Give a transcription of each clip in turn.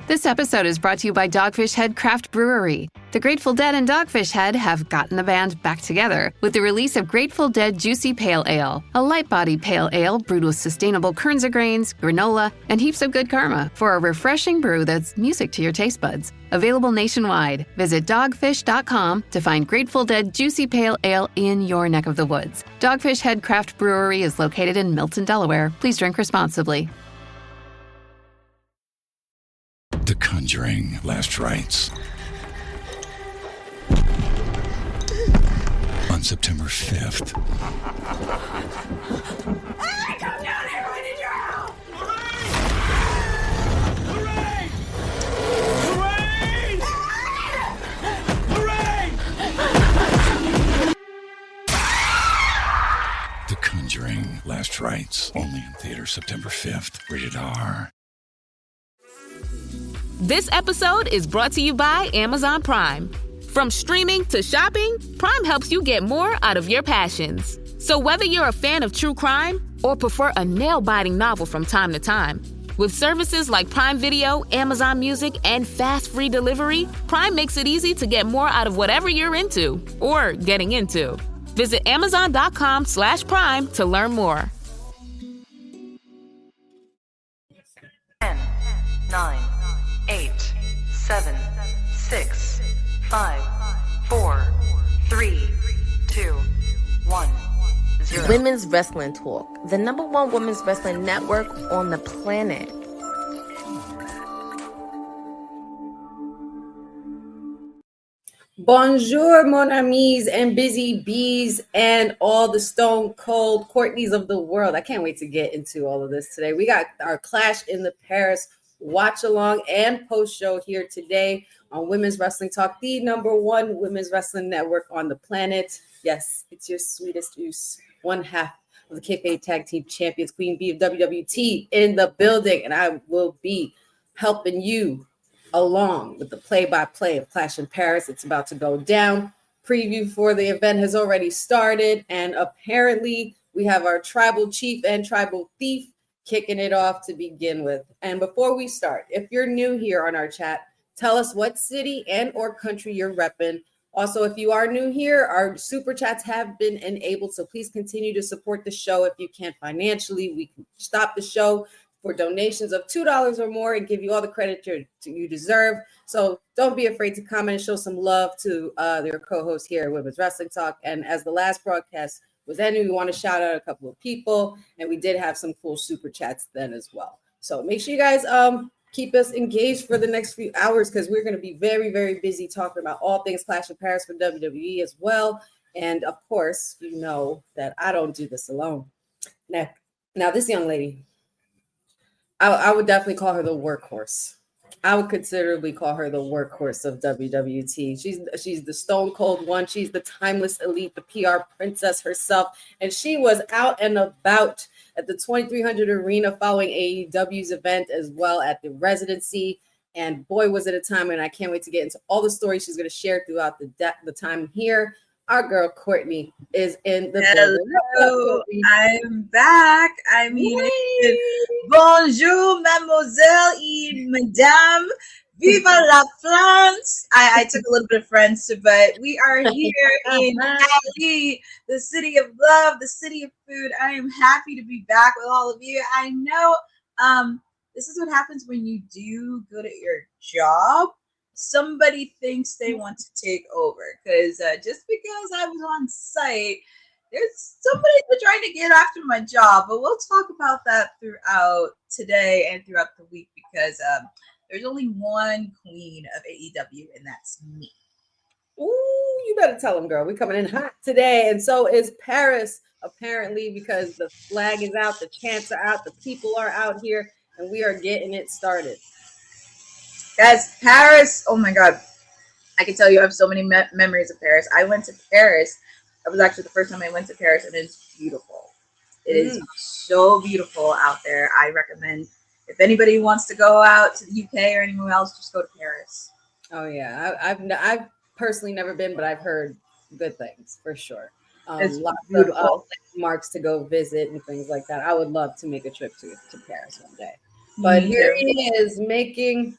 This episode is brought to you by Dogfish Head Craft Brewery. The Grateful Dead and Dogfish Head have gotten the band back together with the release of Grateful Dead Juicy Pale Ale, a light-bodied pale ale brewed with sustainable Kernza grains, granola, and heaps of good karma for a refreshing brew that's music to your taste buds. Available nationwide. Visit dogfish.com to find Grateful Dead Juicy Pale Ale in your neck of the woods. Dogfish Head Craft Brewery is located in Milton, Delaware. Please drink responsibly. The Conjuring Last Rites. On September 5th. I come down here, I need your help! Hooray! Hooray! Hooray! The Conjuring Last Rites. Only in theaters September 5th. Rated R. This episode is brought to you by Amazon Prime. From streaming to shopping, Prime helps you get more out of your passions. So whether you're a fan of true crime or prefer a nail-biting novel from time to time, with services like Prime Video, Amazon Music, and fast free delivery, Prime makes it easy to get more out of whatever you're into or getting into. Visit Amazon.com/Prime to learn more. 10, 9, 8, 7, 6, 5, 4, 3, 2, 1, 0. Women's Wrestling Talk, the #1 women's wrestling network on the planet. Bonjour, mon amis and busy bees and all the stone cold Courtneys of the world. I can't wait to get into all of this today. We got our Clash in the Paris watch along and post show here today on Women's Wrestling Talk, the #1 women's wrestling network on the planet. Yes, it's your sweetest use, one half of the Kayfabe Tag Team Champions, Queen Bee of WWT in the building, and I will be helping you along with the play-by-play of Clash in Paris. It's about to go down. Preview for the event has already started, and apparently we have our tribal chief and tribal thief kicking it off to begin with. And before we start, if you're new here on our chat, tell us what city and or country you're repping. Also, if you are new here, our super chats have been enabled, so please continue to support the show. If you can't financially, we can stop the show for donations of $2 or more and give you all the credit you deserve. So don't be afraid to comment and show some love to their co-host here at Women's Wrestling Talk. And as the last broadcast was ending, we want to shout out a couple of people, and we did have some cool super chats then as well. So make sure you guys keep us engaged for the next few hours, because we're going to be very, very busy talking about all things Clash of Paris for WWE as well. And of course, you know that I don't do this alone. Now this young lady, I would definitely call her the workhorse. I would considerably call her the workhorse of WWT. She's the stone cold one. She's the timeless elite, the PR princess herself. And she was out and about at the 2300 Arena following AEW's event, as well at the residency. And boy, was it a time, and I can't wait to get into all the stories she's going to share throughout the time here. Our girl Courtney is in the building. Hello, I'm back. I mean, bonjour, mademoiselle et madame. Viva la France. I took a little bit of French, but we are here in Cali, the city of love, the city of food. I am happy to be back with all of you. I know this is what happens when you do good at your job. Somebody thinks they want to take over, because just because I was on site, there's somebody that's trying to get after my job. But we'll talk about that throughout today and throughout the week, because there's only one queen of AEW, and that's me. Ooh, you better tell them, girl. We're coming in hot today, and so is Paris, apparently, because the flag is out, the chants are out, the people are out here, and we are getting it started. Guys, Paris, oh my God. I can tell you I have so many memories of Paris. I went to Paris. That was actually the first time I went to Paris, and it's beautiful. It is so beautiful out there. I recommend, if anybody wants to go out to the UK or anywhere else, just go to Paris. Oh, yeah. I've personally never been, but I've heard good things for sure. It's lots beautiful. of landmarks to go visit and things like that. I would love to make a trip to Paris one day. But here he is making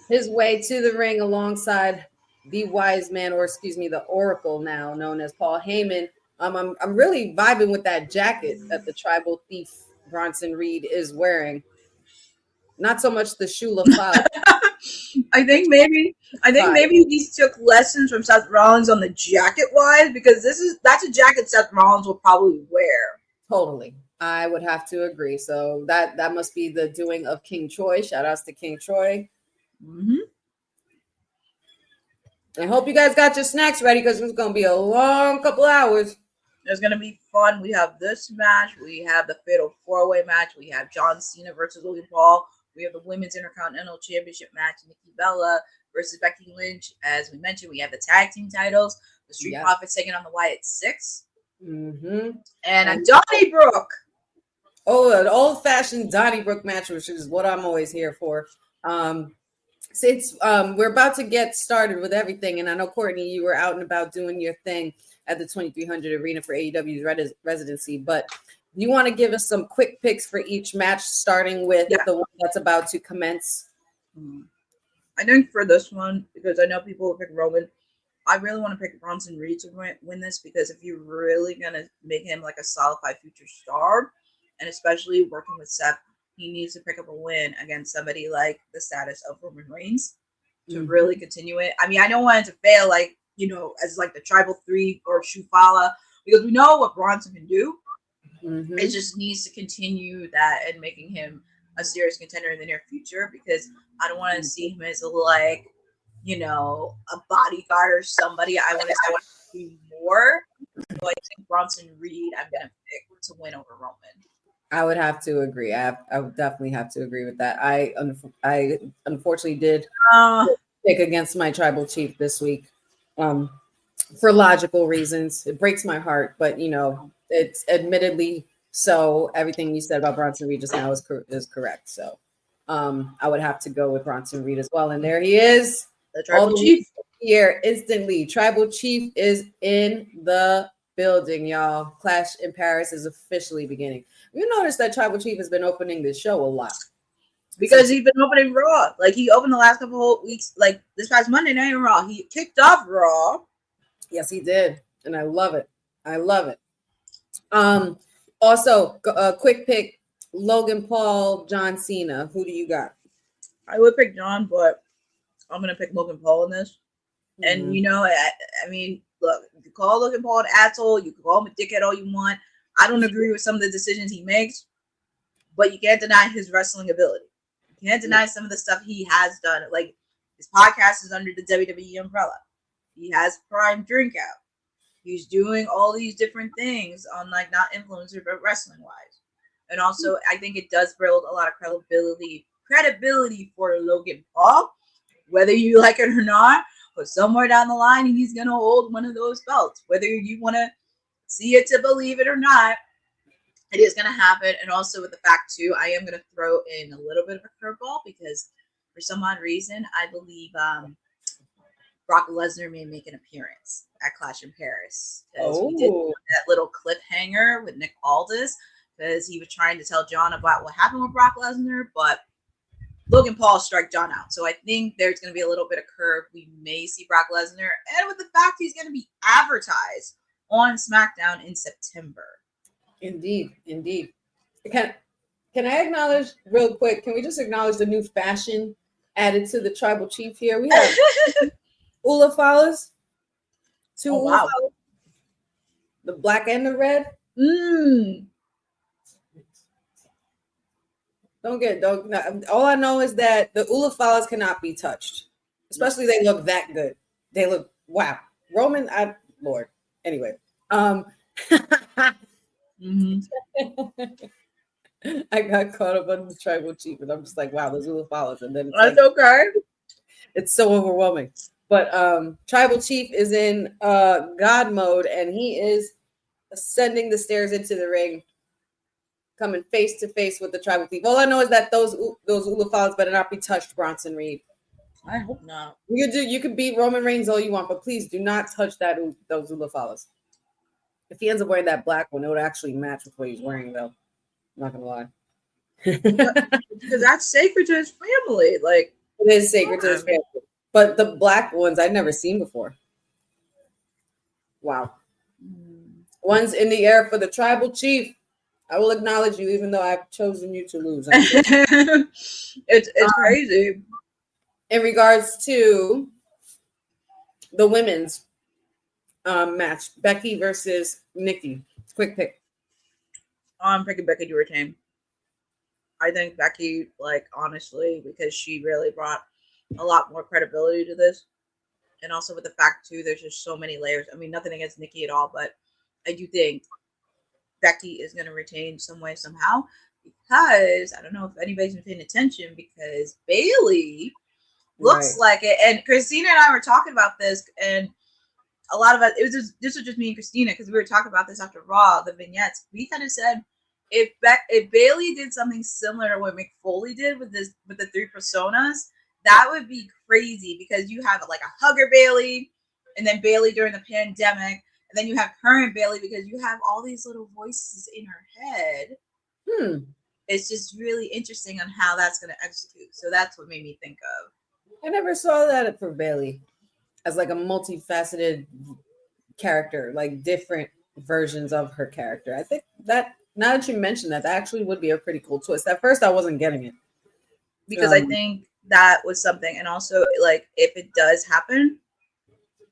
his way to the ring alongside the wise man, or excuse me, the Oracle, now known as Paul Heyman. I'm really vibing with that jacket that the tribal thief Bronson Reed is wearing. Not so much the Shula File. I think maybe he took lessons from Seth Rollins on the jacket wise, because that's a jacket Seth Rollins will probably wear. Totally. I would have to agree. So that must be the doing of King Troy. Shout outs to King Troy. Mm-hmm. I hope you guys got your snacks ready, because it's going to be a long couple hours. It's going to be fun. We have this match. We have the Fatal 4-Way match. We have John Cena versus Logan Paul. We have the Women's Intercontinental Championship match, Nikki Bella versus Becky Lynch. As we mentioned, we have the tag team titles. The Street Profits taking on the Wyatt Six. Mm-hmm. And Donnybrook. Oh, an old-fashioned Donnybrook match, which is what I'm always here for. Since we're about to get started with everything, and I know, Courtney, you were out and about doing your thing at the 2300 Arena for AEW's residency, but you want to give us some quick picks for each match, starting with the one that's about to commence? I think for this one, because I know people will pick Roman, I really want to pick Bronson Reed to win this, because if you're really going to make him like a solidified future star, and especially working with Seth, he needs to pick up a win against somebody like the status of Roman Reigns to really continue it. I mean, I don't want it to fail, like, you know, as like the Tribal 3 or Shufala, because we know what Bronson can do. It just needs to continue that and making him a serious contender in the near future, because I don't want to see him as like, you know, a bodyguard or somebody. I want to see more. So I think Bronson Reed, I'm going to pick to win over Roman. I would have to agree. I would definitely have to agree with that. I unfortunately did pick against my tribal chief this week for logical reasons. It breaks my heart, but you know, it's admittedly so. Everything you said about Bronson Reed just now is correct. So I would have to go with Bronson Reed as well. And there he is, the tribal chief here instantly. Tribal chief is in the building, y'all. Clash in Paris is officially beginning. You notice that Tribal Chief has been opening this show a lot, because he's been opening Raw. Like, he opened the last couple of weeks, like this past Monday Night Raw. He kicked off Raw. Yes, he did, and I love it. I love it. Also, a quick pick: Logan Paul, John Cena. Who do you got? I would pick John, but I'm gonna pick Logan Paul in this. And you know, I mean, look, you can call Logan Paul an asshole, you can call him a dickhead all you want. I don't agree with some of the decisions he makes, but you can't deny his wrestling ability. You can't deny some of the stuff he has done. Like, his podcast is under the WWE umbrella. He has Prime Drink Out. He's doing all these different things on, like, not influencer, but wrestling wise. And also, I think it does build a lot of credibility for Logan Paul, whether you like it or not. But somewhere down the line, he's going to hold one of those belts. Whether you want to see it to believe it or not, it is going to happen. And also with the fact, too, I am going to throw in a little bit of a curveball, because for some odd reason, I believe Brock Lesnar may make an appearance at Clash in Paris. Because we did that little cliffhanger with Nick Aldis, because he was trying to tell John about what happened with Brock Lesnar, but Logan Paul struck John out. So I think there's going to be a little bit of curve. We may see Brock Lesnar. And with the fact he's going to be advertised on SmackDown in September. Indeed. Can I acknowledge real quick? Can we just acknowledge the new fashion added to the tribal chief here? We have Ula Falas. Two Ula Falas. The black and the red. All I know is that the Ula Falas cannot be touched. Especially they look that good. They look, wow. Roman, Lord. Anyway. I got caught up on the tribal chief, and I'm just like, wow, those Ula Falas. And then that's like, okay. It's so overwhelming. But tribal chief is in God mode, and he is ascending the stairs into the ring, coming face to face with the tribal chief. All I know is that those Ula Falas better not be touched, Bronson Reed. I hope not. You can beat Roman Reigns all you want, but please do not touch those Ula Falas. If he ends up wearing that black one, it would actually match with what he's wearing, though. I'm not gonna lie. Because that's sacred to his family. Like, It is sacred to his family. But the black ones I'd never seen before. Wow. One's in the air for the tribal chief. I will acknowledge you, even though I've chosen you to lose. It's crazy. In regards to the women's match, Becky versus Nikki. Quick pick. I'm picking Becky to retain. I think Becky, like, honestly, because she really brought a lot more credibility to this. And also with the fact, too, there's just so many layers. I mean, nothing against Nikki at all, but I do think Becky is going to retain some way, somehow. Because, I don't know if anybody's been paying attention, because Bailey looks like it. And Christina and I were talking about this, and a lot of us, this was just me and Christina, because we were talking about this after Raw, the vignettes. We kind of said, if Bailey did something similar to what McFoley did with the three personas, that would be crazy, because you have like a hugger Bailey, and then Bailey during the pandemic, and then you have current Bailey, because you have all these little voices in her head. It's just really interesting on how that's going to execute. So that's what made me think of. I never saw that for Bailey as like a multifaceted character, like different versions of her character. I think that now that you mentioned that actually would be a pretty cool twist. At first, I wasn't getting it. Because I think that was something. And also, like, if it does happen,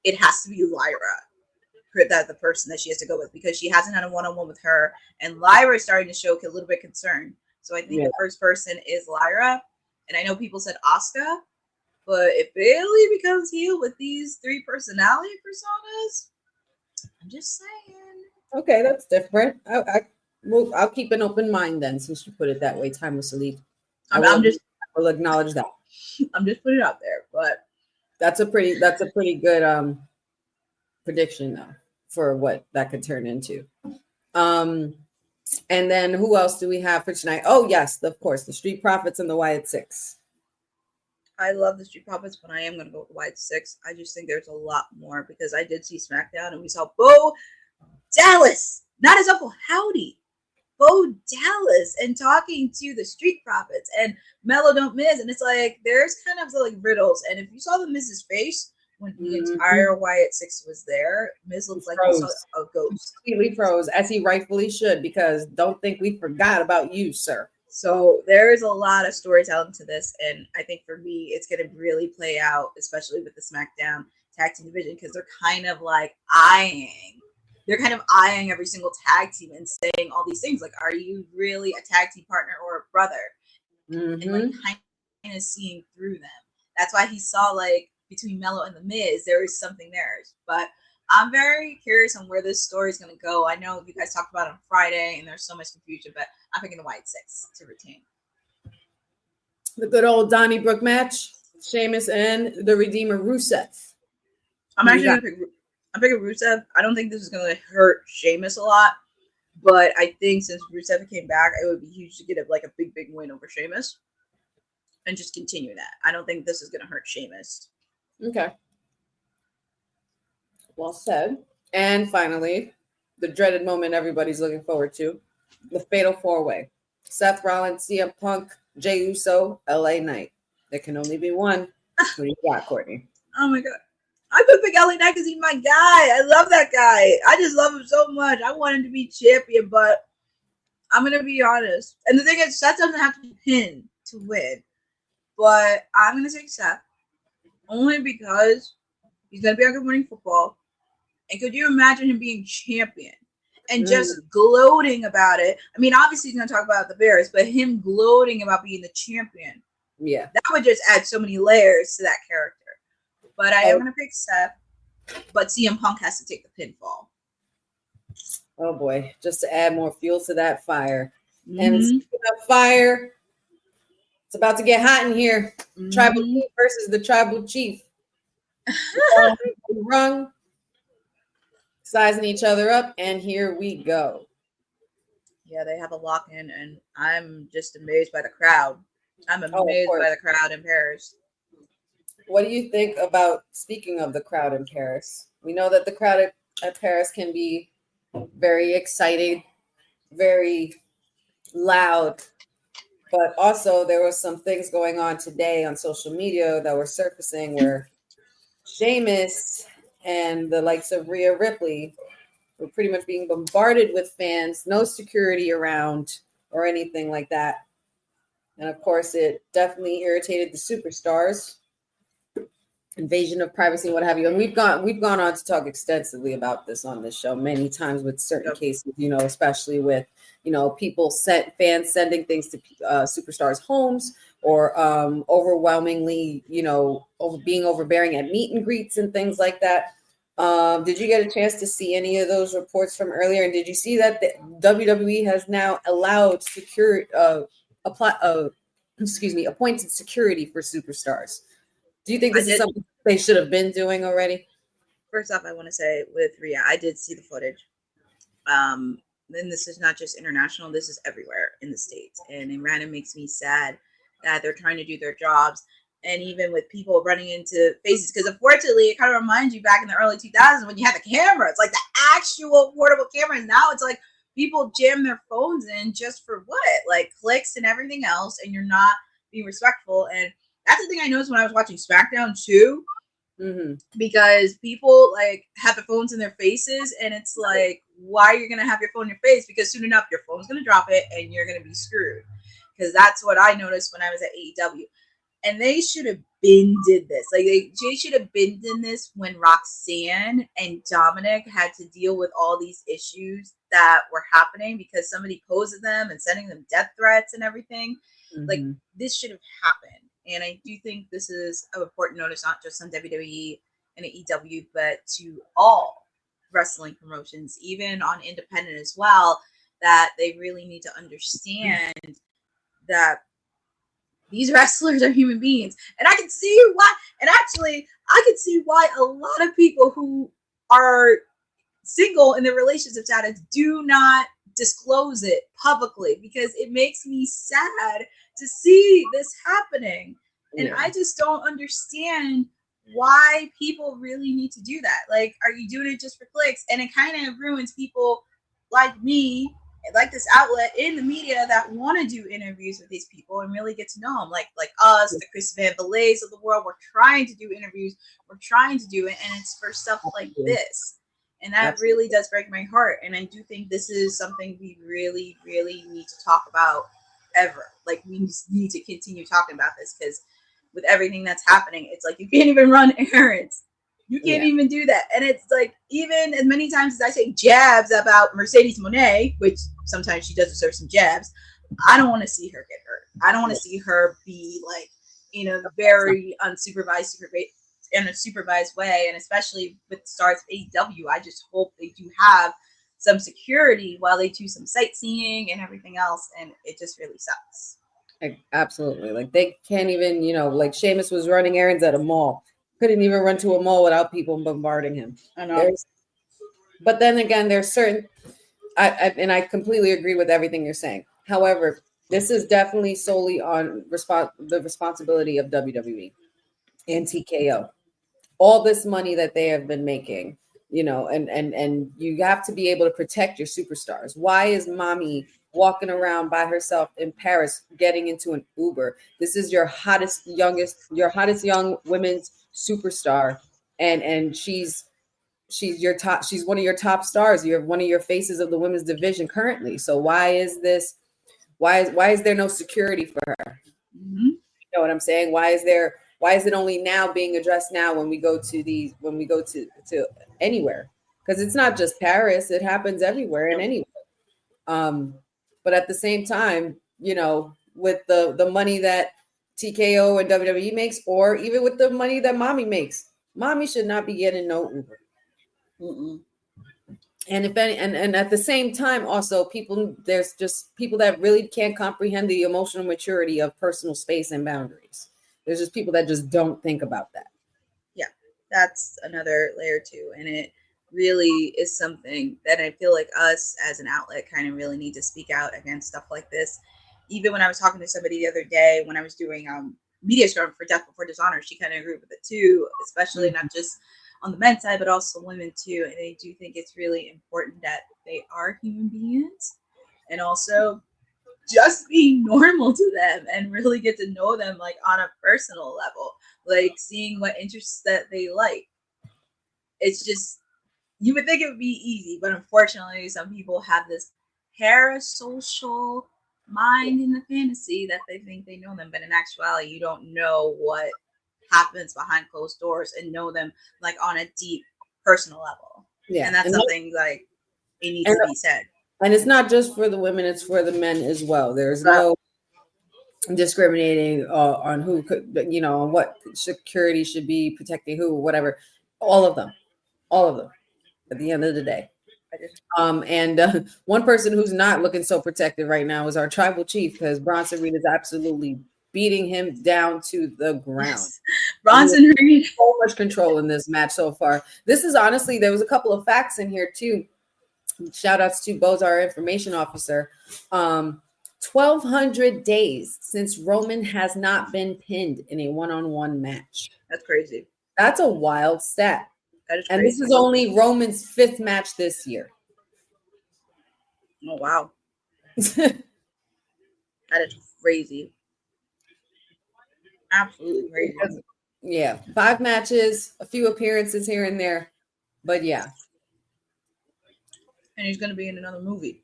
it has to be Lyra, that the person that she has to go with, because she hasn't had a one-on-one with her. And Lyra is starting to show a little bit concerned. So I think the first person is Lyra. And I know people said Asuka. But if Bailey becomes heel with these three personality personas, I'm just saying. Okay, that's different. I'll keep an open mind then, since you put it that way. Time with Salid. I will acknowledge that. I'm just putting it out there, but that's a pretty good prediction though for what that could turn into. And then who else do we have for tonight? Oh yes, of course, the Street Profits and the Wyatt Six. I love the Street Profits, but I am going to go with Wyatt Six. I just think there's a lot more, because I did see SmackDown and we saw Bo Dallas, not his Uncle Howdy, Bo Dallas, and talking to the Street Profits and Mello Don't Miz, and it's like there's kind of like riddles. And if you saw the Miz's face when the entire Wyatt Six was there, Miz looked like he saw a ghost. Completely froze, as he rightfully should, because don't think we forgot about you, sir. So there's a lot of storytelling to this, and I think for me, it's going to really play out, especially with the SmackDown tag team division, because they're kind of like eyeing every single tag team and saying all these things, like, are you really a tag team partner or a brother? And like kind of seeing through them. That's why he saw, like, between Mello and the Miz, there is something there. But I'm very curious on where this story is going to go. I know you guys talked about it on Friday, and there's so much confusion, but I'm picking the Wyatt Six to retain. The good old Donnybrook match, Sheamus and the Redeemer Rusev. I'm picking Rusev. I don't think this is going to hurt Sheamus a lot, but I think since Rusev came back, it would be huge to get a big win over Sheamus and just continue that. I don't think this is going to hurt Sheamus. Okay. Well said. And finally, the dreaded moment everybody's looking forward to, the Fatal 4-Way. Seth Rollins, CM Punk, Jey Uso, LA Knight. There can only be one. Who you got, Courtney? Oh my God. I put pick LA Knight because he's my guy. I love that guy. I just love him so much. I want him to be champion, but I'm going to be honest. And the thing is, Seth doesn't have to be pinned to win. But I'm going to take Seth only because he's going to be on Good Morning Football. And could you imagine him being champion and just gloating about it? I mean, obviously he's going to talk about the Bears, but him gloating about being the champion. Yeah. That would just add so many layers to that character. But I am going to pick Seth, but CM Punk has to take the pinfall. Oh boy, just to add more fuel to that fire. And speaking of fire, it's about to get hot in here. Tribal Chief versus the Tribal Chief. Rung, sizing each other up, and here we go. Yeah, they have a lock-in, and I'm just amazed by the crowd. I'm amazed by the crowd in Paris. What do you think about, speaking of the crowd in Paris? We know that the crowd at Paris can be very excited, very loud, But also there was some things going on today on social media that were surfacing where Sheamus and the likes of Rhea Ripley were pretty much being bombarded with fans, no security around or anything like that. And of course, it definitely irritated the superstars. Invasion of privacy, what have you. And we've gone on to talk extensively about this on this show many times with certain cases, especially with fans sending things to superstars' homes, or overwhelmingly, being overbearing at meet and greets and things like that. Did you get a chance to see any of those reports from earlier? And did you see that the WWE has now allowed appointed security for superstars? Do you think this is something they should have been doing already? First off, I want to say with Rhea, I did see the footage. Then this is not just international, this is everywhere in the States. And it kind of makes me sad that they're trying to do their jobs. And even with people running into faces, because unfortunately, it kind of reminds you back in the early 2000s when you had the camera. It's like the actual portable cameras. Now it's like people jam their phones in just for what? Like clicks and everything else. And you're not being respectful. And that's the thing I noticed when I was watching SmackDown too, because people like have the phones in their faces, and it's like, why are you gonna have your phone in your face? Because soon enough, your phone's gonna drop it, and you're gonna be screwed. Because that's what I noticed when I was at AEW, and they should have been did this. Like they should have been in this when Roxanne and Dominic had to deal with all these issues that were happening because somebody posed them and sending them death threats and everything. Like this should have happened. And I do think this is an important notice, not just on WWE and AEW, but to all wrestling promotions, even on independent as well, that they really need to understand that these wrestlers are human beings. And I can see why. And actually, I can see why a lot of people who are single in their relationship status do not disclose it publicly, because it makes me sad to see this happening. And I just don't understand why people really need to do that. Like, are you doing it just for clicks? And it kind of ruins people like me, like this outlet in the media that want to do interviews with these people and really get to know them. Like us, the Chris Van Vliets of the world, we're trying to do interviews. We're trying to do it. And it's for stuff like this. And that really does break my heart. And I do think this is something we really, really need to talk about ever. Like, we just need to continue talking about this, because with everything that's happening, it's like you can't even run errands. You can't even do that. And it's like, even as many times as I say jabs about Mercedes Moné, which sometimes she does deserve some jabs, I don't want to see her get hurt. I don't want to see her be like, very unsupervised, in a supervised way. And especially with the stars of AEW, I just hope they do have some security while they do some sightseeing and everything else. And it just really sucks. Absolutely. Like, they can't even, like Sheamus was running errands at a mall. Couldn't even run to a mall without people bombarding him. I know. But then again, there's certain, and I completely agree with everything you're saying. However, this is definitely solely on the responsibility of WWE and TKO. All this money that they have been making, and you have to be able to protect your superstars. Why is mommy walking around by herself in Paris getting into an Uber? This is your hottest young women's superstar, and she's your top. She's one of your top stars. You're one of your faces of the women's division currently. So why is this? Why is there no security for her? You know what I'm saying? Why is it only now being addressed now when we go to anywhere? Because it's not just Paris, it happens everywhere and anywhere. But at the same time, with the money that TKO and WWE makes, or even with the money that mommy makes, mommy should not be getting no Uber. And if any, and at the same time, also there's just people that really can't comprehend the emotional maturity of personal space and boundaries. There's just people that just don't think about that. Yeah, that's another layer too. And it really is something that I feel like us as an outlet kind of really need to speak out against stuff like this. Even when I was talking to somebody the other day, when I was doing media scrum for Death Before Dishonor, she kind of agreed with it too, especially not just on the men's side, but also women too. And I do think it's really important that they are human beings. And also, just being normal to them and really get to know them like on a personal level, like seeing what interests that they like. It's just, you would think it would be easy, but unfortunately some people have this parasocial mind in the fantasy that they think they know them, but in actuality you don't know what happens behind closed doors and know them like on a deep personal level. Yeah, and that's something like it needs to be said. And it's not just for the women, it's for the men as well. There's no discriminating on who could, on what security should be protecting who, whatever. All of them at the end of the day. And one person who's not looking so protected right now is our tribal chief, because Bronson Reed is absolutely beating him down to the ground. Yes. Bronson Reed, so much control in this match so far. This is honestly, there was a couple of facts in here too. Shout outs to Bo's, our information officer. 1,200 days since Roman has not been pinned in a one-on-one match. That's crazy. That's a wild stat. That is crazy. And this is only Roman's 5th match this year. Oh, wow. That is crazy. Absolutely crazy. Yeah, 5 matches, a few appearances here and there, but yeah. And he's going to be in another movie.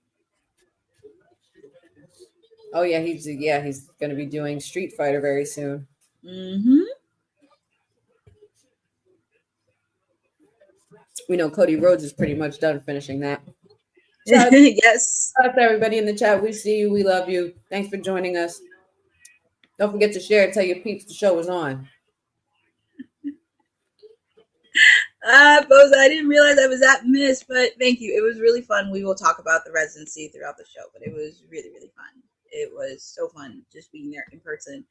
Oh yeah, he's going to be doing Street Fighter very soon. Mm-hmm. We know Cody Rhodes is pretty much done finishing that. Yes. Shout out to everybody in the chat. We see you. We love you. Thanks for joining us. Don't forget to share. Tell your peeps the show is on. Boza, I didn't realize I was at Miss, but thank you. It was really fun. We will talk about the residency throughout the show, but it was really, really fun. It was so fun just being there in person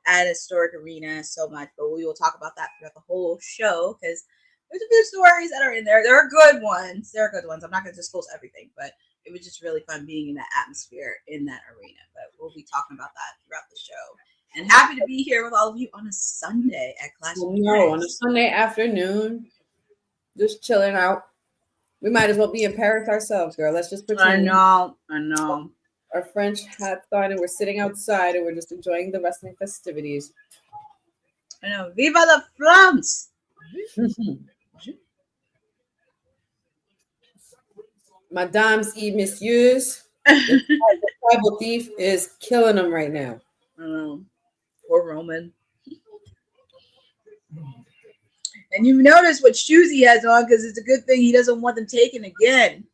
at a historic arena so much, but we will talk about that throughout the whole show because there's a few stories that are in there. There are good ones. I'm not going to disclose everything, but it was just really fun being in that atmosphere in that arena. But we'll be talking about that throughout the show. And happy to be here with all of you on a Sunday at Clash of Paris. No, on a Sunday afternoon, just chilling out. We might as well be in Paris ourselves, girl. Let's just pretend. I know. Our French hats on, and we're sitting outside, and we're just enjoying the wrestling festivities. I know. Viva la France! Madames et messieurs, the tribal thief is killing them right now. I know. Poor Roman. And you notice what shoes he has on because it's a good thing he doesn't want them taken again.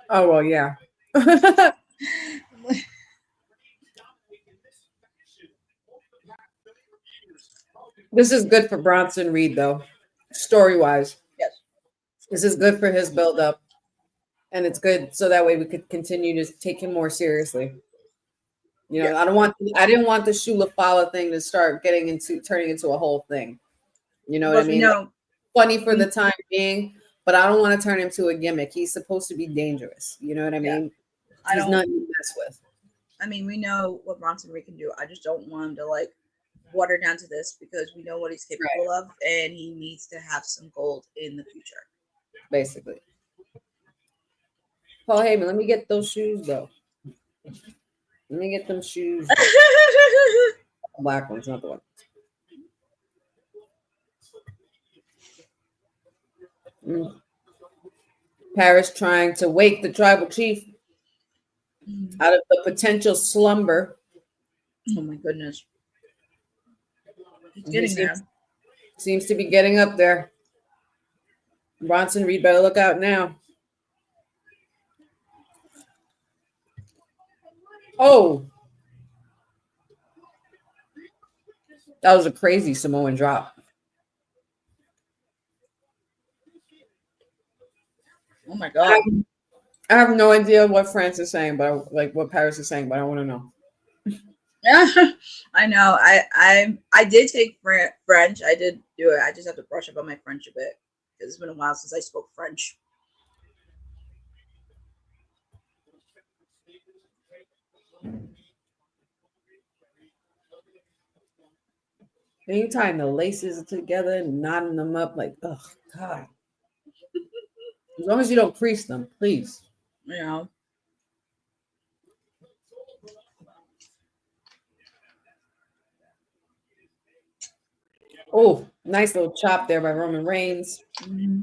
Oh, well, yeah. This is good for Bronson Reed, though, story-wise. Yes. This is good for his build-up. And it's good so that way we could continue to take him more seriously. You know, yeah. I didn't want the Shula Fala thing to start turning into a whole thing. You know what I mean? No. Funny for the time being, but I don't want to turn him to a gimmick. He's supposed to be dangerous. You know what I mean? He's nothing to mess with. I mean, we know what Bronson Reed can do. I just don't want him to like water down to this because we know what he's capable of, and he needs to have some gold in the future. Basically. Paul Heyman, let me get those shoes though. Let me get them shoes. Black ones, not the one. Paris trying to wake the tribal chief out of the potential slumber. Oh my goodness. He's getting there. Seems to be getting up there. Bronson Reed better look out now. Oh. That was a crazy Samoan drop. Oh my God. I have no idea what France is saying, but like what Paris is saying, but I want to know. Yeah, I know. I did take French. I did do it. I just have to brush up on my French a bit because it's been a while since I spoke French. Anytime the laces together and knotting them up, like, oh God. As long as you don't crease them, please. You know. Oh, nice little chop there by Roman Reigns. Mm-hmm.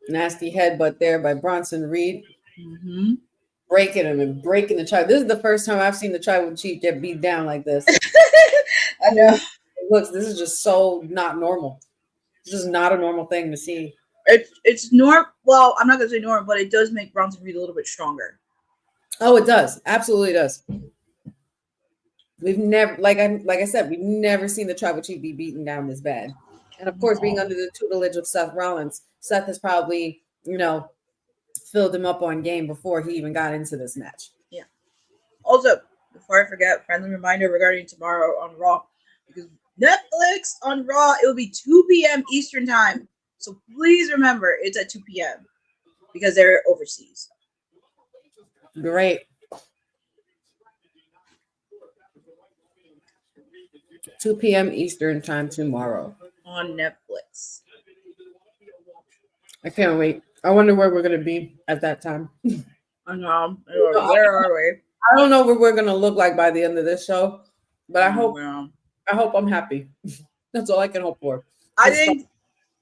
Nasty headbutt there by Bronson Reed. Mm-hmm. Breaking him and breaking the tribal. This is the first time I've seen the tribal chief get beat down like this. I know. Look, this is just so not normal. It's just not a normal thing to see. It's norm. Well, I'm not gonna say normal, but it does make Bronson Reed a little bit stronger. Oh, it does. Absolutely does. We've never, like I said, we've never seen the tribal chief be beaten down this bad. And of course, being under the tutelage of Seth Rollins, Seth has probably, filled him up on game before he even got into this match. Yeah. Also, before I forget, friendly reminder regarding tomorrow on Raw, because Netflix on Raw, it will be 2 p.m. Eastern time. So please remember, it's at 2 p.m. because they're overseas. Great. 2 p.m. Eastern time tomorrow. On Netflix. I can't wait. I wonder where we're going to be at that time. I know. Where are we? I don't know what we're going to look like by the end of this show, but I hope I'm happy. That's all I can hope for. I think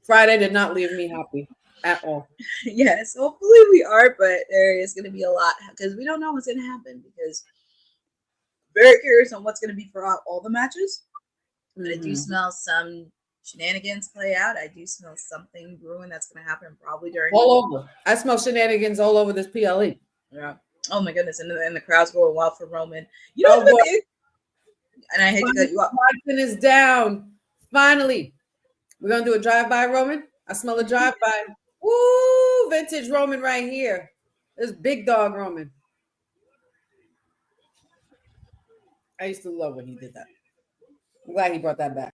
Friday did not leave me happy at all. Yes, hopefully we are, but there is going to be a lot because we don't know what's going to happen because very curious on what's going to be for all the matches. But I do smell some shenanigans play out. I do smell something brewing that's going to happen probably during all over. I smell shenanigans all over this PLE. Yeah. Oh my goodness, and the crowd's going wild for Roman. You know what? And I hate to cut you off. Martin is down. Finally, we're gonna do a drive-by, Roman. I smell a drive-by. Woo! Vintage Roman right here. This big dog Roman. I used to love when he did that. I'm glad he brought that back.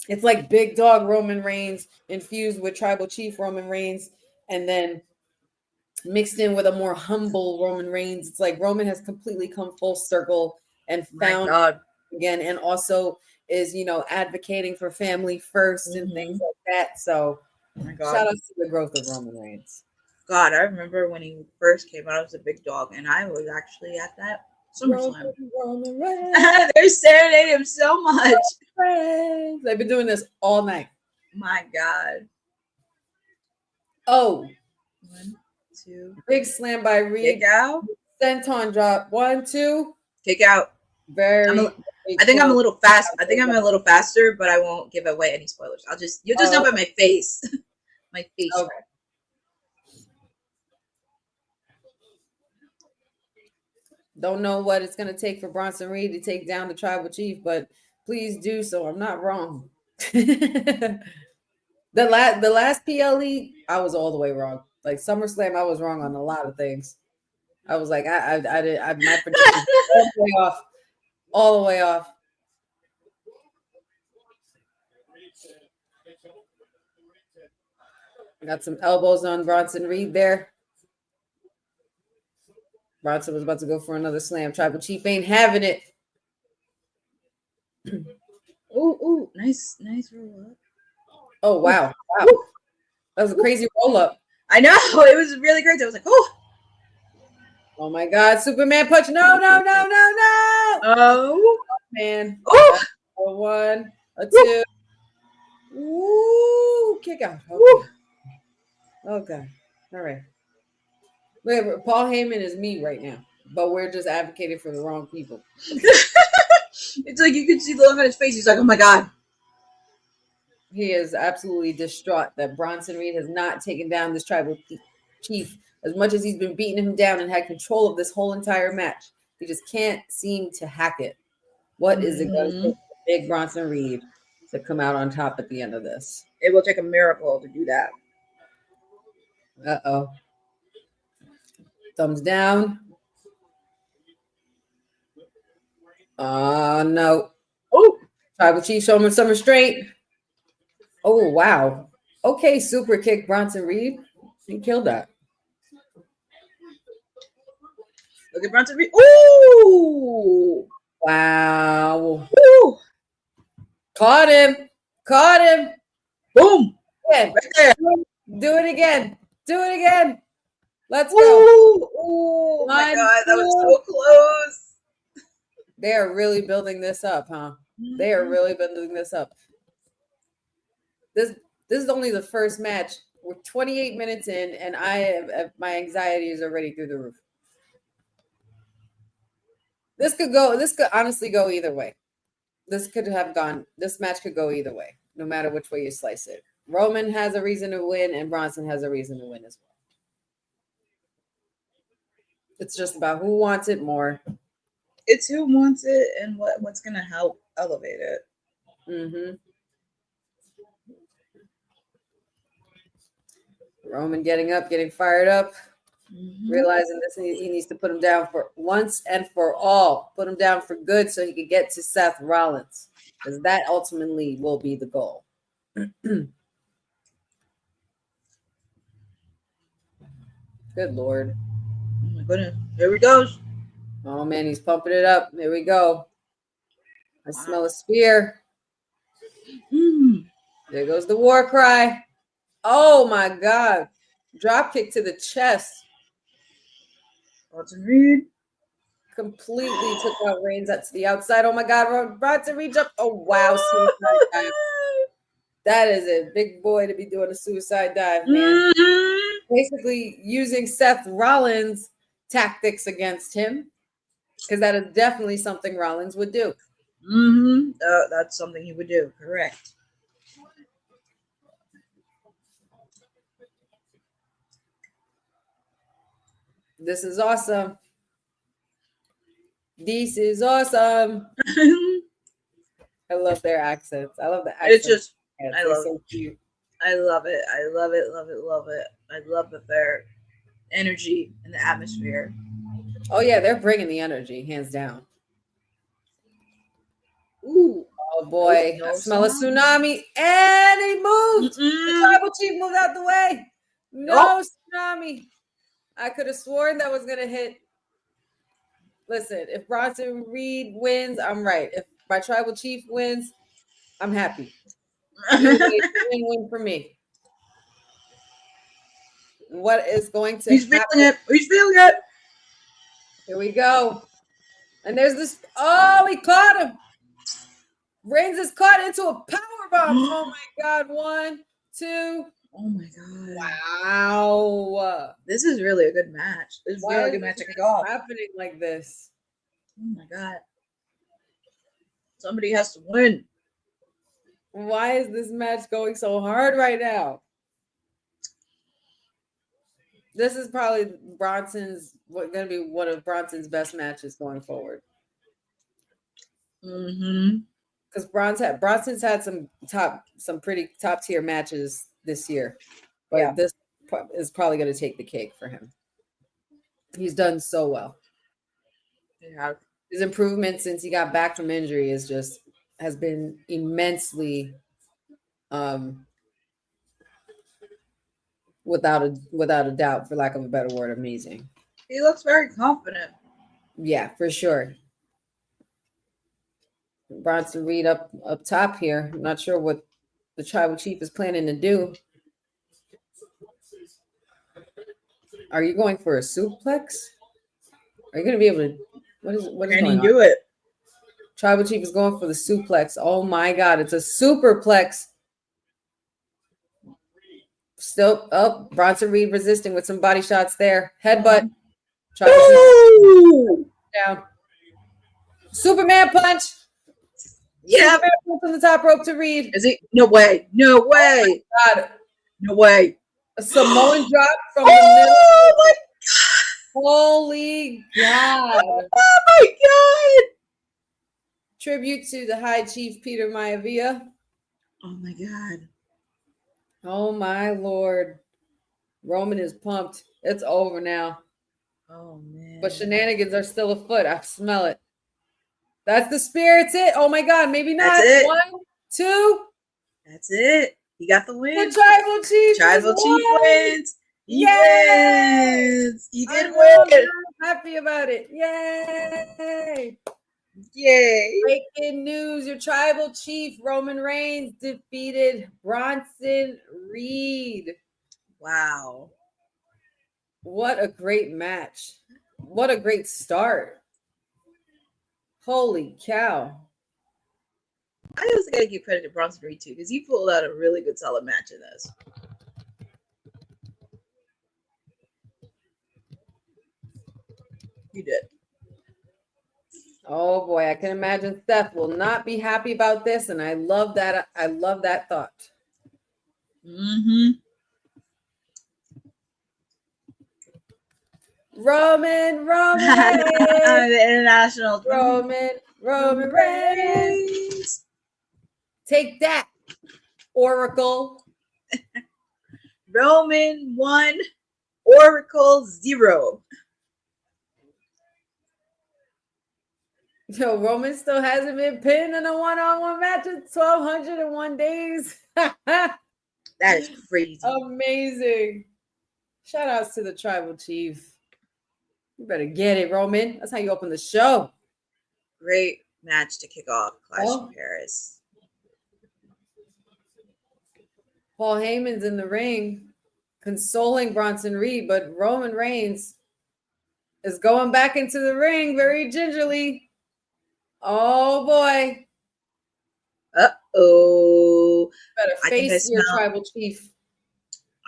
It's like big dog Roman Reigns infused with tribal chief Roman Reigns and then mixed in with a more humble Roman Reigns. It's like Roman has completely come full circle and found again, and also is, advocating for family first and things like that. So shout out to the growth of Roman Reigns. God, I remember when he first came out as a big dog, and I was actually at that SummerSlam. Roman Reigns. They're serenading him so much. They've been doing this all night. My God. Oh. 1, 2. Big slam by Reed. Kick out. Senton drop. 1, 2. Kick out. I think I'm a little fast. I think I'm a little faster, but I won't give away any spoilers. You'll just know by my face. My face. Okay. Don't know what it's going to take for Bronson Reed to take down the tribal chief, but please do so. I'm not wrong. The last PLE, I was all the way wrong. Like SummerSlam, I was wrong on a lot of things. I was like, I my prediction all the way off. Got some elbows on Bronson Reed there. Bronson was about to go for another slam. Tribal Chief ain't having it. Ooh, nice roll up. Oh, wow. That was a crazy roll up. I know. It was really great. I was like, oh my God. Superman punch. No. Oh, man. Oh. A 1, a 2. Ooh, kick out. Okay. All right. Wait, Paul Heyman is me right now, but we're just advocating for the wrong people. It's like you can see the look on his face. He's like, oh my God. He is absolutely distraught that Bronson Reed has not taken down this tribal chief as much as he's been beating him down and had control of this whole entire match. He just can't seem to hack it. What is it going to take for big Bronson Reed to come out on top at the end of this? It will take a miracle to do that. Uh-oh. Thumbs down. No. Oh, Tribal Chief showing him some restraint. Oh, wow. Okay, super kick Bronson Reed. He killed that. Look at Bronson Reed. Ooh. Wow. Ooh. Caught him. Boom. Again. Right there. Do it again. Let's go. Oh my God, that was so close. They are really building this up, huh? They are really building this up. This is only the first match. We're 28 minutes in, and my anxiety is already through the roof. This could honestly go either way. This match could go either way, no matter which way you slice it. Roman has a reason to win, and Bronson has a reason to win as well. It's just about who wants it more. It's who wants it and what's going to help elevate it. Mm-hmm. Roman getting up, getting fired up, realizing this, he needs to put him down for once and for all. Put him down for good so he could get to Seth Rollins, because that ultimately will be the goal. Good Lord. Oh my goodness. Here he goes. Oh man, he's pumping it up. Here we go. I smell a spear. There goes the war cry. Oh my God. Drop kick to the chest. Bronson Reed completely took out Reigns to the outside. Oh my God. Bronson Reed jump. Oh wow. Suicide dive. That is a big boy to be doing a suicide dive, man. Basically using Seth Rollins tactics against him, because that is definitely something Rollins would do. That's something he would do. Correct. This is awesome. This is awesome. I love their accents. I love the accents. It's just, I love it. So cute. I love it. I love it. Love it. Love it. I love that their energy and the atmosphere. Oh yeah, they're bringing the energy, hands down. Ooh. Oh boy, I smell a tsunami, and he moved. The tribal chief moved out the way. No tsunami. I could have sworn that was gonna hit. Listen, if Bronson Reed wins, I'm right. If my tribal chief wins, I'm happy. Win for me. What is going to He's happen? feeling it. He's feeling it. Here we go. And there's this. Oh, he caught him. Reigns is caught into a power bomb. Oh my God. 1, 2. Oh my God. Wow. This is really a good match. This is really a good match to kick off. Happening like this. Oh my God. Somebody has to win. Why is this match going so hard right now? This is probably going to be one of Bronson's best matches going forward. Because Bronson's had some pretty top tier matches this year, but this is probably going to take the cake for him. He's done so well. Yeah. His improvement since he got back from injury has been immensely, without a doubt, for lack of a better word, amazing. He looks very confident. Yeah, for sure. Bronson Reed up top here. I'm not sure what the tribal chief is planning to do. Are you going for a suplex? Are you going to be able to? What is Can going he do on? it? Tribal chief is going for the suplex. Oh my God, it's a superplex. Still up. Bronson Reed resisting with some body shots there. Headbutt. Tribal chief down. Superman punch. Yeah. From the top rope to Reed. Is he? No way. No way. Oh God. No way. A Samoan drop from the middle. My God. Holy God. Oh my God. Tribute to the High Chief Peter Maivia. Oh my God. Oh my Lord. Roman is pumped. It's over now. Oh man. But shenanigans are still afoot. I smell it. That's the spear. It's it. Oh my God. Maybe not. That's it. 1, 2. That's it. He got the win. The tribal chief. Tribal chief wins. He wins. He did I'm win. happy about it. Yay. Yay. Breaking news. Your tribal chief, Roman Reigns, defeated Bronson Reed. Wow. What a great match. What a great start. Holy cow. I also gotta give credit to Bronson Reed too, because he pulled out a really good solid match in this. You did. Oh boy, I can imagine Seth will not be happy about this, and I love that. I love that thought. Mm-hmm. Roman The international Roman Reigns. Take that, Oracle. Roman 1, Oracle 0. Yo, Roman still hasn't been pinned in a one-on-one match in 1,201 days. That is crazy. Amazing. Shout outs to the tribal chief. You better get it, Roman. That's how you open the show. Great match to kick off Clash in Paris. Paul Heyman's in the ring consoling Bronson Reed, but Roman Reigns is going back into the ring very gingerly. Oh boy. Uh-oh. Better face your tribal chief.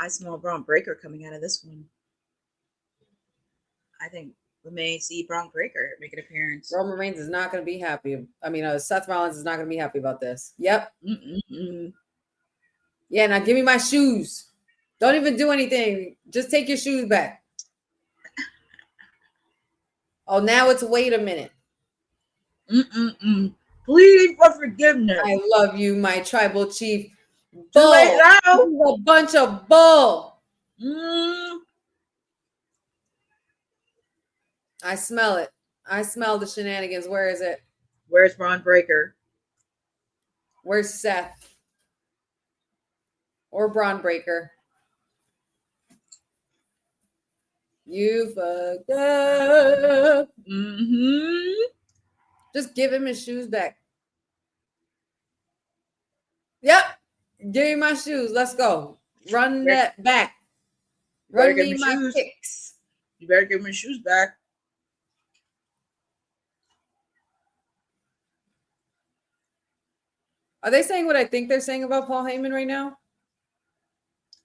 I smell Braun Breaker coming out of this one. I think we may see Braun Breaker make an appearance. Roman Reigns is not going to be happy. Seth Rollins is not going to be happy about this. Yep. Yeah, now give me my shoes. Don't even do anything. Just take your shoes back. Oh, now it's wait a minute. Pleading for forgiveness. I love you, my tribal chief. Too late now. A bunch of bull. I smell it. I smell the shenanigans. Where is it? Where's Braun Breaker? Where's Seth? Or Braun Breaker? You fucked up. Just give him his shoes back. Yep. Give me my shoes. Let's go. Run that back. Run me my kicks. You better give me his shoes back. Are they saying what I think they're saying about Paul Heyman right now?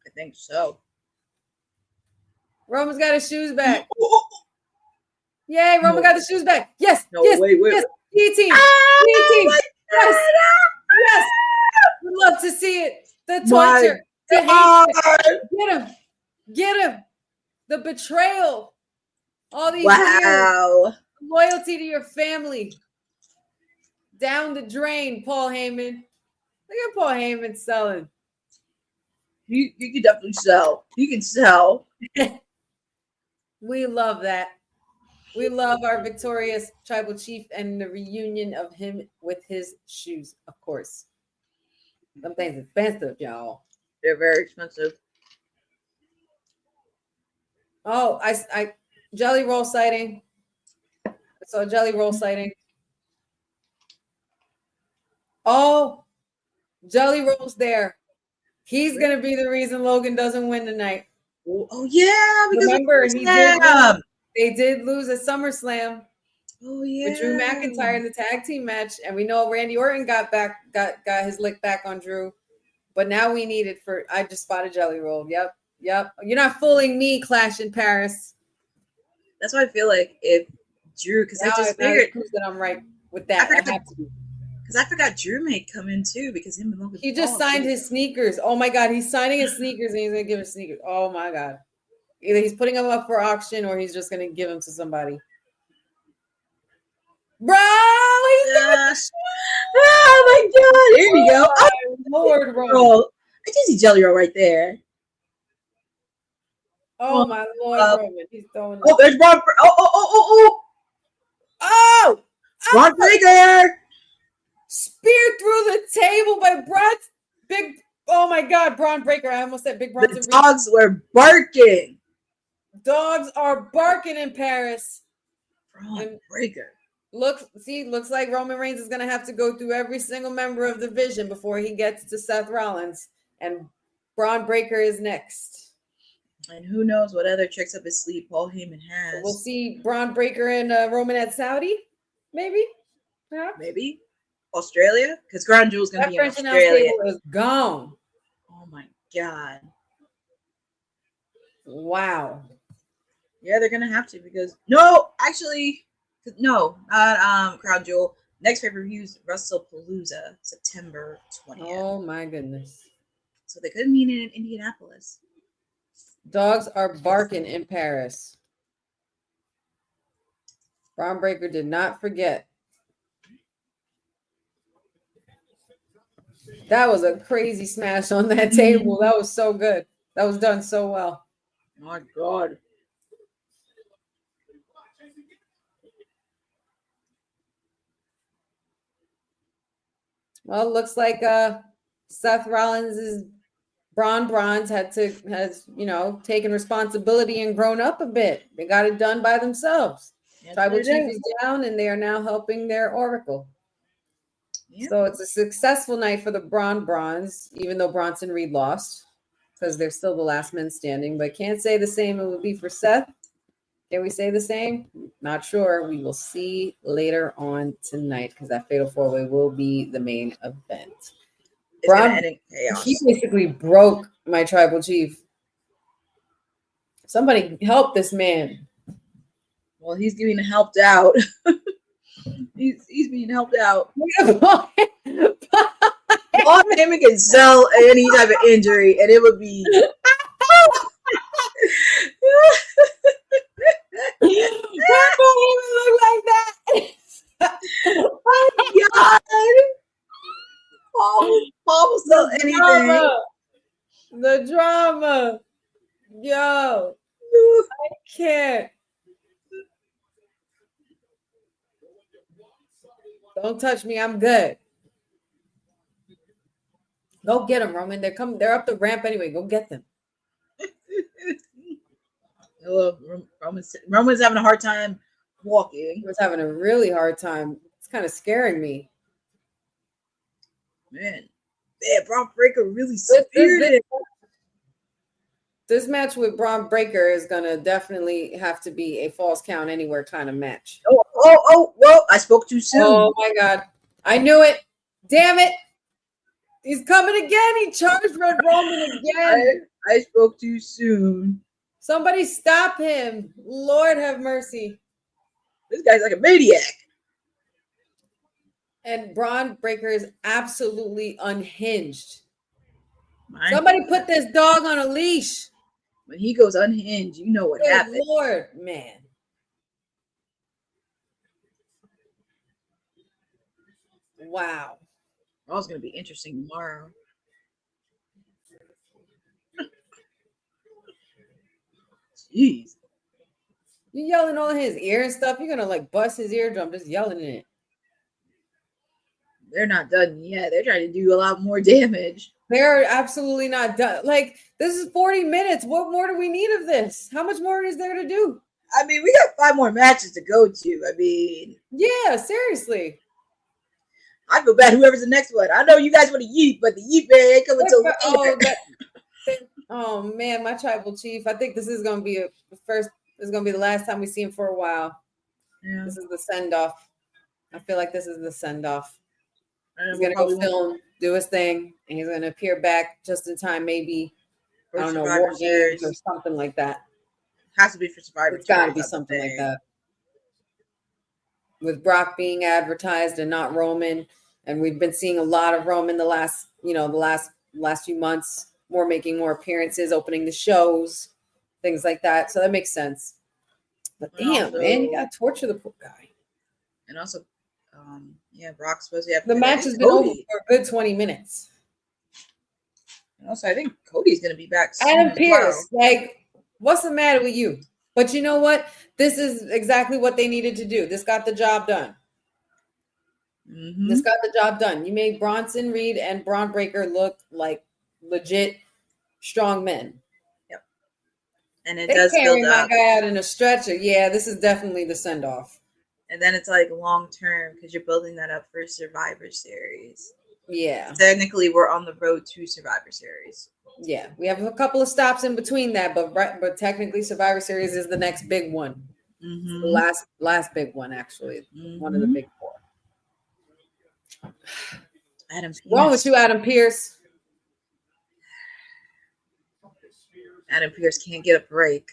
I think so. Roman's got his shoes back. Yay, Roman got the shoes back. Yes, no, yes, wait. Yes, P-team. P-team. Yes, yes. We'd love to see it. The torture. Get him. The betrayal. All these years. Loyalty to your family. Down the drain, Paul Heyman. Look at Paul Heyman selling. You can definitely sell. You can sell. We love that. We love our victorious tribal chief and the reunion of him with his shoes, of course. Some things expensive, y'all. They're very expensive. Oh, I Jelly Roll sighting. I saw a Jelly Roll sighting. Oh, Jelly Roll's there. He's going to be the reason Logan doesn't win tonight. Oh, yeah. Because remember, they did lose at SummerSlam. Oh, yeah. With Drew McIntyre in the tag team match. And we know Randy Orton got his lick back on Drew. But now we need it for, I just spotted Jelly Roll. Yep. You're not fooling me, Clash in Paris. That's why I feel like if Drew, because I just figured that I'm right with that. Because I forgot Drew may come in too, because him and Logan. He just signed his sneakers. Oh my God, he's signing his sneakers and he's gonna give his sneakers. Oh my God. Either he's putting them up for auction or he's just gonna give them to somebody. Bro, oh my God. Here we go. Oh, Lord, Roll. I just see Jelly Roll right there. Oh my Lord, Roman. He's throwing. Oh, there's Braun. Oh! Braun Breaker. Spear through the table by oh my God, Braun Breaker. I almost said Big Bronson. The dogs were barking. Dogs are barking in Paris. Braun Breaker. Looks like Roman Reigns is going to have to go through every single member of the Division before he gets to Seth Rollins. And Braun Breaker is next. And who knows what other tricks up his sleeve Paul Heyman has. We'll see Braun Breaker and Roman at Saudi, maybe. Yeah. Maybe Australia, because Crown Jewel's going to That be in French announce Australia. table is gone. Oh my god! Wow. Yeah, they're going to have to because no, actually, no, not Crown Jewel. Next pay-per-view is WrestlePalooza, September 20th. Oh my goodness. So they could meet in Indianapolis. Dogs are barking in Paris. Braun Breaker did not forget. That was a crazy smash on that table. That was so good. That was done so well. My God. Well, it looks like Seth Rollins' Bronze has taken responsibility and grown up a bit. They got it done by themselves. Yes, Tribal they Chief do. is down, and they are now helping their Oracle. Yeah. So it's a successful night for the Bronze, even though Bronson Reed lost, because they're still the last men standing. But can't say the same it would be for Seth. Can we say the same? Not sure. We will see later on tonight, because that Fatal 4-Way will be the main event. It's gonna end in chaos. He basically broke my Tribal Chief. Somebody help this man. Well, he's being helped out. he's being helped out. Paul Heyman can sell any type of injury, and it would be. Look like that. Oh my God. Paul will sell anything. The drama. Yo. I can't. Don't touch me. I'm good. Go get them, Roman. They're up the ramp anyway. Go get them. Roman's having a hard time walking. He was having a really hard time. It's kind of scaring me. Man, Braun Breaker really spirited. This match with Braun Breaker is going to definitely have to be a false count anywhere kind of match. Whoa. I spoke too soon. Oh, my God. I knew it. Damn it. He's coming again. He charged Red Roman again. I spoke too soon. Somebody stop him. Lord have mercy. This guy's like a maniac. And Braun Breaker is absolutely unhinged. Somebody put this dog on a leash. When he goes unhinged, you know what happened. Lord, man. Wow. Raw's going to be interesting tomorrow. Jeez. You yelling all in his ear and stuff. You're going to like bust his eardrum just yelling in it. They're not done yet. They're trying to do a lot more damage. They're absolutely not done. Like, this is 40 minutes. What more do we need of this? How much more is there to do? I mean, we got 5 more matches to go to. I mean, yeah, seriously. I feel bad whoever's the next one. I know you guys want to yeet, but the yeet man ain't coming till later. Oh man, my Tribal Chief. I think this is gonna be this is gonna be the last time we see him for a while. Yeah. This is the send off. I feel like this is the send off. He's We'll gonna go film, do his thing, and he's gonna appear back just in time, maybe. I don't know, War Games or something like that. Has to be for Survivor. It's got to be something like that. With Brock being advertised and not Roman, and we've been seeing a lot of Roman the last few months. Making more appearances, opening the shows, things like that. So that makes sense. But damn, man, you gotta torture the poor guy. And also, Brock's supposed to have the match has been over for a good 20 minutes. And also, I think Cody's gonna be back soon. Adam Pearce, like, what's the matter with you? But you know what? This is exactly what they needed to do. This got the job done. Mm-hmm. This got the job done. You made Bronson Reed and Braun Breaker look like legit strong men. Yep. And it does carry build my up. guy out in a stretcher. Yeah, this is definitely the send off. And then it's like long term because you're building that up for Survivor Series. Yeah. Technically, we're on the road to Survivor Series. Yeah, we have a couple of stops in between that, but technically Survivor Series is the next big one. Mm-hmm. The last big one, actually. One of the big four. Adam Pierce. What's wrong with you, Adam Pierce? Adam Pierce can't get a break.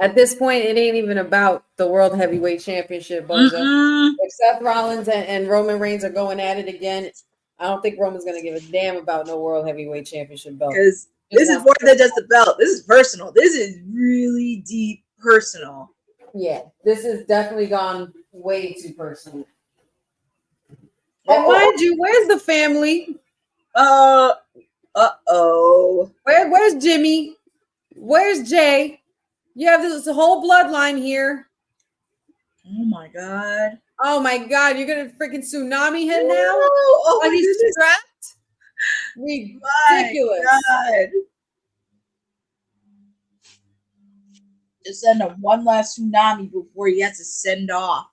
At this point, it ain't even about the World Heavyweight Championship, Bozo. If Seth Rollins and Roman Reigns are going at it again, I don't think Roman's going to give a damn about no World Heavyweight Championship belt. Because this is more than just the belt. This is personal. This is really deep personal. Yeah, this has definitely gone way too personal. And mind you, where's the family? Where's Jimmy? Where's Jay? You have this whole bloodline here. Oh my god. Oh my god, you're gonna freaking tsunami him now? Oh, oh he's strapped? Ridiculous. God. Just send him one last tsunami before he has to send off.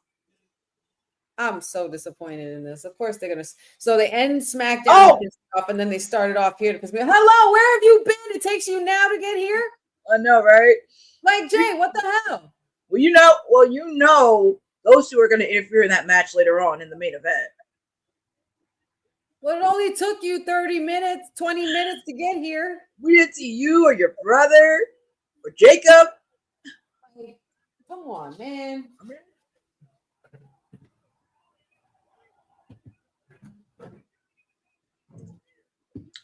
I'm so disappointed in this. Of course they're gonna. So they end SmackDown off, and then they started off here to piss me off. Hello, where have you been? It takes you now to get here. I know, right? Like Jay, what the hell? Well, you know, those two are going to interfere in that match later on in the main event. Well, it only took you 30 minutes, 20 minutes to get here. We didn't see you or your brother or Jacob. Come on, man.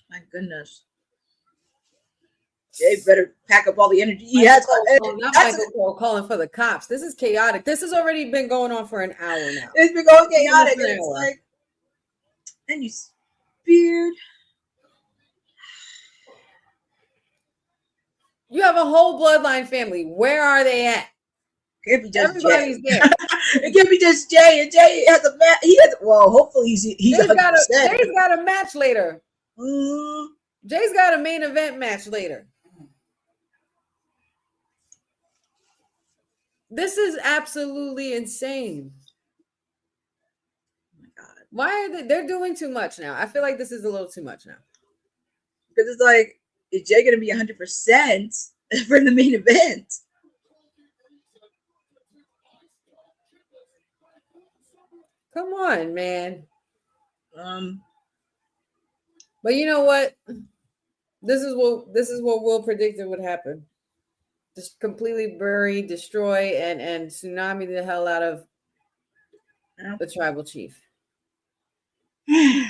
My goodness. Jay better pack up all the energy he has. Not Michael Cole calling for the cops. This is chaotic. This has already been going on for an hour now. It's been going chaotic. And it's like, and you speared. You have a whole bloodline family. Where are they at? It can't be just Everybody's Jay. there. It can't be just Jay. And Jay has a match. Well, hopefully Jay's got a match later. Jay's got a main event match later. This is absolutely insane. Oh my god! Why are they're doing too much now? I feel like this is a little too much now. Because it's like, is Jay going to be 100% for the main event? Come on, man. But you know what? This is what Will predicted would happen. Just completely bury, destroy, and tsunami the hell out of the tribal chief. Man,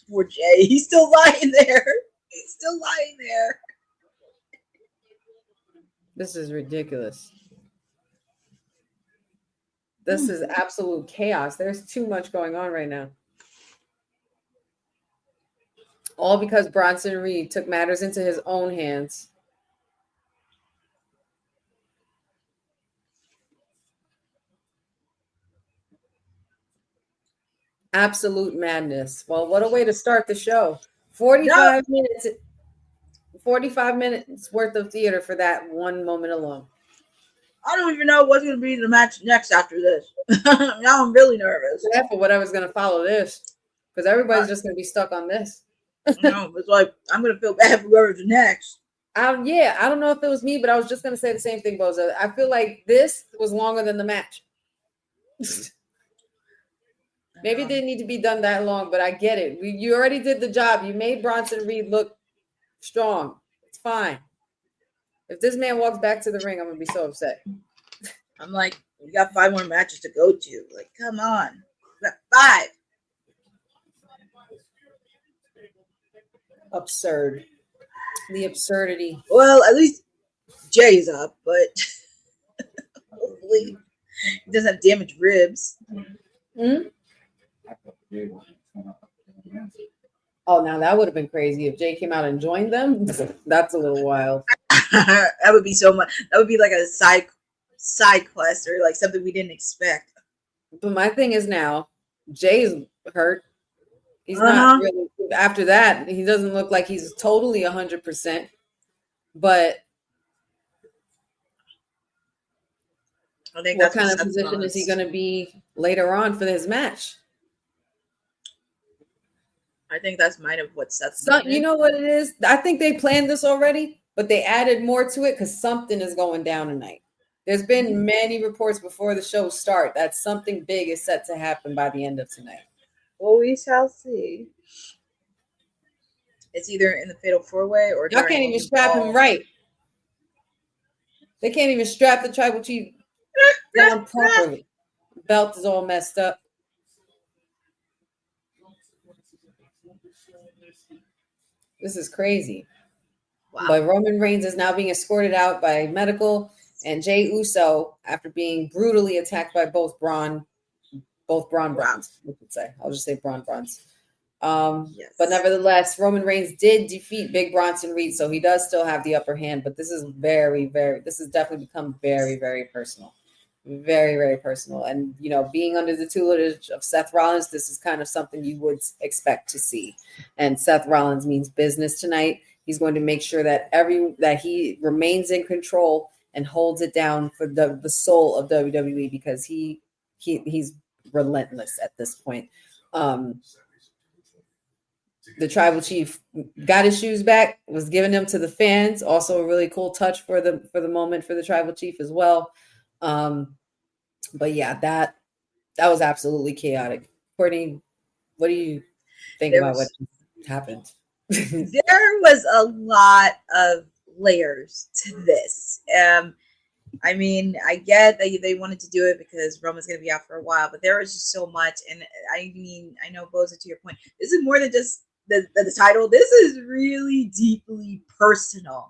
poor Jay. He's still lying there. This is ridiculous. This is absolute chaos. There's too much going on right now. All because Bronson Reed took matters into his own hands. Absolute madness. Well, what a way to start the show. 45 minutes worth of theater for that one moment alone. I don't even know what's going to be the match next after this. Now I'm really nervous. Yeah, for whatever's going to follow this. Because everybody's just going to be stuck on this. No, it's like I'm gonna feel bad for whoever's next. I don't know if it was me, but I was just gonna say the same thing, Boza. I feel like this was longer than the match. Maybe it didn't need to be done that long, but I get it. You already did the job. You made Bronson Reed look strong. It's fine. If this man walks back to the ring, I'm gonna be so upset. I'm like, we got 5 more matches to go to. Like, come on, we got 5. Absurd. The absurdity. Well, at least Jay's up, but hopefully he doesn't have damaged ribs. Mm-hmm. Oh, now that would have been crazy if Jay came out and joined them. That's a little wild. That would be so much. That would be like a side quest or like something we didn't expect. But my thing is now, Jay's hurt. He's not really, after that, he doesn't look like he's totally 100%. But I think What that's kind of Seth position is he wants. going to be later on for his match? I think that's might have what Seth So, wanted. you know what it is? I think they planned this already, but they added more to it because something is going down tonight. There's been many reports before the show start that something big is set to happen by the end of tonight. Well, we shall see. It's either in the Fatal 4-Way or Y'all can't even strap him right. They can't even strap the tribal chief down properly. Belt is all messed up. This is crazy. Wow. But Roman Reigns is now being escorted out by medical, and Jey Uso after being brutally attacked by both Braun Browns. We could say. I'll just say Braun Browns. Yes. But nevertheless, Roman Reigns did defeat Big Bronson Reed, so he does still have the upper hand. But this is this has definitely become very, very personal. Very, very personal. And, you know, being under the tutelage of Seth Rollins, this is kind of something you would expect to see. And Seth Rollins means business tonight. He's going to make sure that he remains in control and holds it down for the soul of WWE, because he's relentless at this point. The tribal chief got his shoes back, was giving them to the fans. Also a really cool touch for the moment for the tribal chief as well. But yeah, that was absolutely chaotic. Courtney, what do you think about what happened? There was a lot of layers to this. I mean, I get that they wanted to do it because Roman's going to be out for a while, but there was just so much. And I mean, I know, Boza, to your point, this is more than just the title. This is really deeply personal.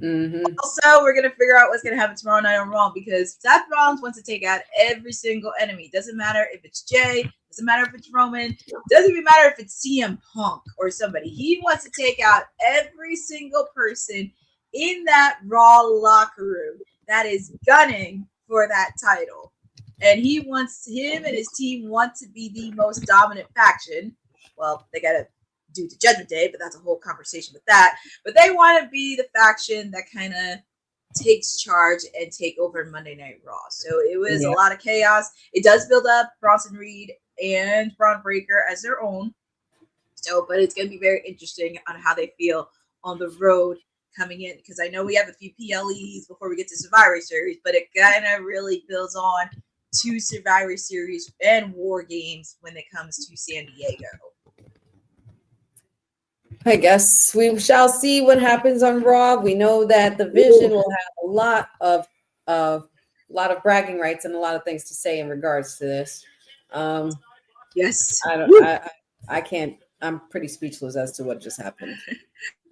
Mm-hmm. Also, we're going to figure out what's going to happen tomorrow night on Raw, because Seth Rollins wants to take out every single enemy. Doesn't matter if it's Jay, doesn't matter if it's Roman, doesn't even matter if it's CM Punk or somebody. He wants to take out every single person in that Raw locker room that is gunning for that title. And him and his team want to be the most dominant faction. Well, they got to due to Judgment Day, but that's a whole conversation with that. But they want to be the faction that kind of takes charge and take over Monday Night Raw. So it was a lot of chaos. It does build up Bronson Reed and Braun Breaker as their own. So, but it's going to be very interesting on how they feel on the road coming in, because I know we have a few PLEs before we get to Survivor Series, but it kind of really builds on to Survivor Series and War Games when it comes to San Diego. I guess we shall see what happens on Raw. We know that the Vision will have a lot of bragging rights and a lot of things to say in regards to this. Yes, I can't. I'm pretty speechless as to what just happened.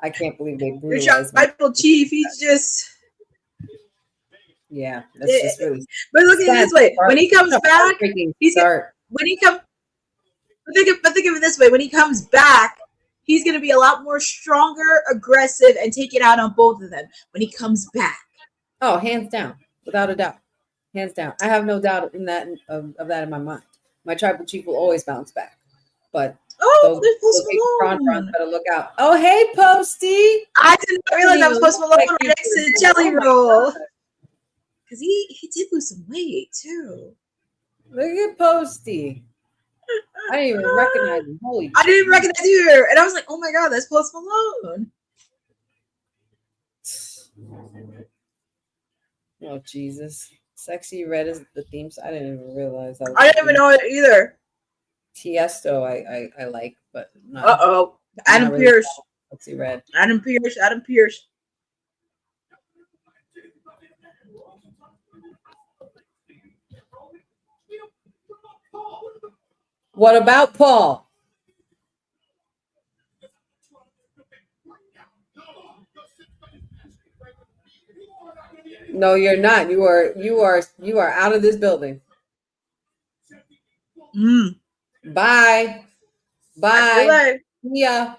I can't believe they Your brutalized tribal chief. He's just that's just really. But look at it this way: when he comes back, he's start. When he comes. But think of it this way: when he comes back, he's going to be a lot more stronger, aggressive, and take it out on both of them when he comes back. Oh, hands down, without a doubt, hands down. I have no doubt in that of that in my mind. My tribal chief will always bounce back, but those Bron better look out. Oh, hey, Posty! I didn't realize I was Post Malone right next to the Jelly Roll, because he did lose some weight too. Look at Posty. I didn't even recognize him. I didn't even recognize you, and I was like, "Oh my god, that's Post Malone." Oh Jesus! Sexy Red is the theme. I didn't even realize that. I didn't even know it either. Tiesto, I like, but not. Adam Pearce. Sexy Red. Adam Pearce. What about Paul? No, you're not. You are out of this building. Bye. Yeah.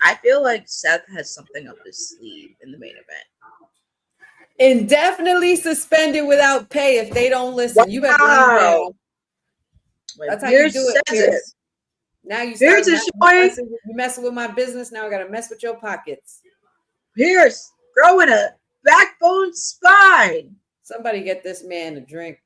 I feel like Seth has something up his sleeve in the main event. Indefinitely suspended without pay if they don't listen. Wow. You better leave. That's how you do it. Now you start messing with my business. Now I got to mess with your pockets. Pierce growing a backbone spine. Somebody get this man a drink.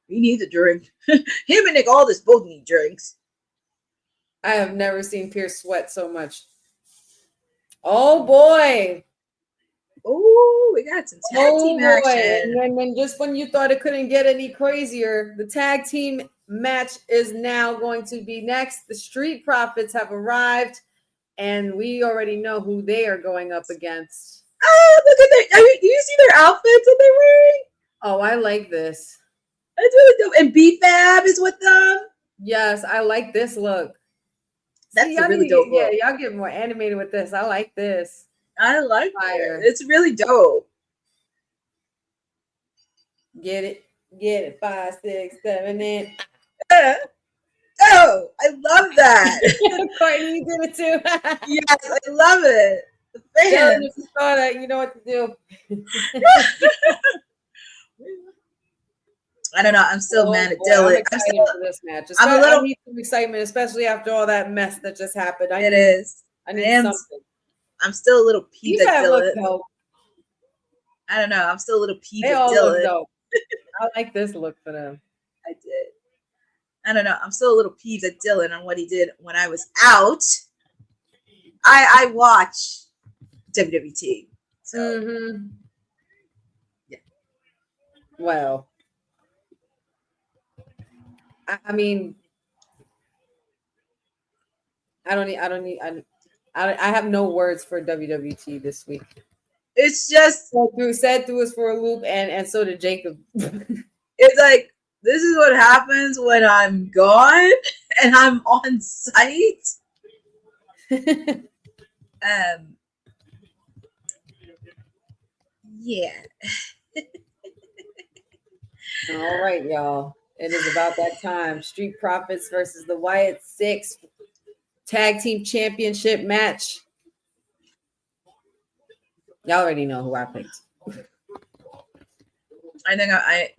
He needs a drink. Him and Nick Aldis both need drinks. I have never seen Pierce sweat so much. Oh boy. Oh, we got some tag team action. And then just when you thought it couldn't get any crazier, the tag team match is now going to be next. The Street Profits have arrived, and we already know who they are going up against. Oh, look at that. Do you see their outfits that they're wearing? Oh, I like this. That's really dope. And B-Fab is with them. Yes, I like this look. That's a really dope look. Yeah, y'all get more animated with this. I like this. I like it. It's really dope. Get it. 5, 6, 7, 8. Oh, I love that. Courtney, you did it too. Yes, I love it. The fans. If you saw that, you know what to do. I don't know. I'm still mad at Dylan. I'm excited for this match. I need some excitement, especially after all that mess that just happened. I need something. I'm still a little peeved at Dylan. Dope. I don't know. I'm still a little peeved they at all Dylan. Look dope. I like this look for them. I did. I don't know. I'm still a little peeved at Dylan on what he did when I was out. I watch WWT. So yeah. Well, I mean, I have no words for WWT this week. It's just said through us for a loop, and so did Jacob. It's like, this is what happens when I'm gone and I'm on site. Yeah. All right, y'all. It is about that time. Street Profits versus the Wyatt 6 Tag Team Championship match. Y'all already know who I picked. I think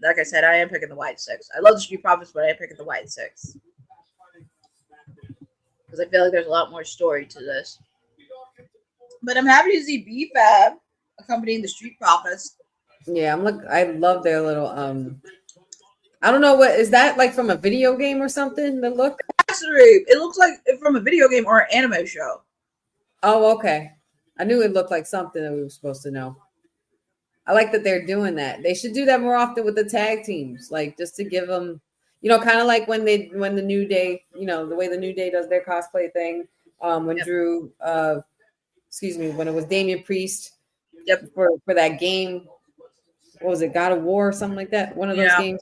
like I said, I am picking the Wyatt 6. I love the Street Profits, but I am picking the Wyatt 6. Because I feel like there's a lot more story to this. But I'm happy to see B-Fab accompanying the Street Profits. Yeah, I love their little I don't know, what is that, like from a video game or something? The look? It looks like from a video game or an anime show. Oh, okay. I knew it looked like something that we were supposed to know. I like that they're doing that. They should do that more often with the tag teams, like just to give them, kind of like when the New Day, the way the New Day does their cosplay thing. When Drew, when it was Damian Priest, for that game. What was it, God of War or something like that? One of those games.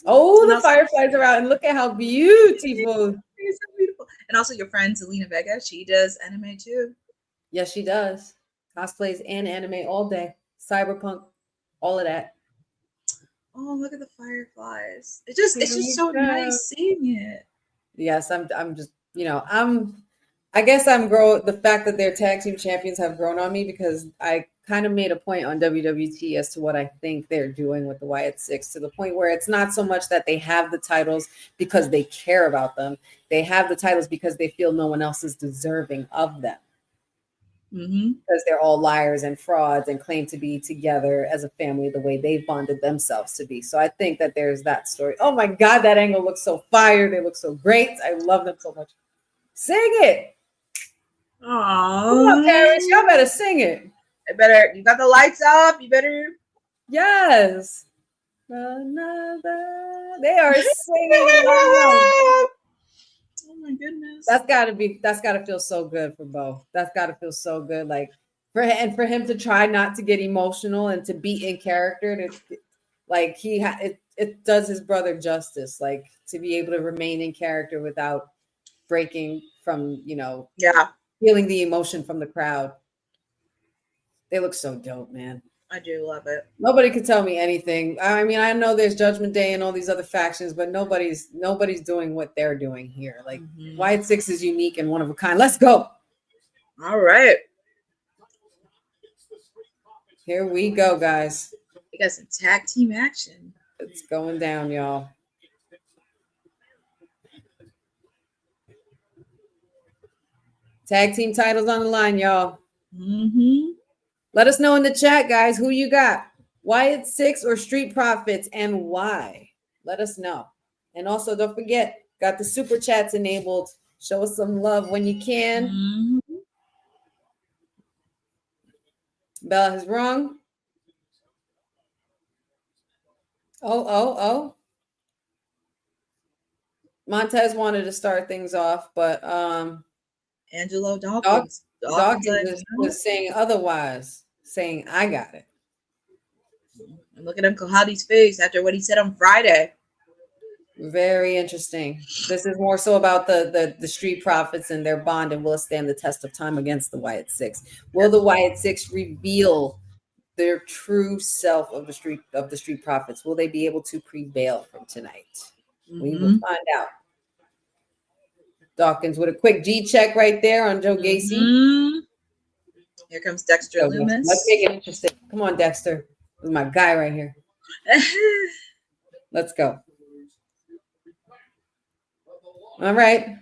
Oh, the fireflies are out, and look at how beautiful. It's so beautiful. And also your friend Zelina Vega, she does anime too. Yes, she does. Cosplays and anime all day. Cyberpunk, all of that. Oh, look at the fireflies. It's just so nice seeing it. Yes, I'm just, I guess the fact that their tag team champions have grown on me, because I kind of made a point on WWT as to what I think they're doing with the Wyatt 6, to the point where it's not so much that they have the titles because they care about them. They have the titles because they feel no one else is deserving of them. Because they're all liars and frauds and claim to be together as a family the way they've bonded themselves to be. So I think that there's that story. Oh my God, that angle looks so fire. They look so great. I love them so much. Sing it. Aww. Come on, Paris. Y'all better sing it. You got the lights up. You better. Yes. Another. They are singing. Oh my goodness. That's gotta feel so good for Bo. That's gotta feel so good. Like for him to try not to get emotional and to be in character. Like it does his brother justice. Like to be able to remain in character without breaking from, feeling the emotion from the crowd. They look so dope, man. I do love it. Nobody could tell me anything. I mean, I know there's Judgment Day and all these other factions, but nobody's doing what they're doing here. Like Wyatt 6 is unique and one of a kind. Let's go. All right. Here we go, guys. We got some tag team action. It's going down, y'all. Tag team titles on the line, y'all. Let us know in the chat, guys, who you got. Wyatt Six or Street Profits and why? Let us know. And also, don't forget, got the super chats enabled. Show us some love when you can. Mm-hmm. Bella is wrong. Oh. Montez wanted to start things off, but Angelo Dawkins. Dawkins was saying otherwise, saying I got it. And look at Kohadi's face after what he said on Friday. Very interesting. This is more so about the Street Profits and their bond, and will it stand the test of time against the Wyatt Six? Will the Wyatt Six reveal their true self of the Street Profits? Will they be able to prevail from tonight? Mm-hmm. We will find out. Dawkins with a quick G check right there on Joe Gacy. Mm-hmm. Here comes Dexter Loomis. Let's make it interesting. Come on, Dexter. This is my guy right here. Let's go. All right.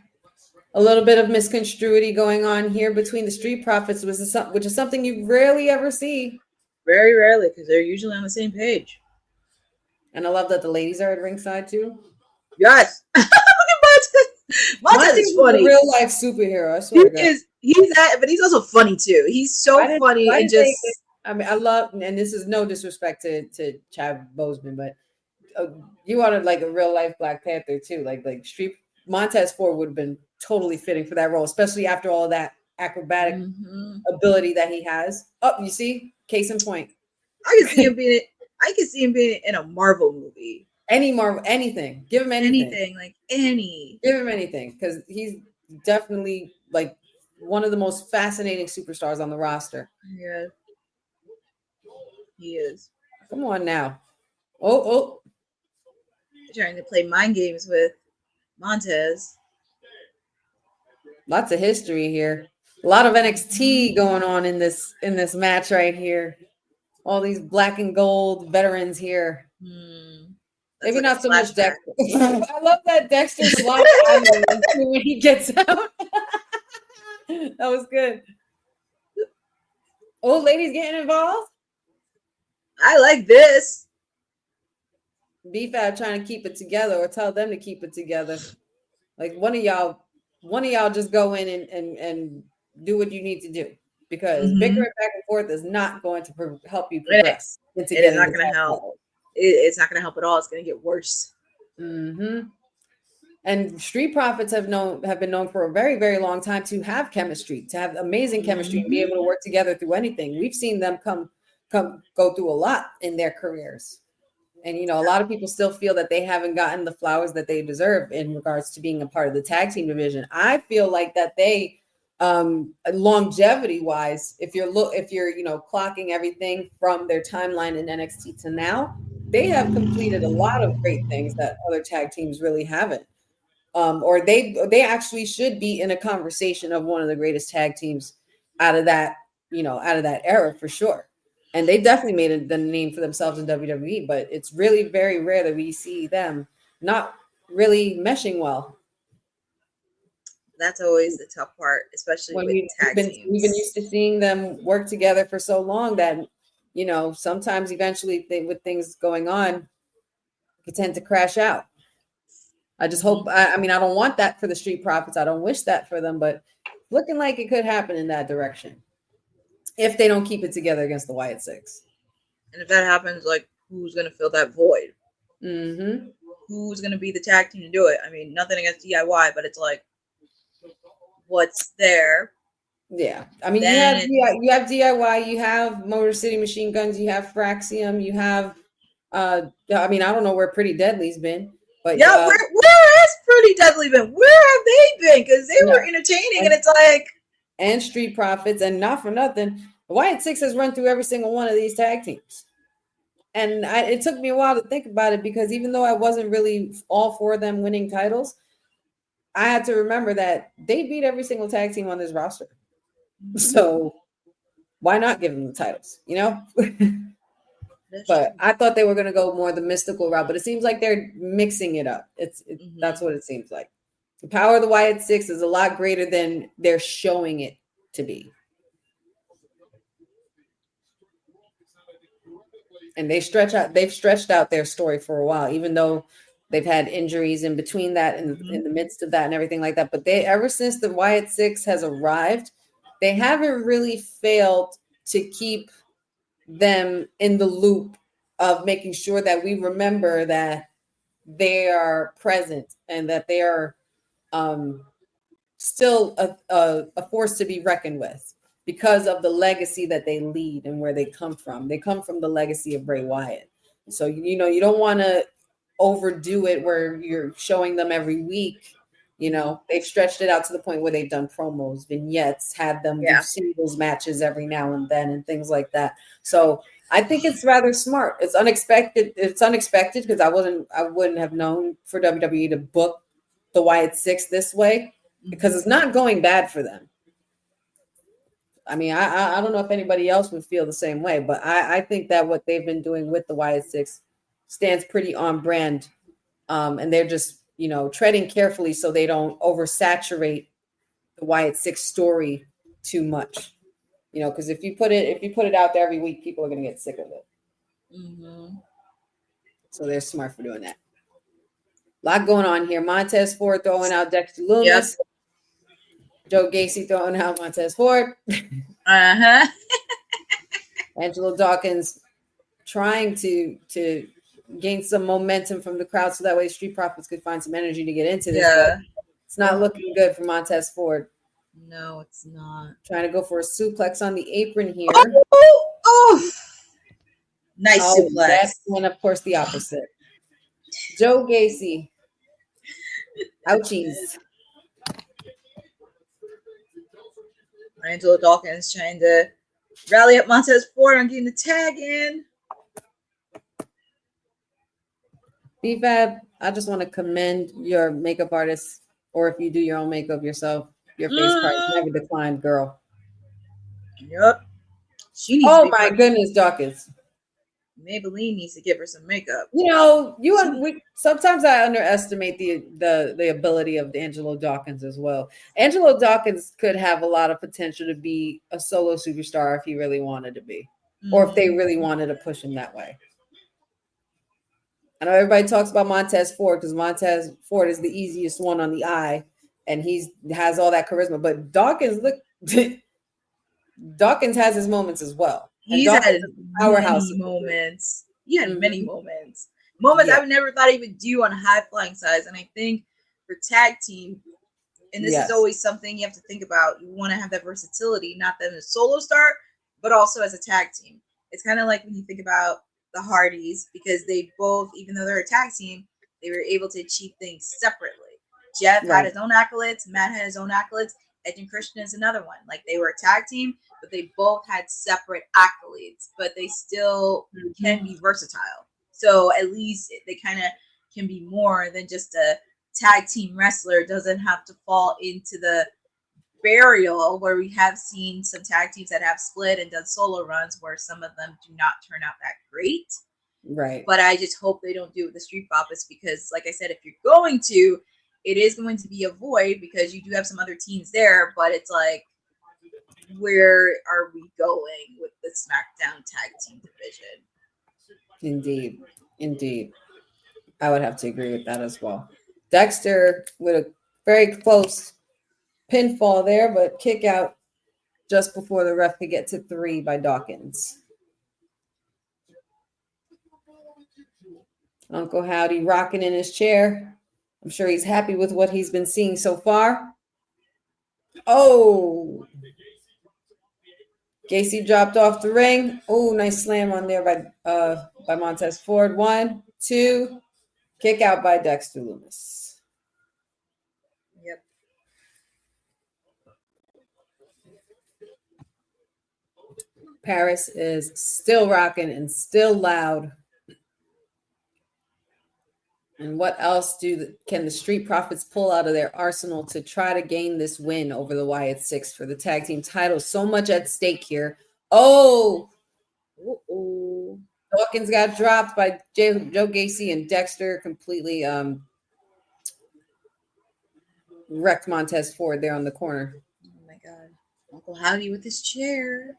A little bit of misconstruity going on here between the Street Profits, which is something you rarely ever see. Very rarely, because they're usually on the same page. And I love that the ladies are at ringside too. Yes. Look at Montez is funny. A real life superhero. I swear to God. But he's also funny too. He's so funny and just. I mean, I love, and this is no disrespect to Chad Boseman, but you wanted like a real life Black Panther too. Like Street Montez Ford would have been totally fitting for that role, especially after all that acrobatic ability that he has. Oh, you see, case in point. I can see him being in a Marvel movie. Any Marvel, anything. Give him anything. Give him anything, because he's definitely like one of the most fascinating superstars on the roster. Yeah, he is. Come on now. Oh. Trying to play mind games with Montez. Lots of history here. A lot of NXT going on in this match right here. All these black and gold veterans here. Maybe not so much Dexter. I love that Dexter slot when he gets out. That was good. Old ladies getting involved. I like this. BFAB trying to keep it together, or tell them to keep it together. Like one of y'all just go in and do what you need to do, because bickering back and forth is not going to help you progress. It is not going to help. It's not going to help at all. It's going to get worse. And Street Profits have been known for a very, very long time to have chemistry, to have amazing chemistry, and be able to work together through anything. We've seen them go through a lot in their careers. And, a lot of people still feel that they haven't gotten the flowers that they deserve in regards to being a part of the tag team division. I feel like that they, longevity wise, if you're clocking everything from their timeline in NXT to now, they have completed a lot of great things that other tag teams really haven't. Or they actually should be in a conversation of one of the greatest tag teams out of that era for sure. And they definitely made the name for themselves in WWE, but it's really very rare that we see them not really meshing well. That's always the tough part, especially with tag teams. We've been used to seeing them work together for so long that, sometimes eventually with things going on, you tend to crash out. I just hope, I don't want that for the Street Profits. I don't wish that for them, but looking like it could happen in that direction if they don't keep it together against the Wyatt Six. And if that happens, like, who's going to fill that void? Who's going to be the tag team to do it? I mean, nothing against DIY, but it's like, what's there? Yeah. I mean, you have DIY, you have Motor City Machine Guns, you have Fraxium, you have, I don't know where Pretty Deadly's been. But where has Pretty Deadly been? Where have they been? Because they were entertaining, and it's like... And Street Profits, and not for nothing, the Wyatt Six has run through every single one of these tag teams. And it took me a while to think about it, because even though I wasn't really all for them winning titles, I had to remember that they beat every single tag team on this roster. So why not give them the titles, But I thought they were going to go more the mystical route, but it seems like they're mixing it up. That's what it seems like. The power of the Wyatt Six is a lot greater than they're showing it to be. and they've stretched out their story for a while, even though they've had injuries in between that and in the midst of that and everything like that. But ever since the Wyatt Six has arrived, they haven't really failed to keep them in the loop of making sure that we remember that they are present and that they are still a force to be reckoned with because of the legacy that they lead and where they come from. They come from the legacy of Bray Wyatt. So, you don't want to overdo it where you're showing them every week. They've stretched it out to the point where they've done promos, vignettes, had them do singles matches every now and then and things like that. So I think it's rather smart. It's unexpected. It's unexpected because I wouldn't have known for WWE to book the Wyatt Six this way, because it's not going bad for them. I mean, I don't know if anybody else would feel the same way, but I think that what they've been doing with the Wyatt Six stands pretty on brand. And they're just, treading carefully so they don't oversaturate the Wyatt Six story too much. Because if you put it out there every week, people are going to get sick of it. Mm-hmm. So they're smart for doing that. A lot going on here. Montez Ford throwing out Dexter Lumis. Yep. Joe Gacy throwing out Montez Ford. Uh-huh. Angelo Dawkins trying to gain some momentum from the crowd so that way Street Profits could find some energy to get into this. Yeah. It's not looking good for Montez Ford. No, it's not. Trying to go for a suplex on the apron here. Oh. Nice suplex. That's one, of course, the opposite. Joe Gacy. Ouchies. Angelo Dawkins trying to rally up Montez Ford on getting the tag in. BFAB, I just want to commend your makeup artist, or if you do your own makeup yourself, your face part never declined, girl. Yep. She needs oh my goodness, Dawkins. Maybelline needs to give her some makeup. Sometimes I underestimate the ability of Angelo Dawkins as well. Angelo Dawkins could have a lot of potential to be a solo superstar if he really wanted to be, or if they really wanted to push him that way. I know everybody talks about Montez Ford because Montez Ford is the easiest one on the eye, and he has all that charisma. But Dawkins, Dawkins has his moments as well. He's had powerhouse moments. He had many moments. I would never thought he would do on high flying size. And I think for tag team, and this is always something you have to think about. You want to have that versatility, not that in a solo star, but also as a tag team. It's kind of like when you think about the Hardys, because they both, even though they're a tag team, they were able to achieve things separately. Jeff had his own accolades. Matt had his own accolades. Edge and Christian is another one. Like, they were a tag team, but they both had separate accolades, but they still can be versatile. So at least they kind of can be more than just a tag team wrestler. It doesn't have to fall into the burial where we have seen some tag teams that have split and done solo runs where some of them do not turn out that great. Right. But I just hope they don't do it with the Street Profits because, like I said, if you're going to, it is going to be a void because you do have some other teams there, but it's like, where are we going with the SmackDown tag team division? Indeed. I would have to agree with that as well. Dexter with a very close pinfall there, but kick out just before the ref could get to 3 by Dawkins. Uncle Howdy rocking in his chair. I'm sure he's happy with what he's been seeing so far. Oh, Gacy dropped off the ring. Oh, nice slam on there by Montez Ford. 1, 2, kick out by Dexter Lumis. Yep. Paris is still rocking and still loud. And what else can the Street Profits pull out of their arsenal to try to gain this win over the Wyatt Six for the tag team title? So much at stake here. Oh, Dawkins got dropped by Joe Gacy, and Dexter completely wrecked Montez Ford there on the corner. Oh my God. Uncle Howdy with his chair.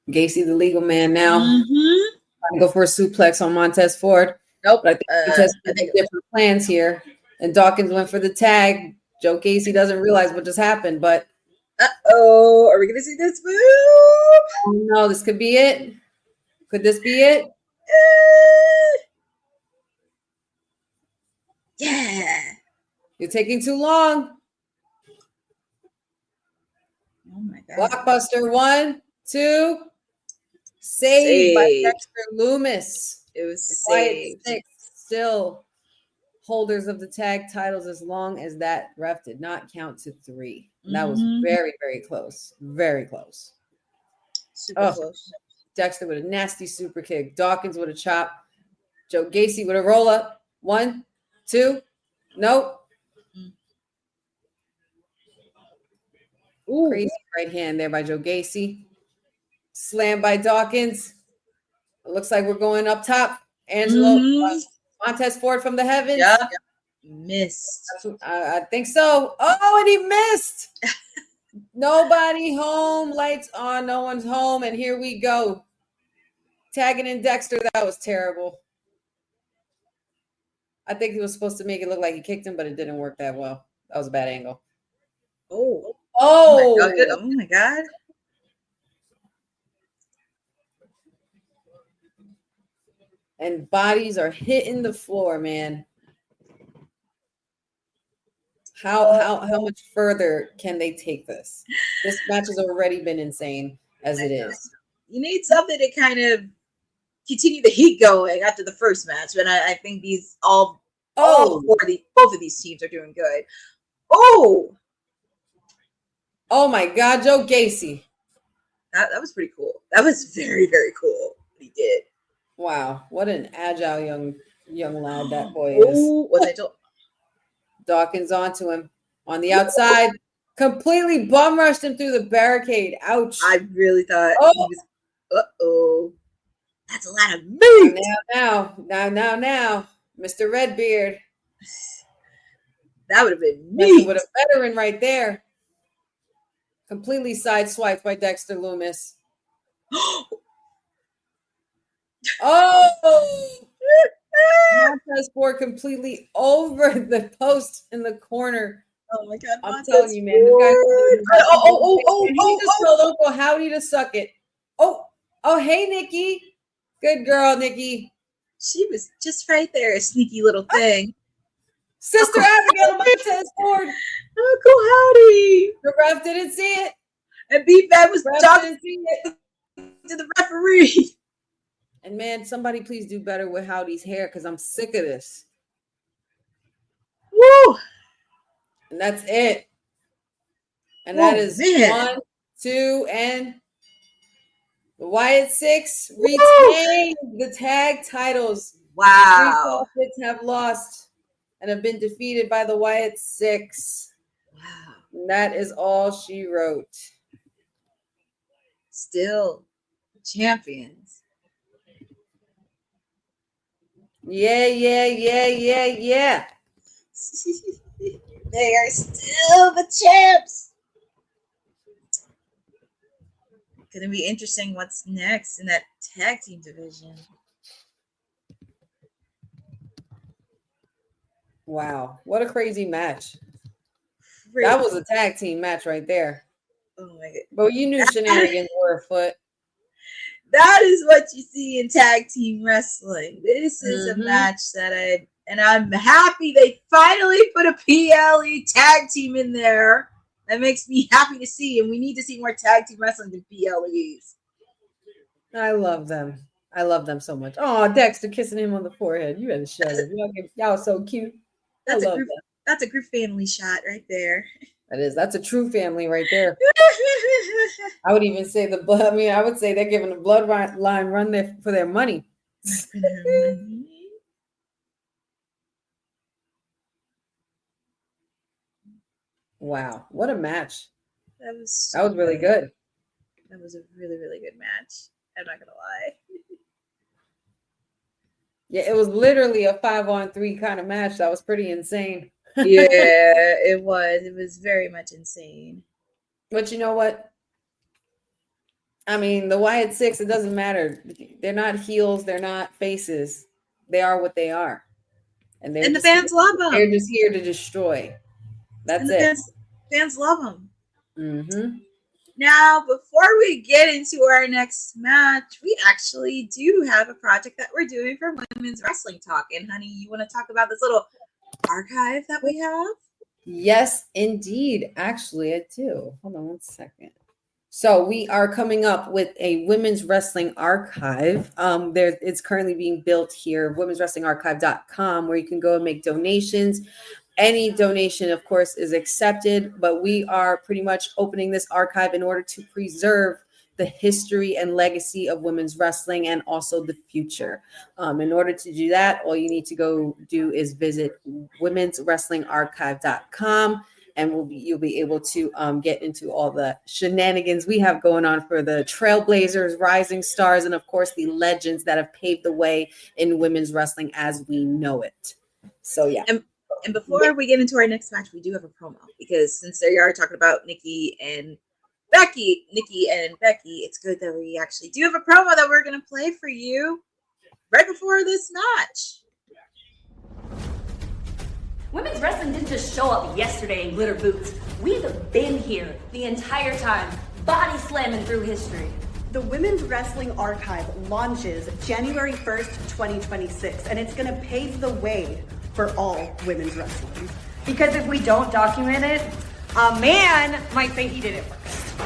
Gacy, the legal man now. Mm-hmm. Trying to go for a suplex on Montez Ford. Nope. But I think different plans here. And Dawkins went for the tag. Joe Gacy doesn't realize what just happened, but are we gonna see this move? oh no, this could be it. Could this be it? Yeah. You're taking too long. Oh my god. Blockbuster 1, 2. Saved by Dexter Loomis. It was saved. 6 still holders of the tag titles as long as that ref did not count to 3. That was very, very close. Very close. Super close. Dexter with a nasty super kick. Dawkins with a chop. Joe Gacy with a roll up. 1, 2. Nope. Ooh. Crazy right hand there by Joe Gacy. Slam by Dawkins. It looks like we're going up top. Angelo Montez Ford from the heavens. Yeah. Missed. I think so. Oh, and he missed. Nobody home. Lights on. No one's home. And here we go. Tagging in Dexter. That was terrible. I think he was supposed to make it look like he kicked him, but it didn't work that well. That was a bad angle. Oh. Oh. Oh my god. And bodies are hitting the floor, man. How much further can they take this? This match has already been insane as it is. You need something to kind of continue the heat going after the first match, but I think these both of these teams are doing good. Oh my God, Joe Gacy. That was pretty cool. That was very, very cool what he did. Wow, what an agile young lad that boy is. Was I told? Dawkins onto him on the outside. Completely bum rushed him through the barricade. Ouch. I really thought he was. Uh-oh. That's a lot of meat. Now. Mr. Redbeard. That would have been meat. With a veteran right there. Completely sideswiped by Dexter Loomis. Oh! Montez Ford completely over the post in the corner. Oh my God! I'm telling you, man. This guy he just told Uncle Howdy to suck it. Oh, hey, Nikki. Good girl, Nikki. She was just right there, a sneaky little thing. Sister Abigail Montez Ford. Uncle Howdy. The ref didn't see it. And B-Fab was talking to the referee. And man, somebody please do better with Howdy's hair because I'm sick of this. Woo! And that's it. And that is 1, 2, and the Wyatt 6 retain the tag titles. Wow. 3 Profits have lost and have been defeated by the Wyatt 6. Wow. And that is all she wrote. Still champions. Yeah. They are still the champs. Gonna be interesting what's next in that tag team division. Wow, what a crazy match. That was a tag team match right there. Oh my God. But you knew shenanigans were afoot. That is what you see in tag team wrestling. This is a match that I'm happy they finally put a PLE tag team in there. That makes me happy to see, and we need to see more tag team wrestling than PLEs. I love them. I love them so much. Oh, Dexter kissing him on the forehead. You had to show it. Y'all are so cute. That's a group family shot right there. That is. That's a true family right there. I would even say I would say they're giving the bloodline run there for their money. Wow, what a match. That was really good. That was a really, really good match. I'm not gonna lie. Yeah, it was literally a 5-on-3 kind of match. That was pretty insane. Yeah, it was. It was very much insane. But you know what? I mean, the Wyatt Six, it doesn't matter. They're not heels, they're not faces. They are what they are. And And the fans love they're them. just here to destroy. And That's the it. fans love them. Mm-hmm. Now, before we get into our next match, we actually do have a project that we're doing for Women's Wrestling Talk. And honey, you want to talk about this little archive that we have? Yes, indeed. Actually, I do. Hold on one second. So we are coming up with a women's wrestling archive. It's currently being built here, womenswrestlingarchive.com, where you can go and make donations. Any donation, of course, is accepted, but we are pretty much opening this archive in order to preserve the history and legacy of women's wrestling and also the future. In order to do that, all you need to go do is visit womenswrestlingarchive.com, and you'll be able to get into all the shenanigans we have going on for the trailblazers, rising stars, and of course the legends that have paved the way in women's wrestling as we know it. So yeah. And before we get into our next match, we do have a promo, because since they are talking about Nikki and Becky, it's good that we actually do have a promo that we're going to play for you right before this match. Women's wrestling didn't just show up yesterday in glitter boots. We've been here the entire time, body slamming through history. The Women's Wrestling Archive launches January 1st, 2026, and it's going to pave the way for all women's wrestling. Because if we don't document it, a man might say he did it first.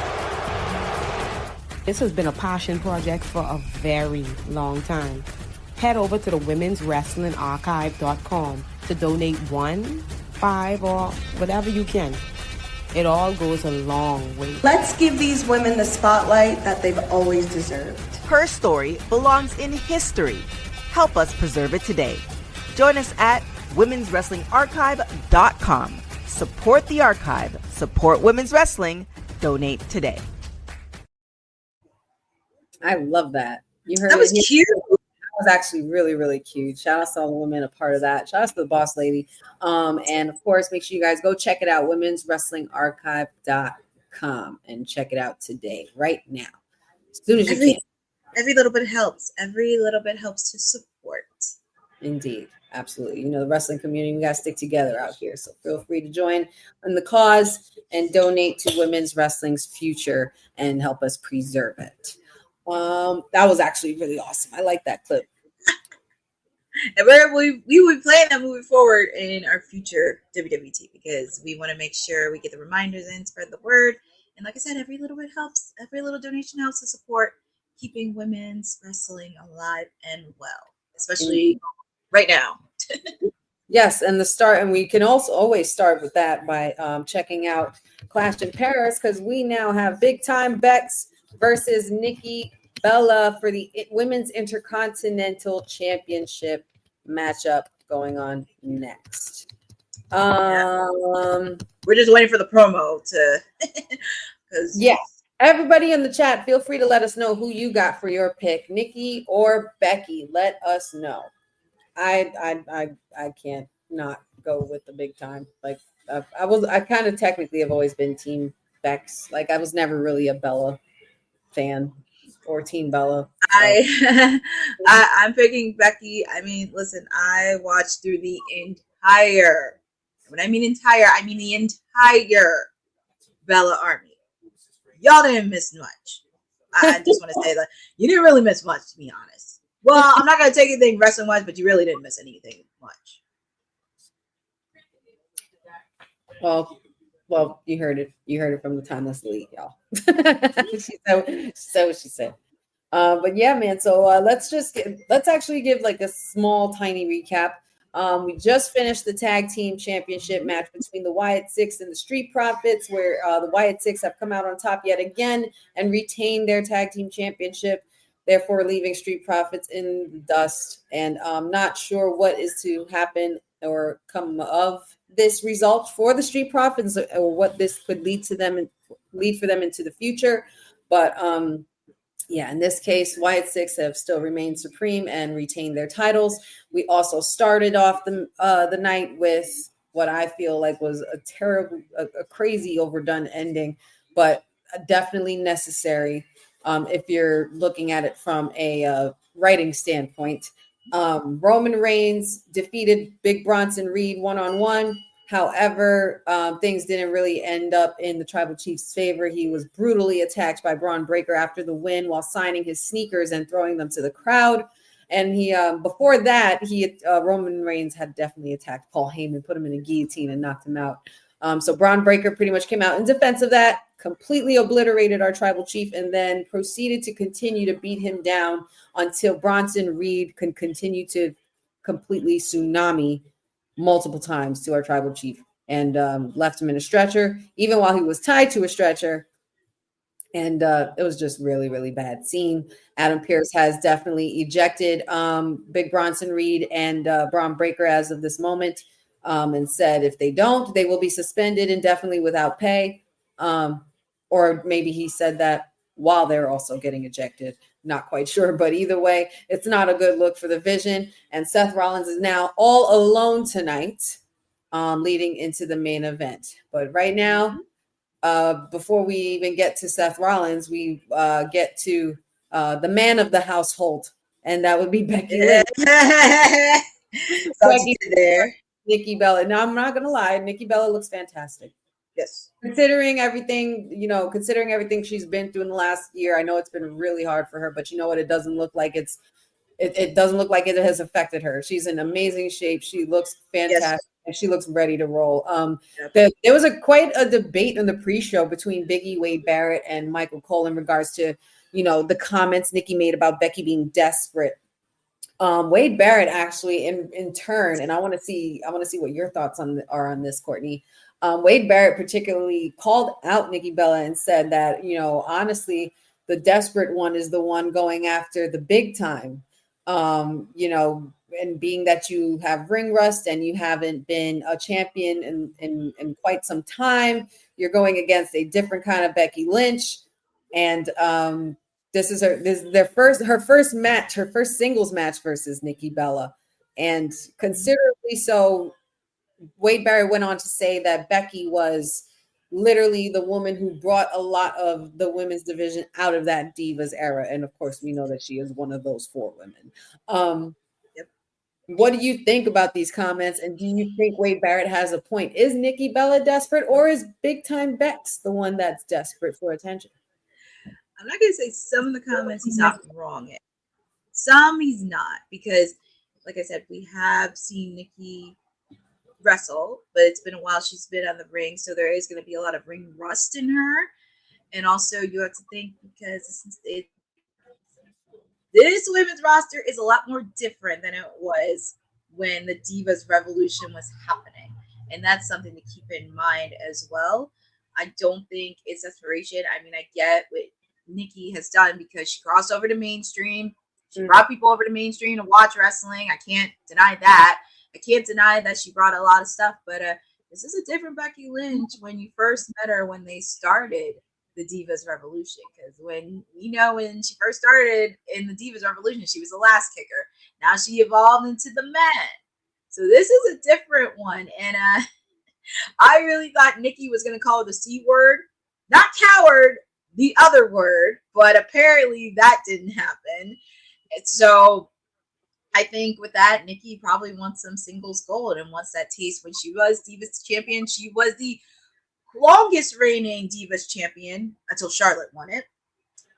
This has been a passion project for a very long time. Head over to the womenswrestlingarchive.com to donate $1, $5, or whatever you can. It all goes a long way. Let's give these women the spotlight that they've always deserved. Her story belongs in history. Help us preserve it today. Join us at womenswrestlingarchive.com. Support the archive. Support women's wrestling. Donate today. I love that. You heard that was cute. That was actually really, really cute. Shout out to all the women a part of that. Shout out to the boss lady. And of course, make sure you guys go check it out, womenswrestlingarchive.com, and check it out today, right now, as soon as you can. Every little bit helps. Every little bit helps to support. Indeed. Absolutely. You know, the wrestling community, we got to stick together out here. So feel free to join in the cause and donate to women's wrestling's future and help us preserve it. That was actually really awesome. I like that clip. And we will be playing that moving forward in our future WWT, because we want to make sure we get the reminders in, spread the word. And like I said, every little bit helps. Every little donation helps to support keeping women's wrestling alive and well, especially right now. Yes, and we can also always start with that by checking out Clash in Paris, because we now have big time Bex versus Nikki Bella for the Women's Intercontinental Championship matchup going on next. We're just waiting for the promo to. Yeah, everybody in the chat, feel free to let us know who you got for your pick, Nikki or Becky. Let us know. I can't not go with the big time. Like I kind of technically have always been Team Bex. Like I was never really a Bella fan or Team Bella. So. I'm picking Becky. I mean, listen, I watched through the entire. When I mean entire, I mean the entire Bella army. Y'all didn't miss much. I just want to say that you didn't really miss much, to be honest. Well, I'm not going to take anything wrestling-wise, but you really didn't miss anything much. Well, you heard it. You heard it from the Timeless Elite, y'all. So she said. But yeah, man. So let's actually give like a small, tiny recap. We just finished the tag team championship match between the Wyatt Six and the Street Profits, where the Wyatt Six have come out on top yet again and retained their tag team championship, therefore leaving Street Profits in the dust. And I'm not sure what is to happen or come of this result for the Street Profits, or what this could lead for them into the future. But yeah, in this case, Wyatt Six have still remained supreme and retained their titles. We also started off the night with what I feel like was a terrible, a crazy overdone ending, but definitely necessary if you're looking at it from a writing standpoint. Roman Reigns defeated Big Bronson Reed one-on-one. However, things didn't really end up in the Tribal Chief's favor. He was brutally attacked by Braun Breaker after the win while signing his sneakers and throwing them to the crowd. And he, before that, Roman Reigns had definitely attacked Paul Heyman, put him in a guillotine and knocked him out. So Braun Breaker pretty much came out in defense of that, completely obliterated our Tribal Chief, and then proceeded to continue to beat him down until Bronson Reed can continue to completely tsunami multiple times to our Tribal Chief and left him in a stretcher, even while he was tied to a stretcher. And it was just really, really bad scene. Adam Pearce has definitely ejected Big Bronson Reed and Braun Breaker as of this moment, and said if they don't, they will be suspended indefinitely without pay. Or maybe he said that while they're also getting ejected. Not quite sure, but either way, it's not a good look for the Vision. And Seth Rollins is now all alone tonight, leading into the main event. But right now, before we even get to Seth Rollins, we get to the man of the household, and that would be Becky Lynch. Becky there, Nikki Bella. Now, I'm not gonna lie, Nikki Bella looks fantastic. Yes. Considering everything she's been through in the last year, I know it's been really hard for her, but you know what? It doesn't look like it doesn't look like it has affected her. She's in amazing shape. She looks fantastic. Yes. And she looks ready to roll. There was quite a debate in the pre-show between Big E, Wade Barrett, and Michael Cole in regards to, the comments Nikki made about Becky being desperate. Wade Barrett actually in turn, and I want to see what your thoughts are on this, Courtney. Wade Barrett particularly called out Nikki Bella and said that, honestly, the desperate one is the one going after the big time. And being that you have ring rust and you haven't been a champion in quite some time, you're going against a different kind of Becky Lynch. And this is her first match, her first singles match versus Nikki Bella. And considerably so, Wade Barrett went on to say that Becky was literally the woman who brought a lot of the women's division out of that Divas era. And of course, we know that she is one of those 4 women. What do you think about these comments? And do you think Wade Barrett has a point? Is Nikki Bella desperate, or is big time Bex the one that's desperate for attention? I'm not going to say some of the comments he's not wrong in. Some he's not, because like I said, we have seen Nikki wrestle, but it's been a while she's been on the ring, so there is going to be a lot of ring rust in her. And also you have to think, because this women's roster is a lot more different than it was when the Divas Revolution was happening, and that's something to keep in mind as well. I don't think it's desperation. I mean, I get what Nikki has done because she crossed over to mainstream. She brought people over to mainstream to watch wrestling. I can't deny that. I can't deny that she brought a lot of stuff, but this is a different Becky Lynch when you first met her when they started the Divas Revolution. Because when she first started in the Divas Revolution, she was the last kicker. Now she evolved into the man. So this is a different one. And I really thought Nikki was going to call her the C word. Not coward, the other word. But apparently that didn't happen. And so I think with that, Nikki probably wants some singles gold and wants that taste. When she was Divas champion, she was the longest reigning Divas champion until Charlotte won it.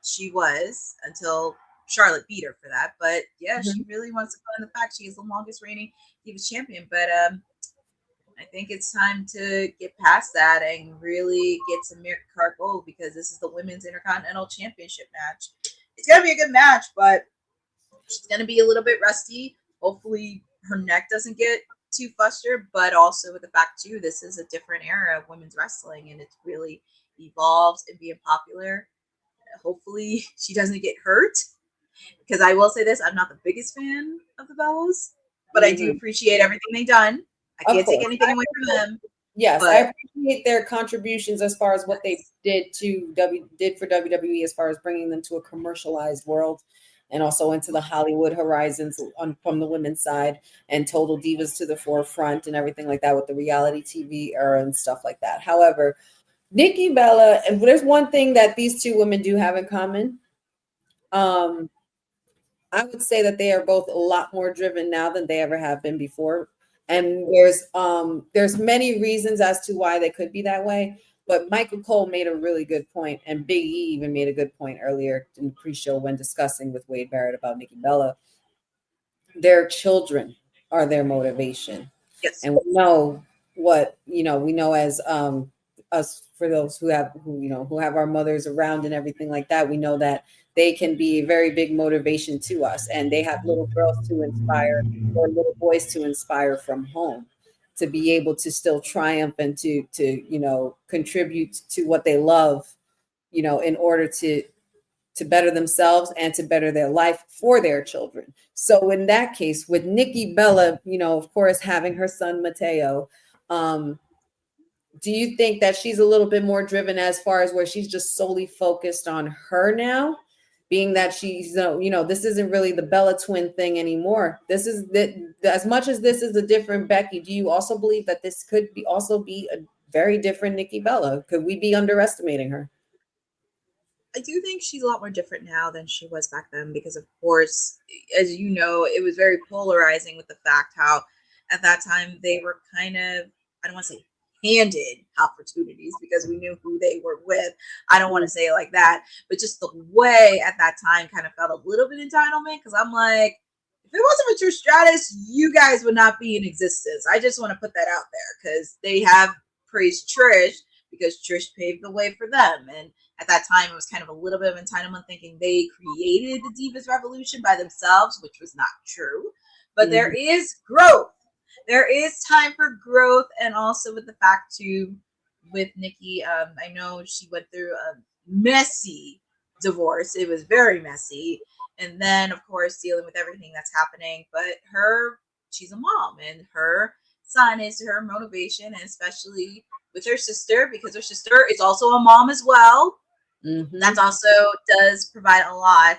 She was, until Charlotte beat her for that. But yeah, she really wants to put in the fact she is the longest reigning Divas champion. But I think it's time to get past that and really get some card gold, because this is the Women's Intercontinental Championship match. It's going to be a good match, but she's going to be a little bit rusty. Hopefully her neck doesn't get too flustered, but also with the fact too, this is a different era of women's wrestling and it's really evolved and being popular. Hopefully she doesn't get hurt, because I will say this, I'm not the biggest fan of the Bellas, but I do appreciate everything they've done. I can't take anything away from them. Yes, I appreciate their contributions as far as what they did for WWE as far as bringing them to a commercialized world. and also into the Hollywood horizons from the women's side, and Total Divas to the forefront and everything like that with the reality TV era and stuff like that. However, Nikki Bella, and there's one thing that these two women do have in common. I would say that they are both a lot more driven now than they ever have been before. And there's many reasons as to why they could be that way. But Michael Cole made a really good point, and Big E even made a good point earlier in the pre-show when discussing with Wade Barrett about Nikki Bella. Their children are their motivation. Yes. And we know what, we know as us, for those who have our mothers around and everything like that, we know that they can be a very big motivation to us, and they have little girls to inspire or little boys to inspire from home to be able to still triumph and to contribute to what they love, in order to better themselves and to better their life for their children. So in that case, with Nikki Bella, of course, having her son Mateo, do you think that she's a little bit more driven as far as where she's just solely focused on her now, being that she's, this isn't really the Bella twin thing anymore? This is as much as this is a different Becky, do you also believe that this could also be a very different Nikki Bella? Could we be underestimating her? I do think she's a lot more different now than she was back then because, of course, as you know, it was very polarizing with the fact how at that time they were kind of, I don't want to say handed opportunities because we knew who they were with. I don't want to say it like that, but just the way at that time kind of felt a little bit entitlement, because I'm like, if it wasn't for Trish Stratus, you guys would not be in existence. I just want to put that out there because they have praised Trish because Trish paved the way for them. And at that time, it was kind of a little bit of entitlement, thinking they created the Divas Revolution by themselves, which was not true. But there is growth. There is time for growth. And also with the fact, too, with Nikki, I know she went through a messy divorce. It was very messy. And then, of course, dealing with everything that's happening. But she's a mom, and her son is her motivation, and especially with her sister, because her sister is also a mom as well. That also does provide a lot.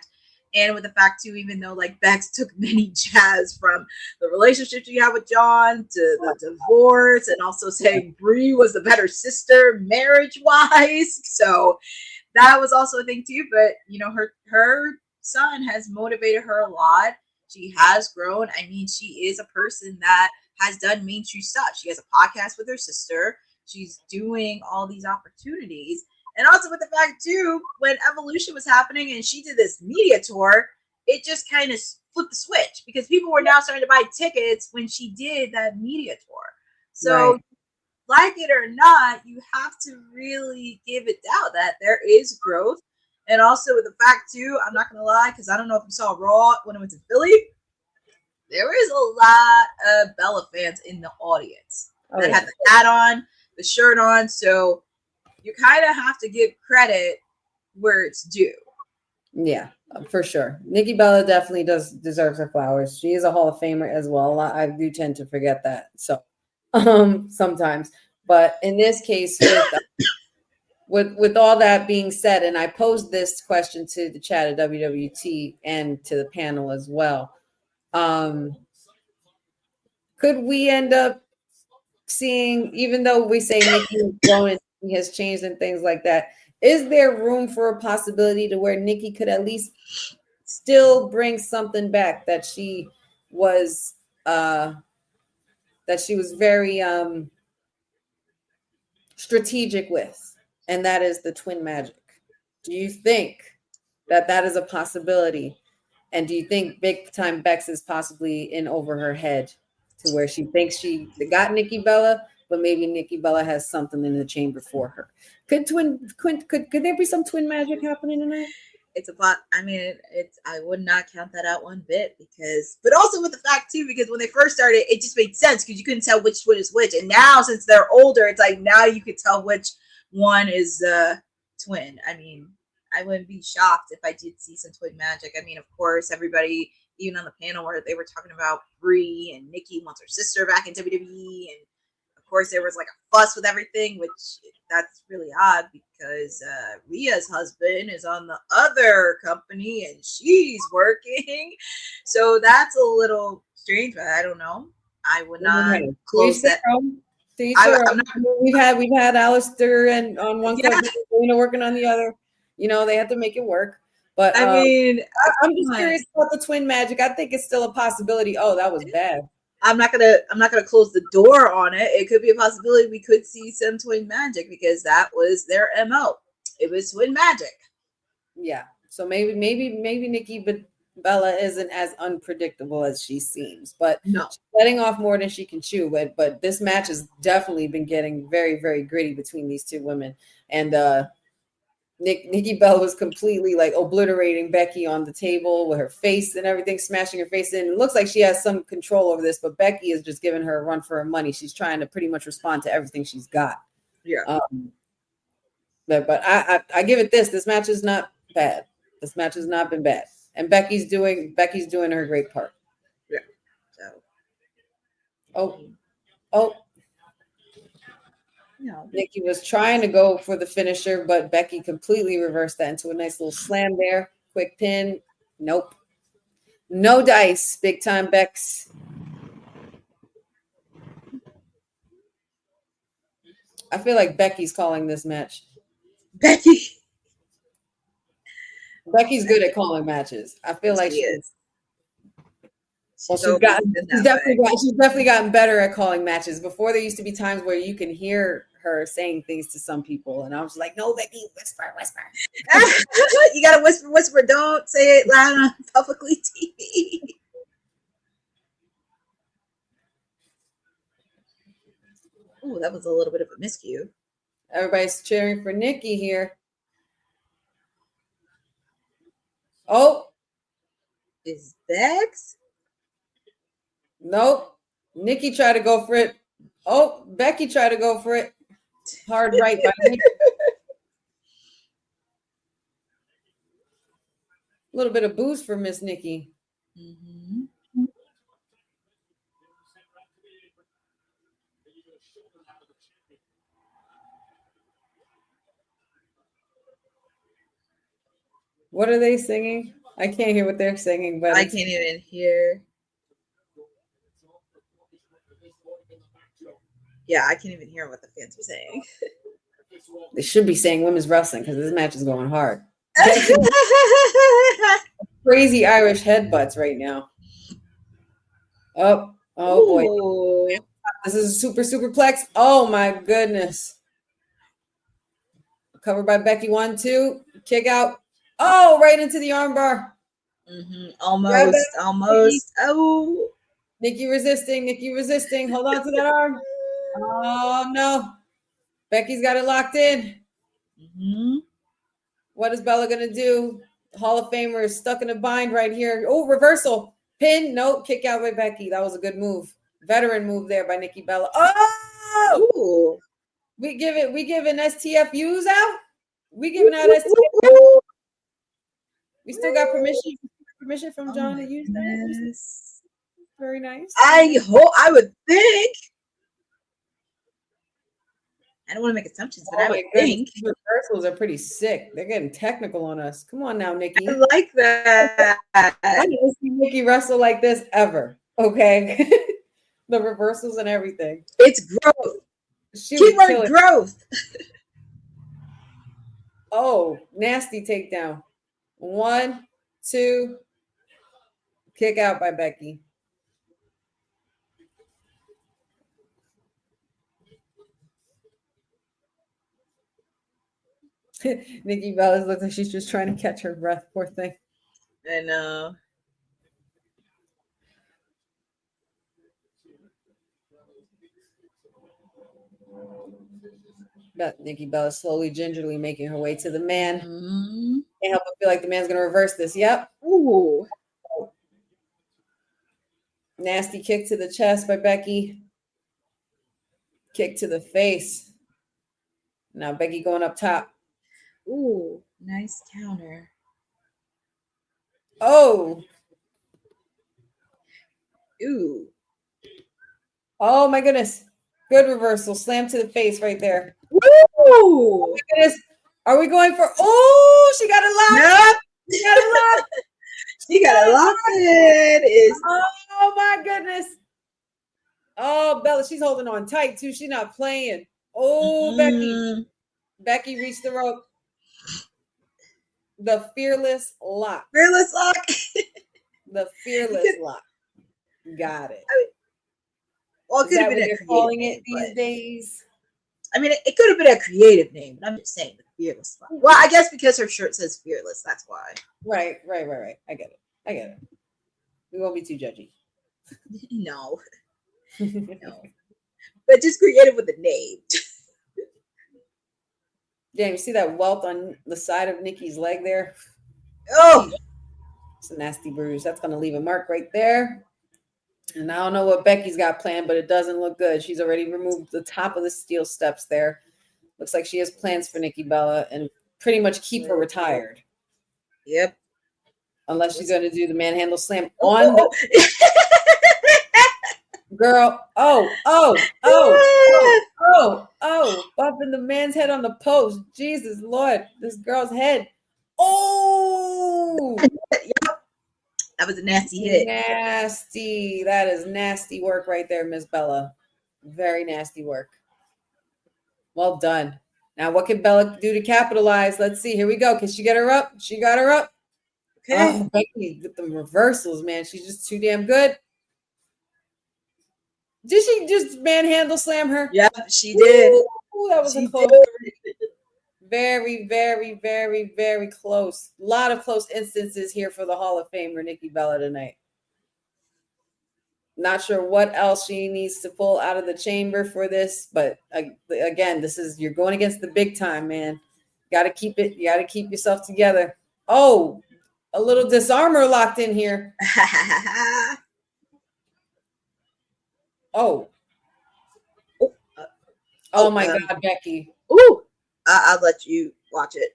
And with the fact too, even though like Bex took many jabs from the relationship she had with John to the divorce, and also saying Brie was the better sister marriage wise, so that was also a thing too. But her son has motivated her a lot. She has grown. I mean, she is a person that has done mainstream stuff. She has a podcast with her sister. She's doing all these opportunities. And also with the fact, too, when Evolution was happening and she did this media tour, it just kind of flipped the switch because people were now starting to buy tickets when she did that media tour. So, like it or not, you have to really give it out that there is growth. And also with the fact, too, I'm not going to lie, because I don't know if you saw Raw when it went to Philly. There is a lot of Bella fans in the audience that had the hat on, the shirt on. So you kind of have to give credit where it's due. Yeah, for sure. Nikki Bella definitely deserves her flowers. She is a Hall of Famer as well. I do tend to forget that. So sometimes. But in this case, with all that being said, and I posed this question to the chat at WWT and to the panel as well. Could we end up seeing, even though we say Nikki is growing, has changed and things like that, is there room for a possibility to where Nikki could at least still bring something back that she was very strategic with, and that is the twin magic? Do you think that is a possibility? And do you think Big Time Bex is possibly in over her head to where she thinks she got Nikki Bella, but maybe Nikki Bella has something in the chamber for her? Could there be some twin magic happening tonight? It's about, I would not count that out one bit, but also with the fact too, because when they first started, it just made sense because you couldn't tell which twin is which. And now since they're older, it's like now you could tell which one is twin. I mean, I wouldn't be shocked if I did see some twin magic. I mean, of course, everybody, even on the panel where they were talking about Brie and Nikki wants her sister back in WWE, and of course, there was like a fuss with everything, which that's really odd because Rhea's husband is on the other company and she's working. So that's a little strange, but I don't know. I would not close that. We've had Alistair and on one company, working on the other. They have to make it work. But I mean, I'm just curious about the twin magic. I think it's still a possibility. Oh, that was bad. I'm not gonna close the door on it. It could be a possibility we could see some twin magic because that was their MO. It was twin magic. Yeah. So maybe Nikki Bella isn't as unpredictable as she seems, but no, she's letting off more than she can chew. But this match has definitely been getting very, very gritty between these two women. And Nikki Bella was completely like obliterating Becky on the table with her face and everything, smashing her face in. It looks like she has some control over this, but Becky is just giving her a run for her money. She's trying to pretty much respond to everything she's got. Yeah. But I give it this. This match is not bad. This match has not been bad. And Becky's doing her great part. Yeah. So. Oh. Nikki was trying to go for the finisher, but Becky completely reversed that into a nice little slam there. Quick pin. Nope. No dice. Big time Bex. I feel like Becky's calling this match. Becky's good at calling matches. I feel like she is. Well, she's definitely gotten better at calling matches. Before there used to be times where you can hear her saying things to some people, and I was like, "No, Becky, whisper." You gotta whisper. Don't say it loud on publicly TV. Ooh, that was a little bit of a miscue. Everybody's cheering for Nikki here. Oh, is Bex? Nope. Nikki tried to go for it. Oh, Becky tried to go for it. Hard right by Nikki. A little bit of boost for Miss Nikki. Mm-hmm. What are they singing? I can't hear what they're singing, but I can't even hear. Yeah, I can't even hear what the fans are saying. They should be saying women's wrestling because this match is going hard. Crazy Irish headbutts right now. Oh boy. This is a super superplex. Oh my goodness. Covered by Becky. 1, 2. Kick out. Oh, right into the armbar. Mm-hmm. Almost. Oh. Nikki resisting. Hold on to that arm. Oh no. Becky's got it locked in. Mm-hmm. What is Bella gonna do? Hall of Famer is stuck in a bind right here. Oh, reversal. Pin. Nope. Kick out by Becky. That was a good move. Veteran move there by Nikki Bella. Oh! Ooh. We giving STFUs out? We giving out STFUs? We still got permission from John to use that. Very nice. I would think. I don't want to make assumptions, but I would think reversals are pretty sick. They're getting technical on us. Come on now, Nikki. I like that. I didn't see Nikki wrestle like this ever. Okay. The reversals and everything. It's growth. Keyword growth. Oh, nasty takedown. 1, 2. Kick out by Becky. Nikki Bella looks like she's just trying to catch her breath. Poor thing. I know. But Nikki Bella slowly, gingerly making her way to the man. Mm-hmm. Can't help but feel like the man's going to reverse this. Yep. Ooh. Nasty kick to the chest by Becky. Kick to the face. Now Becky going up top. Ooh, nice counter. Oh. Ooh. Oh my goodness. Good reversal. Slam to the face right there. Woo! Oh my goodness. Are we going for? Oh, she got it locked. Nope. She got it locked. She got it locked in. Oh my goodness. Oh, Bella, she's holding on tight too. She's not playing. Oh, Becky reached the rope. The fearless lock. Fearless lock. The fearless lock. Got it. Well, it could have been a calling it these days. I mean, it could have been a creative name, but I'm just saying the fearless lock. Well, I guess because her shirt says fearless, that's why. Right. I get it. We won't be too judgy. No. No. But just creative with the name. Damn, you see that welt on the side of Nikki's leg there? Oh, it's a nasty bruise. That's going to leave a mark right there. And I don't know what Becky's got planned, but it doesn't look good. She's already removed the top of the steel steps there. Looks like she has plans for Nikki Bella and pretty much keep her retired. Yep. Unless she's going to do the manhandle slam on the girl. Bumping the man's head on the post. Jesus Lord, this girl's head. Oh, yep. That was a nasty hit. Nasty. That is nasty work right there, Miss Bella. Very nasty work. Well done. Now, what can Bella do to capitalize? Let's see. Here we go. Can she get her up? She got her up. Okay. Oh, Becky with the reversals, man. She's just too damn good. Did she just manhandle slam her? Yep, she did. Ooh, that was a close. Very, very, very, very close. A lot of close instances here for the Hall of Famer, Nikki Bella, tonight. Not sure what else she needs to pull out of the chamber for this, but again, you're going against the big time, man. Got to keep it. You got to keep yourself together. Oh, a little disarmer locked in here. Oh my God, Becky. Ooh, I'll let you watch it.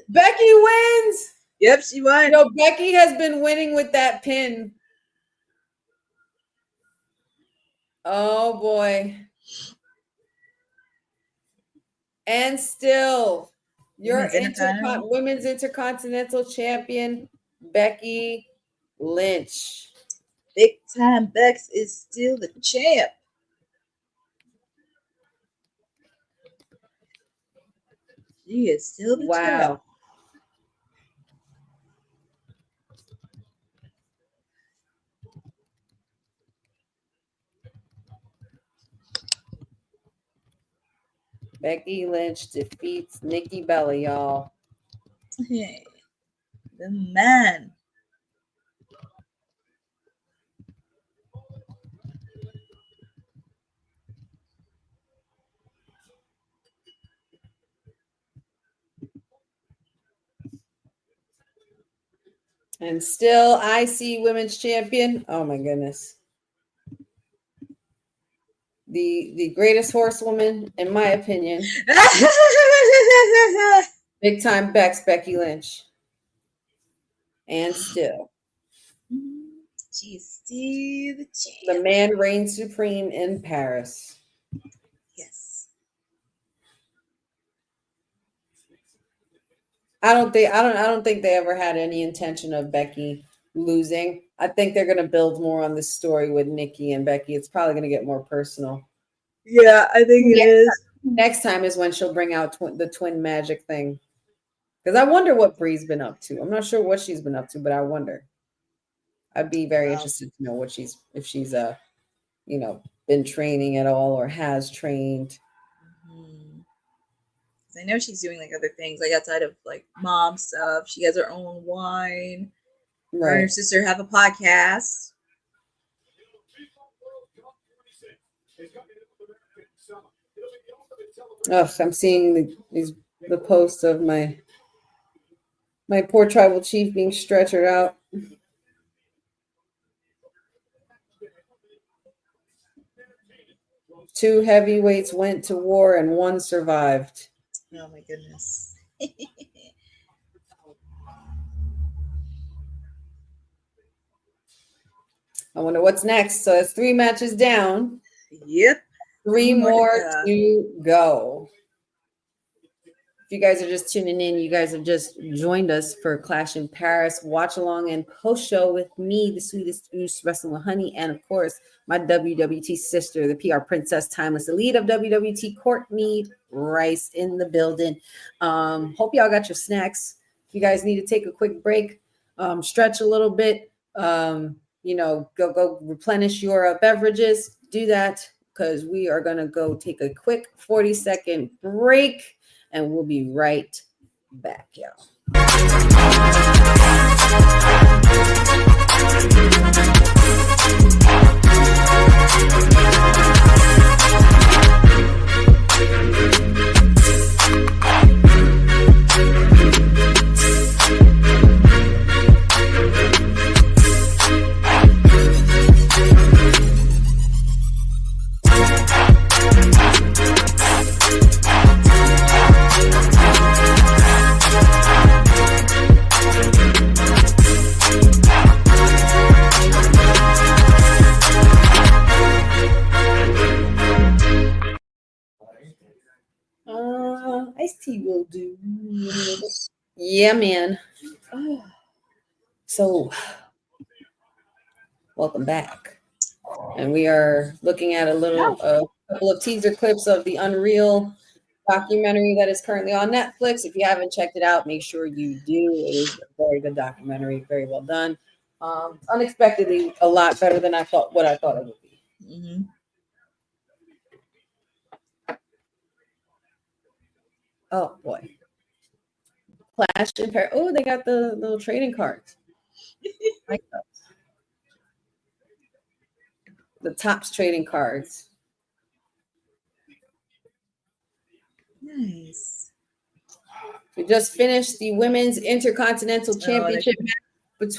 Becky wins. Yep, she won. No, Becky has been winning with that pin. Oh boy. And still, your women's intercontinental champion, Becky Lynch. Big time Bex is still the champ. She is still the champ. Becky Lynch defeats Nikki Bella, y'all. Hey, the man. And still IC Women's Champion. Oh my goodness. The greatest horsewoman, in my opinion. Big time Becky Lynch. And still. She's still the champ. The man reigns supreme in Paris. Yes. I don't think they ever had any intention of Becky losing. I think they're going to build more on this story with Nikki and Becky. It's probably going to get more personal. Yeah, I think it is. Next time is when she'll bring out the twin magic thing. Because I wonder what Bree's been up to. I'm not sure what she's been up to, but I wonder. I'd be very interested to know what if she's been training at all or has trained. I know she's doing like other things, like outside of like mom stuff. She has her own wine. Right. Her and her sister have a podcast. Oh, I'm seeing the post of my poor tribal chief being stretchered out. Two heavyweights went to war and one survived. Oh my goodness. I wonder what's next. So it's 3 matches down. Yep. Three more to go. If you guys are just tuning in, you guys have just joined us for Clash in Paris watch along and post show with me, the sweetest goose, Wrestling with Honey, and of course my WWT sister, the PR princess, timeless elite of WWT, Courtney Rice in the building. Hope y'all got your snacks. If you guys need to take a quick break, stretch a little bit, go replenish your beverages. Do that because we are gonna go take a quick 40-second break. And we'll be right back, y'all. Iced tea will do. Yeah, man. So, welcome back. And we are looking at a couple of teaser clips of the Unreal documentary that is currently on Netflix. If you haven't checked it out, make sure you do. It is a very good documentary, very well done. Unexpectedly, a lot better than I thought it would be. Mm-hmm. Oh boy. Clash in Paris. Oh, they got the little trading cards. Like those. The Topps trading cards. Nice. We just finished the Women's Intercontinental Championship match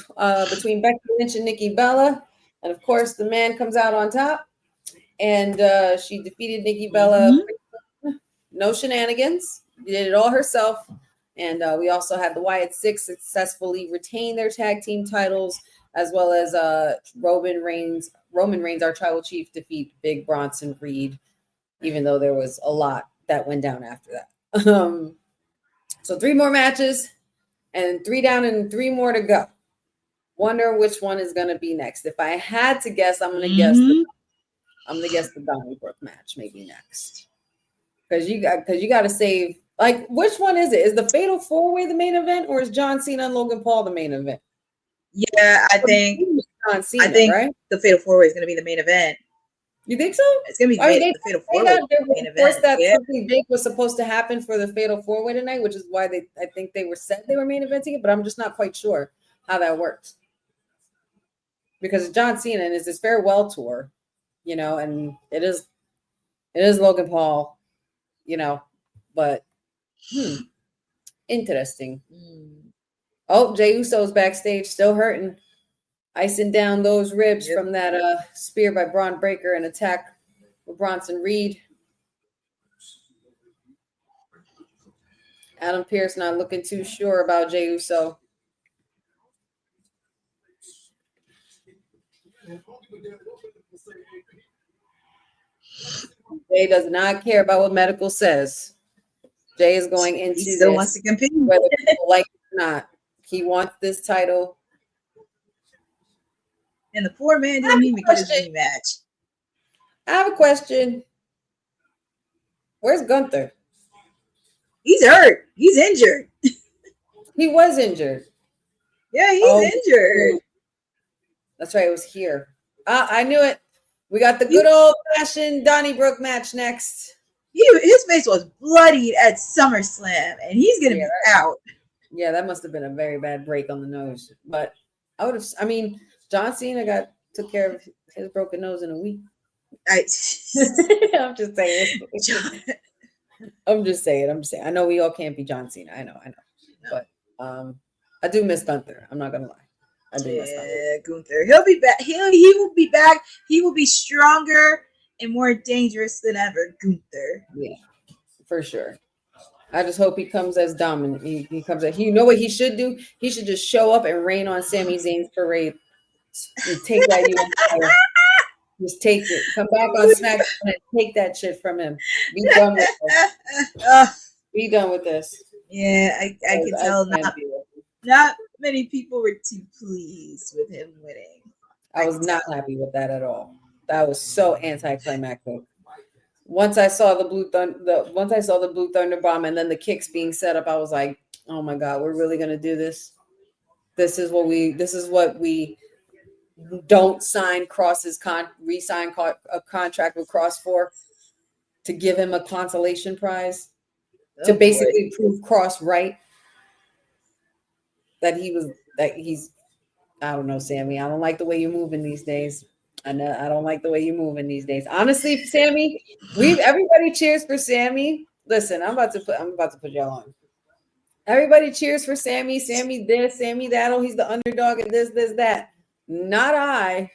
between Becky Lynch and Nikki Bella. And of course, the man comes out on top. And she defeated Nikki Bella. Mm-hmm. No shenanigans. Did it all herself. And we also had the Wyatt Six successfully retain their tag team titles, as well as Roman Reigns, our tribal chief, defeat Big Bronson Reed, even though there was a lot that went down after that. So 3 more matches and 3 down and 3 more to go. Wonder which one is going to be next. If I had to guess, I'm going to guess the Donnybrook match maybe next. Because you got to save. Like, which one is it? Is the Fatal 4-Way the main event, or is John Cena and Logan Paul the main event? Yeah, I think John Cena, right? The Fatal 4-Way is going to be the main event. You think so? It's going to be the Fatal 4-Way main event. That something big was supposed to happen for the Fatal 4-Way tonight, which is why I think they said they were main eventing it, but I'm just not quite sure how that works. Because John Cena is his farewell tour, and it is Logan Paul, but interesting. Oh, Jey Uso's backstage, still hurting, icing down those ribs from that spear by Braun Breaker and attack with Bronson Reed. Adam Pearce not looking too sure about Jey Uso. Jey does not care about what medical says. Jey is going into he still wants to compete, whether people like it or not. He wants this title. And the poor man didn't even get his rematch. I have a question. Where's Gunther? He's hurt. He's injured. He was injured. Yeah, he's injured. That's right. It was here. I knew it. We got the good old-fashioned Donnybrook match next. His face was bloodied at SummerSlam, and he's going to be out. Yeah, that must have been a very bad break on the nose. But John Cena took care of his broken nose in a week. I'm just saying. I'm just saying. I know we all can't be John Cena. I know. No. But I do miss Gunther. I'm not gonna lie. I do miss Gunther. He'll be back. He will be back. He will be stronger and more dangerous than ever. Gunther. Yeah, for sure. I just hope he comes as dominant. He comes as, you know what he should do? He should just show up and rain on Sami Zayn's parade. And take that Just take it. Come back on SmackDown and take that shit from him. Be done with this. Be done with this. Yeah, I can tell not many people were too pleased with him winning. I was not happy with that at all. That was so anticlimactic. Once I saw the Blue Thunder bomb and then the kicks being set up, I was like, "Oh my God, we're really gonna do this? This is what we don't sign Cross's re-sign a contract with Cross for, to give him a consolation prize, to basically prove Cross right that he's." I don't know, Sammy. I don't like the way you're moving these days. I don't like the way you're moving these days. Honestly, Sammy, everybody cheers for Sammy. Listen, I'm about to put y'all on. Everybody cheers for Sammy. Sammy this, Sammy that. Oh, he's the underdog and this, that. Not I.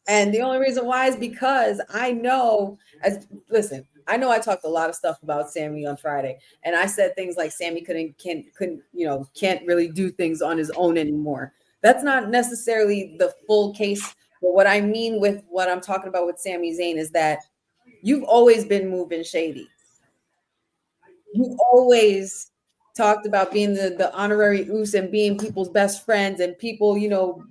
And the only reason why is because I know I talked a lot of stuff about Sammy on Friday, and I said things like Sammy can't really do things on his own anymore. That's not necessarily the full case, but what I mean with what I'm talking about with Sami Zayn is that you've always been moving shady. You've always talked about being the honorary Uso and being people's best friends and people,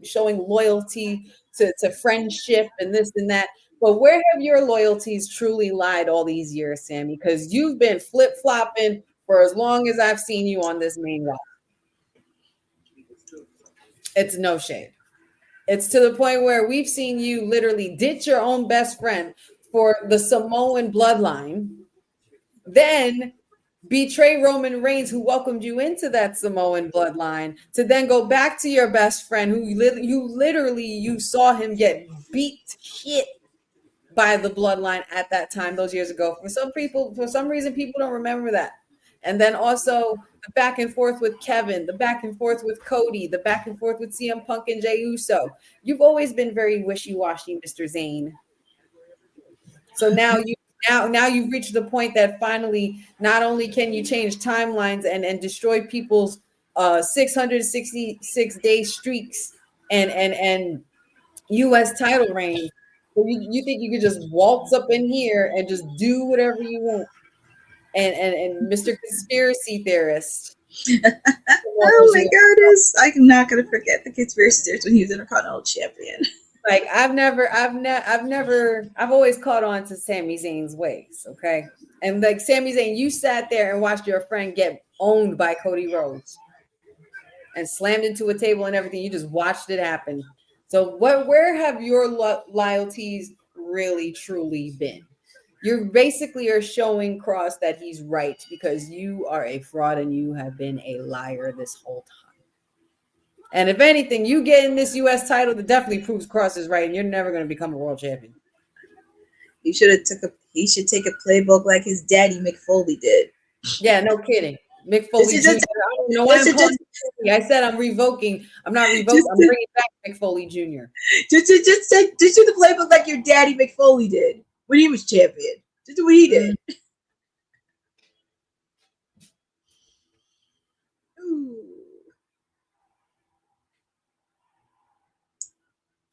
showing loyalty to friendship and this and that. But where have your loyalties truly lied all these years, Sammy? Because you've been flip-flopping for as long as I've seen you on this main roster. It's no shade. It's to the point where we've seen you literally ditch your own best friend for the Samoan bloodline, then betray Roman Reigns, who welcomed you into that Samoan bloodline, to then go back to your best friend, who you saw him get beat shit by the bloodline at that time, those years ago. For some reason, people don't remember that. And then also the back and forth with Kevin, the back and forth with Cody, the back and forth with CM Punk and Jey Uso. You've always been very wishy-washy, Mr. Zayn. So now you've reached the point that finally, not only can you change timelines and destroy people's 666-day streaks and U.S. title reigns, so you think you could just waltz up in here and just do whatever you want. And Mr. Conspiracy Theorist. Oh my goodness. I'm not gonna forget the conspiracy theorist when he was Intercontinental Champion. Like I've always caught on to Sami Zayn's ways, okay? And like Sami Zayn, you sat there and watched your friend get owned by Cody Rhodes and slammed into a table and everything. You just watched it happen. So where have your loyalties really truly been? You basically are showing Cross that he's right because you are a fraud and you have been a liar this whole time. And if anything, you getting this U.S. title that definitely proves Cross is right, and you're never going to become a world champion. He should take a playbook like his daddy Mick Foley did. Yeah, no kidding. Mick Foley. I said I'm revoking. I'm not revoking. I'm bringing back Mick Foley Jr. Just do the playbook like your daddy Mick Foley did when he was champion. Just do what he did.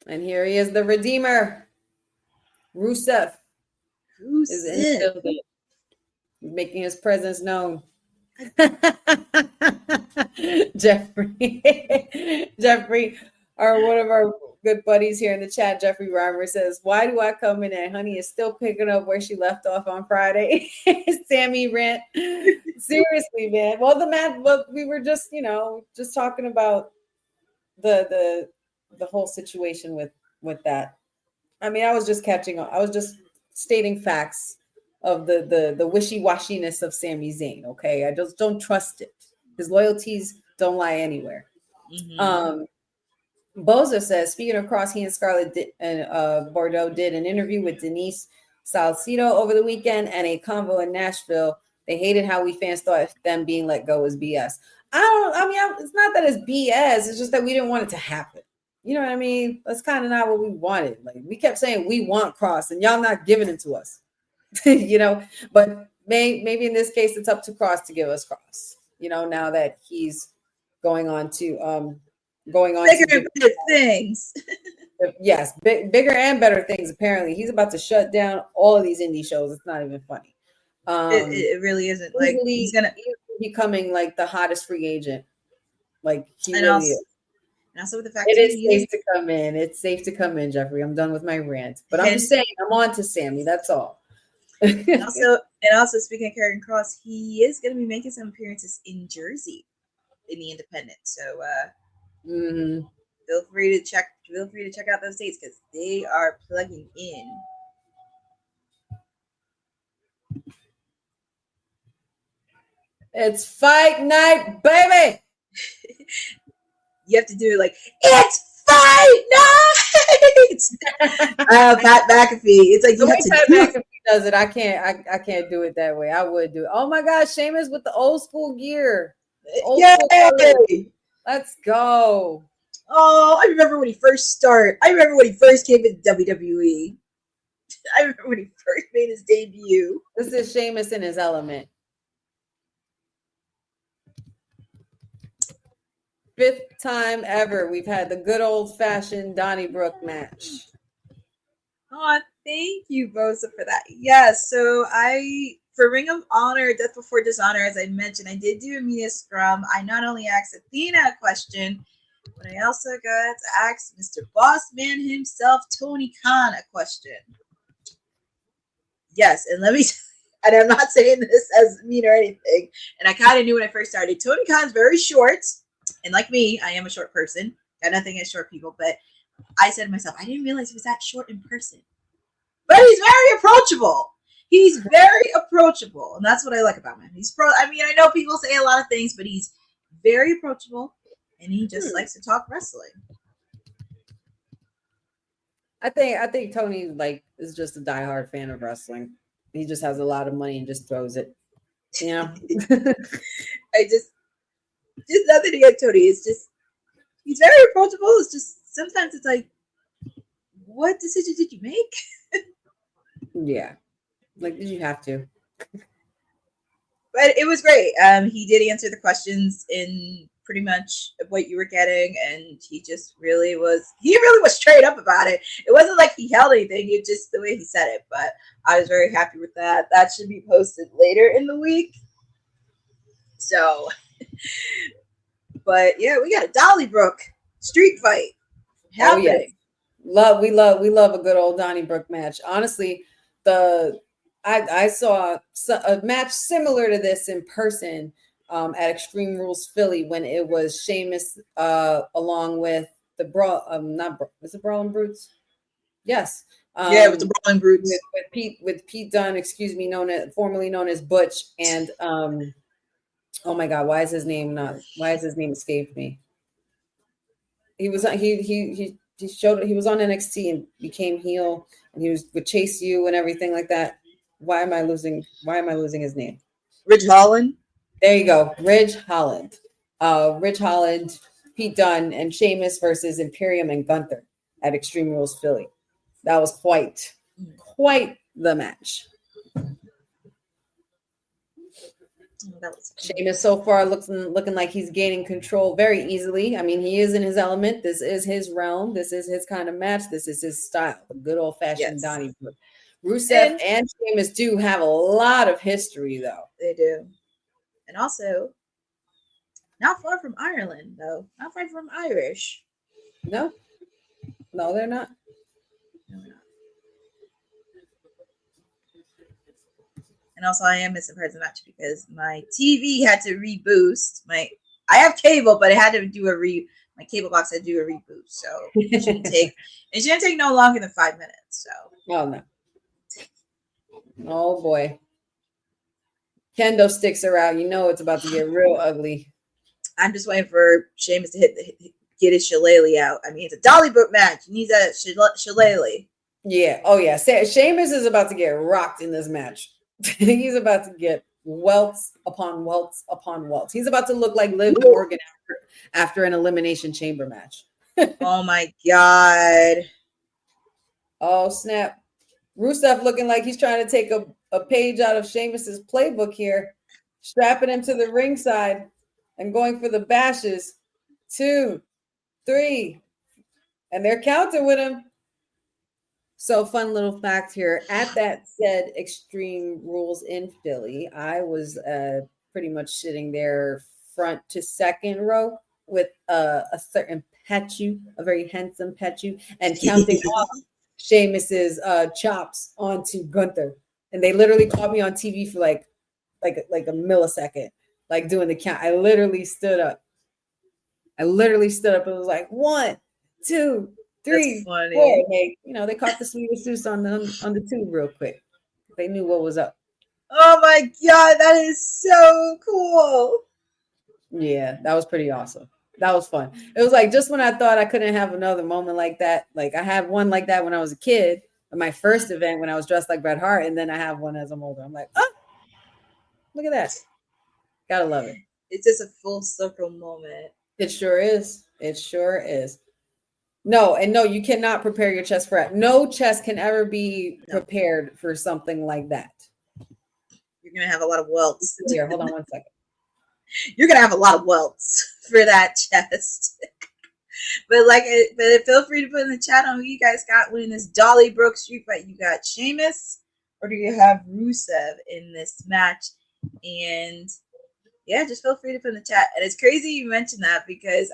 And here he is, the Redeemer. Rusev is in the building, making his presence known. Jeffrey, one of our good buddies here in the chat, Jeffrey Reimer, says, "Why do I come in and Honey is still picking up where she left off on Friday?" Sammy rant. Seriously, man. Well, we were just talking about the whole situation with that. I mean, I was just catching up. I was just stating facts of the wishy-washiness of Sami Zayn. Okay, I just don't trust it. His loyalties don't lie anywhere. Mm-hmm. Boza says, speaking of Cross, he and Scarlett Bordeaux did an interview with Denise Salcido over the weekend and a convo in Nashville. They hated how we fans thought them being let go was BS. It's not that it's BS. It's just that we didn't want it to happen. You know what I mean? That's kind of not what we wanted. Like, we kept saying we want Cross and y'all not giving it to us. But maybe in this case, it's up to Cross to give us Cross. Now that he's going on to bigger things. Yes, bigger and better things. Apparently, he's about to shut down all of these indie shows. It's not even funny. It really isn't. Like he's becoming like the hottest free agent. Like he and really also, is. And also with the fact It too, is safe to come in. It's safe to come in, Jeffrey. I'm done with my rant. But I'm just saying, I'm on to Sammy. That's all. and also speaking of Karrion Kross, he is going to be making some appearances in Jersey in the Independent. So feel free to check out those dates because they are plugging in. It's fight night, baby. You have to do it like it's fight night. Pat McAfee. It's like the way Pat McAfee does it. I can't do it that way. I would do it. Oh my gosh, Sheamus with the old school gear. Let's go. Oh, I remember when he first started. I remember when he first came into WWE. I remember when he first made his debut. This is Sheamus in his element. 5th time ever we've had the good old-fashioned Donnybrook match. Oh, thank you, Bosa, for that. Yes, so for Ring of Honor, Death Before Dishonor, as I mentioned, I did do a media scrum. I not only asked Athena a question, but I also got to ask Mr. Bossman himself, Tony Khan, a question. Yes, and let me, and I'm not saying this as mean or anything, and I kind of knew when I first started. Tony Khan's very short. And like me, I am a short person. Got nothing against short people, but I said to myself, I didn't realize he was that short in person. But he's very approachable. He's very approachable, and that's what I like about him. I mean, I know people say a lot of things, but he's very approachable, and he just likes to talk wrestling. I think Tony is just a diehard fan of wrestling. He just has a lot of money and just throws it. You know, Just nothing against Tony. It's just he's very approachable. It's just sometimes it's like, what decision did you make? Yeah, like did you have to? But it was great. He did answer the questions in pretty much what you were getting, and he really was straight up about it. It wasn't like he held anything. It just the way he said it. But I was very happy with that. That should be posted later in the week. So. But yeah, we got a Donnybrook street fight happening. Oh, yes. We love a good old Donnybrook match. Honestly, I saw a match similar to this in person at Extreme Rules Philly when it was Sheamus along with the was it Brawling Brutes? Yes. With the Brawling Brutes with Pete Dunne, formerly known as Butch, and oh my God, why is his name escaped me? He was he showed he was on NXT and became heel, and he would chase you and everything like that. Why am I losing his name? Ridge Holland. There you go, Ridge Holland. Ridge Holland, Pete Dunne, and Sheamus versus Imperium and Gunther at Extreme Rules Philly. That was quite the match. Sheamus so far looking like he's gaining control very easily. I mean, he is in his element. This is his realm. This is his kind of match. This is his style. The good old-fashioned Donnybrook. Rusev and Sheamus do have a lot of history, though. They do. And also, not far from Ireland, though. Not far from Irish. No, they're not. And also, I am missing parts of the match because my TV had to reboost. I have cable, but it had to do my cable box had to do a reboot. So it shouldn't take no longer than 5 minutes. So. Oh no. Oh boy. Kendo sticks are out. You know it's about to get real ugly. I'm just waiting for Sheamus to get his shillelagh out. I mean, it's a Donnybrook match. He needs a shillelagh. Yeah. Oh yeah. Sheamus is about to get rocked in this match. He's about to get welts upon welts upon welts. He's about to look like Liv Morgan after an elimination chamber match. Oh my God. Oh snap. Rusev looking like he's trying to take a page out of Sheamus's playbook here, strapping him to the ringside and going for the bashes. 2, 3. and they're counting with him. So, fun little fact here. At that said Extreme Rules in Philly, I was pretty much sitting there front to second row with a certain Pechu, a very handsome Pechu, and counting off Sheamus's chops onto Gunther. And they literally caught me on TV for like a millisecond, like doing the count. I literally stood up. And was like 1, 2, 3, 4. They, they caught the sweetest juice on the tube real quick. They knew what was up. Oh my God, that is so cool. Yeah, that was pretty awesome. That was fun. It was like just when I thought I couldn't have another moment like that. Like I had one like that when I was a kid, at my first event when I was dressed like Bret Hart, and then I have one as I'm older. I'm like, oh, look at that. Gotta love it. It's just a full circle moment. It sure is. It sure is. No, you cannot prepare your chest for it. No chest can ever be prepared for something like that. You're gonna have a lot of welts. Here, hold on one second. You're gonna have a lot of welts for that chest. but feel free to put in the chat on who you guys got winning this Dolly Brooke street fight. You got Sheamus, or do you have Rusev in this match? And yeah, just feel free to put in the chat. And it's crazy you mentioned that because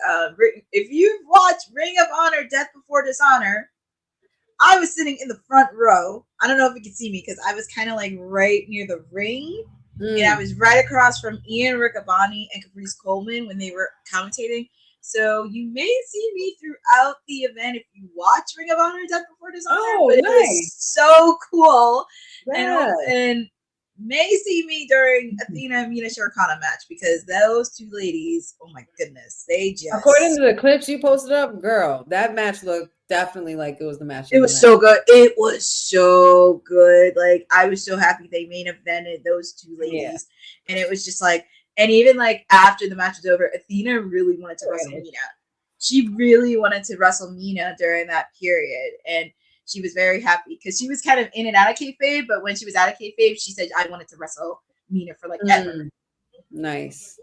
if you've watched Ring of Honor Death Before Dishonor, I was sitting in the front row. I don't know if you can see me because I was kind of like right near the ring. And I was right across from Ian Riccaboni and Caprice Coleman when they were commentating. So you may see me throughout the event if you watch Ring of Honor Death Before Dishonor. Oh, but nice. It was so cool. Yeah. And may see me during Athena and Mina Shirokana match because those two ladies, oh my goodness, they just. According to the clips you posted up, girl, that match looked definitely like it was the match. It was so good. It was so good. Like I was so happy they main evented those two ladies, and it was just like, and even like after the match was over, Athena really wanted to wrestle Mina. She really wanted to wrestle Mina during that period, and she was very happy because she was kind of in and out of kayfabe, but when she was out of kayfabe, she said, I wanted to wrestle Mina for like ever. Nice.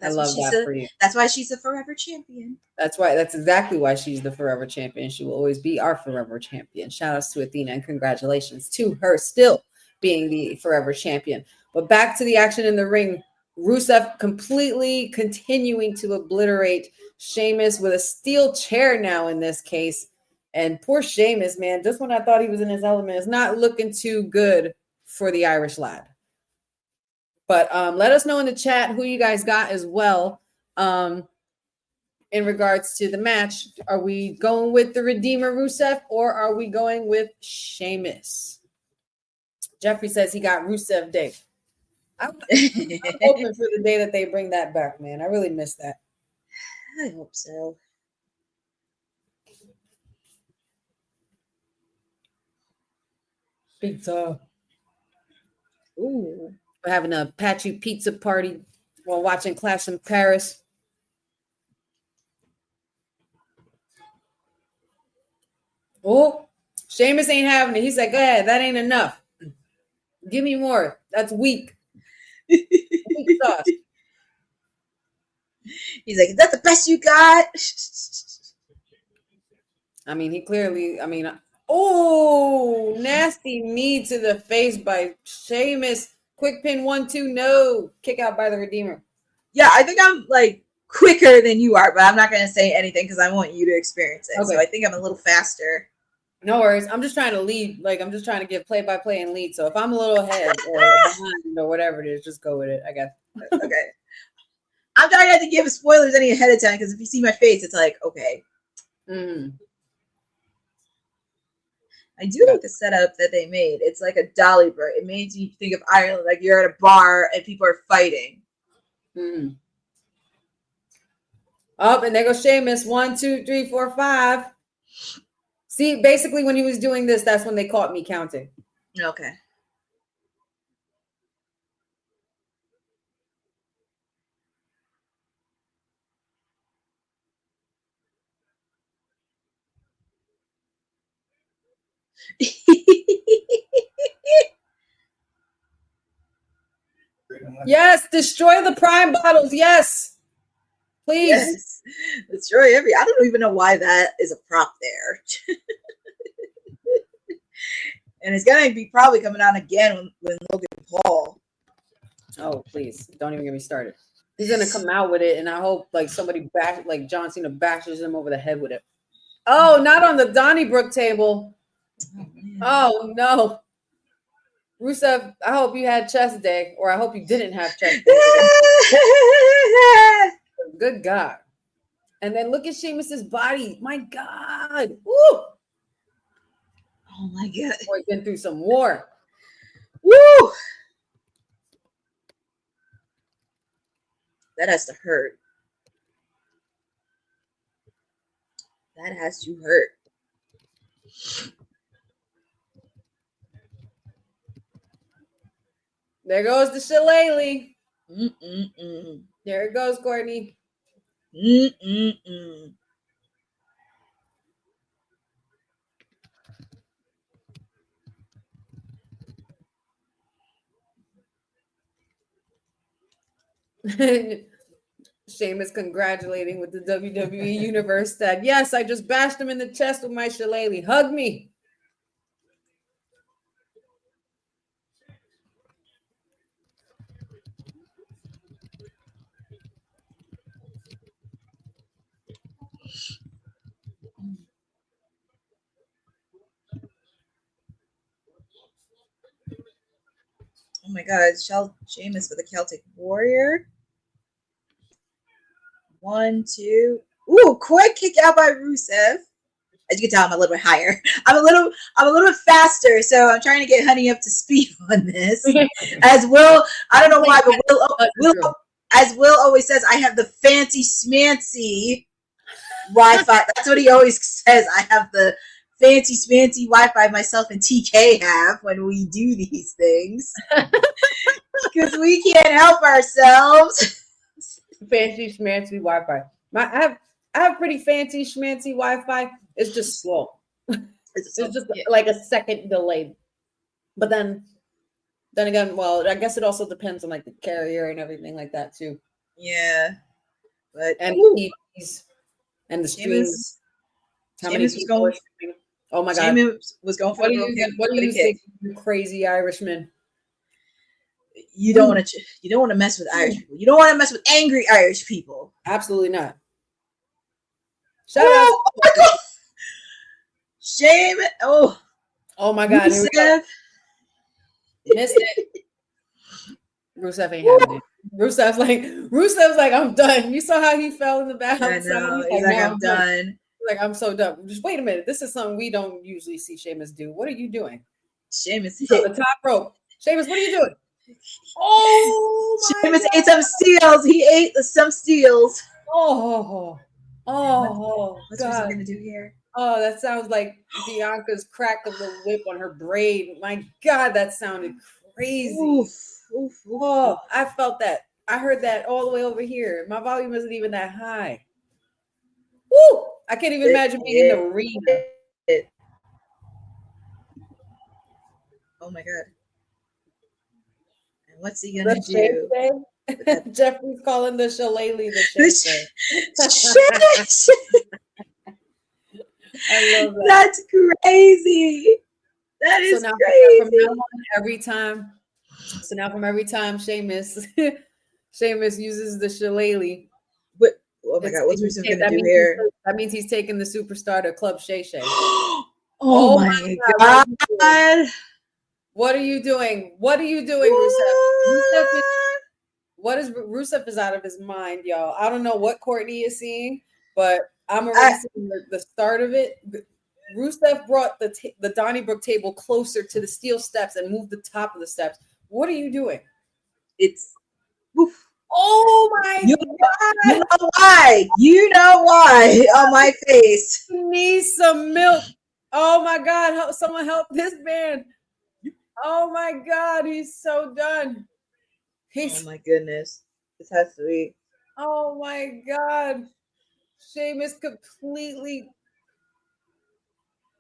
I love that for you. That's why she's a forever champion. That's exactly why she's the forever champion. She will always be our forever champion. Shout outs to Athena and congratulations to her still being the forever champion. But back to the action in the ring. Rusev completely continuing to obliterate Sheamus with a steel chair now in this case. And poor Sheamus, man, just when I thought he was in his element, it's not looking too good for the Irish lad. But let us know in the chat who you guys got as well in regards to the match. Are we going with the Redeemer Rusev or are we going with Sheamus? Jeffrey says he got Rusev Day. I'm hoping for the day that they bring that back, man. I really miss that. I hope so. Pizza. Ooh. We're having a Pachu pizza party while watching Clash in Paris. Oh, Sheamus ain't having it. He's like, go ahead. That ain't enough. Give me more. That's weak. Weak sauce. He's like, is that the best you got? I mean, he clearly, oh, nasty knee to the face by Sheamus. Quick pin 1-2, no. Kick out by the Redeemer. Yeah, I think I'm like quicker than you are, but I'm not going to say anything because I want you to experience it. Okay. So I think I'm a little faster. No worries. I'm just trying to lead. Like, I'm just trying to give play-by-play and lead. So if I'm a little ahead or behind or whatever it is, just go with it, I guess. Okay. I'm trying not to give spoilers any ahead of time because if you see my face, it's like, okay. I do like the setup that they made. It's like a dolly bird. It made you think of Ireland, like you're at a bar and people are fighting. Up and there goes Sheamus. 1, 2, 3, 4, 5. See, basically when he was doing this, that's when they caught me counting. Okay. Yes, destroy the prime bottles. Yes. Please. Yes. Destroy every. I don't even know why that is a prop there. And it's gonna be probably coming out again when Logan Paul. Oh, please. Don't even get me started. He's gonna come out with it, and I hope like somebody like John Cena bashes him over the head with it. Oh, not on the Donnybrook table. Oh no. Rusev, I hope you had chest day, or I hope you didn't have chest day. Good God. And then look at Sheamus's body. My God. Woo. Oh my God. Boy, been through some war. Woo. That has to hurt. That has to hurt. There goes the shillelagh. Mm-mm-mm. There it goes, Courtney. Mm-mm-mm. Sheamus congratulating with the WWE Universe that, yes, I just bashed him in the chest with my shillelagh. Hug me. Oh my God, Sheamus with a Celtic Warrior. 1, 2. Ooh, quick kick out by Rusev. As you can tell, I'm a little bit higher. I'm a little bit faster, so I'm trying to get Honey up to speed on this. As Will, I don't know why, but Will, as Will always says, I have the fancy smancy Wi-Fi. That's what he always says. I have the fancy smancy Wi-Fi myself and TK have when we do these things. Because we can't help ourselves. Fancy schmancy Wi-Fi. I have pretty fancy schmancy Wi-Fi. It's just slow. It's just like a second delayed. But then again, well, I guess it also depends on like the carrier and everything like that too. Yeah, but and the TVs and the streams. How many people are streaming? Oh my God! Sheamus was going for what do you think, you crazy Irishman? You don't want to mess with Irish people. You don't want to mess with angry Irish people. Absolutely not. Shout out! Oh my God! Shame! Oh my God! Rusev missed it. Rusev ain't having it. Rusev's like, I'm done. You saw how he fell in the bathtub. I know. He's like, I'm done. Like, I'm so done. Just wait a minute. This is something we don't usually see Sheamus do. What are you doing? Sheamus hit the top rope. Sheamus, what are you doing? Oh, Sheamus ate some steals. He ate some steals. Oh, what's God. Rusev gonna do here? Oh, that sounds like Bianca's crack of the whip on her braid. My God, that sounded crazy. Oof. Oh, I felt that. I heard that all the way over here. My volume isn't even that high. Woo! I can't even imagine being in the arena. Oh my God. And what's he gonna do? Jeffrey's calling the shillelagh the I love that. That's crazy. That is crazy. So now from every time Sheamus uses the shillelagh. Oh my God, what's Rusev gonna do here? That means he's taking the superstar to Club Shay Shay. Oh my God. What are you doing? What are you doing, Rusev? Rusev is out of his mind, y'all. I don't know what Courtney is seeing, but I'm already seeing the start of it. Rusev brought the Donnybrook table closer to the steel steps and moved the top of the steps. What are you doing? It's oof. Oh my God! You know why? You know why? On my face. He needs some milk. Oh my God! Someone help this man! Oh my God! He's so done. Oh my goodness! This has to be. Oh my God! Sheamus completely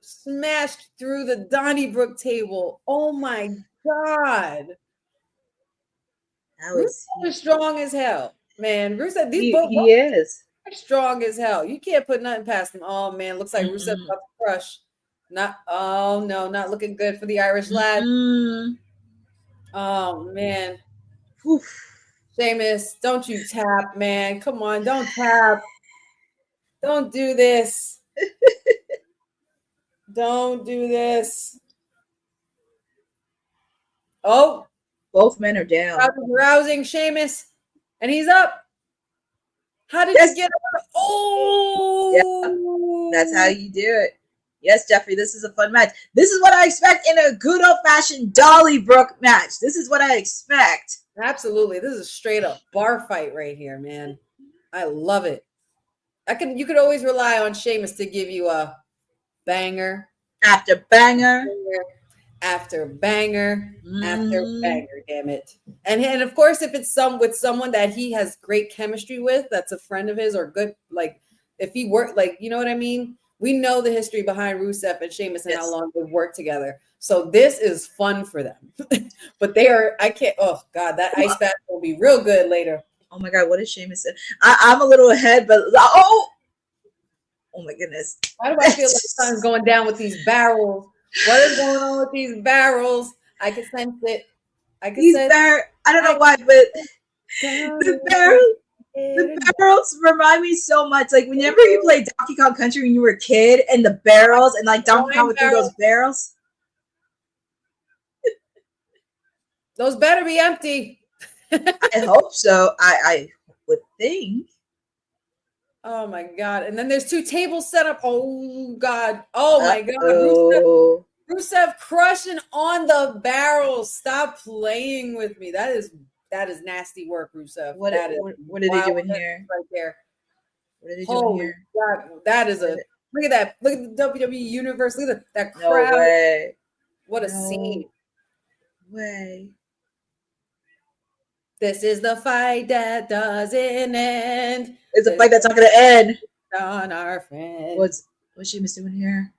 smashed through the Donnybrook table. Oh my God! How is he strong as hell? Man, Rusev, He is strong as hell. You can't put nothing past him. Oh man, looks like Rusev about to crush. Not looking good for the Irish lad. Oh man. Sheamus, don't you tap, man. Come on, don't tap. Don't do this. Don't do this. Oh, both men are down. Rousing Sheamus, and he's up. How did you get up? Oh, yeah, that's how you do it. Yes, Jeffrey, this is a fun match. This is what I expect in a good old-fashioned Donnybrook match. This is what I expect. Absolutely. This is a straight up bar fight right here, man. I love it. You could always rely on Sheamus to give you a banger after banger after banger after banger, damn it. And of course, if it's with someone that he has great chemistry with, that's a friend of his or good, like if he worked, like, you know what I mean? We know the history behind Rusev and Sheamus and how long they've worked together. So this is fun for them. But oh God, that ice bath will be real good later. Oh my God, what is Sheamus said? I'm a little ahead, but oh my goodness. Why do I feel like something's going down with these barrels? What is going on with these barrels? I can sense it. I don't know why, but the barrels remind me so much. Like whenever you played Donkey Kong Country when you were a kid, and the barrels, and like Donkey Kong would through those barrels. Those better be empty. I hope so. I would think. Oh my God. And then there's two tables set up. Oh God. Oh my God. Rusev crushing on the barrels. Stop playing with me. That is nasty work, Rusev. What are they doing here? Right there. What are they doing here? God, that is look at that. Look at the WWE Universe. Look at that crowd. No way. What a scene. Way. This is the fight that doesn't end. It's a fight that's not going to end. On our friend. What's Sheamus doing here?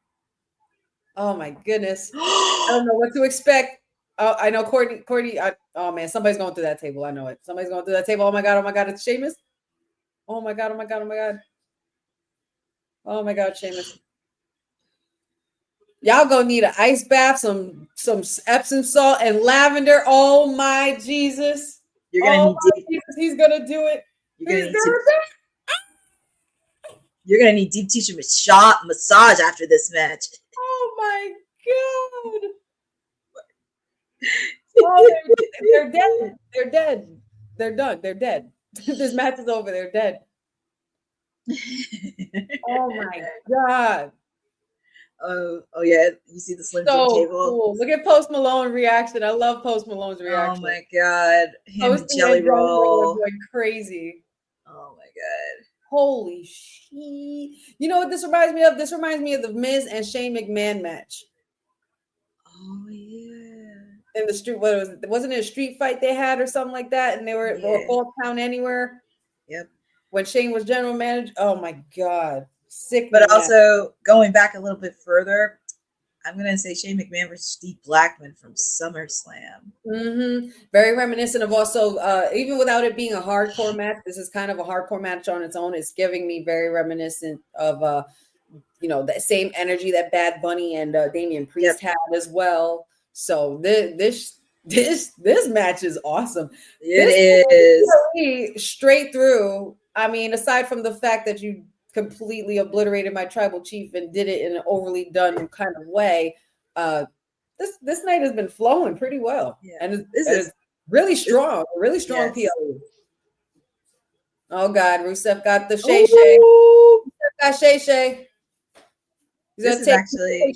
Oh my goodness. I don't know what to expect. Oh, I know Courtney. Oh man, somebody's going through that table. I know it. Somebody's going through that table. Oh my God, it's Sheamus. Oh my God. Oh my God, Sheamus. Y'all gonna need an ice bath, some Epsom salt and lavender. Oh my Jesus. You're gonna need deep. He's gonna do it. You're gonna need deep tissue massage after this match. Oh my God! Oh, they're dead. They're dead. They're done. They're dead. This match is over. They're dead. Oh my God! Oh yeah, you see the Slim Jim table. Cool. Look at Post Malone reaction. I love Post Malone's reaction. Oh my God, him and Jelly Roll going crazy. Oh my God, holy shit! You know what this reminds me of? This reminds me of the Miz and Shane McMahon match. Oh yeah, in the street. What wasn't it a street fight they had or something like that? And they were Fall Town Anywhere. Yep. When Shane was general manager. Oh my God. Sick. But also going back a little bit further, I'm gonna say Shane McMahon versus Steve Blackman from SummerSlam. Very reminiscent of also, even without it being a hardcore match, this is kind of a hardcore match on its own. It's giving me very reminiscent of that same energy that Bad Bunny and Damian Priest had as well. So this match is awesome. It is straight through. I mean, aside from the fact that you completely obliterated my tribal chief and did it in an overly done kind of way, this night has been flowing pretty well. And this is really strong PLE. Oh God, Rusev got the Shay got Shay. He's gonna take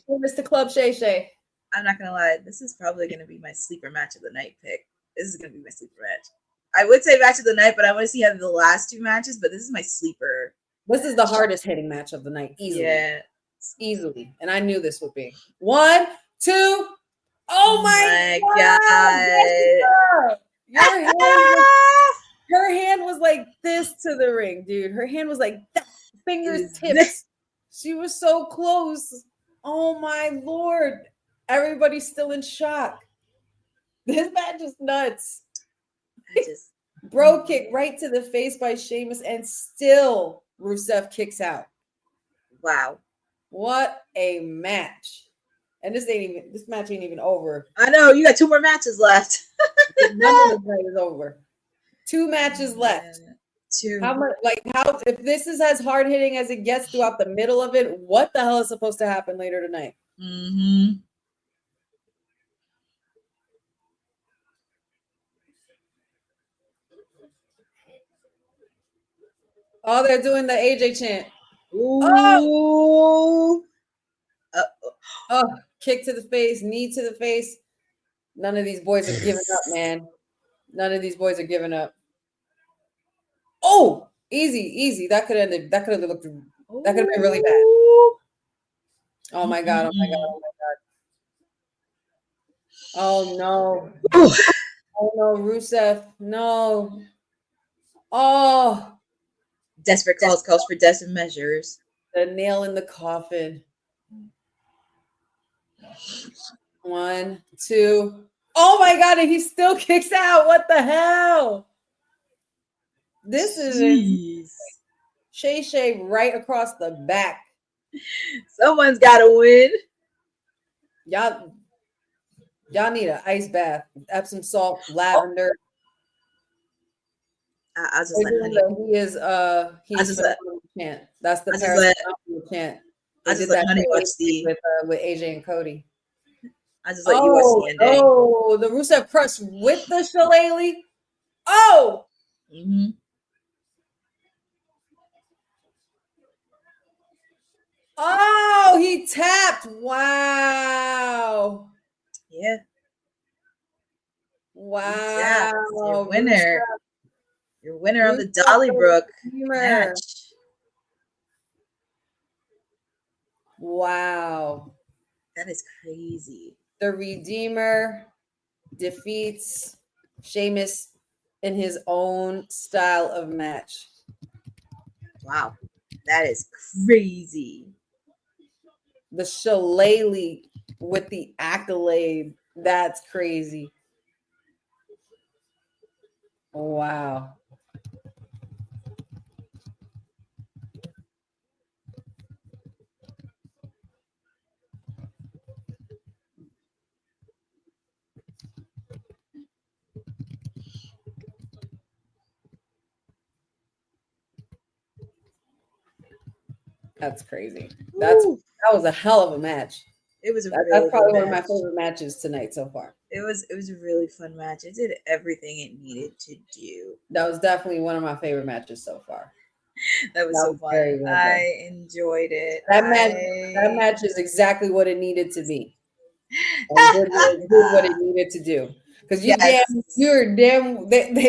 Mr. Club Shay. I'm not gonna lie, this is probably gonna be my sleeper match of the night pick. This is gonna be my sleeper match. I would say match of the night, but I want to see how the last two matches, but this is my sleeper. This is the hardest hitting match of the night, easily. Yeah. Easily. And I knew this would be. 1, 2. Oh my God. Her hand was like this to the ring, dude. Her hand was like that. Fingers tips. She was so close. Oh my Lord. Everybody's still in shock. This match is nuts. Bro kick right to the face by Sheamus, and still Rusev kicks out. Wow. What a match. And this match ain't even over. I know, you got 2 more matches left. None of this night is over. 2 matches left. 2. If this is as hard hitting as it gets throughout the middle of it, what the hell is supposed to happen later tonight? Mm-hmm. Oh, they're doing the AJ chant. Ooh. Oh, kick to the face, knee to the face. None of these boys are giving up, man. None of these boys are giving up. Oh, easy. That could have been really bad. Oh my god. Oh no. Oh no, Rusev. No. Oh. Desperate calls for desperate measures. The nail in the coffin. 1, 2. Oh my god, and he still kicks out. What the hell? This is Shay right across the back. Someone's got to win. Y'all need an ice bath. Epsom salt, lavender. I just let honey. He's chant. That's the Paris chant. I just let honey watch with AJ and Cody. I just let you watch the ending. Oh, the Rusev crush with the shillelagh. Oh. Mm-hmm. Oh, he tapped. Wow. Yeah. Wow. Your winner. Your winner of the Donnybrook match. Wow. That is crazy. The Redeemer defeats Sheamus in his own style of match. Wow. That is crazy. The shillelagh with the accolade. That's crazy. Wow. That's crazy. That was a hell of a match. It was that's probably one of my favorite matches tonight so far. It was a really fun match. It did everything it needed to do. That was definitely one of my favorite matches so far. That was so fun. I enjoyed it. That match is exactly what it needed to be. Did what it needed to do. Because they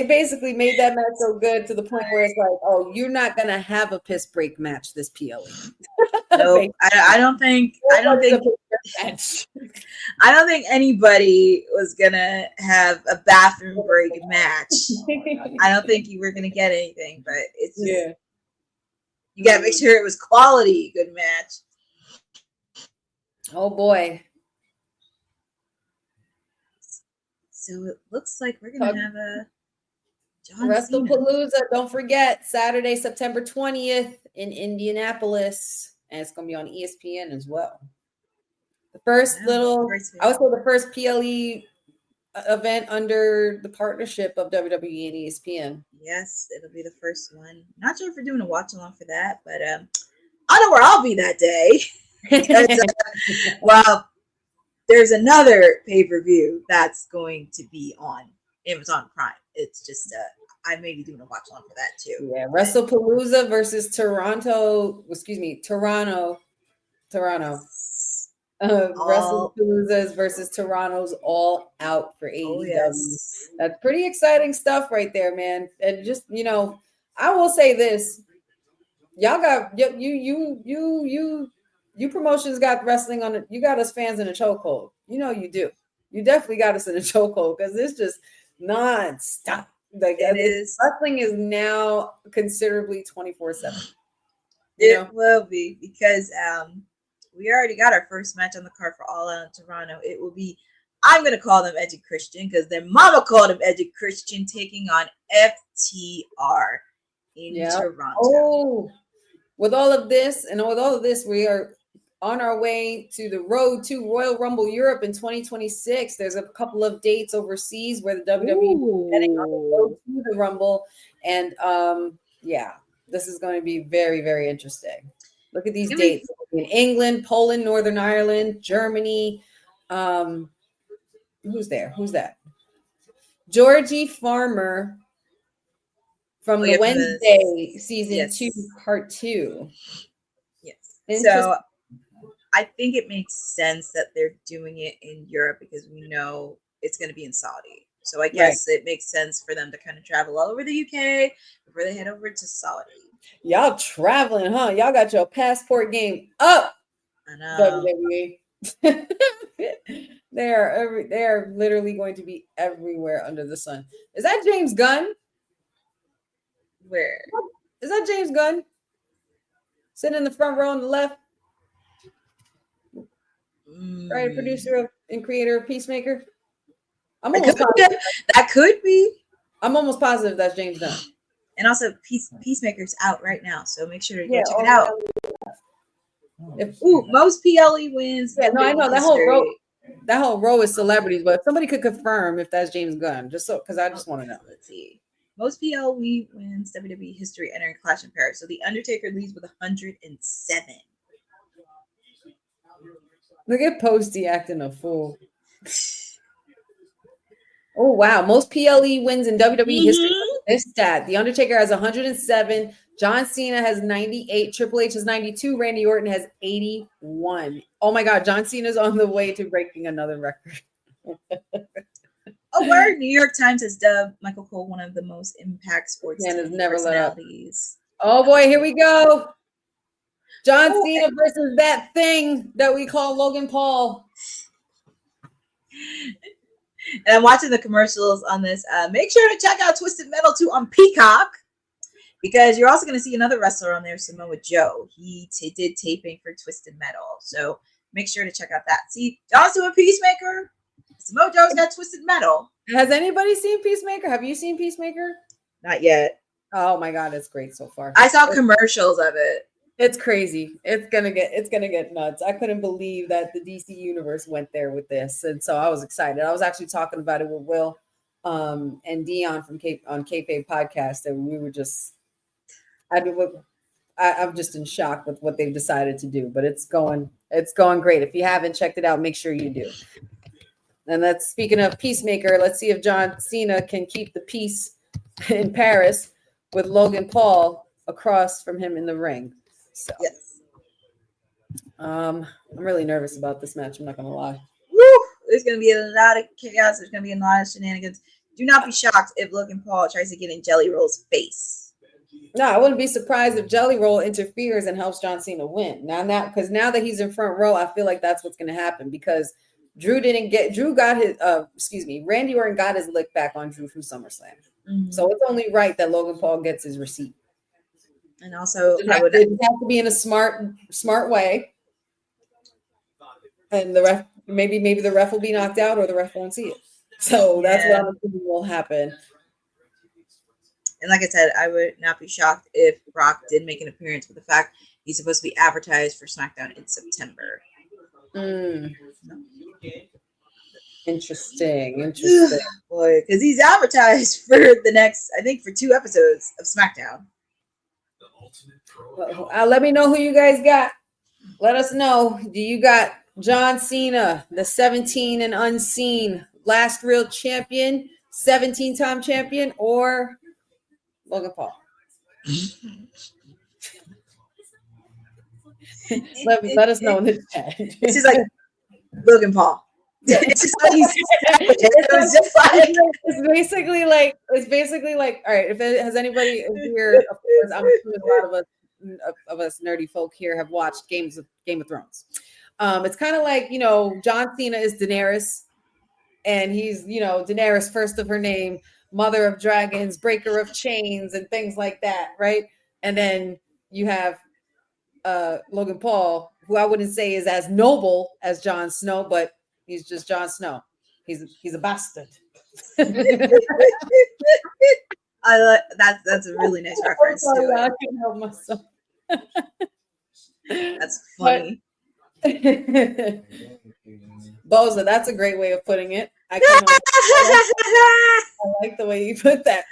basically made that match so good to the point where it's like, oh, you're not gonna have a piss break match this PLE. No, I don't think anybody was gonna have a bathroom break match. I don't think you were gonna get anything, but it's just you gotta make sure it was quality good match. Oh boy. So it looks like we're gonna have a WrestlePalooza. Don't forget, Saturday, September 20th in Indianapolis, and it's gonna be on ESPN as well. The first I would say the first PLE event under the partnership of WWE and ESPN. Yes, it'll be the first one. Not sure if we're doing a watch along for that, but I know where I'll be that day. Well, there's another pay-per-view that's going to be on Amazon Prime. It's just I may be doing a watch along for that too. Yeah, WrestlePalooza versus Toronto. WrestlePalooza versus Toronto's All Out for AEW. Oh, yes. That's pretty exciting stuff right there, man. And just I will say this: y'all got you promotions got wrestling on it. You got us fans in a chokehold. You do. You definitely got us in a chokehold because it's just non-stop. Like it is. Wrestling is now considerably 24/7. It will be because we already got our first match on the card for All Out in Toronto. It will be I'm going to call them Edgy Christian because their mama called him Edgy Christian, taking on FTR in Toronto. Oh, with all of this, we are on our way to the road to Royal Rumble Europe in 2026. There's a couple of dates overseas where the WWE is heading on the road to the Rumble. And this is going to be very, very interesting. Look at these dates in England, Poland, Northern Ireland, Germany. Who's there? Who's that? Georgie Farmer from the Wednesday season 2, part 2. Yes. So I think it makes sense that they're doing it in Europe because we know it's going to be in Saudi. So I guess it makes sense for them to kind of travel all over the UK before they head over to Saudi. Y'all traveling, huh? Y'all got your passport game up. I know. WWE. They are literally going to be everywhere under the sun. Is that James Gunn? Where? Is that James Gunn? Sitting in the front row on the left. Right, producer and creator of Peacemaker. I'm almost positive. That could be. I'm almost positive that's James Gunn. And also, Peacemaker's out right now, so make sure to go check it out. Most PLE wins. Yeah, no, I know that whole row is celebrities, but if somebody could confirm if that's James Gunn, just so because I just want to know. Let's see. Most PLE wins WWE history entering Clash in Paris. So the Undertaker leads with 107. Look at Posty acting a fool. Oh, wow. Most PLE wins in WWE history. This stat. The Undertaker has 107. John Cena has 98. Triple H has 92. Randy Orton has 81. Oh, my God. John Cena's on the way to breaking another record. Oh, word. New York Times has dubbed Michael Cole one of the most impact sports personalities. Oh, boy. Here we go. John Cena versus that thing that we call Logan Paul. And I'm watching the commercials on this. Make sure to check out Twisted Metal 2 on Peacock because you're also going to see another wrestler on there, Samoa Joe. He did taping for Twisted Metal. So make sure to check out that. See, John's doing Peacemaker. Samoa Joe's got Twisted Metal. Has anybody seen Peacemaker? Have you seen Peacemaker? Not yet. Oh, my God. It's great so far. I saw commercials of it. It's crazy. It's gonna get nuts. I couldn't believe that the DC universe went there with this, and so I was excited. I was actually talking about it with Will, and Dion from Kayfabe podcast, and we were just, I'm just in shock with what they've decided to do. But it's going great. If you haven't checked it out, make sure you do. And that's speaking of Peacemaker. Let's see if John Cena can keep the peace in Paris with Logan Paul across from him in the ring. So, yes. I'm really nervous about this match. I'm not gonna lie. Woo! There's gonna be a lot of chaos. There's gonna be a lot of shenanigans. Do not be shocked if Logan Paul tries to get in Jelly Roll's face. No, I wouldn't be surprised if Jelly Roll interferes and helps John Cena win. Now that he's in front row, I feel like that's what's gonna happen because Randy Orton got his lick back on Drew from SummerSlam. Mm-hmm. So it's only right that Logan Paul gets his receipt. And also, it have to be in a smart way. And the ref, maybe the ref will be knocked out, or the ref won't see it. So that's what I'm thinking will happen. And like I said, I would not be shocked if Brock did make an appearance with the fact he's supposed to be advertised for SmackDown in September. Interesting. Boy, because he's advertised for the next, I think, for 2 episodes of SmackDown. Let me know who you guys got. Let us know. Do you got John Cena, the 17 and unseen last real champion, 17-time champion, or Logan Paul? let us know in the chat. This is like Logan Paul. It's basically like all right. If it has anybody here, of course, I'm assuming a lot of us nerdy folk here have watched Game of Thrones. It's kind of like John Cena is Daenerys, and he's Daenerys, first of her name, mother of dragons, breaker of chains, and things like that, right? And then you have Logan Paul, who I wouldn't say is as noble as Jon Snow, but he's just Jon Snow. He's a bastard. I like that's a really nice reference to it. I can't help myself. That's funny. Boza, that's a great way of putting it. I like the way you put that.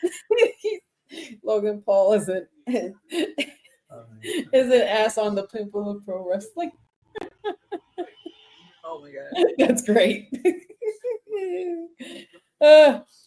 Logan Paul is an ass on the pimple of pro wrestling. Oh my god, that's great.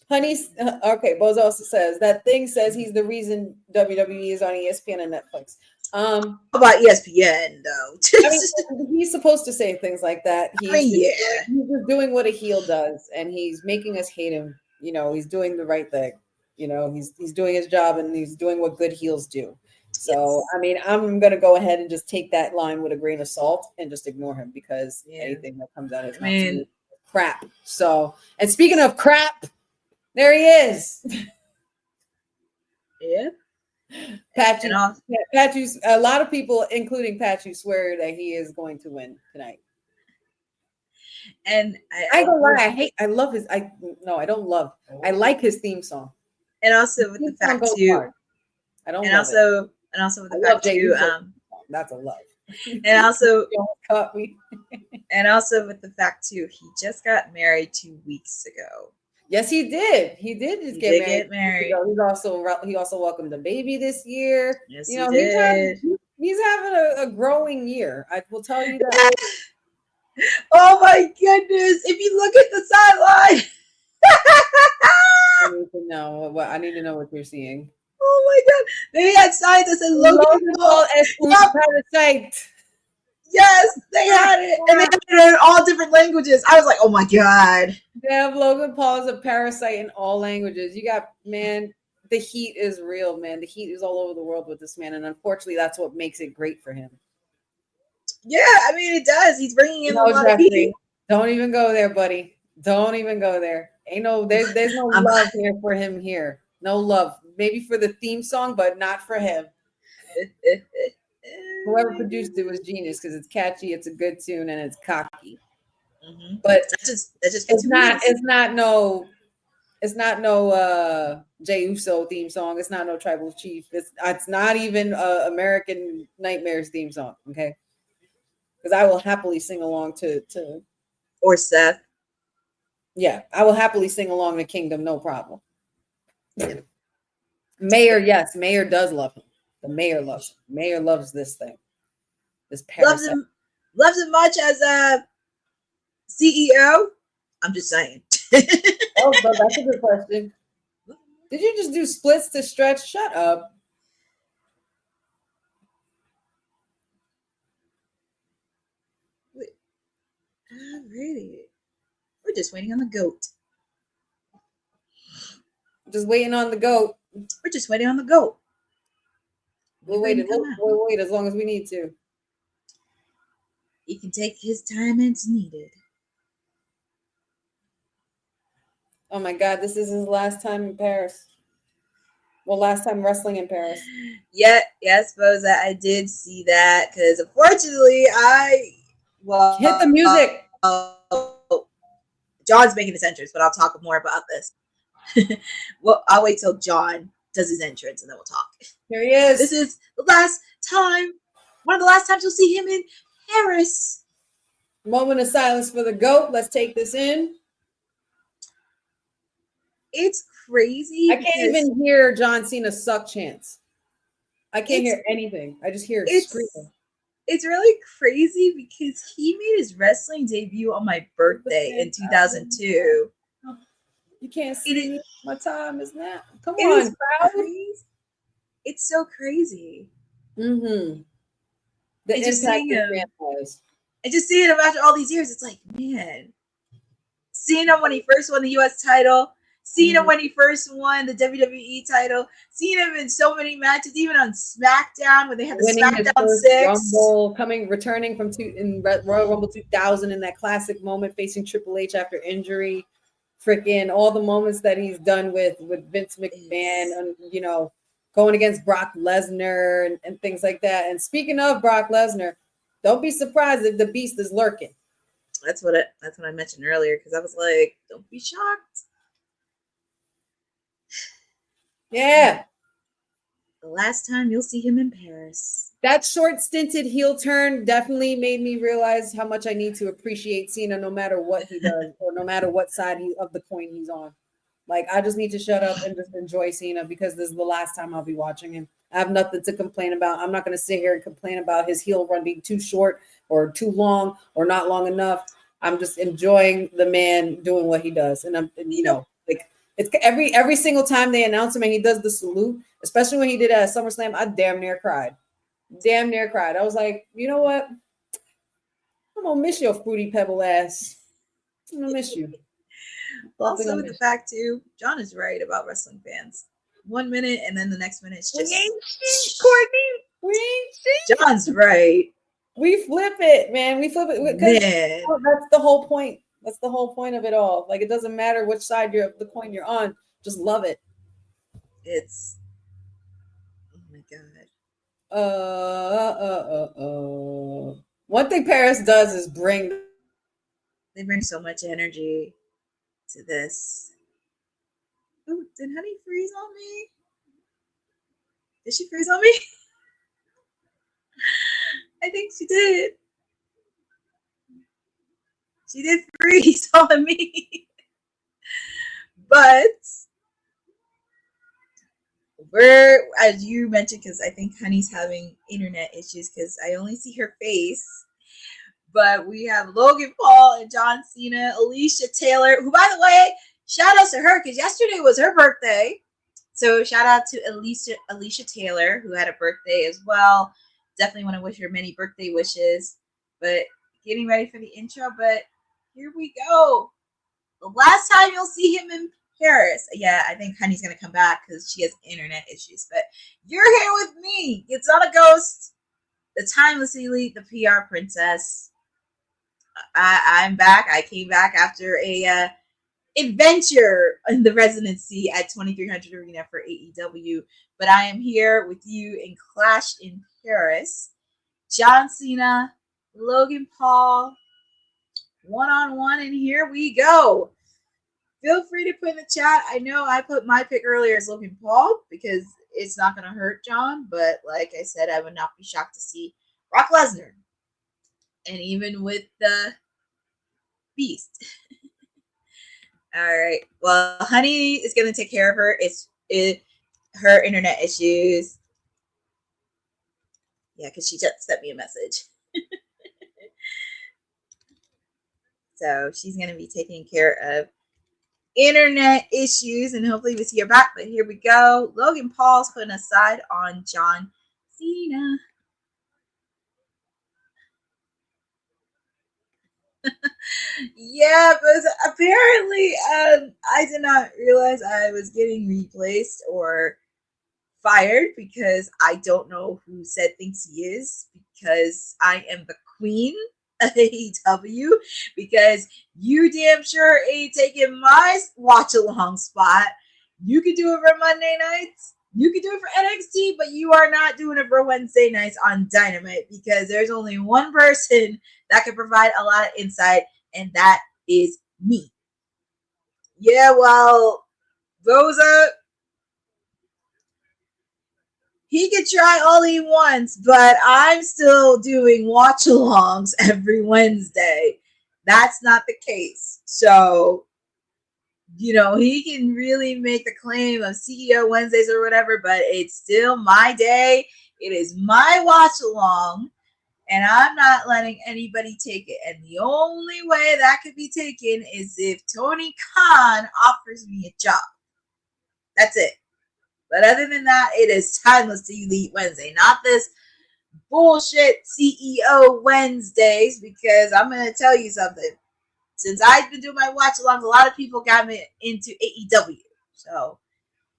Honey, okay. Boza also says that thing says he's the reason WWE is on ESPN and Netflix. How about ESPN though? I mean, he's supposed to say things like that. He's just doing what a heel does, and he's making us hate him. You know, he's doing the right thing. You know, he's doing his job, and he's doing what good heels do. So, I mean, I'm gonna go ahead and just take that line with a grain of salt and just ignore him because anything that comes out of his mouth is crap. So, and speaking of crap, there he is. Yeah. Patchy, a lot of people, including Patchy, swear that he is going to win tonight. And I don't lie. I like his theme song. And also with the fact too, I don't. And also with the fact too, that's a love. And also, caught me. And also with the fact too, he just got married 2 weeks ago. Yes, he did. He did just get married. He also welcomed a baby this year. Yes, you know, he did. He's having a growing year. I will tell you that. Oh my goodness! If you look at the sideline, I need to know what you're seeing. Oh my god! They had signs that said Logan Paul parasite. Yes, they had it, and they had it in all different languages. I was like, oh my god. They have Logan Paul as a parasite in all languages. You got, man, the heat is real, man. The heat is all over the world with this man, and unfortunately, that's what makes it great for him. Yeah, I mean, it does. He's bringing in a lot of heat. Don't even go there, buddy. Don't even go there. There's no love here for him here. No love. Maybe for the theme song, but not for him. Whoever produced it was genius because it's catchy, it's a good tune, and it's cocky. Mm-hmm. But that's just it's not no Jey Uso theme song. It's not no Tribal Chief. It's not even American Nightmares theme song. Okay, because I will happily sing along to or Seth. Yeah, I will happily sing along to Kingdom, no problem. Mayor, yes, Mayor does love him. The mayor loves him. Mayor loves this thing. This parasite. Loves him much as a CEO. I'm just saying. Oh, that's a good question. Did you just do splits to stretch? Shut up. Alrighty. We're just waiting on the goat. Just waiting on the goat. We're just waiting on the goat. We'll wait as long as we need to. He can take his time and it's needed. Oh my God, this is his last time in Paris. Well, last time wrestling in Paris. Yeah, yes, Boza, I did see that because unfortunately hit the music. John's making his entrance, but I'll talk more about this. Well, I'll wait till John does his entrance and then we'll talk. Here he is. This is the last time, one of the last times you'll see him in Paris. Moment of silence for the GOAT. Let's take this in. It's crazy. I can't even hear John Cena's suck chants. I can't hear anything. I just hear screaming. It's really crazy because he made his wrestling debut on my birthday in 2002. You can't see me. My time is now. Come on, crowd. It's so crazy. Mm-hmm. The impact of franchise. And just seeing him after all these years, it's like, man. Seeing him when he first won the US title, seeing him when he first won the WWE title, seeing him in so many matches, even on SmackDown when they had the SmackDown 6. Rumble, returning from Royal Rumble 2000 in that classic moment, facing Triple H after injury. Freaking all the moments that he's done with Vince McMahon and, going against Brock Lesnar and things like that. And speaking of Brock Lesnar, don't be surprised if the beast is lurking. That's what I mentioned earlier, because I was like, don't be shocked. Yeah. The last time you'll see him in Paris. That short stinted heel turn definitely made me realize how much I need to appreciate Cena no matter what he does or no matter what side of the coin he's on. Like, I just need to shut up and just enjoy Cena because this is the last time I'll be watching him. I have nothing to complain about. I'm not going to sit here and complain about his heel run being too short or too long or not long enough. I'm just enjoying the man doing what he does. And like, it's every single time they announce him and he does the salute, especially when he did it at SummerSlam, I damn near cried. I was like, you know what? I'm going to miss your fruity pebble ass. I'm going to miss you. Also, with the fact, too, John is right about wrestling fans. 1 minute and then the next minute it's just Courtney. We ain't shit. John's right. We flip it, man. We flip it. Man. That's the whole point. That's the whole point of it all. Like, it doesn't matter which side of the coin you're on. Just love it. It's, oh my God. One thing Paris does is they bring so much energy to this. Oh, did Honey freeze on me? Did she freeze on me? I think she did. She did freeze on me. But we're, as you mentioned, because I think Honey's having internet issues because I only see her face. But we have Logan Paul and John Cena, Alicia Taylor, who, by the way, shout out to her because yesterday was her birthday. So shout out to Alicia Taylor, who had a birthday as well. Definitely want to wish her many birthday wishes. But getting ready for the intro. But here we go. The last time you'll see him in Paris. Yeah, I think Honey's going to come back because she has internet issues. But you're here with me. It's not a ghost. The timeless elite, the PR princess. I'm back. I came back after a adventure in the residency at 2300 Arena for AEW. But I am here with you in Clash in Paris. John Cena, Logan Paul, one-on-one, and here we go. Feel free to put in the chat. I know I put my pick earlier as Logan Paul because it's not going to hurt John. But like I said, I would not be shocked to see Brock Lesnar. And even with the Beast. All right. Well, Honey is going to take care of her. It's her internet issues. Yeah, because she just sent me a message. So she's going to be taking care of internet issues, and hopefully we see her back. But here we go. Logan Paul's putting a side on John Cena. Yeah, but apparently I did not realize I was getting replaced or fired because I don't know who said thinks he is, because I am the queen of AEW, because you damn sure ain't taking my watch along spot. You could do it for Monday nights. You could do it for NXT, but you are not doing it for Wednesday nights on Dynamite, because there's only one person that can provide a lot of insight, and that is me. Yeah, well, Rosa, he could try all he wants, but I'm still doing watch-alongs every Wednesday. That's not the case. So, you know, he can really make the claim of CEO Wednesdays or whatever, but it's still my day. It is my watch-along. And I'm not letting anybody take it. And the only way that could be taken is if Tony Khan offers me a job. That's it. But other than that, it is timeless to Elite Wednesday. Not this bullshit CEO Wednesdays, because I'm going to tell you something. Since I've been doing my watch-alongs, a lot of people got me into AEW. So,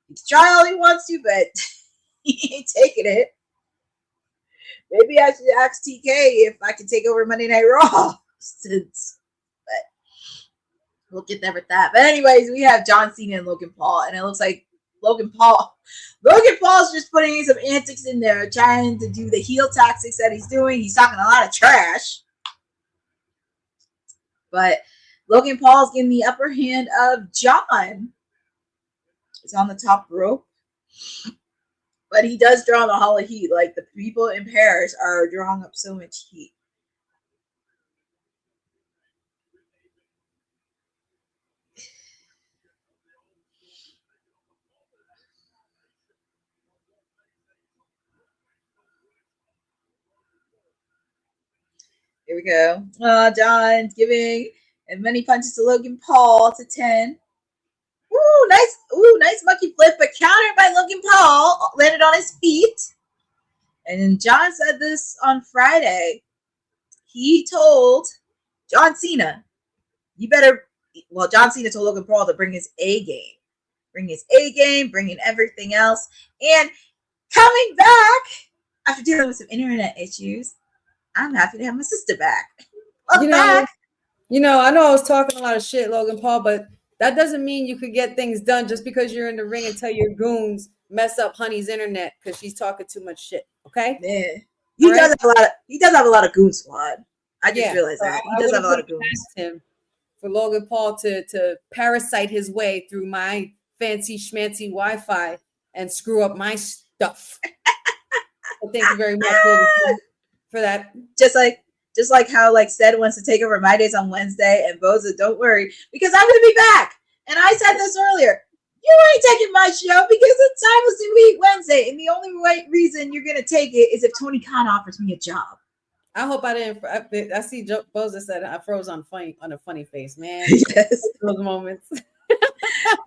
he can try all he wants to, but he ain't taking it. Maybe I should ask TK if I can take over Monday Night Raw. But we'll get there with that. But anyways, we have John Cena and Logan Paul. And it looks like Logan Paul's just putting some antics in there, trying to do the heel tactics that he's doing. He's talking a lot of trash. But Logan Paul's getting the upper hand of John. It's on the top rope. But he does draw a lot of heat. Like, the people in Paris are drawing up so much heat. Here we go. John giving as many punches to Logan Paul to 10. Nice monkey flip, but countered by Logan Paul, landed on his feet. And then John said this on Friday. He told John Cena, John Cena told Logan Paul to bring his A game. Bring in everything else. And coming back, after dealing with some internet issues, I'm happy to have my sister back. I know I was talking a lot of shit, Logan Paul, but that doesn't mean you could get things done just because you're in the ring and tell your goons mess up Honey's internet because she's talking too much shit. Okay? Yeah. He does have a lot of goon squad. I just realized that. He does have a lot of goons. Him for Logan Paul to parasite his way through my fancy schmancy Wi-Fi and screw up my stuff. So thank you very much, Logan Paul, for that. Just like how Ced wants to take over My Days on Wednesday, and Boza, don't worry, because I'm gonna be back. And I said this earlier. You ain't taking my show because it's Timeless Week Wednesday, and the only reason you're gonna take it is if Tony Khan offers me a job. I hope I didn't. I see Boza said I froze on a funny face, man. Yes, those moments.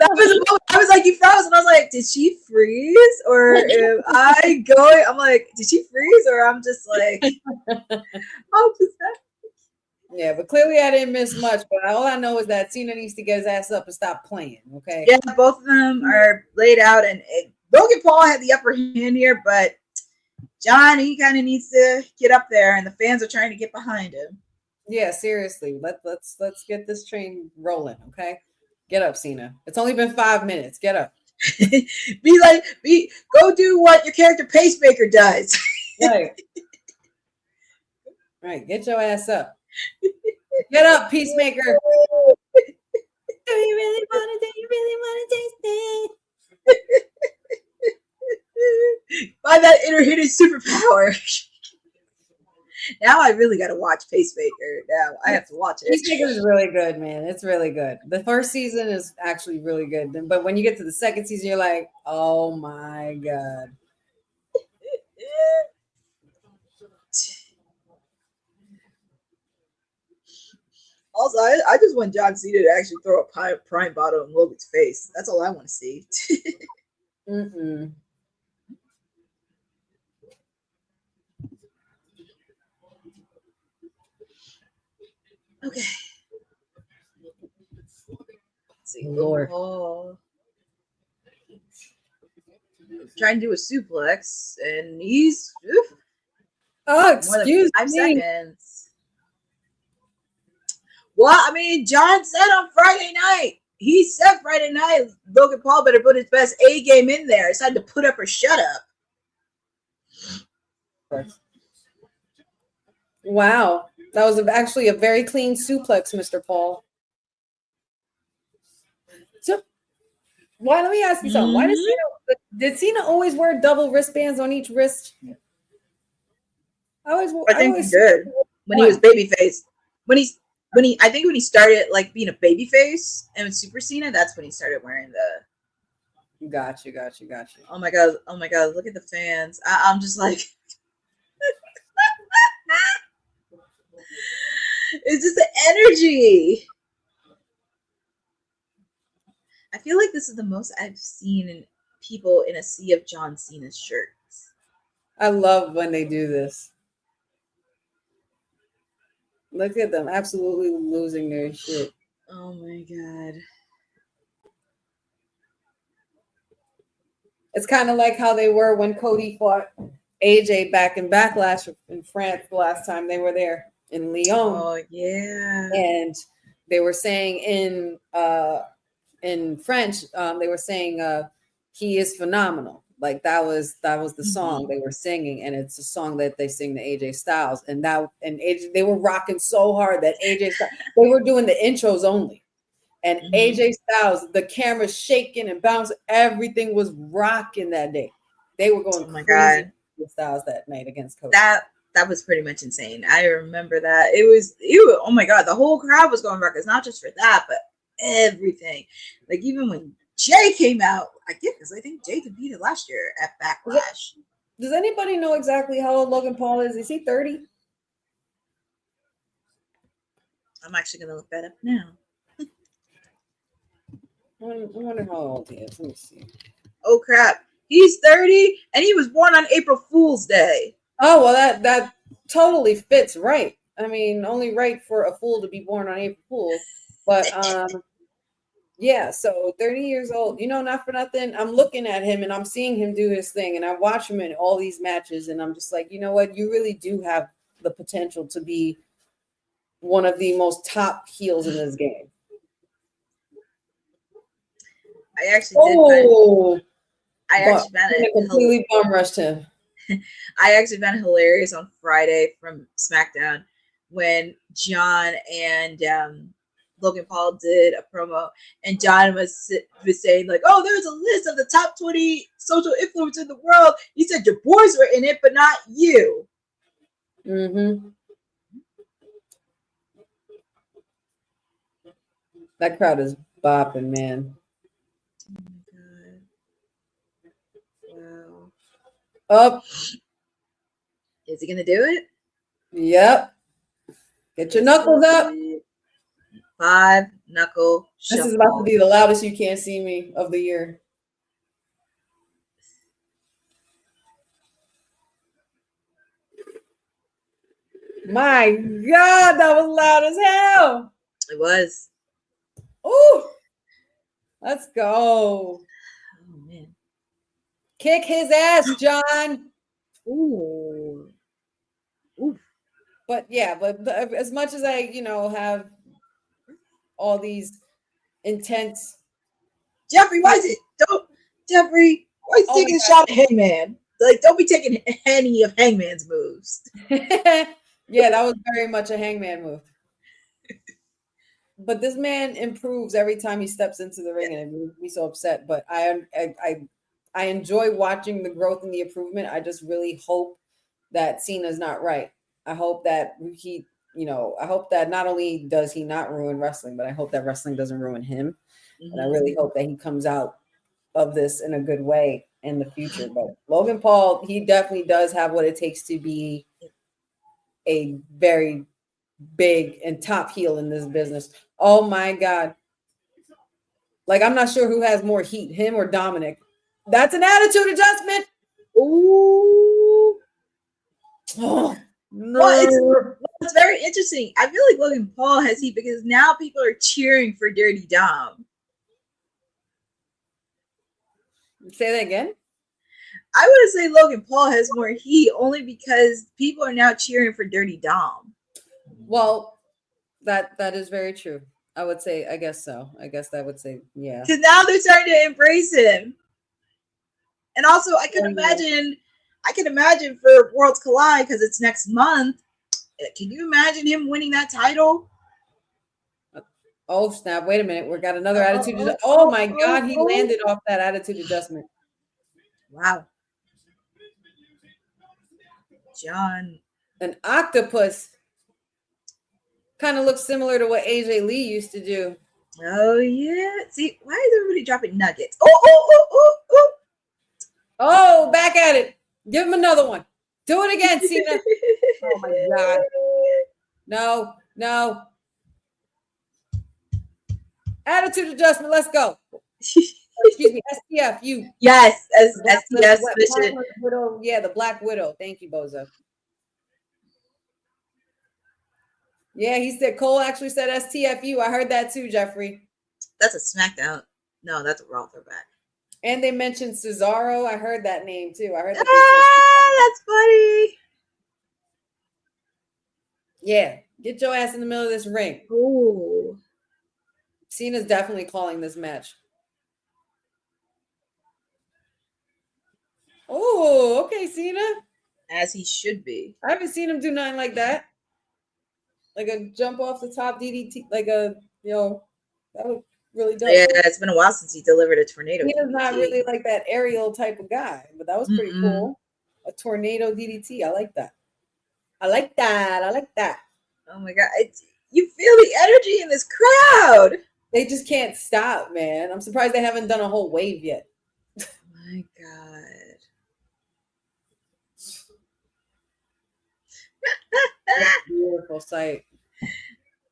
That was a moment. I was like, you froze, and I was like, did she freeze, or am I going? I'm like, did she freeze, or I'm just like, oh, just that. Yeah, but clearly I didn't miss much. But all I know is that Cena needs to get his ass up and stop playing. Okay. Yeah, both of them are laid out, and Logan Paul had the upper hand here, but John, he kind of needs to get up there, and the fans are trying to get behind him. Yeah, seriously. Let's get this train rolling. Okay. Get up, Cena. It's only been 5 minutes. Get up. Go do what your character Pacemaker does. Right. Right. Get your ass up. Get up, Peacemaker. Do you really want to taste it? By that inner hidden superpower. Now I really got to watch Pacemaker. Now I have to watch it. Pacemaker is really good, man. It's really good. The first season is actually really good. But when you get to the second season, you're like, oh my God. Also, I just want John Cena to actually throw a prime bottle in Logan's face. That's all I want to see. Okay. Let's see. Lord. Trying to do a suplex, and he's excuse 5 me. seconds. Well, I mean, John said on Friday night. He said Friday night, Logan Paul better put his best A game in there. It's time to put up or shut up. Wow. That was actually a very clean suplex, Mr. Paul. So, let me ask you something. Why did Cena always wear double wristbands on each wrist? I think he did when he was babyface. I think when he started being a babyface and with Super Cena, that's when he started wearing the. Got you. Oh my god! Look at the fans. I'm just like. It's just the energy. I feel like this is the most I've seen in people in a sea of John Cena's shirts. I love when they do this. Look at them absolutely losing their shit. Oh my God. It's kind of like how they were when Cody fought AJ back in Backlash in France the last time they were there. In Lyon. Oh yeah. And they were saying in French, they were saying he is phenomenal. Like that was the song they were singing, and it's a song that they sing to AJ Styles, and AJ, they were rocking so hard that AJ Styles, they were doing the intros only, and AJ Styles, the camera shaking and bouncing, everything was rocking that day. They were going crazy with Styles that night against Coach. That was pretty much insane. I remember that. It was oh my god, the whole crowd was going records, not just for that, but everything. Like even when Jay came out, because I think Jay beat it last year at Backlash. Does anybody know exactly how old Logan Paul is? Is he 30? I'm actually gonna look that up now. I wonder how old he is. Let me see. Oh crap. He's 30 and he was born on April Fool's Day. Oh, well, that totally fits right. I mean, only right for a fool to be born on April Fool's. But yeah, so 30 years old, not for nothing. I'm looking at him and I'm seeing him do his thing, and I watch him in all these matches, and I'm just like, you know what? You really do have the potential to be one of the most top heels in this game. I actually completely bum rushed him. I actually found it hilarious on Friday from SmackDown when John and Logan Paul did a promo, and John was saying like, "Oh, there's a list of the top 20 social influencers in the world." He said your boys were in it, but not you. Mm-hmm. That crowd is bopping, man. Wow. Up. Is he gonna do it? Yep. Get your knuckles up. 5 knuckle shuffle. This is about to be the loudest you can't see me of the year. My God, that was loud as hell. It was. Ooh. Let's go. Oh man. Kick his ass, John. Ooh. Ooh. But yeah, but as much as I, have all these intense. Jeffrey, why is it? Jeffrey, why is he taking a shot at Hangman? Like, don't be taking any of Hangman's moves. Yeah, that was very much a Hangman move. But this man improves every time he steps into the ring, and it makes me so upset. But I enjoy watching the growth and the improvement. I just really hope that Cena's not right. I hope that I hope that not only does he not ruin wrestling, but I hope that wrestling doesn't ruin him. Mm-hmm. And I really hope that he comes out of this in a good way in the future. But Logan Paul, he definitely does have what it takes to be a very big and top heel in this business. Oh my God. Like, I'm not sure who has more heat, him or Dominic. That's an attitude adjustment. Ooh. Oh, no. Well, it's very interesting. I feel like Logan Paul has heat because now people are cheering for Dirty Dom. Say that again? I would say Logan Paul has more heat only because people are now cheering for Dirty Dom. Well, that is very true. I guess so. I guess that would say, yeah. Because now they're starting to embrace him. And also, I can imagine for Worlds Collide, because it's next month. Can you imagine him winning that title? Oh, snap. Wait a minute. We got another attitude. Oh, my God. He landed off that attitude adjustment. Wow. John. An octopus. Kind of looks similar to what AJ Lee used to do. Oh, yeah. See, why is everybody dropping nuggets? Oh. Oh, back at it. Give him another one. Do it again, Cena. Oh, my God. No. Attitude adjustment. Let's go. Excuse me. STF. You. Yes. STF. Widow. Yeah, the Black Widow. Thank you, Bozo. Yeah, he said Cole actually said STFU. I heard that too, Jeffrey. That's a SmackDown. No, that's a Raw throwback. And they mentioned Cesaro. I heard that name too. I heard that. That's funny. Yeah, get your ass in the middle of this ring. Ooh. Cena's definitely calling this match. Oh, okay, Cena. As he should be. I haven't seen him do nothing like that. Like a jump off the top DDT, like a, that was really dope. Yeah, it's been a while since he delivered a tornado. Cena's not really like that aerial type of guy, but that was pretty cool. A tornado DDT. I like that. I like that. Oh my God. You feel the energy in this crowd. They just can't stop, man. I'm surprised they haven't done a whole wave yet. My God. That's a beautiful sight.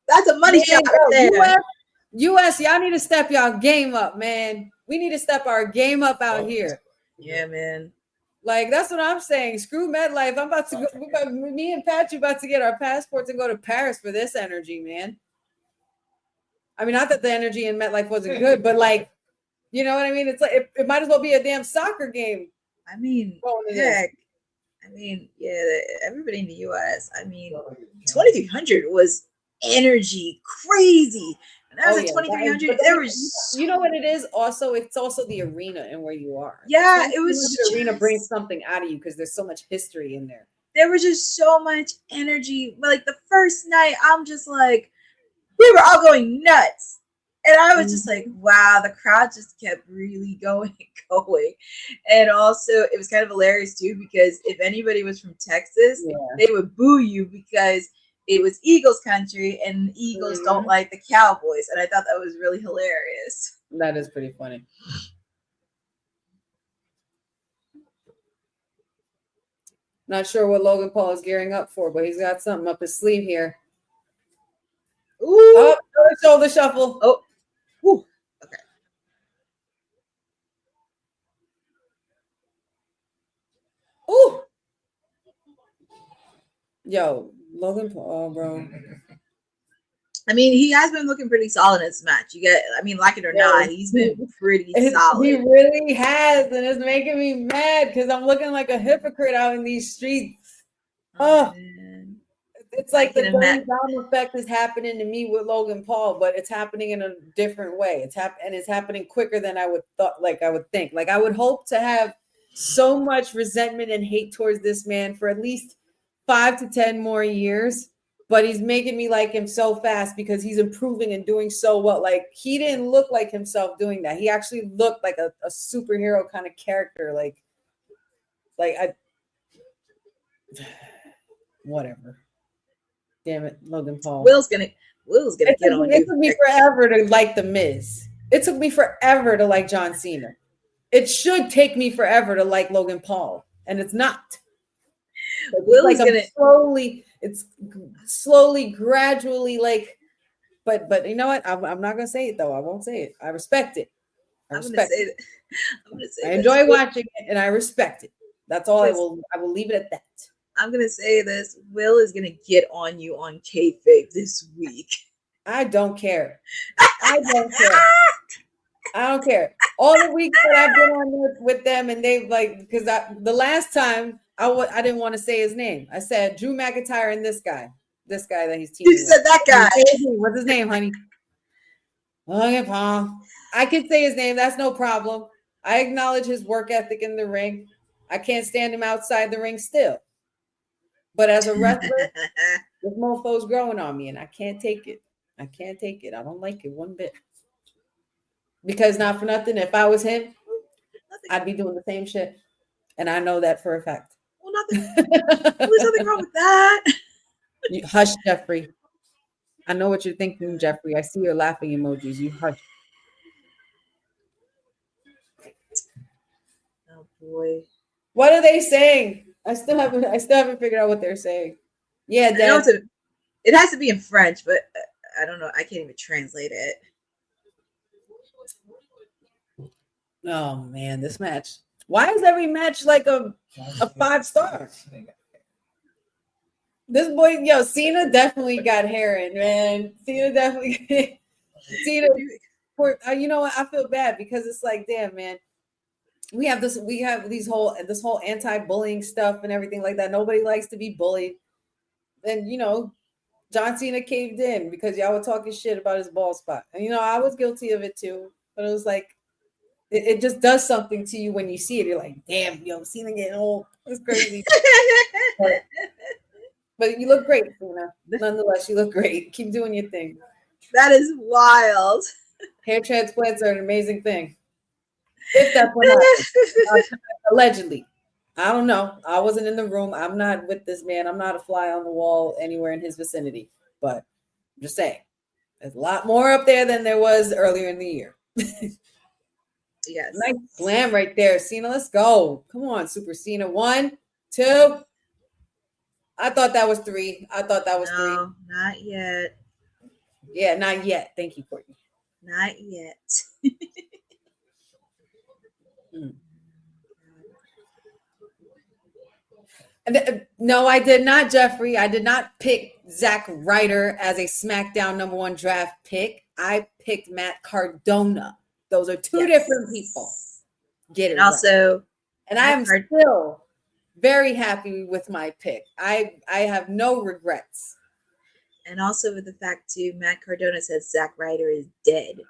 That's a money shot right there. US, y'all need to step y'all game up, man. We need to step our game up out here. Yeah, man. Like, that's what I'm saying. Screw MetLife. I'm about to go. Me and Pat, about to get our passports and go to Paris for this energy, man. I mean, not that the energy in MetLife wasn't good, but like, you know what I mean? It's like it might as well be a damn soccer game. I mean, heck. I mean, yeah, everybody in the US. I mean, 2300 was energy crazy. And that was 2300. There was, you know what it is? Also, it's also the arena and where you are. Yeah, it was the arena brings something out of you because there's so much history in there. There was just so much energy. Like the first night, I'm just like, we were all going nuts. And I was just like, wow, the crowd just kept really going and going. And also, it was kind of hilarious too, because if anybody was from Texas, they would boo you because it was Eagles country and the Eagles don't like the Cowboys. And I thought that was really hilarious. That is pretty funny. Not sure what Logan Paul is gearing up for, but he's got something up his sleeve here. Ooh. Oh, shoulder shuffle. Oh. Ooh. Okay. Ooh. Yo, Logan Paul, bro. I mean, he has been looking pretty solid in this match. Like it or not, he's been pretty solid. He really has, and it's making me mad because I'm looking like a hypocrite out in these streets. Oh, it's like the same down effect is happening to me with Logan Paul, but it's happening in a different way. It's happening quicker than I would think. Like I would hope to have so much resentment and hate towards this man for at least 5 to 10 more years. But he's making me like him so fast because he's improving and doing so well. Like he didn't look like himself doing that. He actually looked like a superhero kind of character. Whatever. Damn it, Logan Paul. Will's gonna get on you. It took me forever to like The Miz. It took me forever to like John Cena. It should take me forever to like Logan Paul, and it's not. Will's gonna slowly, gradually, but you know what? I'm not gonna say it though. I won't say it. I respect it. I'm gonna say I enjoy watching it, and I respect it. That's all. I will leave it at that. I'm gonna say this. Will is gonna get on you on kayfabe this week. I don't care. I don't care. All the weeks that I've been on with them, and they've because the last time I didn't want to say his name. I said Drew McIntyre and this guy that he's teaming. You said that guy. What's his name, honey? Logan Paul. I can say his name. That's no problem. I acknowledge his work ethic in the ring. I can't stand him outside the ring still. But as a wrestler, this mofo's growing on me, and I can't take it. I don't like it one bit. Because not for nothing, if I was him, I'd be doing the same shit. And I know that for a fact. Well, there's nothing wrong with that. Hush, Jeffrey. I know what you're thinking, Jeffrey. I see your laughing emojis. You hush. Oh boy. What are they saying? I still haven't figured out what they're saying. Yeah, Dad. It has to be in French, but I don't know. I can't even translate it. Oh man, this match. Why is every match like a 5-star? This boy, Cena definitely got hair in, man. You know what? I feel bad because it's like, damn, man. We have this whole anti-bullying stuff and everything like that. Nobody likes to be bullied. And John Cena caved in because y'all were talking shit about his bald spot. And I was guilty of it too. But it was like, it just does something to you when you see it. You're like, damn, yo, Cena getting old. It's crazy. but you look great, Cena. Nonetheless, you look great. Keep doing your thing. That is wild. Hair transplants are an amazing thing. If that's what happens. Allegedly. I don't know. I wasn't in the room. I'm not with this man. I'm not a fly on the wall anywhere in his vicinity. But I'm just saying, there's a lot more up there than there was earlier in the year. Yes. Nice slam right there. Cena, let's go. Come on, Super Cena. 1, 2. I thought that was 3. I thought that was 3. No, not yet. Yeah, not yet. Thank you, Courtney. Not yet. No, I did not, Jeffrey. I did not pick Zack Ryder as a SmackDown #1 draft pick. I picked Matt Cardona. Those are two different people. Get it? And also, right. And I am still very happy with my pick. I have no regrets. And also with the fact too, Matt Cardona says Zack Ryder is dead.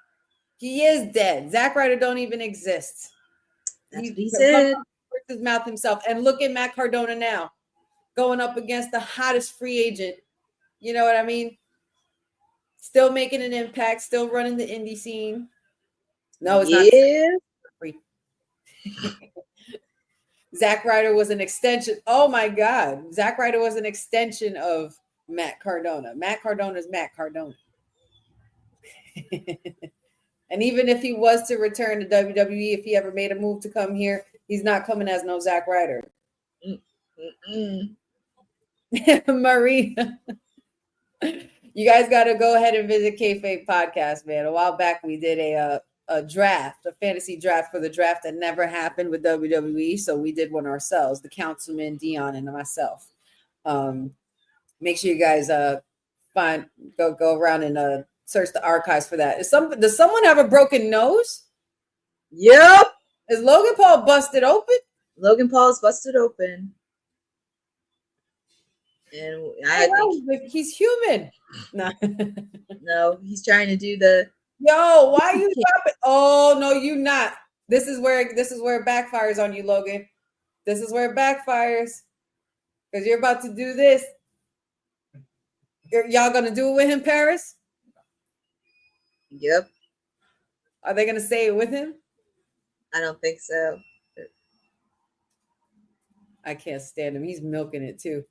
He is dead. Zack Ryder don't even exist. That's what he said. His mouth himself. And look at Matt Cardona now, going up against the hottest free agent. You know what I mean? Still making an impact, still running the indie scene. No, it's not. Zack Ryder was an extension. Oh my God. Zack Ryder was an extension of Matt Cardona. Matt Cardona is Matt Cardona. And even if he was to return to WWE, if he ever made a move to come here, he's not coming as no Zack Ryder. Maria. You guys got to go ahead and visit Kayfabe Podcast, man. A while back, we did a draft, a fantasy draft for the draft that never happened with WWE. So we did one ourselves, the Councilman, Dion, and myself. Make sure you guys go around and search the archives for that. Does someone have a broken nose? Yep. Is Logan Paul busted open? Logan Paul is busted open. And I think he's human. No. No, he's trying to do the Yo, why are you dropping? Oh no, you not. This is where it backfires on you, Logan. This is where it backfires. Because you're about to do this. Y'all gonna do it with him, Paris? Yep. Are they gonna say it with him? I don't think so. I can't stand him. He's milking it too.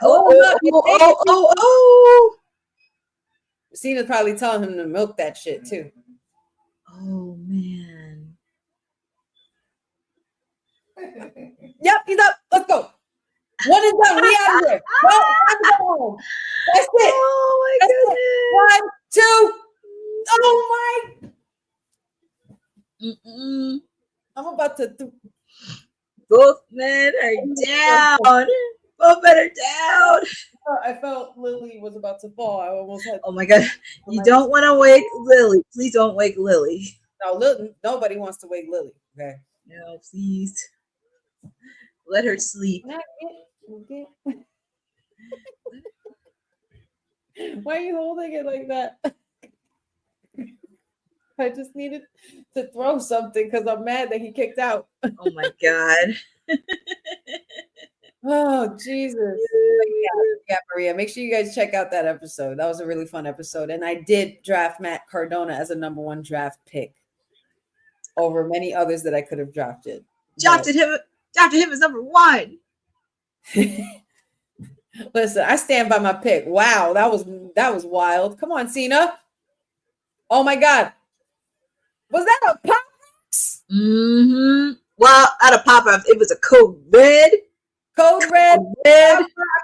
Oh. Cena's probably telling him to milk that shit too. Oh man. Yep, he's up. Let's go. One is done. We out of here. No, time to go home. That's it. Oh my goodness. 1, 2. Oh my. I'm about to. Both men are down. Both men are down. I felt Lily was about to fall. I almost had. Oh my God! You don't want to wake Lily. Please don't wake Lily. No, nobody wants to wake Lily. Okay. No, please. Let her sleep. Why are you holding it like that? I just needed to throw something because I'm mad that he kicked out. Oh my God. Oh, Jesus. Yeah, Maria, make sure you guys check out that episode. That was a really fun episode. And I did draft Matt Cardona as a #1 draft pick over many others that I could have drafted. Drafted him as #1. Listen, I stand by my pick. Wow, that was wild. Come on, Cena. Oh my God. Was that a pop? Mm-hmm. Well, out of pop-ups, it was a code red. Code red,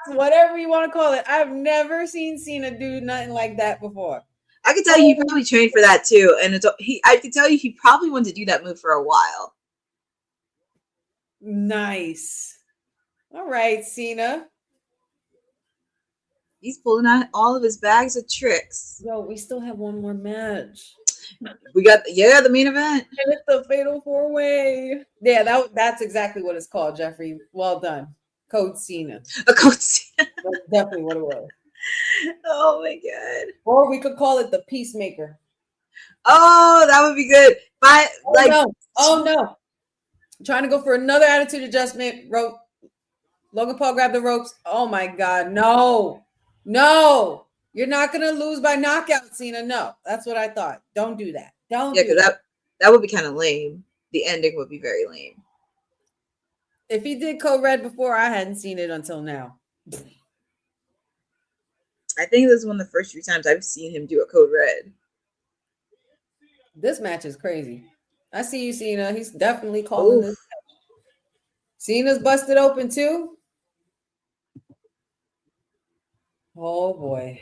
whatever you want to call it. I've never seen Cena do nothing like that before. I can tell you he probably trained for that too. And I can tell you he probably wanted to do that move for a while. Nice. All right, Cena. He's pulling out all of his bags of tricks. Yo, we still have one more match. We got the main event. And it's the Fatal 4-Way. Yeah, that's exactly what it's called, Jeffrey. Well done. Code Cena. A code Cena. That's definitely what it was. Oh my God. Or we could call it the Peacemaker. Oh, that would be good. Oh no. I'm trying to go for another attitude adjustment. Logan Paul grabbed the ropes. Oh my God. No. You're not gonna lose by knockout, Cena. No, that's what I thought. Don't do that. Don't do that. That would be kind of lame. The ending would be very lame. If he did Code Red before, I hadn't seen it until now. I think this is one of the first few times I've seen him do a Code Red. This match is crazy. I see you, Cena. He's definitely calling this match. Cena's busted open too. Oh boy.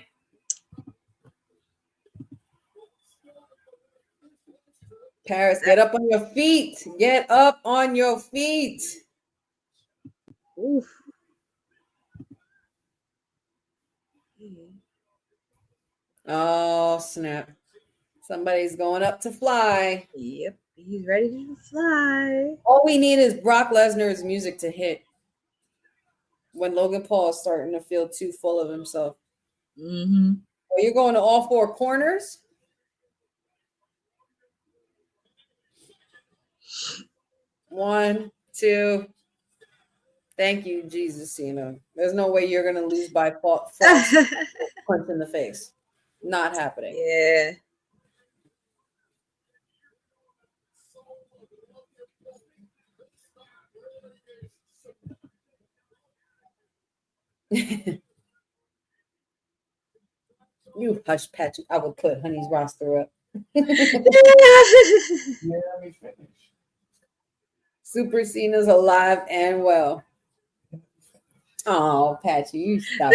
Paris, get up on your feet. Get up on your feet. Oof. Oh, snap. Somebody's going up to fly. Yep, he's ready to fly. All we need is Brock Lesnar's music to hit when Logan Paul is starting to feel too full of himself. Mm-hmm. Oh, you're going to all four corners? One, two. Thank you, Jesus, Cena. There's no way you're going to lose by false punch in the face. Not happening. Yeah. You hush patch. I would put Honey's roster up. Super Cena's alive and well. Oh, Patchy, you stop.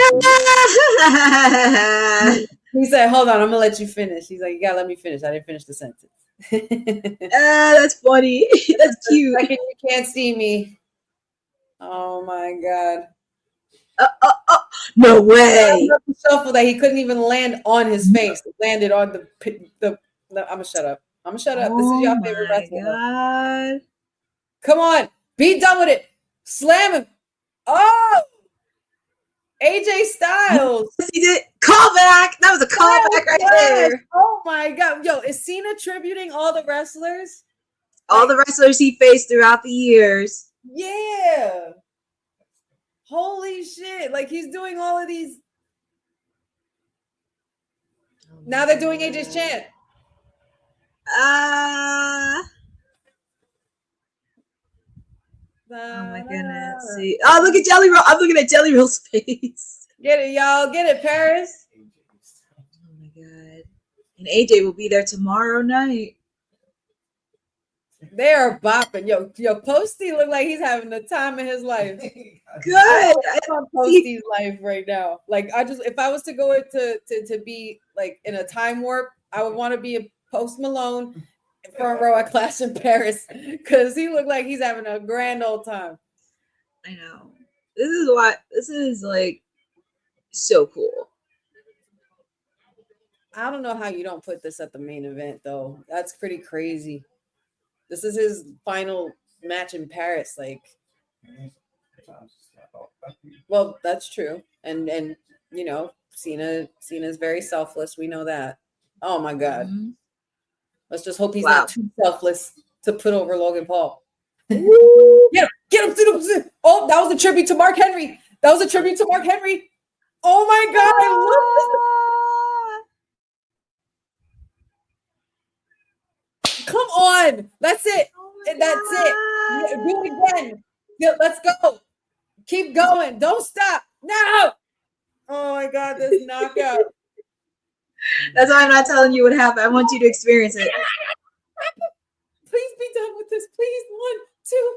He said, hold on, I'm gonna let you finish. He's like, you gotta let me finish. I didn't finish the sentence. That's funny. That's cute. Like you can't see me. Oh my God. No way. Shuffle that he couldn't even land on his face. It landed on the I'm gonna shut up. This is your favorite wrestler. God. Come on, be done with it. Slam him. Oh, AJ Styles. He did callback. That was a callback right there. Oh my God. Yo, is Cena tributing all the wrestlers? All the wrestlers he faced throughout the years. Yeah. Holy shit. Like he's doing all of these. Now they're doing AJ's chant. Oh my goodness. See. Oh, look at Jelly Roll. I'm looking at Jelly Roll's face. Get it, y'all. Get it, Paris. Oh my God. And AJ will be there tomorrow night. They are bopping. Yo, Posty look like he's having the time of his life. Good. I want Posty's life right now. Like if I was to go to be like in a time warp, I would want to be a Post Malone front row at Clash in Paris because he looked like he's having a grand old time. I know. This is like so cool. I don't know how you don't put this at the main event though. That's pretty crazy. This is his final match in Paris. Like, well, that's true. And you know, Cena's very selfless. We know that. Oh my God. Mm-hmm. Let's just hope he's not too selfless to put over Logan Paul. Get him. Oh, that was a tribute to Mark Henry. Oh my God. I love this. Come on. That's it. That's it. Do it again. Let's go. Keep going. Don't stop. No. Oh my God, this knockout. That's why I'm not telling you what happened. I want you to experience it. Please be done with this. Please. 1, 2.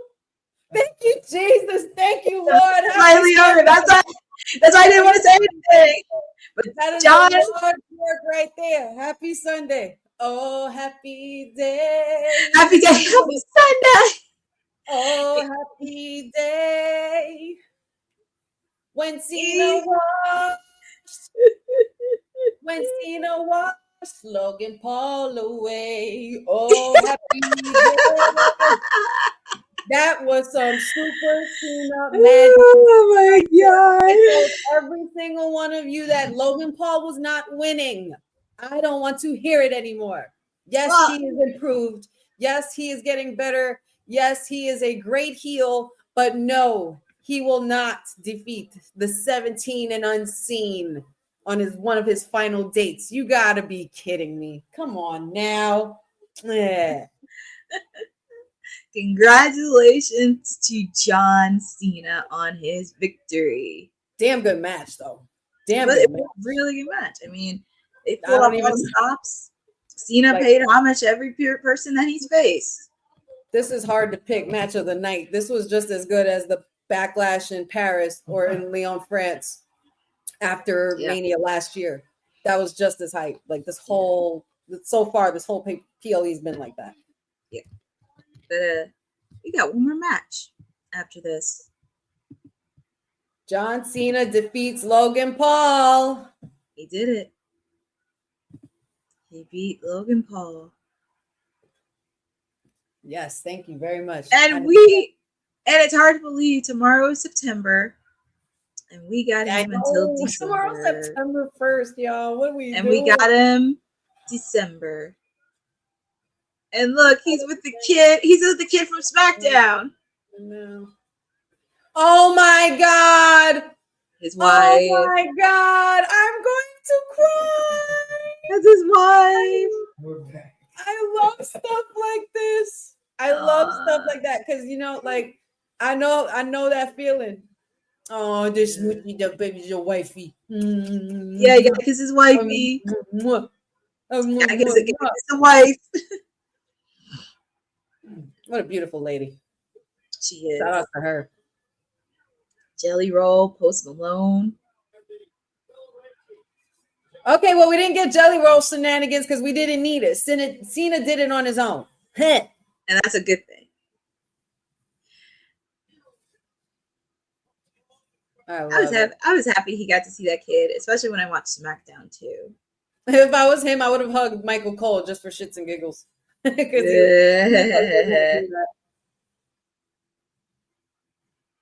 Thank you, Jesus. Thank you, Lord. That's why I didn't want to say anything. But that is John, Lord work right there. Happy Sunday. Oh, happy day. Happy day. Happy Sunday. Oh, happy day. When Cena washed Logan Paul away. Oh, happy day. That was some super Cena magic. Oh my God. I told every single one of you that Logan Paul was not winning. I don't want to hear it anymore. Yes, he is improved. Yes, he is getting better. Yes, he is a great heel, but no, he will not defeat the 17 and unseen on one of his final dates. You gotta be kidding me. Come on now. Yeah. Congratulations to John Cena on his victory. Damn good match, though. It was a really good match. I mean, they pulled off all the stops. Cena paid homage to every person that he's faced. This is hard to pick match of the night. This was just as good as the Backlash in Paris or in Lyon, France after Mania last year. That was just as hype. Like this whole PLE's been like that. Yeah. But we got one more match after this. John Cena defeats Logan Paul. He did it. He beat Logan Paul. Yes, thank you very much. And it's hard to believe tomorrow is September. And we got him until December. Tomorrow's September 1st, y'all. What are we doing? And we got him December. And look, he's with the kid. He's with the kid from SmackDown. No. Oh my God. His wife. Oh my God. I'm going to cry. That's his wife. I love stuff like this. I love stuff like that because I know that feeling. Oh, this the baby's your wifey. Yeah, because his wifey. I guess it's the wife. What a beautiful lady. She is. Shout out to her. Jelly Roll, Post Malone. Okay, well, we didn't get Jelly Roll shenanigans because we didn't need it. Cena did it on his own. And that's a good thing. I was happy he got to see that kid, especially when I watched SmackDown too. If I was him, I would have hugged Michael Cole just for shits and giggles.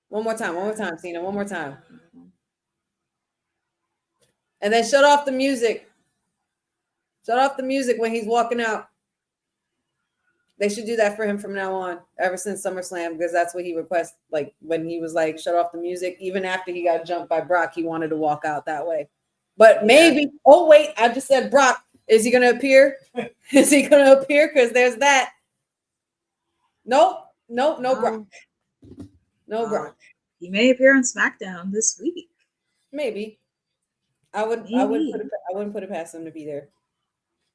One more time, Cena. One more time. And then shut off the music. Shut off the music when he's walking out. They should do that for him from now on, ever since SummerSlam, because that's what he requested. Like when he was like, shut off the music, even after he got jumped by Brock, he wanted to walk out that way. But maybe, oh wait, I just said Brock. Is he going to appear? Is he going to appear? Because there's that. No, Brock. No Brock. He may appear on SmackDown this week. Maybe. I wouldn't put it past him to be there.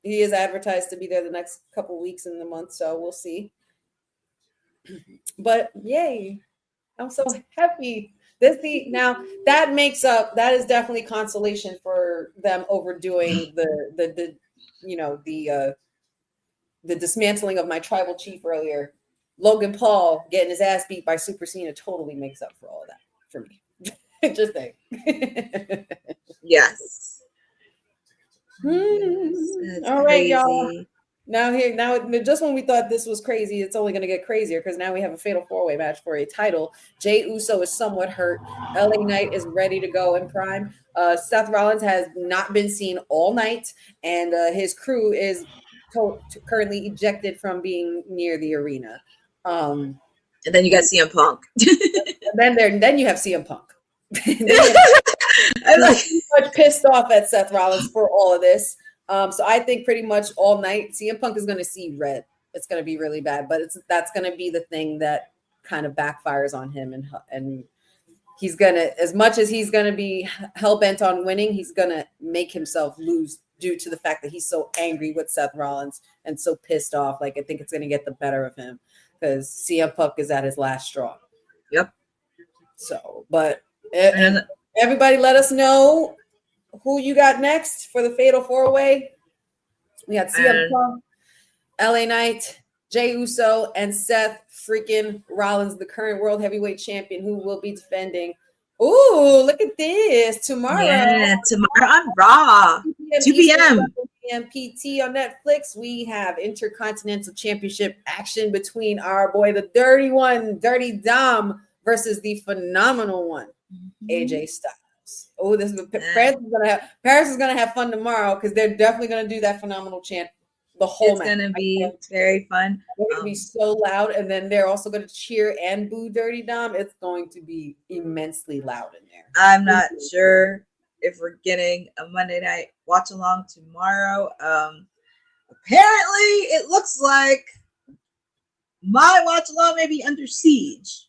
He is advertised to be there the next couple weeks in the month, so we'll see. But yay. I'm so happy. Now that is definitely consolation for them overdoing the dismantling of my tribal chief earlier. Logan Paul getting his ass beat by Super Cena totally makes up for all of that for me. Just think. Yes. All right, y'all. Now just when we thought this was crazy, it's only going to get crazier because now we have a fatal 4-way match for a title. Jey Uso is somewhat hurt. LA Knight is ready to go in prime. Seth Rollins has not been seen all night, and his crew is currently ejected from being near the arena. And then you got CM Punk. then you have CM Punk. I'm like much pissed off at Seth Rollins for all of this. So I think pretty much all night CM Punk is going to see red. It's going to be really bad, but that's going to be the thing that kind of backfires on him, and he's going to, as much as he's going to be hell bent on winning, he's going to make himself lose due to the fact that he's so angry with Seth Rollins and so pissed off. Like I think it's going to get the better of him because CM Punk is at his last straw. Yep. So, but everybody let us know who you got next for the Fatal 4-Way. We got CM Punk, LA Knight, Jey Uso, and Seth freaking Rollins, the current World Heavyweight Champion, who will be defending. Ooh, look at this. Tomorrow. Yeah, tomorrow on Raw. 2 p.m. PT on Netflix. We have Intercontinental Championship action between our boy, the Dirty One, Dirty Dom, versus the Phenomenal One, AJ Styles. Oh, Paris is gonna have fun tomorrow because they're definitely gonna do that phenomenal chant the whole It's match. gonna be very fun. They're gonna be so loud, and then they're also gonna cheer and boo Dirty Dom. It's going to be immensely loud in there. I'm not sure if we're getting a Monday night watch along tomorrow. Apparently, it looks like my watch along may be under siege.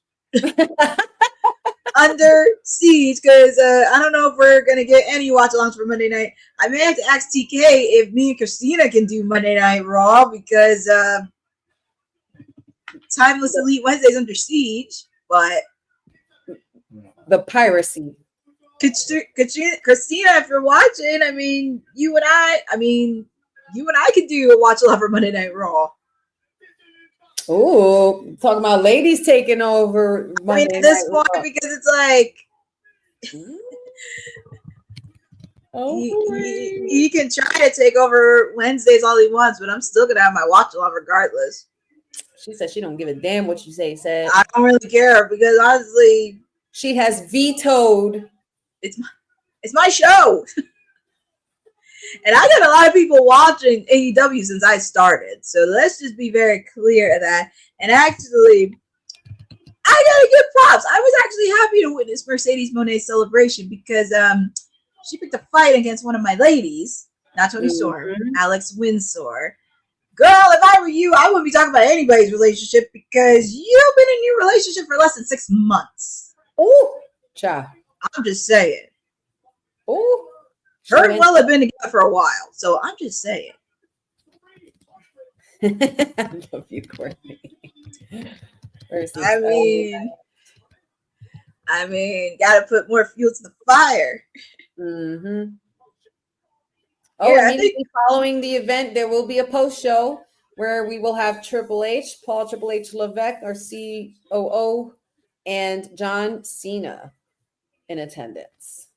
Under siege, because I don't know if we're gonna get any watch alongs for Monday night. I may have to ask TK if me and Christina can do Monday Night Raw, because Timeless Elite Wednesday's under siege. But the piracy. Christina, if you're watching, I mean, you and I could do a watch along for Monday Night Raw. Oh, talking about ladies taking over. I mean, at this point, because it's like he can try to take over Wednesdays all he wants, but I'm still gonna have my watch along regardless. She said she don't give a damn what you say. Said I don't really care, because honestly, she has vetoed. It's my show. And I got a lot of people watching AEW since I started. So let's just be very clear of that. And actually, I gotta give props. I was actually happy to witness Mercedes Monet's celebration, because she picked a fight against one of my ladies, not Tony Storm, Alex Windsor. Girl, if I were you, I wouldn't be talking about anybody's relationship, because you've been in your relationship for less than 6 months. Oh, child. I'm just saying. Oh. Her and Will have been together for a while, so I'm just saying. I love you, Courtney. I mean, gotta put more fuel to the fire. Mm-hmm. Oh, yeah, immediately following the event, there will be a post show where we will have Triple H, Paul Triple H Levesque, our COO, and John Cena in attendance.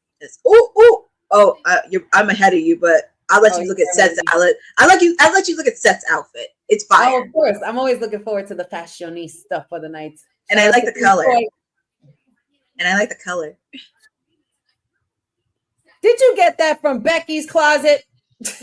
I'm ahead of you, but I'll let you look at Seth's outfit. I'll let you look at Seth's outfit. It's fire. Oh, of course. I'm always looking forward to the fashionista stuff for the night. And I like the color. Did you get that from Becky's closet? That's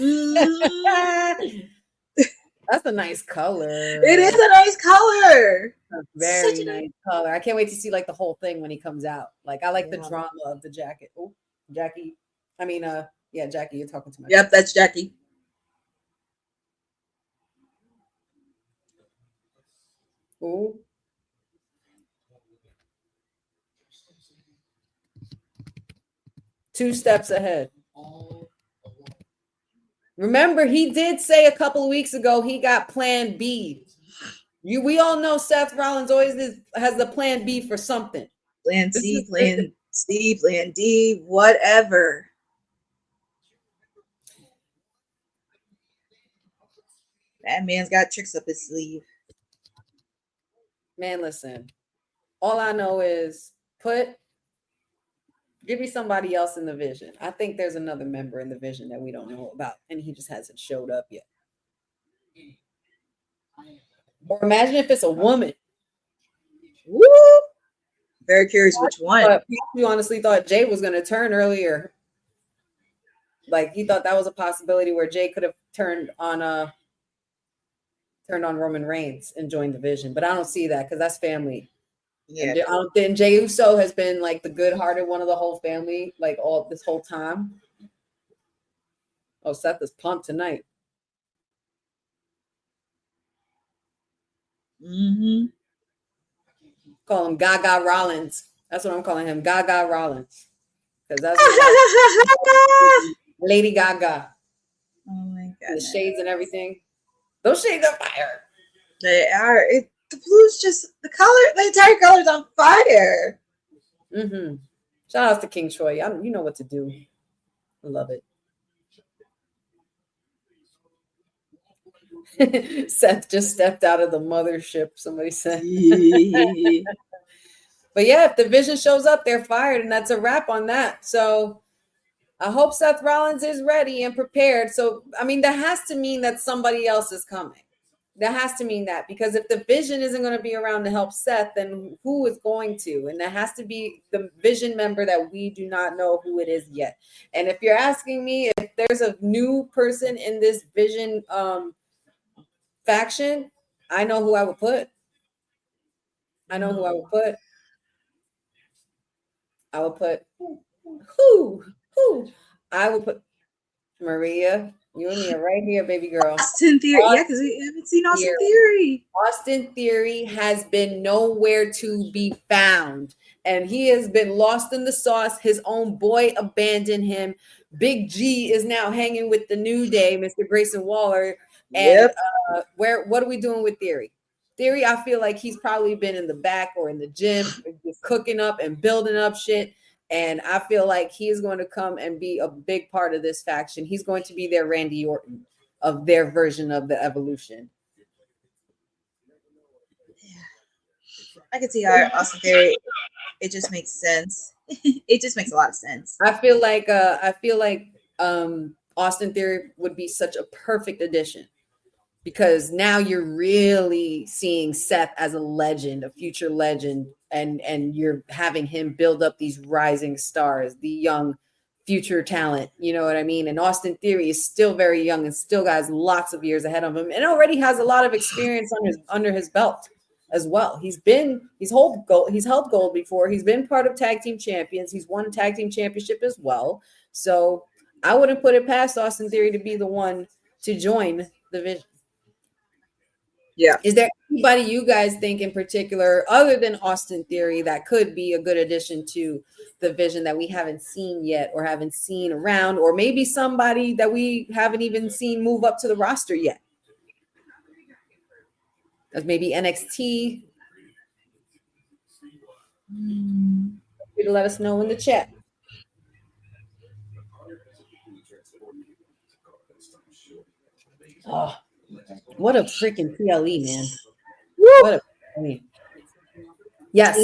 a nice color. It is a nice color. Very nice color. I can't wait to see like the whole thing when he comes out. Like I like the drama of the jacket. Oh, Jackie. I mean, Jackie, you're talking to me. Yep, that's Jackie. Ooh. Two steps ahead. Remember, he did say a couple of weeks ago he got plan B. We all know Seth Rollins always has the plan B for something. Plan C, plan C, plan D, whatever. That man's got tricks up his sleeve. Man, listen. All I know is give me somebody else in the Vision. I think there's another member in the Vision that we don't know about, and he just hasn't showed up yet. Or imagine if it's a woman. Woo! Very curious which one. You honestly thought Jay was going to turn earlier. Like he thought that was a possibility where Jay could have turned on Roman Reigns and joined the Vision, but I don't see that because that's family. Yeah. And Jey Uso has been like the good-hearted one of the whole family, like all this whole time. Oh, Seth is pumped tonight. Mm-hmm. Call him Gaga Rollins. That's what I'm calling him, Gaga Rollins, because that's Lady Gaga. Oh my god! The shades and everything. Those shades are fire. They are. The blue's just the color. The entire color's on fire. Mm-hmm. Shout out to King Troy. You know what to do. I love it. Seth just stepped out of the mothership. Somebody said. But yeah, if the Vision shows up, they're fired, and that's a wrap on that. So I hope Seth Rollins is ready and prepared. So I mean, that has to mean that somebody else is coming. That has to mean that, because if the Vision isn't going to be around to help Seth, then who is going to? And that has to be the Vision member that we do not know who it is yet. And if you're asking me if there's a new person in this Vision faction, I know who I would put. I know who I would put. I would put who? I would put Maria. You and me are right here, baby girl. Austin Theory. Yeah, because we haven't seen Austin Theory. Austin Theory has been nowhere to be found. And he has been lost in the sauce. His own boy abandoned him. Big G is now hanging with the New Day, Mr. Grayson Waller. And what are we doing with Theory? Theory, I feel like he's probably been in the back or in the gym, just cooking up and building up shit. And I feel like he is going to come and be a big part of this faction. He's going to be their Randy Orton of their version of the Evolution. I can see how Austin Theory. It just makes sense. It just makes a lot of sense. I feel like Austin Theory would be such a perfect addition, because now you're really seeing Seth as a legend, a future legend, and you're having him build up these rising stars, the young future talent. You know what I mean? And Austin Theory is still very young and still has lots of years ahead of him, and already has a lot of experience under his belt as well. He's held gold before. He's been part of tag team champions. He's won tag team championship as well. So I wouldn't put it past Austin Theory to be the one to join the Vision. Yeah. Is there anybody you guys think in particular, other than Austin Theory, that could be a good addition to the Vision that we haven't seen yet, or haven't seen around, or maybe somebody that we haven't even seen move up to the roster yet? As maybe NXT. You let us know in the chat. Oh, what a freaking PLE, man. What a yes.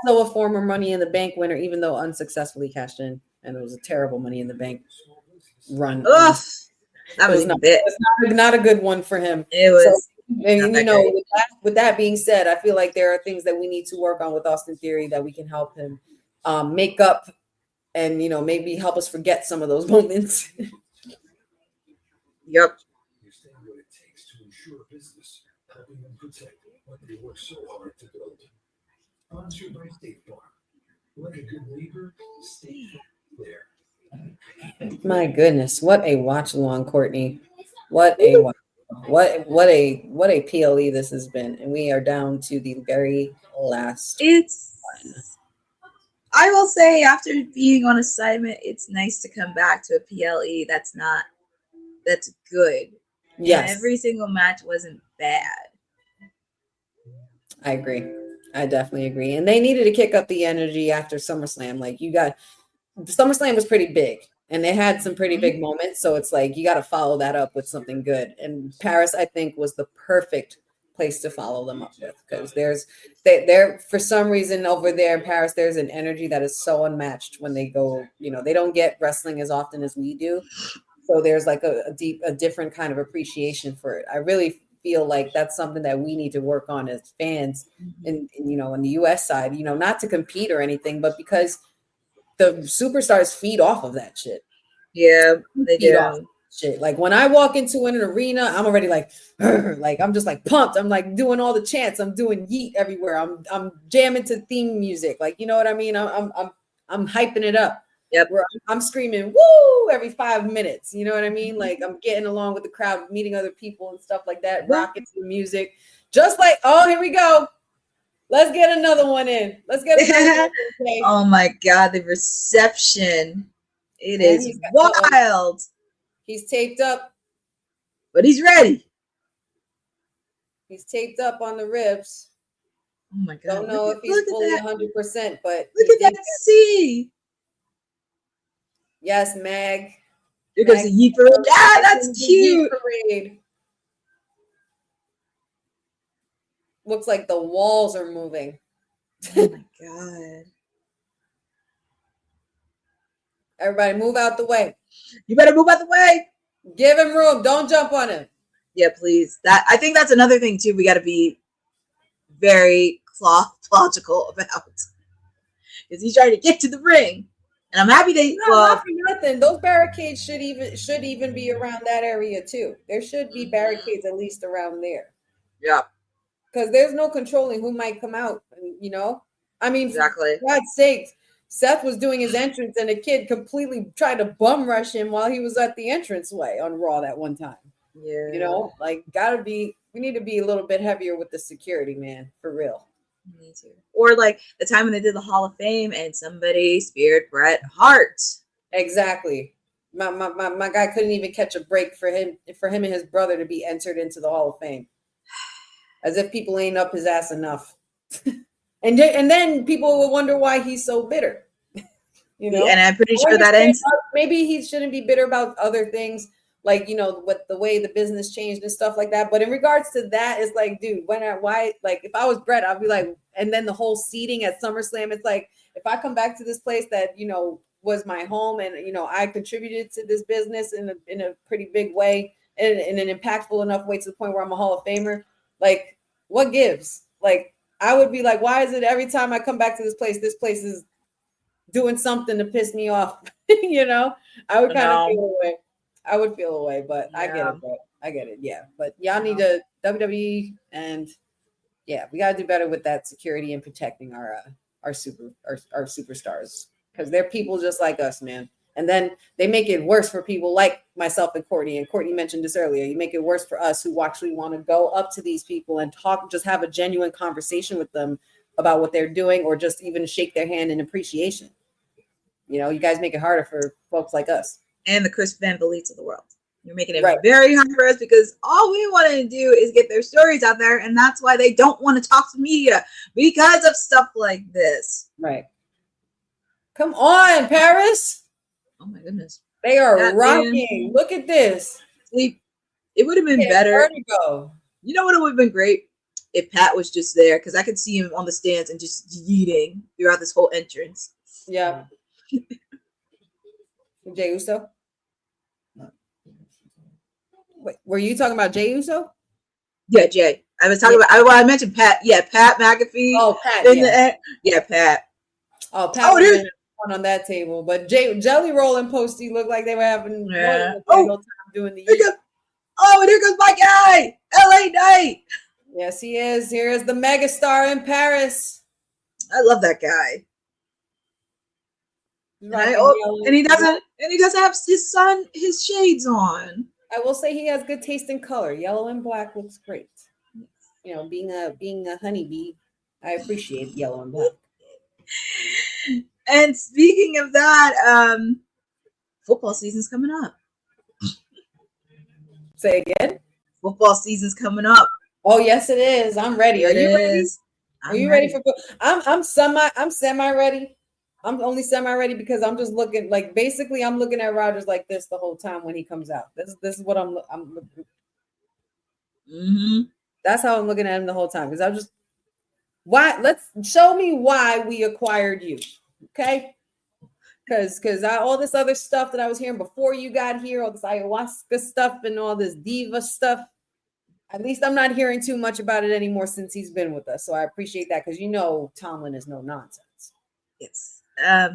Also a former Money in the Bank winner, even though unsuccessfully cashed in. And it was a terrible Money in the Bank run. Ugh, that was not a good one for him. It was. And you know, with that being said, I feel like there are things that we need to work on with Austin Theory that we can help him make up, and you know, maybe help us forget some of those moments. Yep. What it takes to ensure business, helping them protect what they work so hard to build. Sponsored by State Farm. Like a good neighbor, stay there. My goodness, what a watch along, Courtney. What a PLE this has been, and we are down to the very last one. I will say, after being on assignment, it's nice to come back to a PLE that's good. Yes. And every single match wasn't bad. I agree. I definitely agree. And they needed to kick up the energy after SummerSlam. Like, SummerSlam was pretty big, and they had some pretty big moments. So it's like, you got to follow that up with something good. And Paris, I think, was the perfect place to follow them up with, because there for some reason over there in Paris, there's an energy that is so unmatched when they go, you know, they don't get wrestling as often as we do. So there's like a different kind of appreciation for it. I really feel like that's something that we need to work on as fans in the US side, you know, not to compete or anything, but because the superstars feed off of that shit. Yeah, they do. Shit. Like when I walk into an arena, I'm already like I'm just like pumped. I'm like doing all the chants. I'm doing yeet everywhere. I'm jamming to theme music. Like, you know what I mean? I'm hyping it up. Yep. I'm screaming woo every 5 minutes. You know what I mean? Like, I'm getting along with the crowd, meeting other people and stuff like that, rocking to the music. Just like, oh, here we go. Let's get another one in. Let's get another one in. Oh my God, the reception. It is wild. He's taped up. But he's ready. He's taped up on the ribs. Oh my God. Don't know if he's fully 100%, but look at that C. Yes, Mag. Here goes the Yeet Parade. Ah, that's cute. Parade. Looks like the walls are moving. Oh my God. Everybody move out the way. You better move out the way. Give him room. Don't jump on him. Yeah, please. I think that's another thing too we got to be very logical about. Is he's trying to get to the ring. And I'm happy they not for nothing. Those barricades should even be around that area too. There should be barricades at least around there. Yeah. Because there's no controlling who might come out, you know? I mean, exactly. For God's sakes, Seth was doing his entrance and a kid completely tried to bum rush him while he was at the entranceway on Raw that one time. Yeah. You know, like we need to be a little bit heavier with the security, man, for real. Me too. Or like the time when they did the Hall of Fame and somebody speared Bret Hart. Exactly. My guy couldn't even catch a break for him and his brother to be entered into the Hall of Fame. As if people ain't up his ass enough. and then people will wonder why he's so bitter. You know? And I'm pretty sure that ends. Maybe he shouldn't be bitter about other things, like, you know, what the way the business changed and stuff like that. But in regards to that, it's like, dude, why, like, if I was Bret, I'd be like, and then the whole seating at SummerSlam, it's like, if I come back to this place that, you know, was my home and, you know, I contributed to this business in a pretty big way and in an impactful enough way to the point where I'm a Hall of Famer, like, what gives? Like, I would be like, why is it every time I come back to this place is doing something to piss me off? You know, I would kind of feel away. I would feel away, but yeah. I get it, bro. I get it. Yeah. But y'all need to WWE and yeah, we got to do better with that security and protecting our superstars because they're people just like us, man. And then they make it worse for people like myself and Courtney. And Courtney mentioned this earlier. You make it worse for us who actually want to go up to these people and talk, just have a genuine conversation with them about what they're doing or just even shake their hand in appreciation. You know, you guys make it harder for folks like us. And the Chris Van Vliets of the world. You're making it very hard for us because all we want to do is get their stories out there. And that's why they don't want to talk to media because of stuff like this. Right. Come on, Paris. Oh my goodness. They are rocking. Look at this. It would have been better. You know what it would have been great? If Pat was just there, because I could see him on the stands and just yeeting throughout this whole entrance. Yeah. Jey Uso? Wait, were you talking about Jey Uso? Yeah, Jay. I was talking about. I mentioned Pat. Yeah, Pat McAfee. Oh, Pat. Yeah, Pat. Oh, Pat. Oh, there's one on that table, but Jelly Roll and Posty looked like they were having time doing the. And here goes my guy, LA Knight. Yes, he is. Here is the megastar in Paris. I love that guy. And he doesn't have his shades on. I will say he has good taste in color. Yellow and black looks great. You know, being a honeybee, I appreciate yellow and black. And speaking of that, football season's coming up. Say again? Football season's coming up. Oh, yes, it is. I'm ready. Are you ready? Are you ready for I'm semi ready. I'm only semi-ready because I'm just looking like basically I'm looking at Rodgers like this the whole time when he comes out. This is what I'm looking. Mm-hmm. That's how I'm looking at him the whole time because I'm just let's show me why we acquired you, okay? Because all this other stuff that I was hearing before you got here, all this ayahuasca stuff and all this diva stuff. At least I'm not hearing too much about it anymore since he's been with us. So I appreciate that because you know Tomlin is no nonsense. Yes. I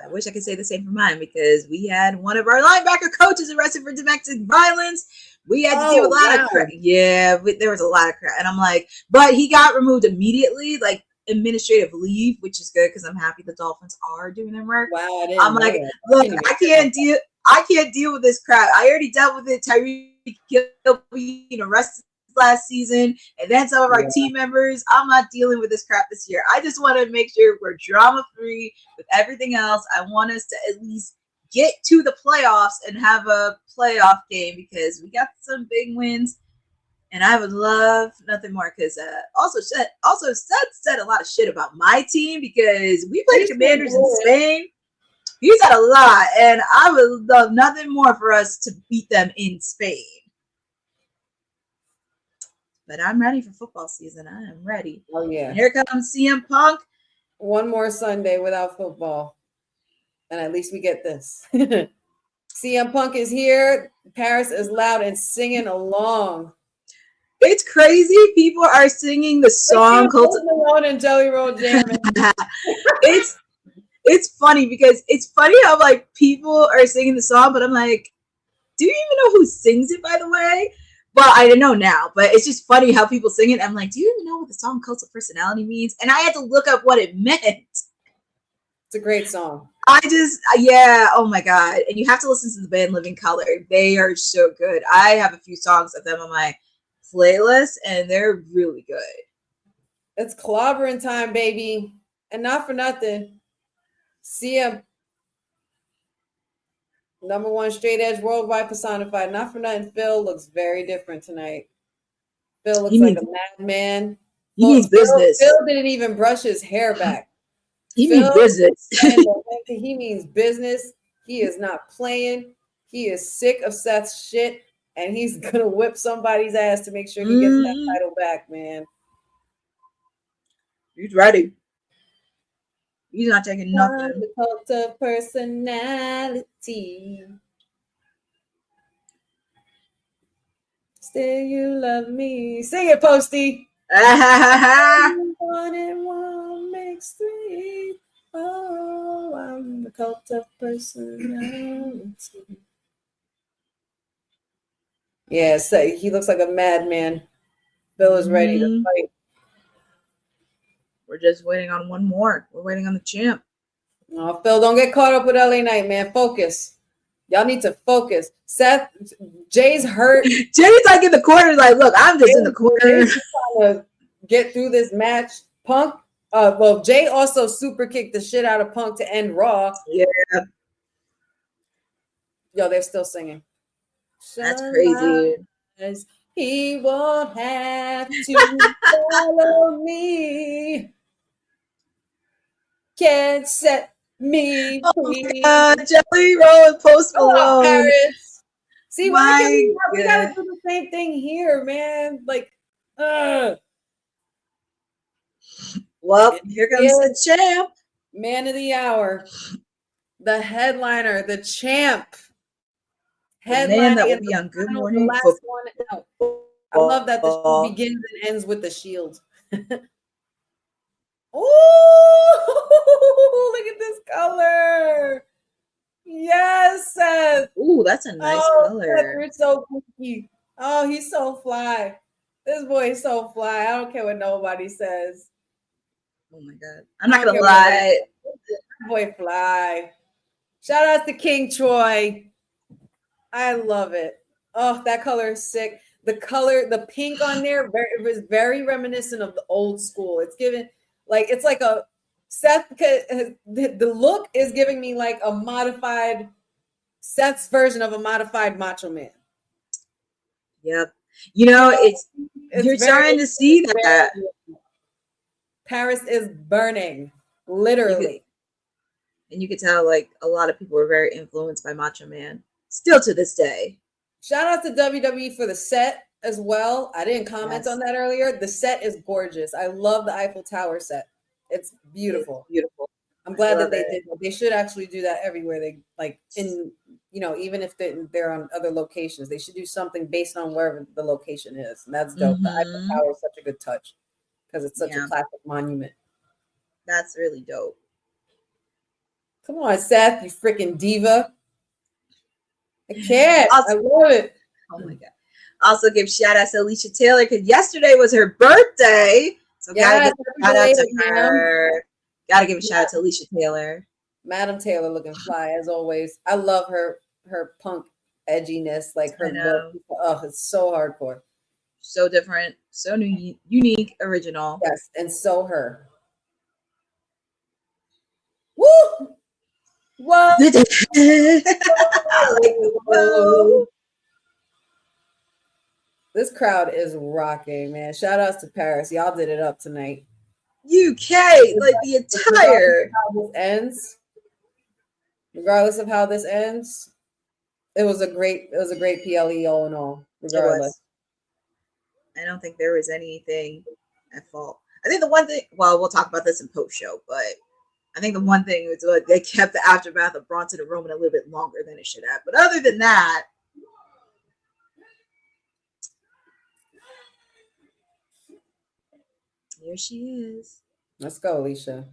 wish I could say the same for mine because we had one of our linebacker coaches arrested for domestic violence. We had to deal with a lot of crap. Yeah, there was a lot of crap. And I'm like, but he got removed immediately, like administrative leave, which is good because I'm happy the Dolphins are doing their work. Wow, I'm like, look, I can't deal with this crap. I already dealt with it. Tyreek Hill being arrested last season, and then some of our team members. I'm not dealing with this crap this year. I just want to make sure we're drama free with everything else. I want us to at least get to the playoffs and have a playoff game because we got some big wins, and I would love nothing more because Seth said a lot of shit about my team because we played the Commanders in Spain. He said a lot, and I would love nothing more for us to beat them in Spain. But I'm ready for football season. I am ready. Oh, yeah. And here comes CM Punk. One more Sunday without football. And at least we get this. CM Punk is here. Paris is loud and singing along. It's crazy. People are singing the song. Malone and Jelly Roll jamming. It's it's funny because it's funny how like people are singing the song, but I'm like, do you even know who sings it, by the way? Well, I don't know now, but it's just funny how people sing it. I'm like, do you even know what the song Cult of Personality means? And I had to look up what it meant. It's a great song. Yeah, oh my God. And you have to listen to the band Living Color. They are so good. I have a few songs of them on my playlist, and they're really good. It's clobbering time, baby. And not for nothing. Sia, #1 straight edge worldwide personified. Not for nothing. Phil looks very different tonight. Phil looks like a madman. He means business. Phil didn't even brush his hair back. He means business. He means business. He is not playing. He is sick of Seth's shit, and he's gonna whip somebody's ass to make sure he gets that title back, man. He's ready. He's not taking nothing. The cult of personality. Still you love me. Sing it, Posty. 1 and 1 makes 3. Oh, I'm the cult of personality. Yeah, so he looks like a madman. Bill is ready to fight. We're just waiting on one more. We're waiting on the champ. Oh, Phil, don't get caught up with LA Knight, man. Focus. Y'all need to focus. Seth, Jay's hurt. Jay's like in the corner, like, look, I'm just in the corner. Jay's trying to get through this match. Punk, well, Jay also super kicked the shit out of Punk to end Raw. Yeah. Yo, they're still singing. That's crazy. He won't have to follow me. Can't set me free. Jelly Roll and Post Malone. Paris. See, why we gotta do the same thing here, man. Like, well, here comes the champ. Man of the hour. The headliner, the champ. Man that will be on Good Morning Football. I love that the show begins and ends with the Shield. Oh, look at this color. Yes, Seth. Ooh, that's a nice color. Seth, you're so cookie. Oh, he's so fly. This boy is so fly. I don't care what nobody says. Oh my God. I'm not gonna lie. Boy fly. Shout out to King Troy. I love it. Oh, that color is sick. The color, the pink on there, it was very reminiscent of the old school. It's given it's like a Seth. The look is giving me like a modified Seth's version of a modified Macho Man. Yep. You know, you're starting to see that. Paris is burning, literally. And you could tell like a lot of people were very influenced by Macho Man. Still to this day. Shout out to WWE for the set as well. I didn't comment on that earlier. The set is gorgeous. I love the Eiffel Tower set. It's beautiful. It's beautiful. I'm glad that they did that. They should actually do that everywhere. They even if they're on other locations, they should do something based on wherever the location is. And that's dope. The Eiffel Tower is such a good touch because it's such a classic monument. That's really dope. Come on, Seth, you freaking diva. I can't. I love it. Oh my God. Also give shout out to Alicia Taylor because yesterday was her birthday. So gotta give a shout out to her. Gotta give a shout out to Alicia Taylor. Madam Taylor looking fly as always. I love her punk edginess, like her look. Oh, it's so hardcore. So different, so unique, original. Yes, and so her. Woo! Whoa. Whoa. This crowd is rocking, man. Shout outs to Paris. Y'all did it up tonight. UK, like the entire regardless of how this ends, it was a great PLE all in all, regardless. I don't think there was anything at fault. I think the one thing, well, we'll talk about this in post show, but I think the one thing was like they kept the aftermath of Bronson and Roman a little bit longer than it should have. But other than that, here she is. Let's go, Alicia.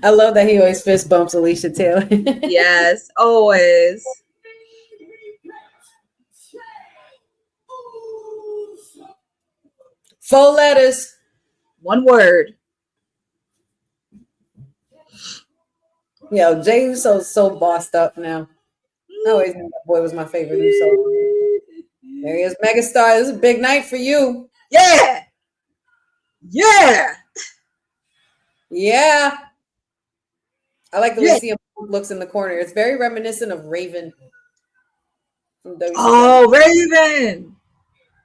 I love that he always fist bumps Alicia Taylor. Yes, always. Four letters. One word. Yo, Jay Uso's so bossed up now. I always knew that boy was my favorite Uso. There he is, megastar. This is a big night for you. Yeah. Yeah. Yeah. I like the way CM looks in the corner. It's very reminiscent of Raven from WCW. Oh, Raven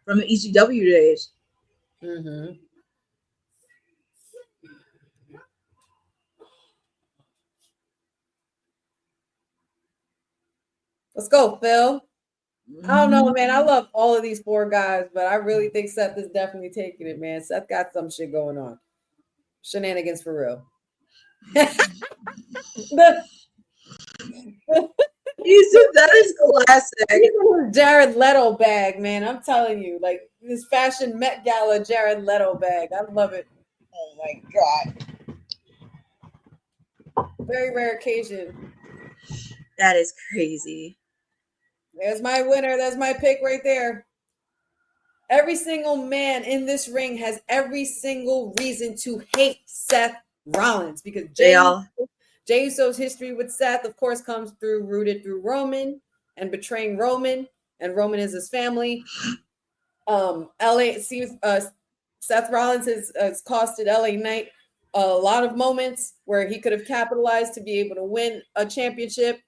from the ECW days. Mm-hmm. Let's go, Phil. I don't know, man. I love all of these four guys, but I really think Seth is definitely taking it, man. Seth got some shit going on. Shenanigans for real. That is classic. Jared Leto bag, man. I'm telling you, like this fashion Met Gala Jared Leto bag. I love it. Oh my god. Very rare occasion. That is crazy. There's my winner. That's my pick right there. Every single man in this ring has every single reason to hate Seth Rollins because Jay Uso's history with Seth, of course, comes rooted through Roman and betraying Roman, and Roman is his family. Seth Rollins has costed LA Knight a lot of moments where he could have capitalized to be able to win a championship,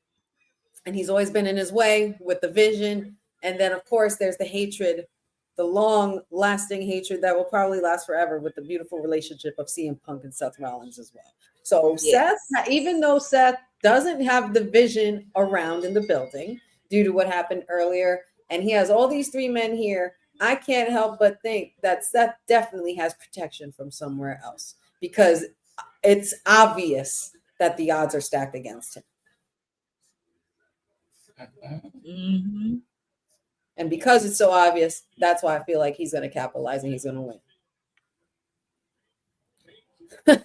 and he's always been in his way with the vision. And then, of course, there's the hatred, the long-lasting hatred that will probably last forever with the beautiful relationship of CM Punk and Seth Rollins as well. So Seth, even though Seth doesn't have the vision around in the building due to what happened earlier, and he has all these three men here, I can't help but think that Seth definitely has protection from somewhere else because it's obvious that the odds are stacked against him. Mm-hmm. And because it's so obvious, that's why I feel like he's going to capitalize and he's going to win.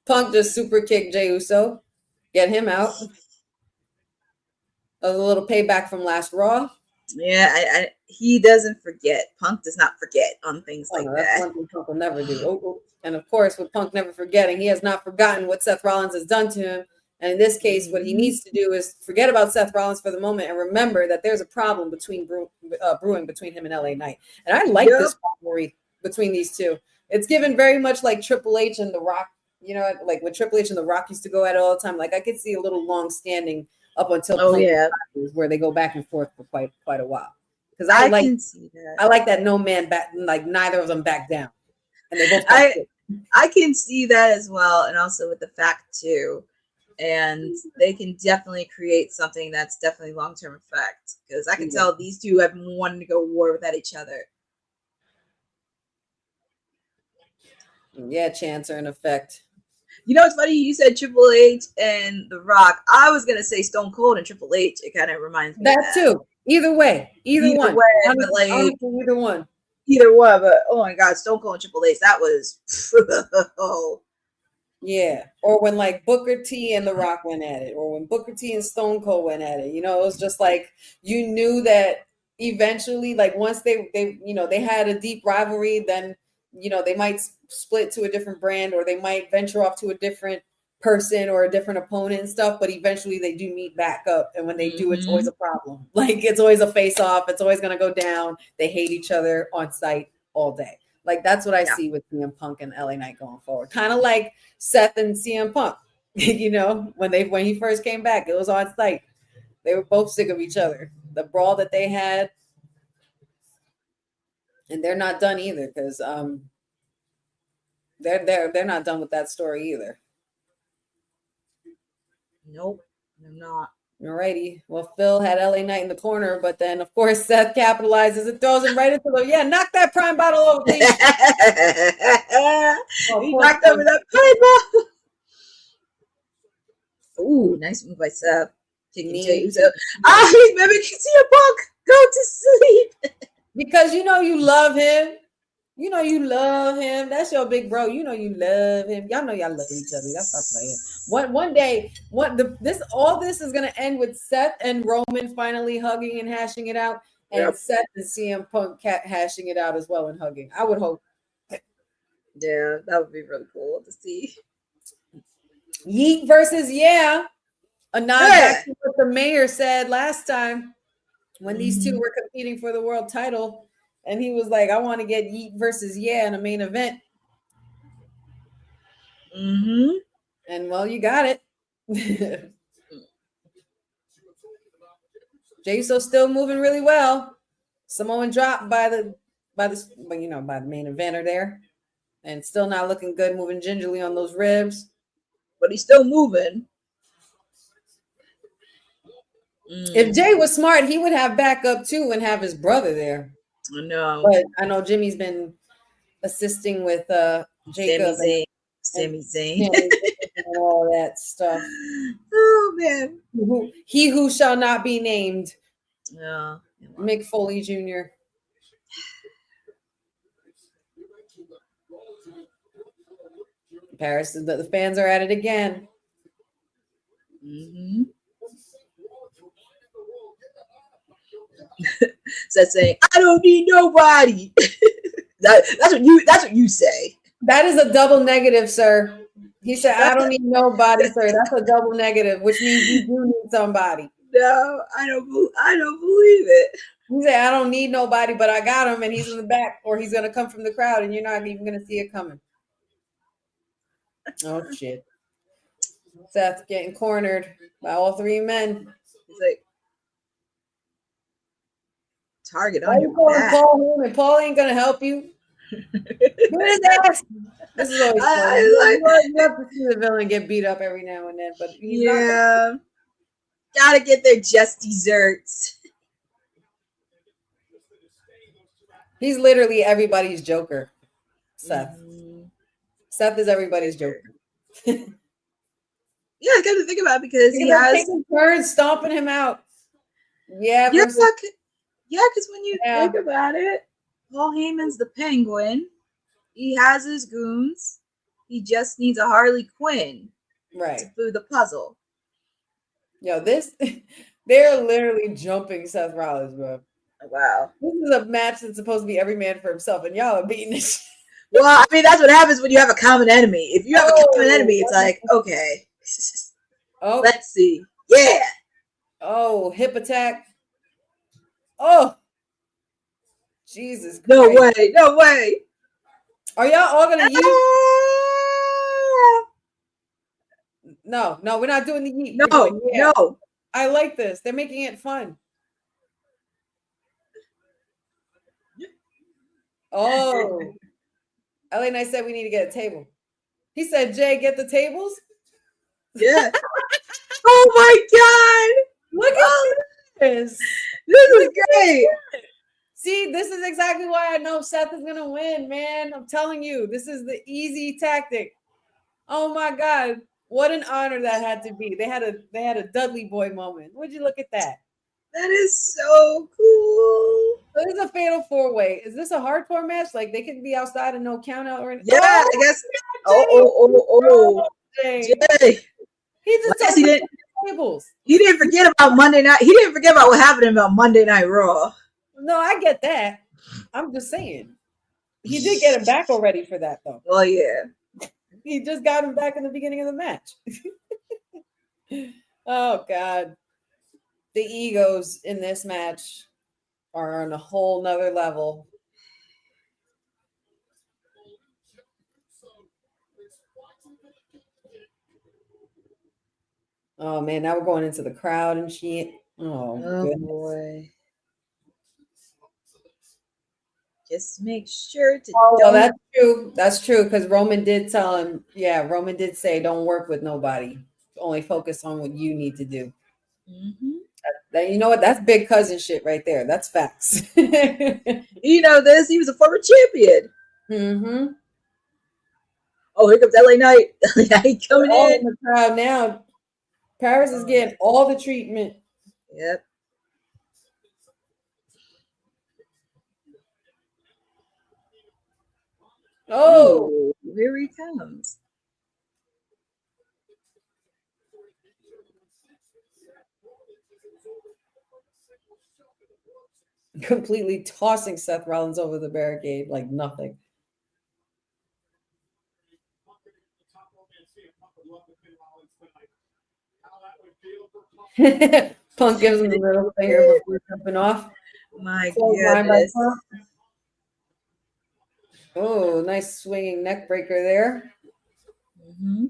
Punk just super kicked Jey Uso. Get him out. A little payback from last Raw. Yeah, he doesn't forget. Punk does not forget on things like that. That's one thing Punk will never do. And of course, with Punk never forgetting, he has not forgotten what Seth Rollins has done to him. And in this case, what he needs to do is forget about Seth Rollins for the moment and remember that there's a problem brewing between him and LA Knight. And I like this rivalry between these two. It's given very much like Triple H and The Rock. You know, like when Triple H and The Rock used to go at it all the time. Like I could see a little long standing up until where they go back and forth for quite a while. Because I can see that. I like that no man back, like neither of them back down, and they both. I can see that as well, and also with the fact too, and they can definitely create something that's definitely long term effect. Because I can tell these two have been wanting to go war without each other. Yeah, chance or an effect. You know, it's funny you said Triple H and The Rock. I was gonna say Stone Cold and Triple H. It kind of reminds me that of that too. Either one. But like either one. But oh my God, Stone Cold and Triple H. That was yeah. Or when like Booker T and The Rock went at it, or when Booker T and Stone Cold went at it. You know, it was just like you knew that eventually, like once they had a deep rivalry, then they might split to a different brand or they might venture off to a different person or a different opponent and stuff, but eventually they do meet back up. And when they do, it's always a problem. Like it's always a face off. It's always going to go down. They hate each other on site all day. Like that's what I see with CM Punk and LA Knight going forward. Kind of like Seth and CM Punk, when he first came back, it was on site. They were both sick of each other. The brawl that they had, and they're not done either because they're not done with that story either. Nope, I'm not. Alrighty. Well, Phil had LA Knight in the corner, but then of course Seth capitalizes and throws him right into knock that prime bottle over, please. He knocked over that prime bottle. Ooh, nice move by Seth. Taking Jey Uso. He's mimicking CM Punk. Go to sleep. Because you love him. You know you love him. That's your big bro. You know you love him. Y'all know y'all love each other. Y'all stop playing. One day, all this is gonna end with Seth and Roman finally hugging and hashing it out, and Seth and CM Punk hashing it out as well and hugging. I would hope. Yeah, that would be really cool to see. Yeet versus Yeah. A nod back to what the mayor said last time when these two were competing for the world title. And he was like, I want to get Yeet versus Yeah in a main event. And well, you got it. Jey Uso still moving really well. Samoan drop by the main eventer there. And still not looking good, moving gingerly on those ribs. But he's still moving. If Jay was smart, he would have backup too and have his brother there. I know. But I know Jimmy's been assisting with Jacob Sami Zayn. And all that stuff. Oh man. He who shall not be named. Yeah. Mick Foley Jr. Paris, the fans are at it again. Seth saying, I don't need nobody. that's what you say. That is a double negative, sir. He said, I don't need nobody, sir. That's a double negative, which means you do need somebody. No, I don't believe it. He said, I don't need nobody, but I got him, and he's in the back, or he's gonna come from the crowd, and you're not even gonna see it coming. Oh shit. Seth getting cornered by all three men. He's like, target on your back. Paul him, and Paul ain't gonna help you. His ass. This is always fun. You love to see the villain get beat up every now and then, but he's not. Gotta get their just desserts. He's literally everybody's Joker, Seth. Seth is everybody's Joker. Yeah, I got to think about it because he has taking turns stomping him out. Yeah, because when you think about it, Paul Heyman's the Penguin. He has his goons. He just needs a Harley Quinn, to do the puzzle. Yo, they're literally jumping Seth Rollins, bro. Wow, this is a match that's supposed to be every man for himself, and y'all are beating this. Well, I mean, that's what happens when you have a common enemy. If you have a common enemy, it's like, okay, let's see. Yeah. Oh, hip attack. Oh, Jesus Christ. No way. Are y'all all gonna yeet? No, we're not doing the yeet. No. I like this. They're making it fun. Oh. LA Knight said we need to get a table. He said, Jay, get the tables? Yeah. Oh my God. Look at this. This is great. See, this is exactly why I know Seth is going to win, man. I'm telling you, this is the easy tactic. Oh my God. What an honor that had to be. They had a Dudley boy moment. Would you look at that? That is so cool. This is a fatal 4-way. Is this a hardcore match? Like they could be outside and no count out or anything? Yeah, I guess. Jay. He just didn't tables. He didn't forget about Monday night. He didn't forget about what happened about Monday Night Raw. No, I get that. I'm just saying. He did get him back already for that though. Oh yeah. He just got him back in the beginning of the match. Oh God. The egos in this match are on a whole nother level. Oh man, now we're going into the crowd and shit. Oh boy. Just make sure to. Oh, well, that's true. That's true because Roman did tell him. Yeah, Roman did say, "Don't work with nobody. Only focus on what you need to do." You know what? That's big cousin shit right there. That's facts. You know this. He was a former champion. Oh, here comes LA Knight. LA Knight coming in the crowd now. Paris is getting all the treatment. Yep. Oh, ooh, here he comes. completely tossing Seth Rollins over the barricade like nothing. Punk gives him the middle finger before jumping off. My Clothesline by goodness. Punk. Oh, nice swinging neck breaker there. Mm-hmm.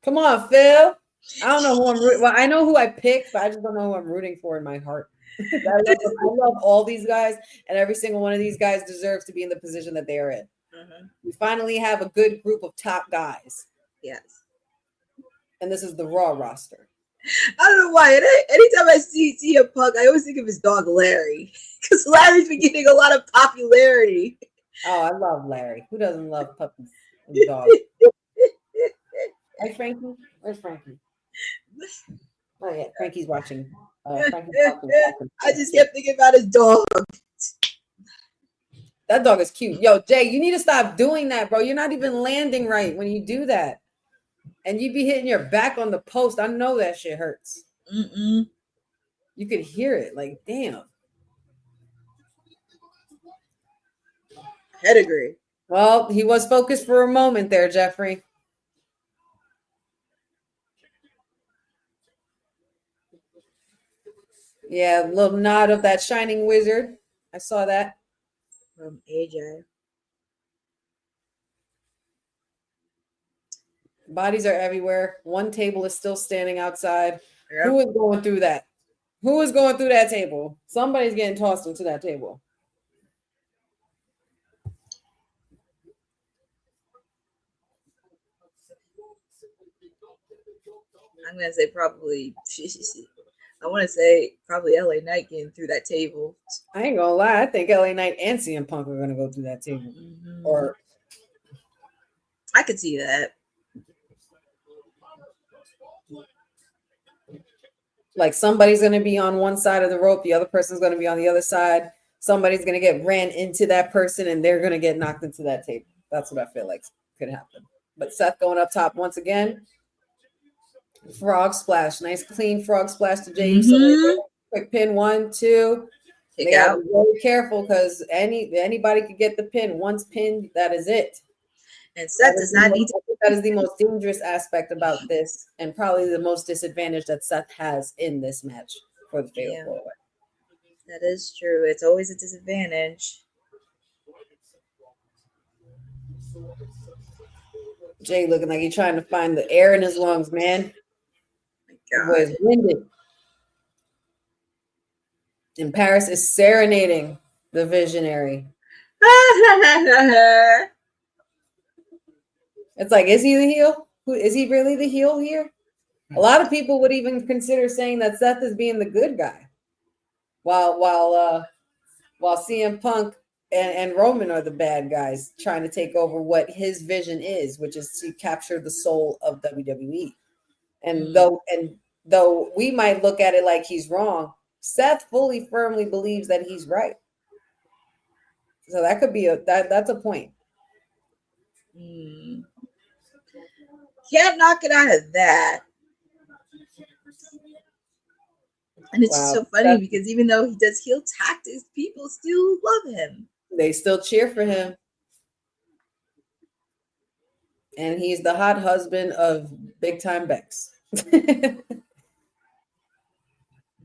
Come on, Phil. I don't know who I'm rooting. Well, I know who I picked, but I just don't know who I'm rooting for in my heart. I love all these guys, and every single one of these guys deserves to be in the position that they are in. We finally have a good group of top guys. Yes. And this is the Raw roster. I don't know why. Anytime I see CM Punk, I always think of his dog Larry, because Larry's been getting a lot of popularity. Oh, I love Larry. Who doesn't love puppies and dogs? Hey, Frankie. Where's Frankie? Oh yeah, Frankie's watching. Frankie's watching. I just kept thinking about his dog. That dog is cute. Yo, Jay, you need to stop doing that, bro. You're not even landing right when you do that. And you be hitting your back on the post. I know that shit hurts. Mm-mm. You could hear it. Like, damn. Pedigree. Well, he was focused for a moment there, Jeffrey. Yeah, a little nod of that shining wizard. I saw that. From AJ. Bodies are everywhere. One table is still standing outside. Yep. Who is going through that? Who is going through that table? Somebody's getting tossed into that table. I'm going to say probably, I want to say probably LA Knight getting through that table. I ain't going to lie. I think LA Knight and CM Punk are going to go through that table. Mm-hmm. Or I could see that. like somebody's going to be on one side of the rope. The other person's going to be on the other side. Somebody's going to get ran into that person and they're going to get knocked into that table. That's what I feel like could happen. But Seth going up top once again. Frog splash. Nice clean frog splash to Jay. Mm-hmm. Quick pin. 1, 2. Take They gotta out. be very careful because anybody could get the pin. Once pinned, that is it. And Seth does not need to. That is the most dangerous aspect about this, and probably the most disadvantage that Seth has in this match for the fatal four-way. That is true. It's always a disadvantage. Jay looking like he's trying to find the air in his lungs, man. He was winded. And Paris is serenading the visionary. It's like, is he the heel? Is he really the heel here? A lot of people would even consider saying that Seth is being the good guy, while CM Punk and Roman are the bad guys trying to take over what his vision is, which is to capture the soul of WWE. And though we might look at it like he's wrong, Seth firmly believes that he's right. So that could be that's a point. Can't knock it out of that. And it's just so funny because even though he does heel tactics, people still love him. They still cheer for him. And he's the hot husband of Big Time Bex.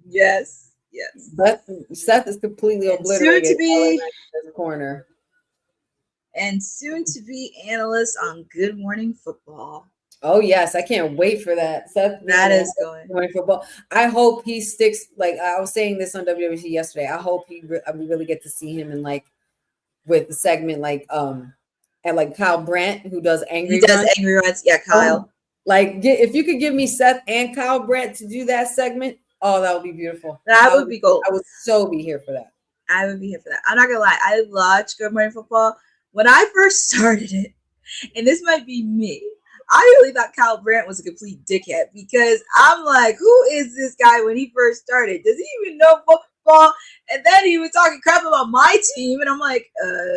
Yes. But Seth is completely obliterated. Soon to be corner. And soon to be analyst on Good Morning Football. Oh yes, I can't wait for that. Seth, that is going. Good Morning Football. I hope he sticks. Like I was saying this on WWT yesterday. I hope we really get to see him in like with the segment and like Kyle Brandt who does angry. He does angry runs. Yeah, Kyle. If you could give me Seth and Kyle Brandt to do that segment, oh, that would be beautiful. That would be cool. I would so be here for that. I would be here for that. I'm not gonna lie. I watched Good Morning Football when I first started it, and this might be me. I really thought Kyle Brandt was a complete dickhead because I'm like, who is this guy when he first started? Does he even know football? football, and then he was talking crap about my team, and I'm like,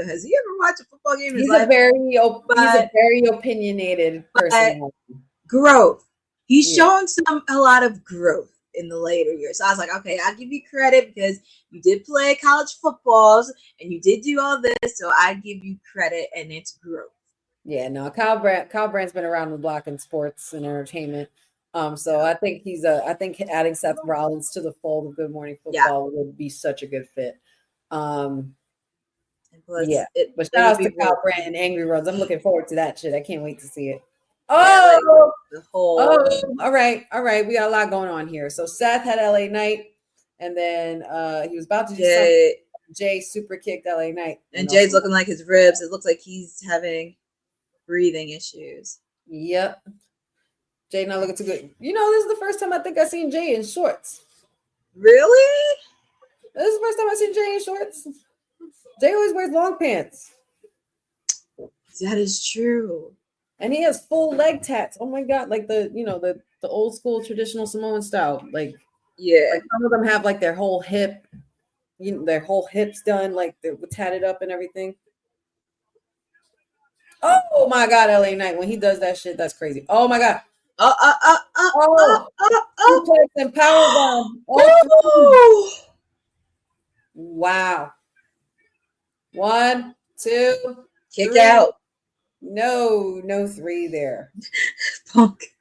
has he ever watched a football game in his life? He's a very opinionated person. Growth. He's shown a lot of growth in the later years. So I was like, okay, I'll give you credit because you did play college footballs and you did do all this, so I give you credit, and it's growth. Yeah, no, Kyle Brandt's been around the block in sports and entertainment. So I think I think adding Seth Rollins to the fold of Good Morning Football would be such a good fit. But shout out to Kyle Brandt and Angry Rose. I'm looking forward to that shit. I can't wait to see it. All right. We got a lot going on here. So Seth had LA Knight, and then he was about to do something. Jay super kicked LA Knight. And Jay's looking like his ribs. It looks like he's having breathing issues. Yep. Jay not looking too good. This is the first time I think I've seen Jay in shorts. Really? This is the first time I've seen Jay in shorts. Jay always wears long pants. That is true. And he has full leg tats. Oh my God. Like the old school traditional Samoan style. Like some of them have like their whole hip, their whole hips done, like they're tatted up and everything. Oh my God, LA Knight, when he does that shit, that's crazy. Oh my God. Suplex and powerbomb. Wow. 1, 2, kick 3. out. No 3 there. Punk.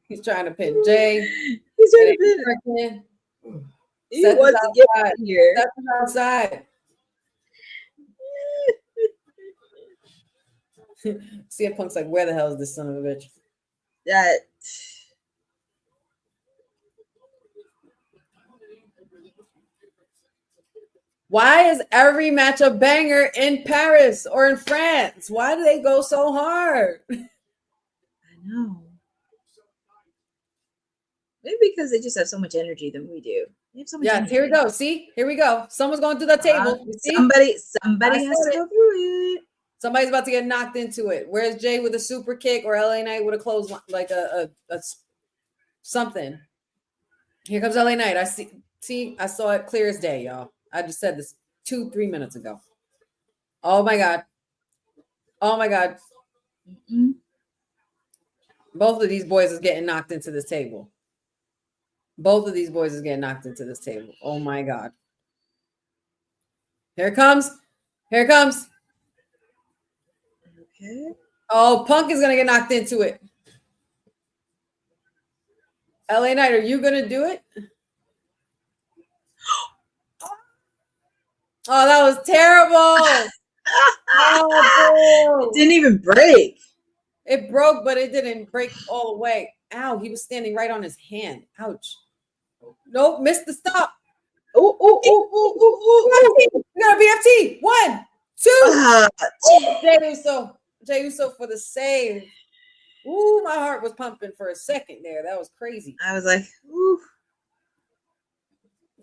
He's trying to pin Jay. He's trying to pin. He wants to get out of here. That's outside. CM Punk's like, where the hell is this son of a bitch? Why is every match a banger in Paris or in France? Why do they go so hard? I know. Maybe because they just have so much energy than we do. They have so much energy. Here we go. See? Here we go. Someone's going through that table. Somebody has to go through it. Somebody's about to get knocked into it. Where's Jay with a super kick or LA Knight with a close, like a something? Here comes LA Knight. I saw it clear as day, y'all. I just said this 2-3 minutes ago. Oh my God. Mm-hmm. Both of these boys is getting knocked into this table. Oh my God. Here it comes. Okay. Oh, Punk is going to get knocked into it. LA Knight, are you going to do it? Oh, that was terrible. It didn't even break. It broke, but it didn't break all the way. Ow, he was standing right on his hand. Ouch. Nope, missed the stop. Ooh. We got a BFT. 1, 2. Jey Uso for the save. Ooh, my heart was pumping for a second there. That was crazy. I was like, ooh.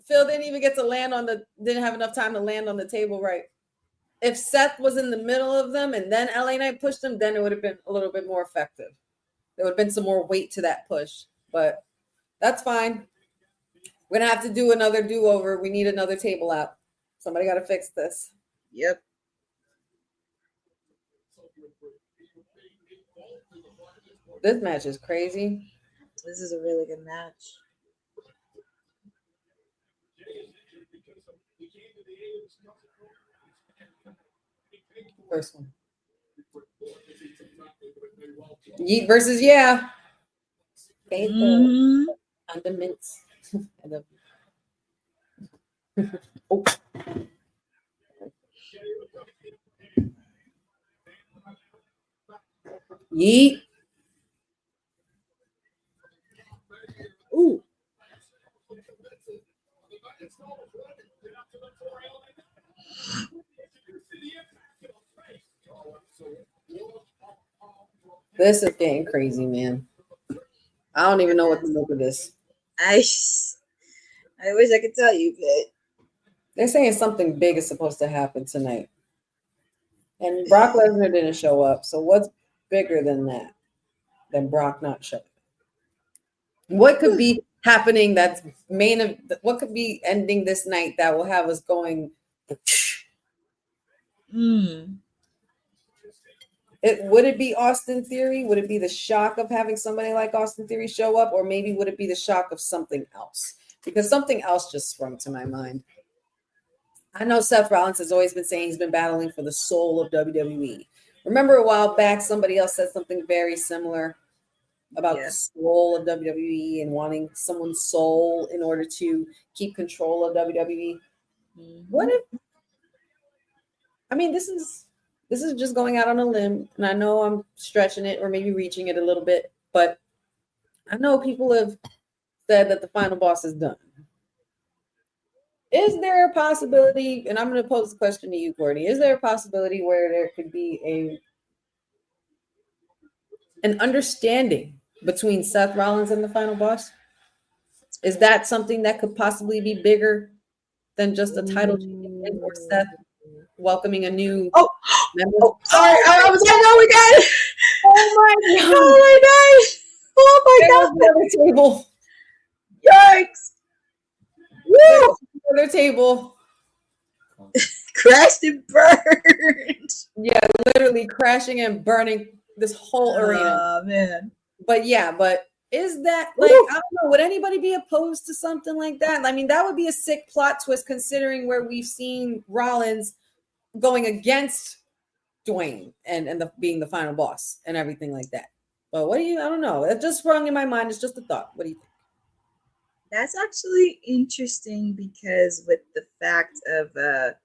Phil didn't even get to didn't have enough time to land on the table right. If Seth was in the middle of them and then LA Knight pushed him, then it would have been a little bit more effective. There would have been some more weight to that push, but that's fine. We're going to have to do another do-over. We need another table out. Somebody got to fix this. Yep. This match is crazy. This is a really good match. First one. Yeet versus yeah. Mm-hmm. Condiments. Oh. Yeet. Ooh. This is getting crazy, man. I don't even know what to make of this. I wish I could tell you, but they're saying something big is supposed to happen tonight. And Brock Lesnar didn't show up. So what's bigger than that? Than Brock not showing up? What could be happening that's what could be ending this night that will have us going? Would it be Austin Theory? Would it be the shock of having somebody like Austin Theory show up? Or maybe would it be the shock of something else? Because something else just sprung to my mind. I know Seth Rollins has always been saying he's been battling for the soul of WWE. Remember a while back, somebody else said something very similar about the soul of WWE and wanting someone's soul in order to keep control of WWE. What if, I mean, this is just going out on a limb, and I know I'm stretching it or maybe reaching it a little bit, but I know people have said that the final boss is done. Is there a possibility, and I'm going to pose the question to you, Courtney, is there a possibility where there could be an understanding between Seth Rollins and the final boss? Is that something that could possibly be bigger than just a title change or Seth welcoming a new member? Sorry, I was like, oh my god! Oh my god! The other table. Yikes! Woo! The other table. Crashed and burned. Yeah, literally crashing and burning this whole arena. Oh man. But is that like, I don't know, would anybody be opposed to something like that? I mean, that would be a sick plot twist considering where we've seen Rollins going against Dwayne and being the final boss and everything like that. But I don't know. It just sprung in my mind. It's just a thought. What do you think? That's actually interesting because with the fact of the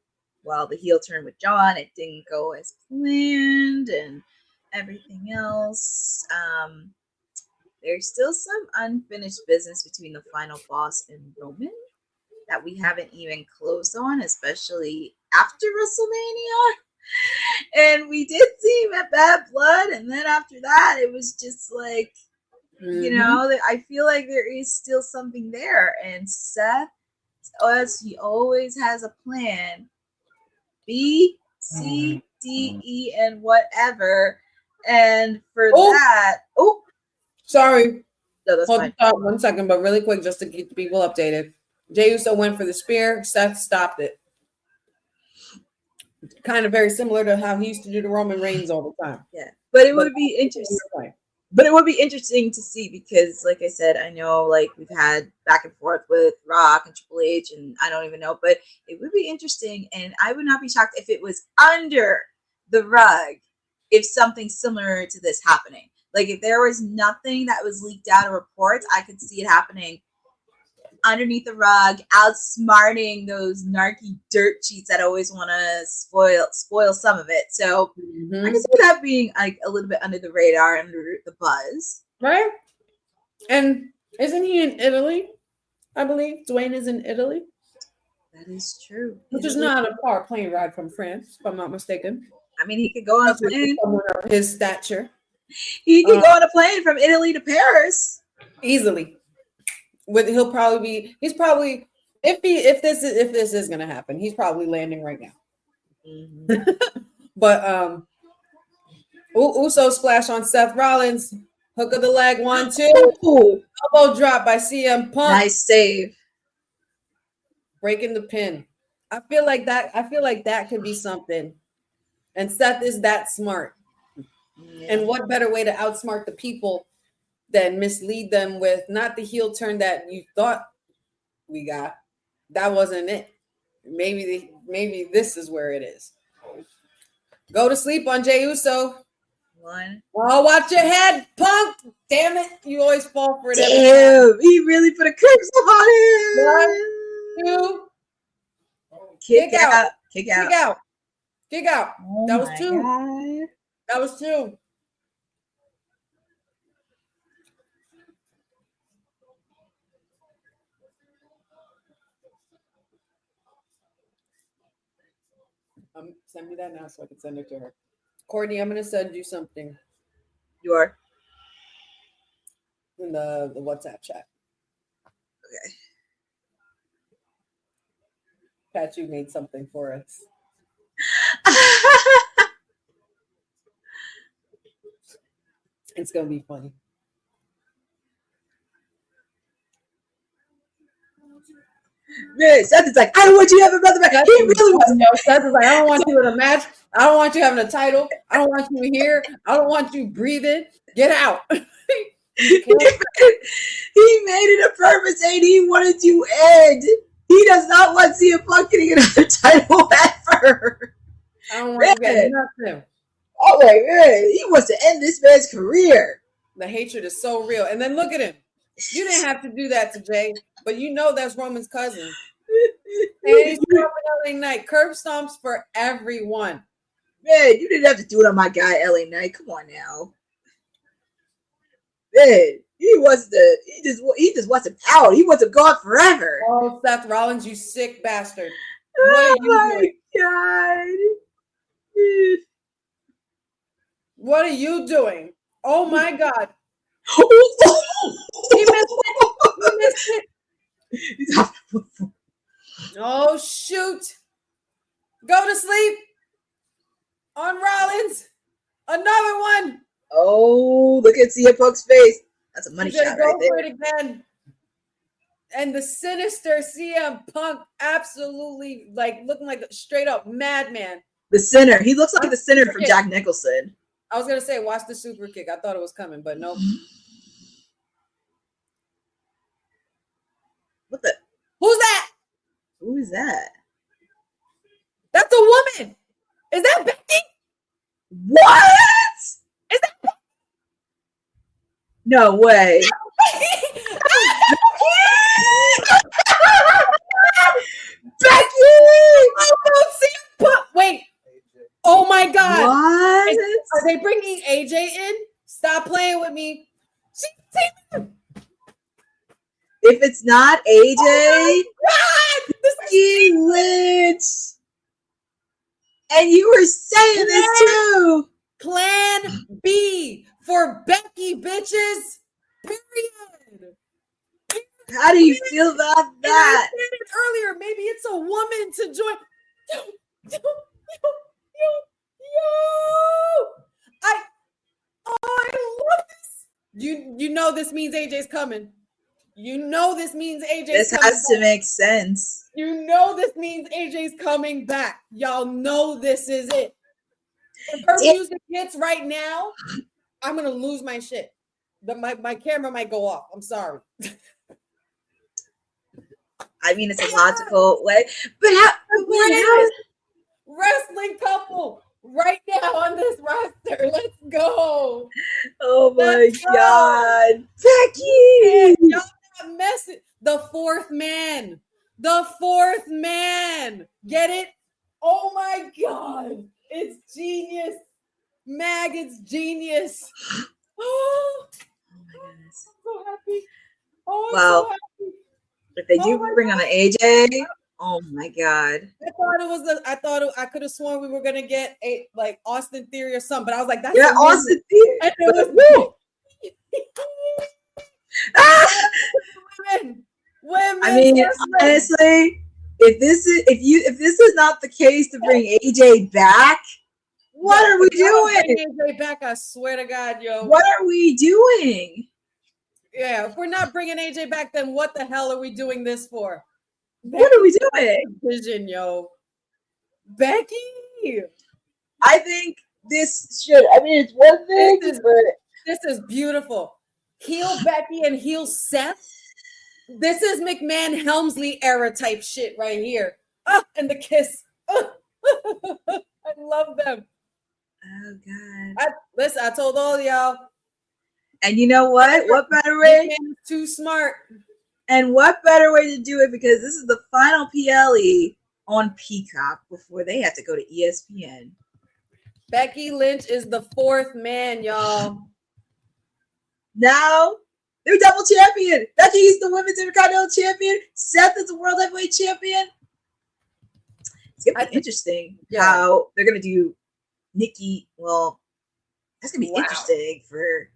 heel turn with John, it didn't go as planned and everything else. There's still some unfinished business between the final boss and Roman that we haven't even closed on, especially after WrestleMania. And we did see him at Bad Blood, and then after that, it was just like, I feel like there is still something there. And Seth, as he always has a plan, B, C, D, E, and whatever. And for that, sorry. No, that's fine. Hold 1 second, but really quick, just to keep people updated. Jey Uso went for the spear. Seth stopped it. Kind of very similar to how he used to do the Roman Reigns all the time. Yeah, but it would be interesting. But it would be interesting to see because, like I said, I know like we've had back and forth with Rock and Triple H, and I don't even know, but it would be interesting, and I would not be shocked if it was under the rug if something similar to this happening. Like if there was nothing that was leaked out of reports, I could see it happening underneath the rug, outsmarting those narky dirt cheats that always want to spoil some of it. So I can see that being like a little bit under the radar, under the buzz. Right? And isn't he in Italy? I believe Dwayne is in Italy. That is true. Which is not a far plane ride from France, if I'm not mistaken. I mean, he could go on a plane. Someone of his stature. He could go on a plane from Italy to Paris. Easily. He's probably if this is gonna happen, he's probably landing right now. But Uso splash on Seth Rollins, hook of the leg, 1, 2, elbow drop by CM Punk. Nice save. Breaking the pin. I feel like that could be something. And Seth is that smart. Yeah. And what better way to outsmart the people than mislead them with not the heel turn that you thought we got. That wasn't it. Maybe this is where it is. Go to sleep on Jey Uso. 1. Oh, watch your head, Punk. Damn it. You always fall for it. Damn, he really put a curse on him. 1, 2. Kick out. Kick out. Oh, that was 2. God. That was 2. Send me that now so I can send it to her. Courtney, I'm going to send you something. You are? In the WhatsApp chat. Okay. Pat, you made something for us. It's going to be funny. Man, Seth is like, I don't want you to have another match. He really wants. No, Seth is like, I don't want you in a match. I don't want you having a title. I don't want you here. I don't want you breathing. Get out. He made it a purpose, and he wanted to end. He does not want CM Punk getting another title ever. I don't want to get nothing. Oh my man, he wants to end this man's career. The hatred is so real. And then look at him. You didn't have to do that to Jay, but you know that's Roman's cousin. And he's LA Knight. Curb stomps for everyone. Man, you didn't have to do it on my guy LA Knight. Come on now. Man, he just wants him out. He wants him gone forever. Oh, Seth Rollins, you sick bastard. Oh my god. What are you doing? Oh my god. He missed it. He missed it. Oh shoot. Go to sleep on Rollins. Another one. Oh, look at CM Punk's face. That's a money shot right there. Go for it again. And the sinister CM Punk, absolutely like looking like a straight up madman. The sinner. He looks like the sinner from Jack Nicholson. I was gonna say, watch the super kick. I thought it was coming, but nope. What the? Who's that? Who is that? That's a woman. Is that Becky? What? Is that Becky? No way. Becky! Wait. Oh my God. What? Are they bringing AJ in? Stop playing with me. If it's not AJ, Becky Lynch. And you were saying this too. Plan B for Becky, bitches. Period. How do you feel about that? I said it earlier. Maybe it's a woman to join. Yo. I love this. You know this means AJ's coming. You know this means AJ's this coming. This has to back. make sense. You know this means AJ's coming back. Y'all know this is it. If her music hits right now, I'm gonna lose my shit. My camera might go off. I'm sorry. I mean, it's a logical way, but how wrestling couple right now on this roster. Let's go. Oh my God, Becky! And y'all not messing. The fourth man. The fourth man. Get it? Oh my God. It's genius. Mag, it's genius. Oh my goodness. I'm so happy. Oh, I'm wow. so happy. If they do bring on an AJ, oh my God. I could have sworn we were gonna get a like Austin Theory or something, but I was like, that's Austin Theory. And it was women. I mean, honestly, if this is not the case to bring AJ back, what are we doing? AJ back, I swear to God, yo. What are we doing? Yeah, if we're not bringing AJ back, then what the hell are we doing this for? What are we doing? Vision, yo. Becky. I think this should. I mean, it's one thing, this is beautiful. Heel Becky and heel Seth. This is McMahon Helmsley era type shit right here. And the kiss. I love them. Oh God. Listen, I told all y'all. And you know what? What better way? Too smart. And what better way to do it? Because this is the final PLE on Peacock before they have to go to ESPN. Becky Lynch is the fourth man, y'all. Now they're double champion. Becky's the women's Intercontinental champion. Seth is the world heavyweight champion. It's gonna be interesting how they're gonna do Nikki. Well, that's gonna be interesting for.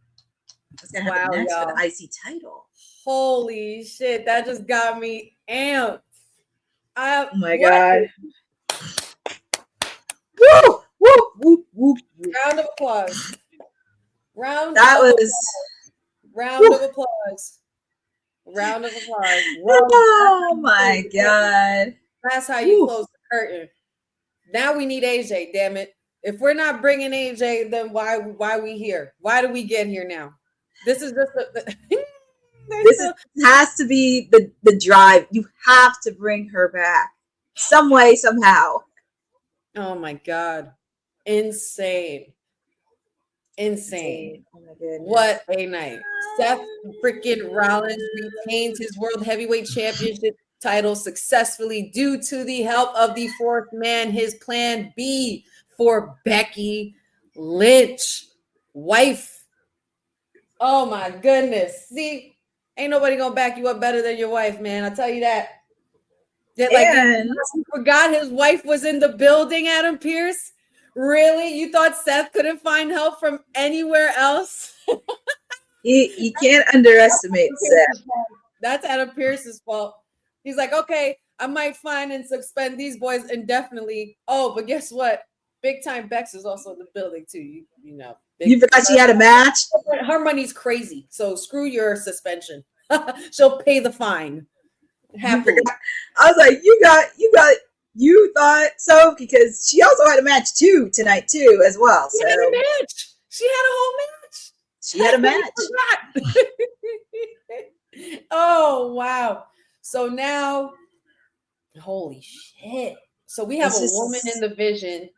What's gonna happen next for the IC title? Holy shit, that just got me amped. Oh my God. Woo! Woo! Woo! Woo! Round of applause. Round of applause. Round of applause. Round of applause. Oh my God. That's how you close the curtain. Now we need AJ, damn it. If we're not bringing AJ, then why we here? Why do we get here now? This is just has to be the drive. You have to bring her back some way, somehow. Oh my God. Insane. Oh my goodness. What a night. Seth freaking Rollins retains his World Heavyweight Championship title successfully due to the help of the fourth man, his plan B for Becky Lynch, wife. Oh my goodness. See, ain't nobody gonna back you up better than your wife, man. I'll tell you that. Like, you forgot his wife was in the building, Adam Pearce. Really? You thought Seth couldn't find help from anywhere else? You can't underestimate Seth. That's Adam Pearce's fault. He's like, okay, I might fine and suspend these boys indefinitely. Oh, but guess what? Big Time Bex is also in the building too. You know. You forgot she had a match? Her money's crazy, so screw your suspension. She'll pay the fine. Happily. I was like, you thought so, because she also had a match tonight as well. She had a match. She had a whole match. She had a match. Oh wow. So now, holy shit. So we have a woman in the vision.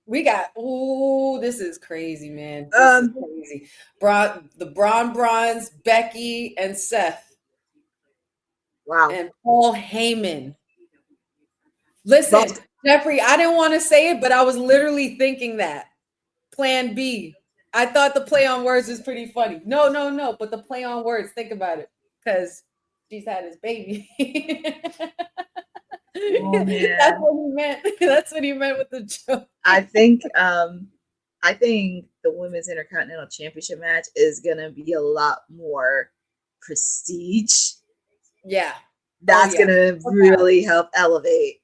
We got, this is crazy, man. This is crazy. The Bronze, Becky, and Seth. Wow. And Paul Heyman. Listen, Jeffrey, I didn't want to say it, but I was literally thinking that. Plan B. I thought the play on words is pretty funny. No, but the play on words, think about it. Because she's had his baby. Oh, man. That's what he meant. That's what he meant with the joke. I think the Women's Intercontinental Championship match is gonna be a lot more prestige. Yeah. That's gonna really help elevate.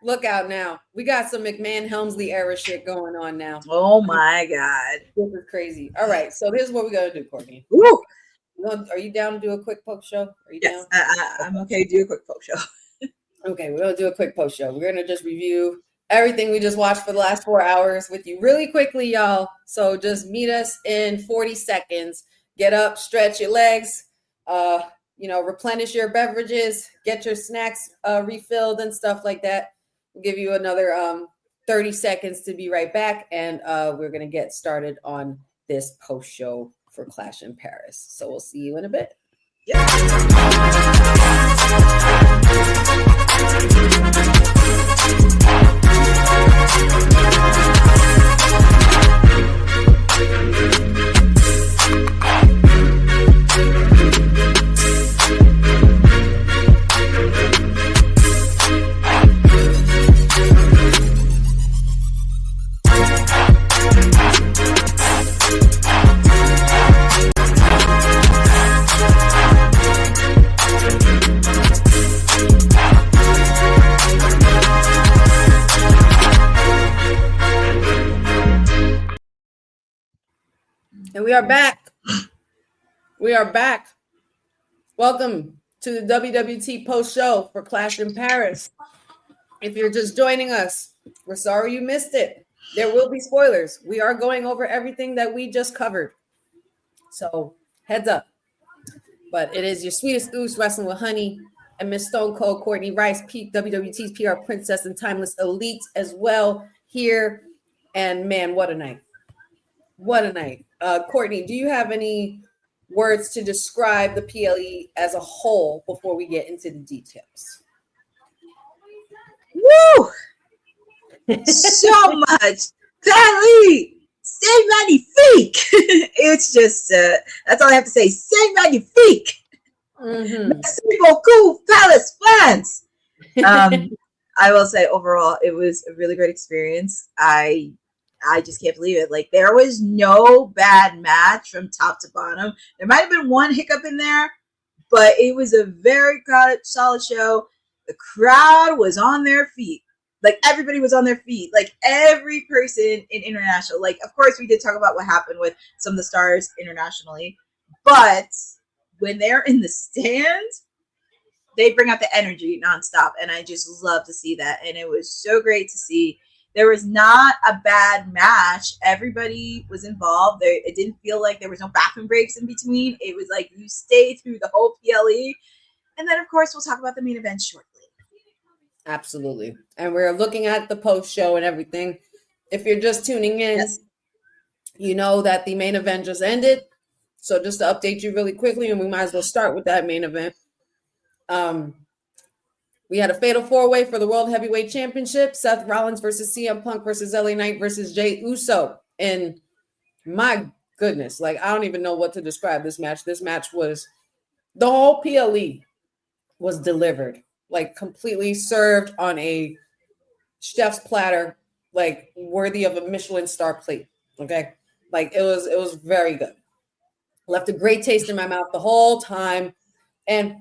Look out now. We got some McMahon Helmsley era shit going on now. Oh my God. This is crazy. All right. So here's what we gotta do, Courtney. Woo! Are you down to do a quick post show? Are you down? I'm okay to do a quick post show. Okay, we're gonna do a quick post show. We're gonna just review everything we just watched for the last 4 hours with you really quickly, y'all. So just meet us in 40 seconds. Get up, stretch your legs, replenish your beverages, get your snacks refilled and stuff like that. We'll give you another 30 seconds to be right back, and we're gonna get started on this post show for Clash in Paris. So we'll see you in a bit. And we are back. We are back. Welcome to the WWT post show for Clash in Paris. If you're just joining us, we're sorry you missed it. There will be spoilers. We are going over everything that we just covered. So heads up. But it is your sweetest goose wrestling with honey and Miss Stone Cold Courtney Rice, WWT's PR princess and timeless elite as well here. And man, what a night. What a night. Courtney, do you have any words to describe the PLE as a whole before we get into the details? Woo! So much. PLE! C'est magnifique! It's just, that's all I have to say. C'est magnifique! Merci beaucoup, Palace fans! I will say overall, it was a really great experience. I just can't believe it. Like, there was no bad match from top to bottom. There might have been one hiccup in there, but it was a very crowded, solid show. The crowd was on their feet. Like, everybody was on their feet. Like, every person in international. Like, of course, we did talk about what happened with some of the stars internationally, but when they're in the stands, they bring out the energy nonstop. And I just love to see that. And it was so great to see. There was not a bad match. Everybody was involved. It didn't feel like there was no bathroom breaks in between. It was like you stayed through the whole PLE. And then, of course, we'll talk about the main event shortly. Absolutely. And we're looking at the post show and everything. If you're just tuning in, you know that the main event just ended. So just to update you really quickly, and we might as well start with that main event. We had a fatal four-way for the World Heavyweight Championship. Seth Rollins versus CM Punk versus LA Knight versus Jey Uso. And my goodness, like, I don't even know what to describe this match. This match was, the whole PLE was delivered, like completely served on a chef's platter, like worthy of a Michelin star plate. Okay. Like it was very good. Left a great taste in my mouth the whole time. And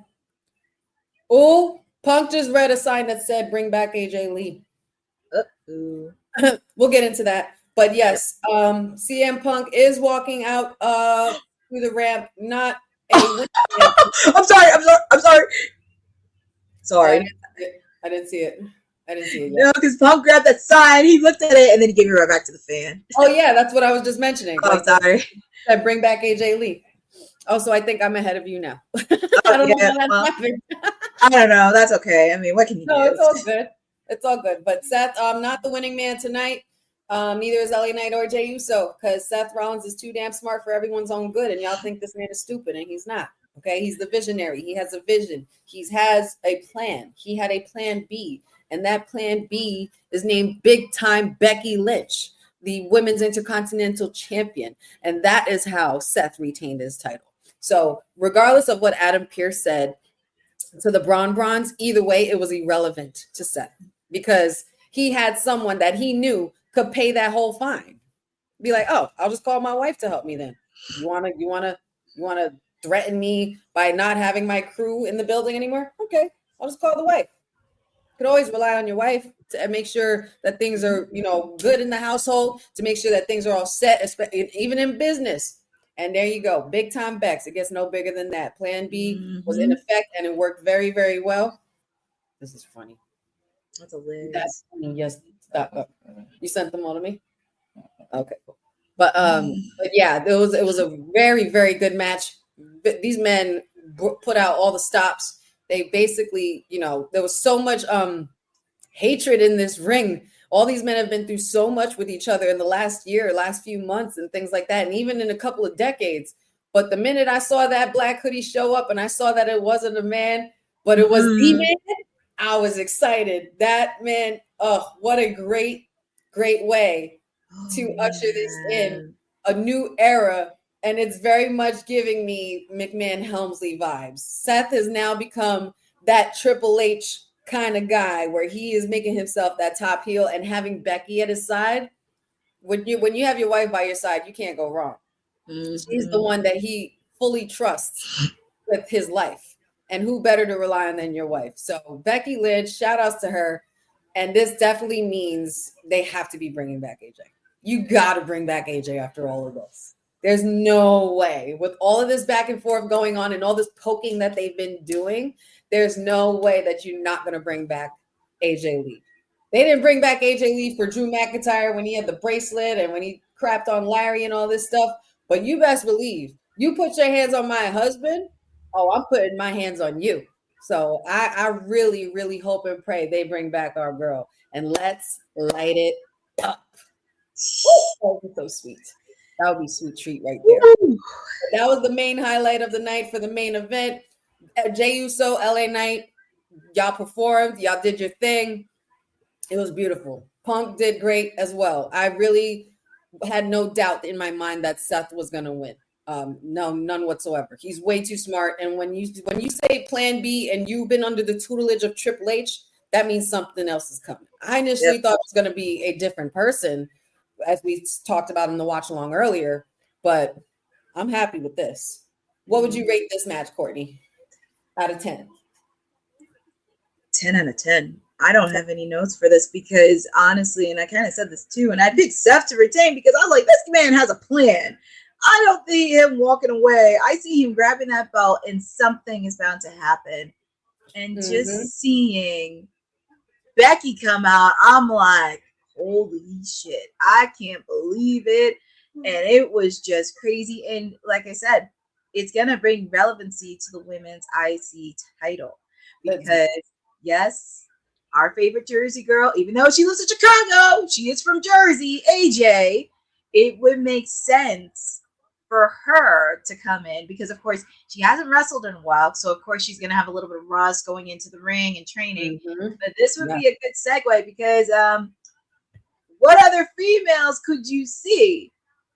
Punk just read a sign that said, "Bring back AJ Lee." We'll get into that. But yes, CM Punk is walking out through the ramp. Not a I'm sorry. Sorry. I didn't see it. No, because Punk grabbed that sign, he looked at it, and then he gave it right back to the fan. Oh yeah, that's what I was just mentioning. Oh, sorry. Said, "Bring back AJ Lee." Also, I think I'm ahead of you now. I don't know how that happened. I don't know. That's okay. I mean, what can you do? It's all good. It's all good. But Seth, not the winning man tonight. Neither is LA Knight or Jey Uso, because Seth Rollins is too damn smart for everyone's own good, and y'all think this man is stupid, and he's not. Okay, he's the visionary. He has a vision. He has a plan. He had a plan B, and that plan B is named Big Time Becky Lynch, the Women's Intercontinental Champion, and that is how Seth retained his title. So regardless of what Adam Pearce said to the Bronze, either way, it was irrelevant to Seth because he had someone that he knew could pay that whole fine. Be like, oh, I'll just call my wife to help me then. You wanna threaten me by not having my crew in the building anymore? Okay, I'll just call the wife. You could always rely on your wife to make sure that things are, good in the household, to make sure that things are all set, even in business. And there you go. Big time Bex. It gets no bigger than that. Plan B was in effect and it worked very, very well. This is funny. That's hilarious. That's funny. Yes. Stop. You sent them all to me? Okay. But yeah, it was a very, very good match. These men put out all the stops. They basically, there was so much hatred in this ring. All these men have been through so much with each other in the last few months and things like that, and even in a couple of decades. But the minute I saw that black hoodie show up and I saw that it wasn't a man, but it was the man, I was excited. That man, what a great, great way to usher this in, a new era. And it's very much giving me McMahon Helmsley vibes. Seth has now become that Triple H kind of guy where he is making himself that top heel and having Becky at his side. When you have your wife by your side, you can't go wrong. She's the one that he fully trusts with his life. And who better to rely on than your wife? So Becky Lynch, shout outs to her. And this definitely means they have to be bringing back AJ. You got to bring back AJ after all of this. There's no way with all of this back and forth going on and all this poking that they've been doing. There's no way that you're not going to bring back AJ Lee. They didn't bring back AJ Lee for Drew McIntyre when he had the bracelet and when he crapped on Larry and all this stuff. But you best believe you put your hands on my husband. Oh, I'm putting my hands on you. So I really, really hope and pray they bring back our girl and let's light it up. Oh, so sweet. That would be a sweet treat right there. That was the main highlight of the night for the main event. Jey Uso, LA Knight, y'all performed. Y'all did your thing. It was beautiful. Punk did great as well. I really had no doubt in my mind that Seth was going to win. No, none whatsoever. He's way too smart. And when you say Plan B and you've been under the tutelage of Triple H, that means something else is coming. I initially thought it was going to be a different person, as we talked about in the watch along earlier, but I'm happy with this. What would you rate this match, Courtney, out of 10? 10 out of 10. I don't have any notes for this because honestly, and I kind of said this too, and I picked Seth to retain because I was like, this man has a plan. I don't see him walking away. I see him grabbing that belt, and something is bound to happen. And just seeing Becky come out, I'm like, holy shit, I can't believe it. And it was just crazy. And like I said, it's going to bring relevancy to the women's IC title. Because, yes, our favorite Jersey girl, even though she lives in Chicago, she is from Jersey, AJ, it would make sense for her to come in because, of course, she hasn't wrestled in a while. So, of course, she's going to have a little bit of rust going into the ring and training. But this would be a good segue because what other females could you see?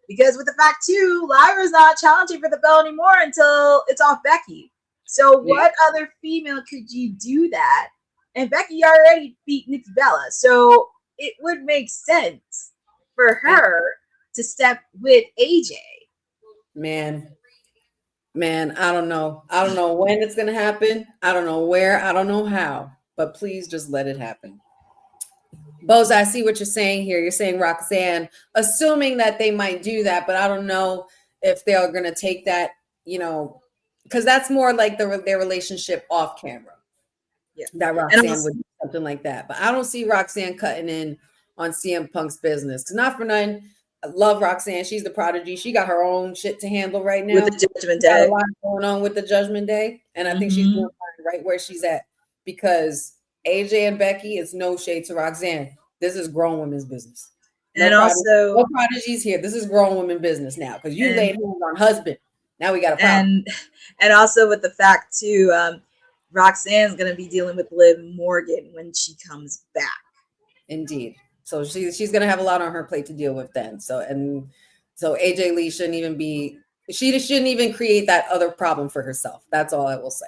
Because with the fact, too, Lyra's not challenging for the belt anymore until it's off Becky. So what other female could you do that? And Becky already beat Nikki Bella. So it would make sense for her to step with AJ. Man, I don't know. I don't know when it's going to happen. I don't know where. I don't know how. But please just let it happen. Boza, I see what you're saying here. You're saying Roxanne, assuming that they might do that, but I don't know if they're going to take that, because that's more like their relationship off camera. Yeah, that Roxanne would do something like that. But I don't see Roxanne cutting in on CM Punk's business. Because not for nothing, I love Roxanne. She's the prodigy. She got her own shit to handle right now. With the Judgment Day. A lot going on with the Judgment Day. And I think she's doing fine right where she's at. Because AJ and Becky, it's no shade to Roxanne. This is grown women's business. No prodigies here. This is grown women business now. Because you laid hands on husband. Now we got a problem. And also with the fact, too, Roxanne's going to be dealing with Liv Morgan when she comes back. Indeed. So she's going to have a lot on her plate to deal with then. So AJ Lee shouldn't even create that other problem for herself. That's all I will say.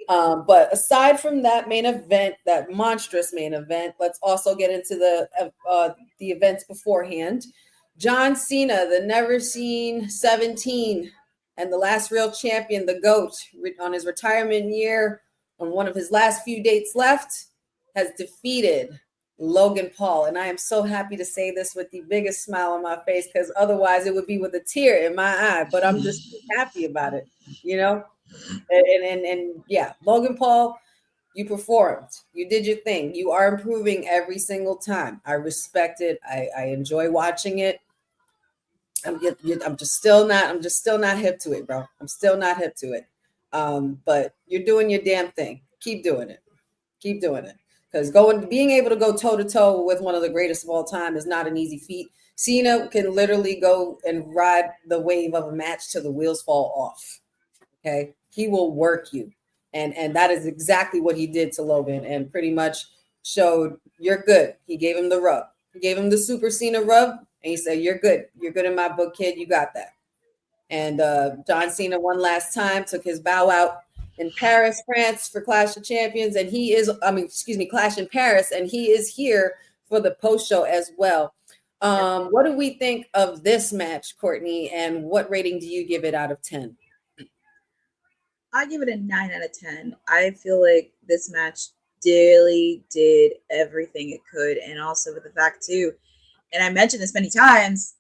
But aside from that main event, that monstrous main event, let's also get into the events beforehand. John Cena, the never seen 17 and the last real champion, the GOAT, on his retirement year, on one of his last few dates left, has defeated Logan Paul. And I am so happy to say this with the biggest smile on my face, because otherwise it would be with a tear in my eye. But I'm just happy about it, And yeah, Logan Paul, you performed. You did your thing. You are improving every single time. I respect it. I enjoy watching it. I'm just still not hip to it, bro. I'm still not hip to it. But you're doing your damn thing. Keep doing it. Because being able to go toe to toe with one of the greatest of all time is not an easy feat. Cena can literally go and ride the wave of a match till the wheels fall off. Okay, he will work you, and that is exactly what he did to Logan, and pretty much showed you're good. He gave him the rub. He gave him the Super Cena rub, and he said, "You're good. You're good in my book, kid. You got that." And John Cena one last time took his bow out in Paris, France for Clash of Champions. And Clash in Paris. And he is here for the post show as well. What do we think of this match, Courtney? And what rating do you give it out of 10? I give it a 9 out of 10. I feel like this match really did everything it could. And also with the fact too, and I mentioned this many times,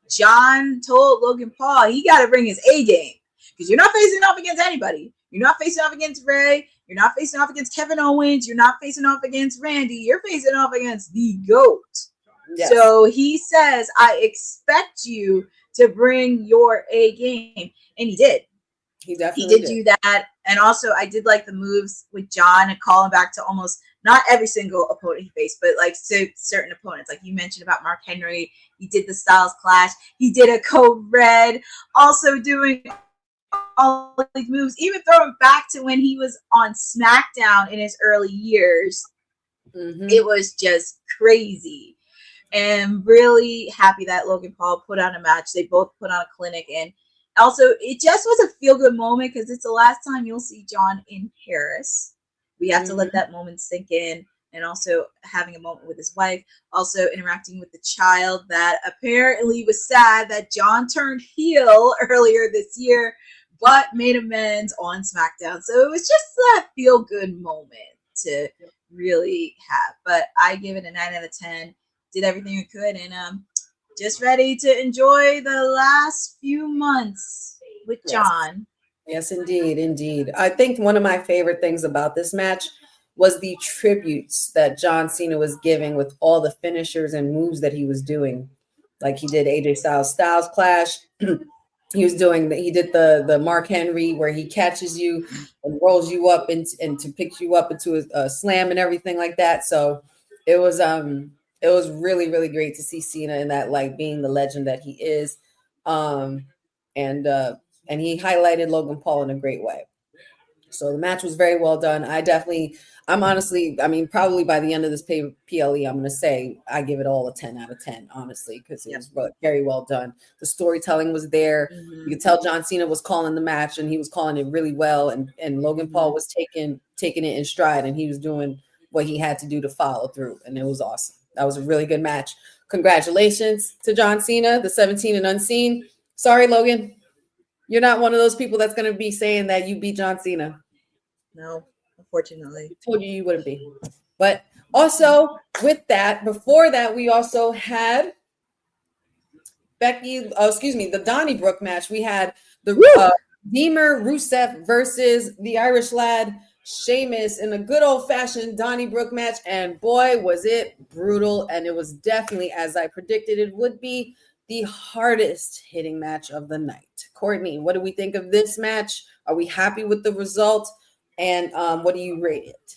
John told Logan Paul he got to bring his A game, because you're not facing off against anybody. You're not facing off against Ray. You're not facing off against Kevin Owens. You're not facing off against Randy. You're facing off against the GOAT. Yes. So he says, I expect you to bring your A game. And he did. He definitely did do that. And also, I did like the moves with John and calling back to almost not every single opponent he faced, but like certain opponents. Like you mentioned about Mark Henry. He did the Styles Clash. He did a Code Red. Also doing all these moves, even throwing back to when he was on SmackDown in his early years. It was just crazy. And really happy that Logan Paul put on a match. They both put on a clinic, and also it just was a feel-good moment because it's the last time you'll see John in Paris. We have to let that moment sink in, and also having a moment with his wife, also interacting with the child that apparently was sad that John turned heel earlier this year, but made amends on SmackDown. So it was just that feel-good moment to really have. But I give it a 9 out of 10. Did everything it could. And just ready to enjoy the last few months with John. Yes, indeed. I think one of my favorite things about this match was the tributes that John Cena was giving with all the finishers and moves that he was doing. Like he did AJ Styles Clash. He did the Mark Henry where he catches you and rolls you up and to pick you up into a slam and everything like that. So it was really, really great to see Cena in that light, being the legend that he is. And he highlighted Logan Paul in a great way. So the match was very well done. I'm honestly, probably by the end of this PLE, I'm going to say I give it all a 10 out of 10, honestly, because it was very well done. The storytelling was there. You could tell John Cena was calling the match, and he was calling it really well. And Logan Paul was taking it in stride, and he was doing what he had to do to follow through. And it was awesome. That was a really good match. Congratulations to John Cena, the 17 and unseen. Sorry, Logan. You're not one of those people that's going to be saying that you beat John Cena. No, unfortunately. I told you wouldn't be. But also with that, before that, we also had the Donnybrook match. We had the Deemer Rusev versus the Irish lad Sheamus in a good old-fashioned Donnybrook match. And boy, was it brutal. And it was definitely, as I predicted it would be, the hardest hitting match of the night. Courtney, what do we think of this match? Are we happy with the result? And what do you rate it?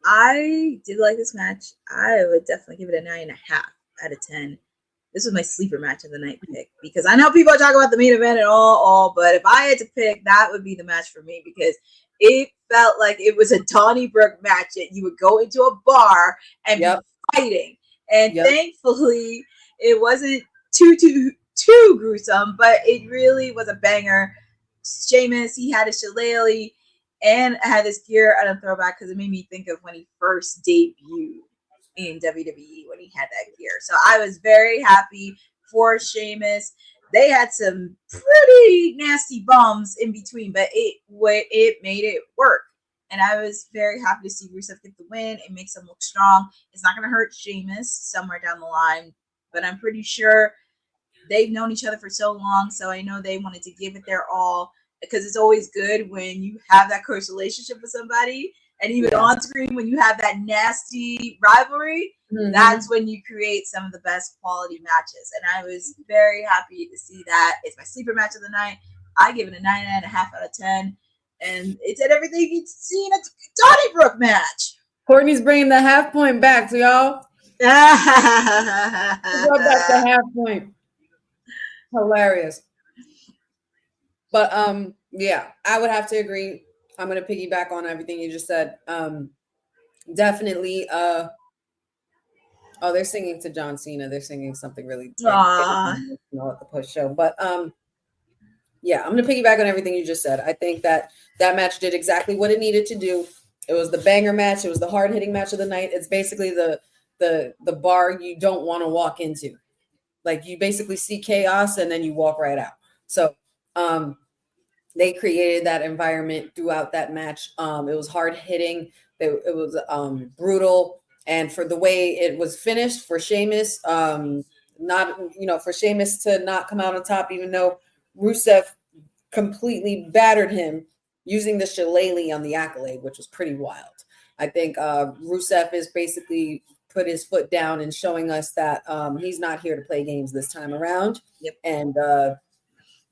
I did like this match. I would definitely give it a 9.5 out of 10. This was my sleeper match of the night pick because I know people are talking about the main event and all, but if I had to pick, that would be the match for me because it felt like it was a Donnybrook match that you would go into a bar and be fighting. And thankfully, it wasn't too gruesome, but it really was a banger. Sheamus, he had a shillelagh and had his gear on a throwback because it made me think of when he first debuted in WWE when he had that gear. So I was very happy for Sheamus. They had some pretty nasty bumps in between, but it made it work. And I was very happy to see Rusev get the win. It makes him look strong. It's not going to hurt Sheamus somewhere down the line, but I'm pretty sure they've known each other for so long, so I know they wanted to give it their all because it's always good when you have that close relationship with somebody, and even on screen when you have that nasty rivalry, that's when you create some of the best quality matches. And I was very happy to see that. It's my sleeper match of the night. I give it a 9.5 out of 10, and it did everything you'd seen at the Donnybrook match. Courtney's bringing the half point back, so y'all. Go back to half point. Hilarious. But I would have to agree. I'm going to piggyback on everything you just said. Definitely. They're singing to John Cena. They're singing something really at the post show. But I'm going to piggyback on everything you just said. I think that match did exactly what it needed to do. It was the banger match. It was the hard hitting match of the night. It's basically the bar you don't want to walk into. Like you basically see chaos and then you walk right out. So they created that environment throughout that match. It was hard hitting. It was brutal. And for the way it was finished for Sheamus, for Sheamus to not come out on top, even though Rusev completely battered him using the shillelagh on the accolade, which was pretty wild. I think Rusev is basically put his foot down and showing us that he's not here to play games this time around.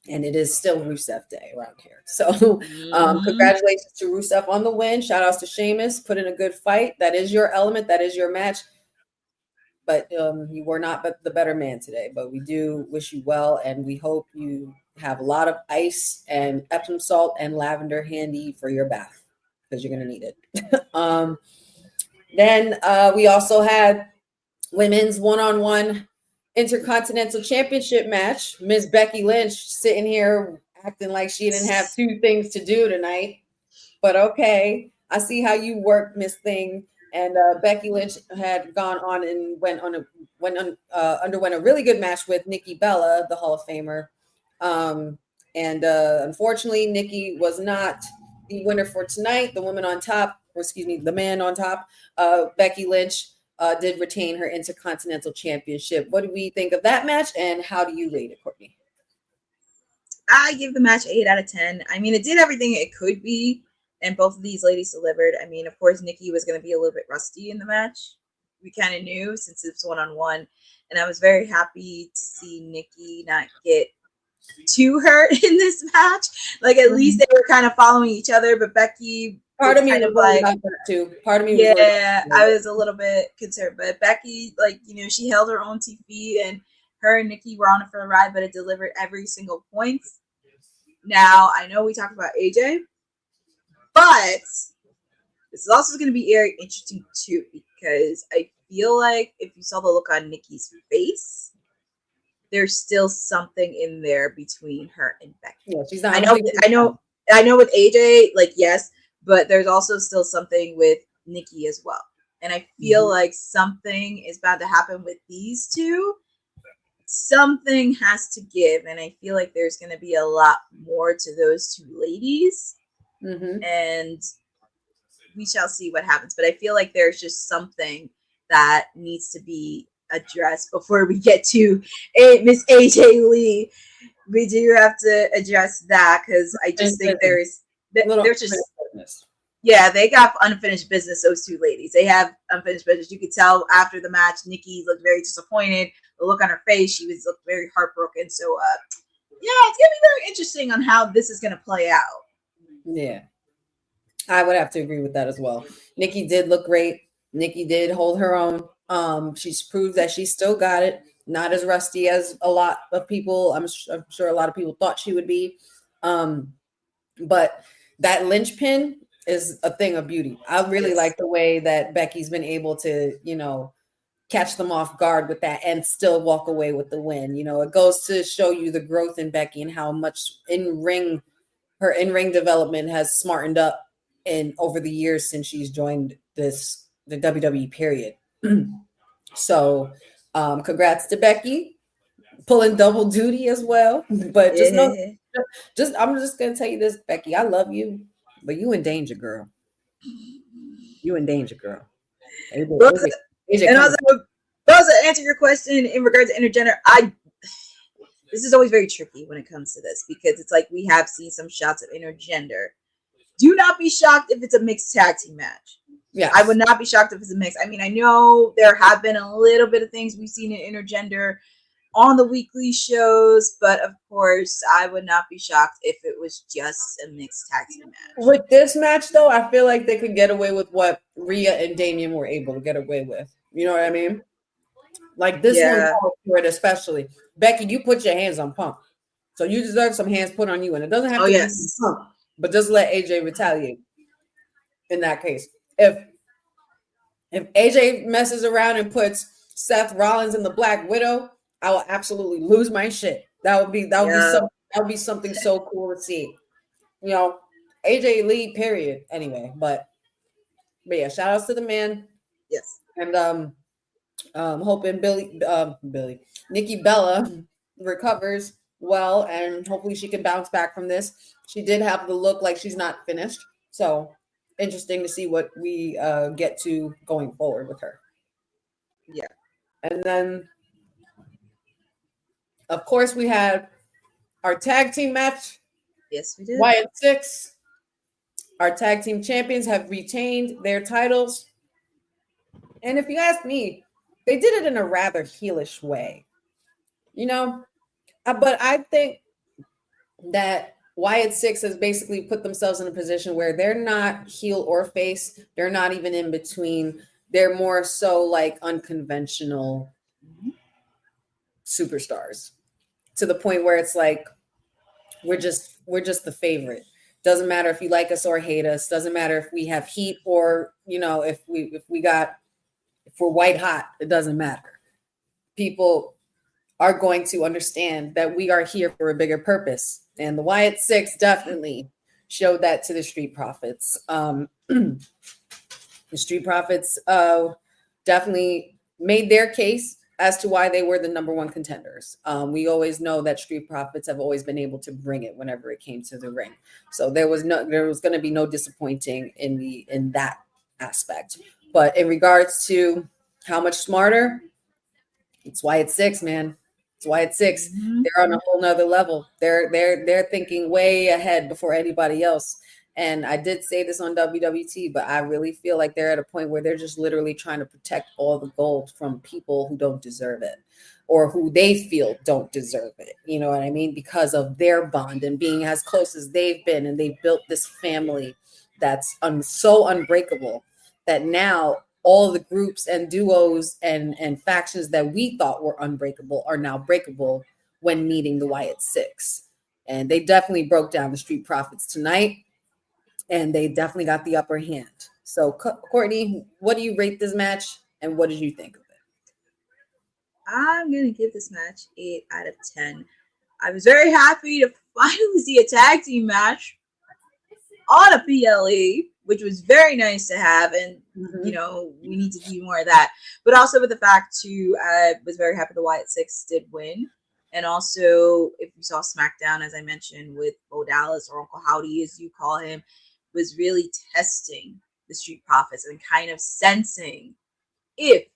And it is still Rusev Day around here. So congratulations to Rusev on the win. Shout outs to Sheamus. Put in a good fight. That is your element. That is your match. But you were not the better man today. But we do wish you well. And we hope you have a lot of ice and Epsom salt and lavender handy for your bath because you're going to need it. Then we also had women's one-on-one Intercontinental Championship match. Miss Becky Lynch sitting here acting like she didn't have two things to do tonight. But okay, I see how you work, Miss Thing. And Becky Lynch had gone on and underwent a really good match with Nikki Bella, the Hall of Famer. Unfortunately, Nikki was not the winner for tonight. The man on top, Becky Lynch did retain her Intercontinental Championship. What do we think of that match, and how do you rate it, Courtney? I give the match 8 out of 10. I mean, it did everything it could be, and both of these ladies delivered. I mean, of course, Nikki was going to be a little bit rusty in the match. We kind of knew since it's one-on-one, and I was very happy to see Nikki not get too hurt in this match. Like, at least they were kind of following each other, but Becky... Part of me was like that too. Part of me was I was a little bit concerned, but Becky, like, you know, she held her own 2 feet, and her and Nikki were on it for the ride, but it delivered every single point. Now, I know we talked about AJ, but this is also going to be very interesting too, because I feel like if you saw the look on Nikki's face, there's still something in there between her and Becky. Yeah, she's not. I know with AJ, like, yes, but there's also still something with Nikki as well. And I feel like something is about to happen with these two. Something has to give. And I feel like there's going to be a lot more to those two ladies. And we shall see what happens. But I feel like there's just something that needs to be addressed before we get to Miss AJ Lee. We do have to address that, because I just think there's just... Yeah, they got unfinished business, those two ladies. They have unfinished business. You could tell after the match, Nikki looked very disappointed. The look on her face, she looked very heartbroken. So, yeah, it's going to be very interesting on how this is going to play out. Yeah, I would have to agree with that as well. Nikki did look great. Nikki did hold her own. She's proved that she still got it. Not as rusty as a lot of people. I'm sure a lot of people thought she would be. But that linchpin is a thing of beauty. I really like the way that Becky's been able to, you know, catch them off guard with that and still walk away with the win. You know, it goes to show you the growth in Becky and how much her in-ring development has smartened up over the years since she's joined the WWE period. So congrats to Becky, pulling double duty as well. But I'm just gonna tell you this, Becky, I love you, but you in danger, girl. You in danger, girl. And also, to answer your question in regards to intergender, this is always very tricky when it comes to this, because it's like we have seen some shots of intergender. Do not be shocked if it's a mixed tag team match. Yeah, I would not be shocked if it's a mix. I mean, I know there have been a little bit of things we've seen in intergender on the weekly shows, but of course, I would not be shocked if it was just a mixed tag team match. With this match, though, I feel like they could get away with what Rhea and Damian were able to get away with. You know what I mean? Like this one, for it especially. Becky, you put your hands on Punk, so you deserve some hands put on you, and it doesn't have to be Punk, but just let AJ retaliate. In that case, if AJ messes around and puts Seth Rollins in the Black Widow, I will absolutely lose my shit. That would be something so cool to see. You know, AJ Lee, period. Anyway, but yeah, shout outs to the man. Yes. And hoping Nikki Bella recovers well, and hopefully she can bounce back from this. She did have the look like she's not finished. So interesting to see what we get to going forward with her. Yeah. And then, of course, we had our tag team match. Yes, we did. Wyatt 6. Our tag team champions have retained their titles. And if you ask me, they did it in a rather heelish way. You know, but I think that Wyatt 6 has basically put themselves in a position where they're not heel or face. They're not even in between. They're more so like unconventional superstars, to the point where it's like we're just the favorite. Doesn't matter if you like us or hate us. Doesn't matter if we have heat or, you know, if we're white hot. It doesn't matter. People are going to understand that we are here for a bigger purpose. And the Wyatt 6 definitely showed that to the Street Profits. The Street Profits definitely made their case as to why they were the number one contenders. We always know that Street Profits have always been able to bring it whenever it came to the ring. So there was going to be no disappointing in that aspect. But in regards to How much smarter? It's why it's 6, man. It's why it's 6. They're on a whole nother level. They're thinking way ahead before anybody else. And I did say this on WWT, but I really feel like they're at a point where they're just literally trying to protect all the gold from people who don't deserve it or who they feel don't deserve it. You know what I mean? Because of their bond and being as close as they've been, and they've built this family that's so unbreakable that now all the groups and duos and factions that we thought were unbreakable are now breakable when meeting the Wyatt 6. And they definitely broke down the Street Profits tonight, and they definitely got the upper hand. So, Courtney, what do you rate this match, and what did you think of it? I'm going to give this match 8 out of 10. I was very happy to finally see a tag team match on a PLE, which was very nice to have. And, you know, we need to do more of that. But also with the fact, too, I was very happy the Wyatt 6 did win. And also, if you saw SmackDown, as I mentioned, with Bo Dallas, or Uncle Howdy, as you call him, was really testing the Street Profits and kind of sensing if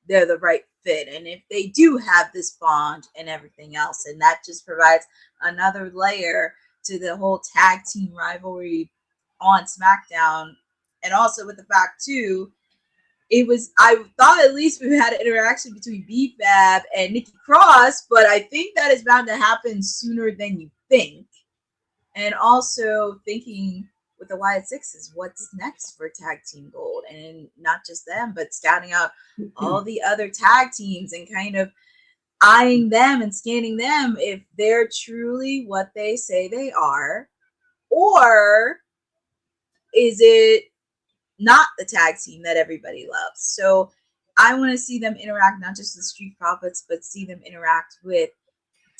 they're the right fit and if they do have this bond and everything else. And that just provides another layer to the whole tag team rivalry on SmackDown. And also with the fact, too, I thought at least we had an interaction between B-Fab and Nikki Cross, but I think that is bound to happen sooner than you think. And also thinking with the Wyatt Sixes, what's next for Tag Team Gold? And not just them, but scouting out all the other tag teams and kind of eyeing them and scanning them if they're truly what they say they are, or is it not the tag team that everybody loves? So I want to see them interact, not just with Street Profits, but see them interact with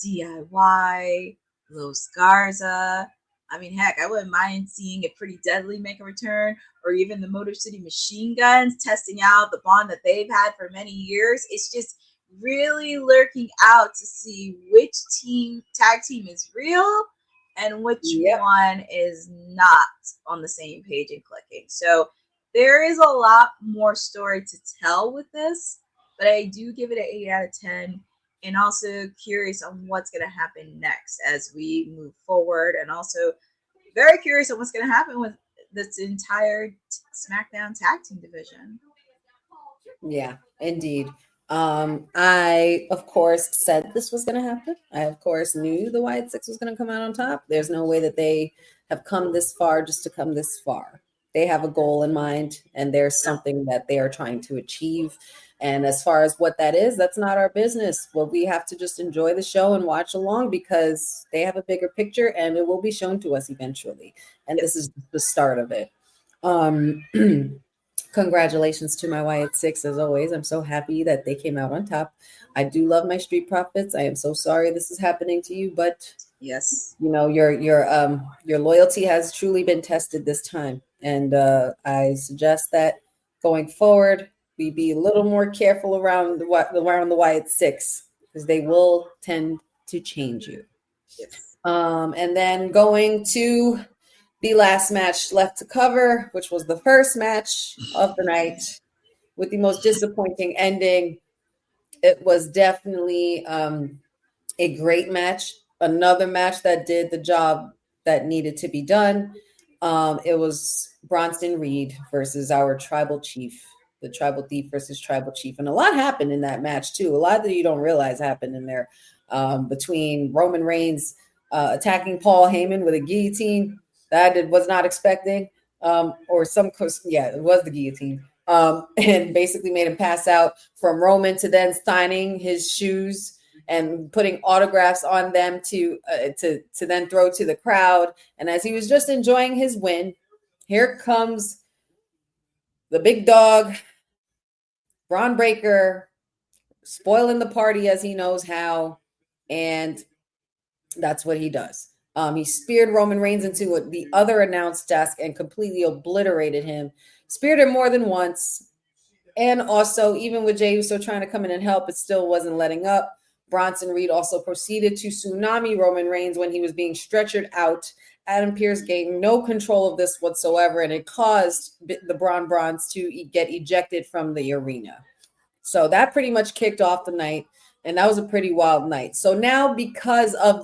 DIY, Los Garza. I mean, heck, I wouldn't mind seeing a Pretty Deadly make a return, or even the Motor City Machine Guns testing out the bond that they've had for many years. It's just really lurking out to see which tag team is real and which one is not on the same page and clicking. So there is a lot more story to tell with this, but I do give it an 8 out of 10. And also curious on what's going to happen next as we move forward. And also very curious on what's going to happen with this entire SmackDown tag team division. Yeah, indeed. I, of course, said this was going to happen. I, of course, knew the Wyatt Six was going to come out on top. There's no way that they have come this far just to come this far. They have a goal in mind, and there's something that they are trying to achieve. And as far as what that is, that's not our business. Well, we have to just enjoy the show and watch along because they have a bigger picture and it will be shown to us eventually. And this is the start of it. Congratulations to my Wyatt Six, as always. I'm so happy that they came out on top. I do love my Street Profits. I am so sorry this is happening to you, but yes, you know, your loyalty has truly been tested this time. And I suggest that going forward, we be a little more careful around the Wyatt Six, because they will tend to change you. Yes. And then going to the last match left to cover, which was the first match of the night with the most disappointing ending. It was definitely a great match. Another match that did the job that needed to be done. It was Bronson Reed versus our tribal chief, the tribal thief versus tribal chief. And a lot happened in that match too. A lot that you don't realize happened in there, between Roman Reigns attacking Paul Heyman with a guillotine that I was not expecting, it was the guillotine, and basically made him pass out, from Roman to then signing his shoes and putting autographs on them to then throw to the crowd. And as he was just enjoying his win, here comes the big dog, Braun Breaker, spoiling the party as he knows how, and that's what he does. He speared Roman Reigns into the other announce desk and completely obliterated him. Speared him more than once. And also, even with Jey Uso trying to come in and help, it still wasn't letting up. Bronson Reed also proceeded to tsunami Roman Reigns when he was being stretchered out. Adam Pearce gained no control of this whatsoever, and it caused the Brawns to get ejected from the arena. So that pretty much kicked off the night, and that was a pretty wild night. So now because of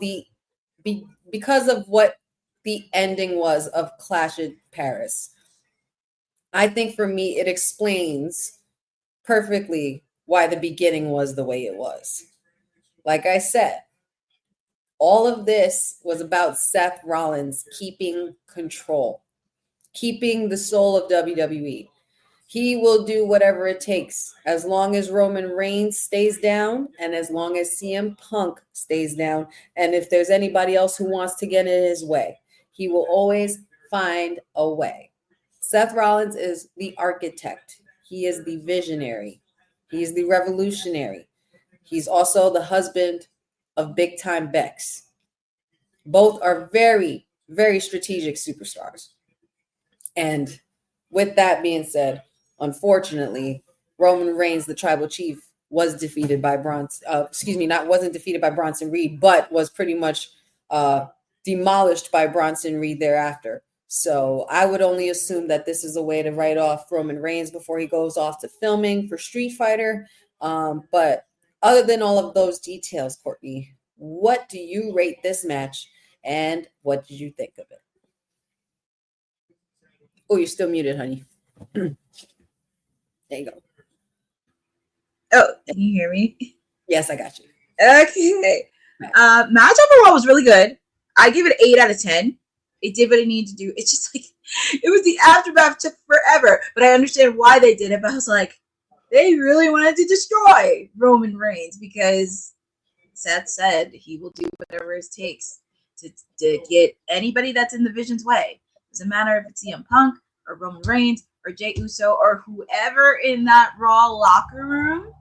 what the ending was of Clash in Paris, I think for me it explains perfectly why the beginning was the way it was. Like I said, all of this was about Seth Rollins keeping control, keeping the soul of WWE. He will do whatever it takes as long as Roman Reigns stays down and as long as CM Punk stays down. And if there's anybody else who wants to get in his way, he will always find a way. Seth Rollins is the architect. He is the visionary. He is the revolutionary. He's also the husband of Big Time Bex. Both are very, very strategic superstars. And with that being said, unfortunately, Roman Reigns, the tribal chief, was defeated by wasn't defeated by Bronson Reed, but was pretty much demolished by Bronson Reed thereafter. So I would only assume that this is a way to write off Roman Reigns before he goes off to filming for Street Fighter. But other than all of those details, Courtney, what do you rate this match and what did you think of it? Oh, you're still muted, honey. There you go. Oh, can you hear me? Yes, I got you. Okay. Match overall was really good. I give it an 8 out of 10. It did what it needed to do. It's just like, it was the aftermath took forever, but I understand why they did it. But I was like, they really wanted to destroy Roman Reigns because Seth said he will do whatever it takes to get anybody that's in the Vision's way. It doesn't matter if it's CM Punk or Roman Reigns or Jey Uso or whoever in that Raw locker room,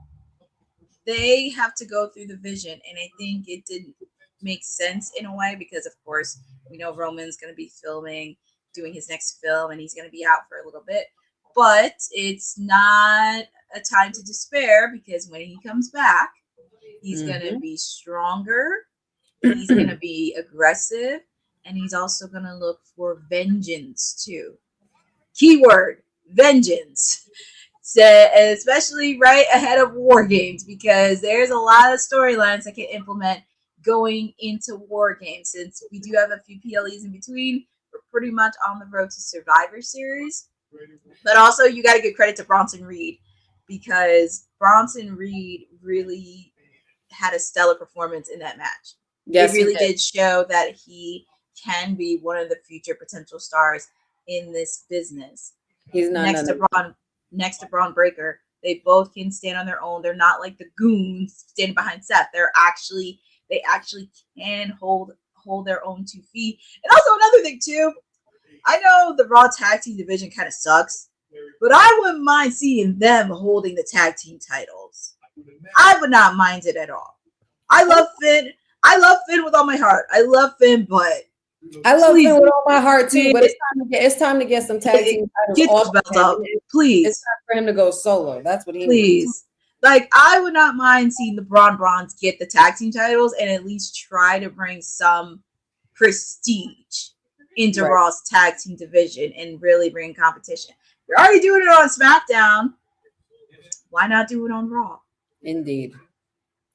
they have to go through the Vision. And I think it didn't make sense in a way because, of course, we know Roman's going to be doing his next film, and he's going to be out for a little bit. But it's not a time to despair because when he comes back, he's going to be stronger, he's going to be aggressive, and he's also going to look for vengeance too. Keyword, vengeance. So, especially right ahead of War Games, because there's a lot of storylines that can implement going into War Games. Since we do have a few PLEs in between, we're pretty much on the road to Survivor Series. But also, you got to give credit to Bronson Reed, because Bronson Reed really had a stellar performance in that match. Yes, it really did show that he can be one of the future potential stars in this business. He's not next to Braun Breaker. They both can stand on their own. They're not like the goons standing behind Seth. They actually can hold their own 2 feet. And also another thing too, I know the Raw tag team division kind of sucks, but I wouldn't mind seeing them holding the tag team titles. I would not mind it at all. I love Finn. I love Finn with all my heart. I love Finn, but I love Finn with all my heart too. But it's time to get some tag team titles. Get the belt up, please. It's time for him to go solo. That's what he needs. Needs. Like, I would not mind seeing the Brawns get the tag team titles and at least try to bring some prestige into Raw's tag team division and really bring competition. You're already doing it on SmackDown. Why not do it on Raw? Indeed.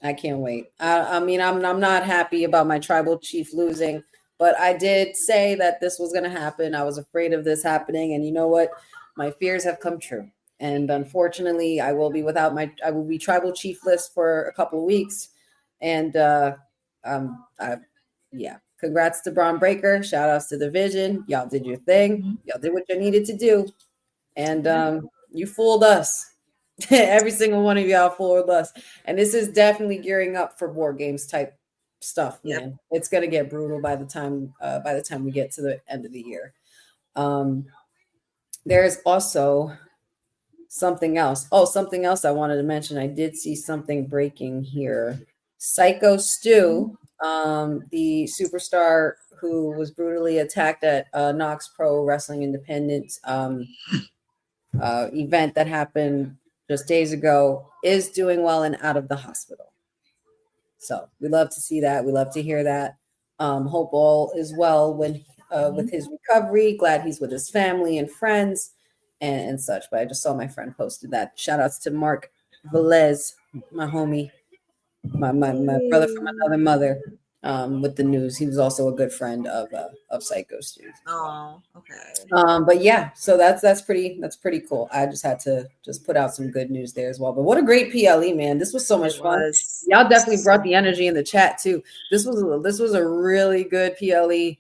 I can't wait. I mean, I'm not happy about my tribal chief losing, but I did say that this was going to happen. I was afraid of this happening. And you know what? My fears have come true. And unfortunately, I will be tribal chiefless for a couple of weeks. And congrats to Braun Breaker. Shout outs to the Vision. Y'all did your thing. Y'all did what you needed to do. And you fooled us. Every single one of y'all fooled us. And this is definitely gearing up for War Games type stuff, man. Yep. It's gonna get brutal by the time we get to the end of the year. There's also something else. Something else I wanted to mention. I did see something breaking here. Psycho Stu, the superstar who was brutally attacked at Knox Pro Wrestling Independence event that happened just days ago, is doing well and out of the hospital. So we love to see that. We love to hear that. Hope all is well with his recovery. Glad he's with his family and friends and such. But I just saw my friend posted that. Shout outs to Mark Velez, my homie, my brother from another mother, with the news. He was also a good friend of Psycho Stu. Oh, okay. But yeah, so that's pretty cool. I just had to put out some good news there as well. But what a great PLE, man! This was so much fun. Y'all definitely brought the energy in the chat too. This was a really good PLE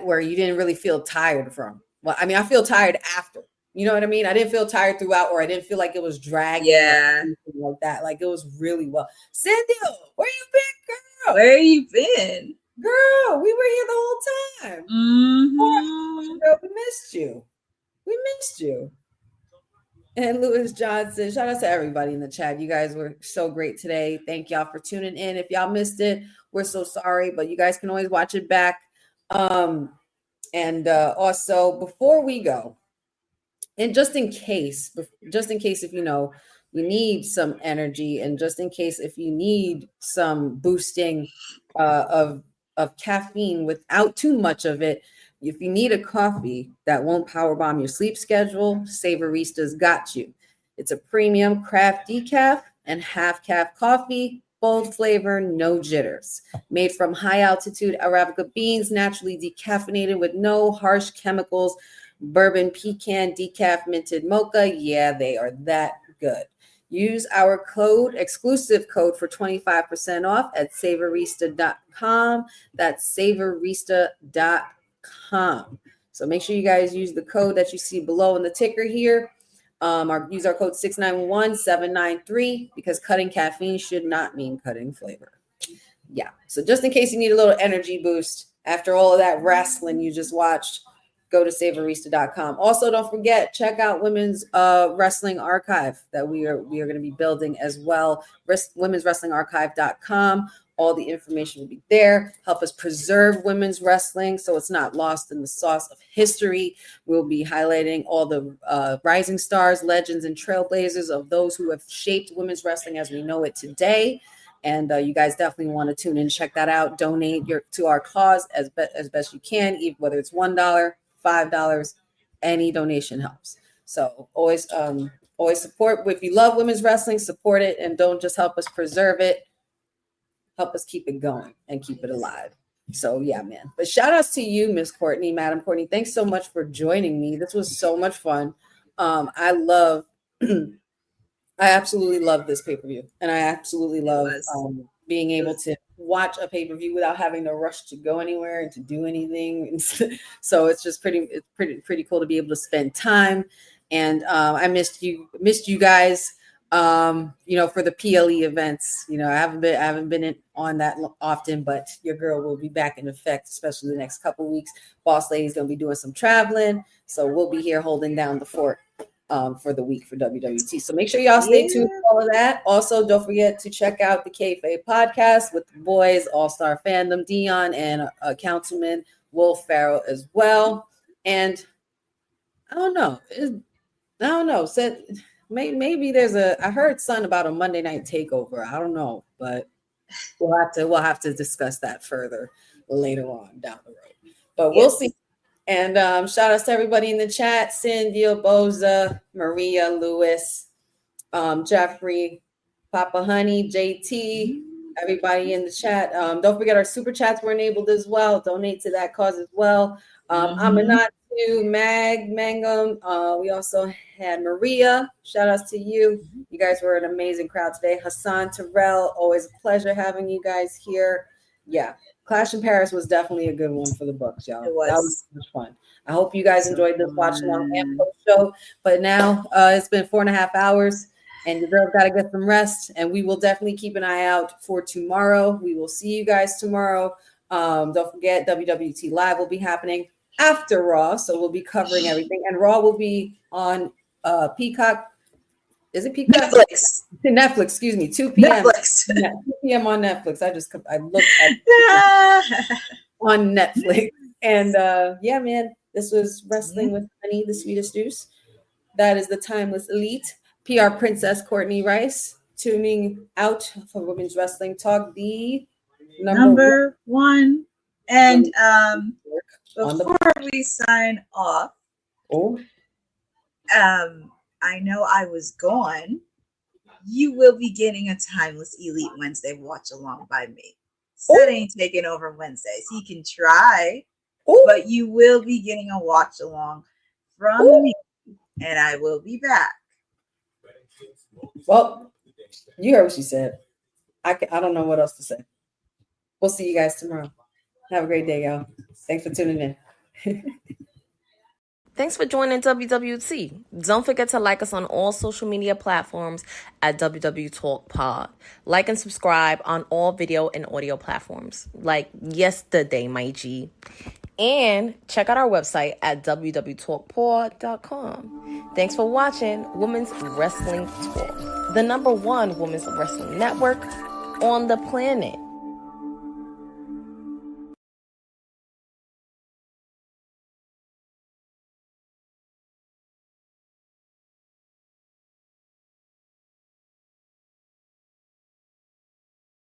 where you didn't really feel tired from. Well, I mean, I feel tired after. You know what I mean? I didn't feel tired throughout, or I didn't feel like it was dragging. Yeah, or anything like that. Like it was really well. Cindy, where you been, girl? Where you been? Girl, we were here the whole time. Girl, we missed you. We missed you. And Lewis Johnson, shout out to everybody in the chat. You guys were so great today. Thank y'all for tuning in. If y'all missed it, we're so sorry, but you guys can always watch it back. Also, before we go, and just in case if you need some energy, and just in case if you need some boosting of caffeine without too much of it, if you need a coffee that won't powerbomb your sleep schedule, Savorista's got you. It's a premium craft decaf and half calf coffee, bold flavor, no jitters. Made from high altitude Arabica beans, naturally decaffeinated with no harsh chemicals. Bourbon pecan decaf minted mocha. Yeah, they are that good. Use our exclusive code for 25% off at savorista.com. That's savorista.com. So make sure you guys use the code that you see below in the ticker here. Use our code 691-793 because cutting caffeine should not mean cutting flavor. Yeah. So just in case you need a little energy boost after all of that wrestling you just watched, go to savorista.com. Also, don't forget, check out Women's Wrestling Archive that we are going to be building as well. Womenswrestlingarchive.com. All the information will be there. Help us preserve women's wrestling so it's not lost in the sauce of history. We'll be highlighting all the rising stars, legends, and trailblazers of those who have shaped women's wrestling as we know it today. And you guys definitely want to tune in, check that out. Donate to our cause as best you can, even whether it's $1, $5, any donation helps. So always support. If you love women's wrestling, support it, and don't just help us preserve it. Help us keep it going and keep it alive. So yeah, man. But shout outs to you, Miss Courtney, Madam Courtney. Thanks so much for joining me. This was so much fun. I absolutely love this pay-per-view, and I absolutely love being able to watch a pay-per-view without having to rush to go anywhere and to do anything. So it's just pretty cool to be able to spend time. And I missed you guys. For the PLE events. I haven't been on that often, but your girl will be back in effect, especially the next couple of weeks. Boss Lady's gonna be doing some traveling, so we'll be here holding down the fort for the week for WWT. So make sure y'all stay tuned for all of that. Also, don't forget to check out the Kayfabe podcast with the boys, All-Star Fandom, Dion, and Councilman Wolf Farrell as well. And I don't know. Maybe I heard something about a Monday night takeover. I don't know, but we'll have to discuss that further later on down the road. But we'll see. And shout outs to everybody in the chat: Cindy, Boza, Maria, Lewis, Jeffrey, Papa Honey, JT, everybody in the chat. Don't forget our super chats were enabled as well. Donate to that cause as well. Aminatu, Mangum. We also had Maria. Shout outs to you. You guys were an amazing crowd today. Hassan, Terrell, always a pleasure having you guys here. Yeah, Clash in Paris was definitely a good one for the books, y'all. That was so much fun. I hope you guys enjoyed this watch along and post show. But now it's been 4.5 hours, and your girl's got to get some rest. And we will definitely keep an eye out for tomorrow. We will see you guys tomorrow. Don't forget, WWT Live will be happening after Raw, so we'll be covering everything. And Raw will be on Peacock. Is it Peacock? Netflix, excuse me, 2 p.m. Netflix. 2 p.m. on Netflix. I looked at on Netflix. And yeah, man, this was Wrestling with Honey, the Sweetest Deuce. That is the Timeless Elite. PR Princess Courtney Rice, tuning out for Women's Wrestling Talk, the number one. And before we sign off, I know I was gone you will be getting a timeless Elite Wednesday watch along by me. Seth ain't taking over Wednesdays. He can try, but you will be getting a watch along from me, and I will be back. Well, you heard what she said. I don't know what else to say. We'll see you guys tomorrow. Have a great day, y'all. Thanks for tuning in. Thanks for joining WWT. Don't forget to like us on all social media platforms at WW Talk Pod. Like and subscribe on all video and audio platforms, like yesterday, my G. And check out our website at www.talkpod.com. Thanks for watching Women's Wrestling Talk, the #1 women's wrestling network on the planet.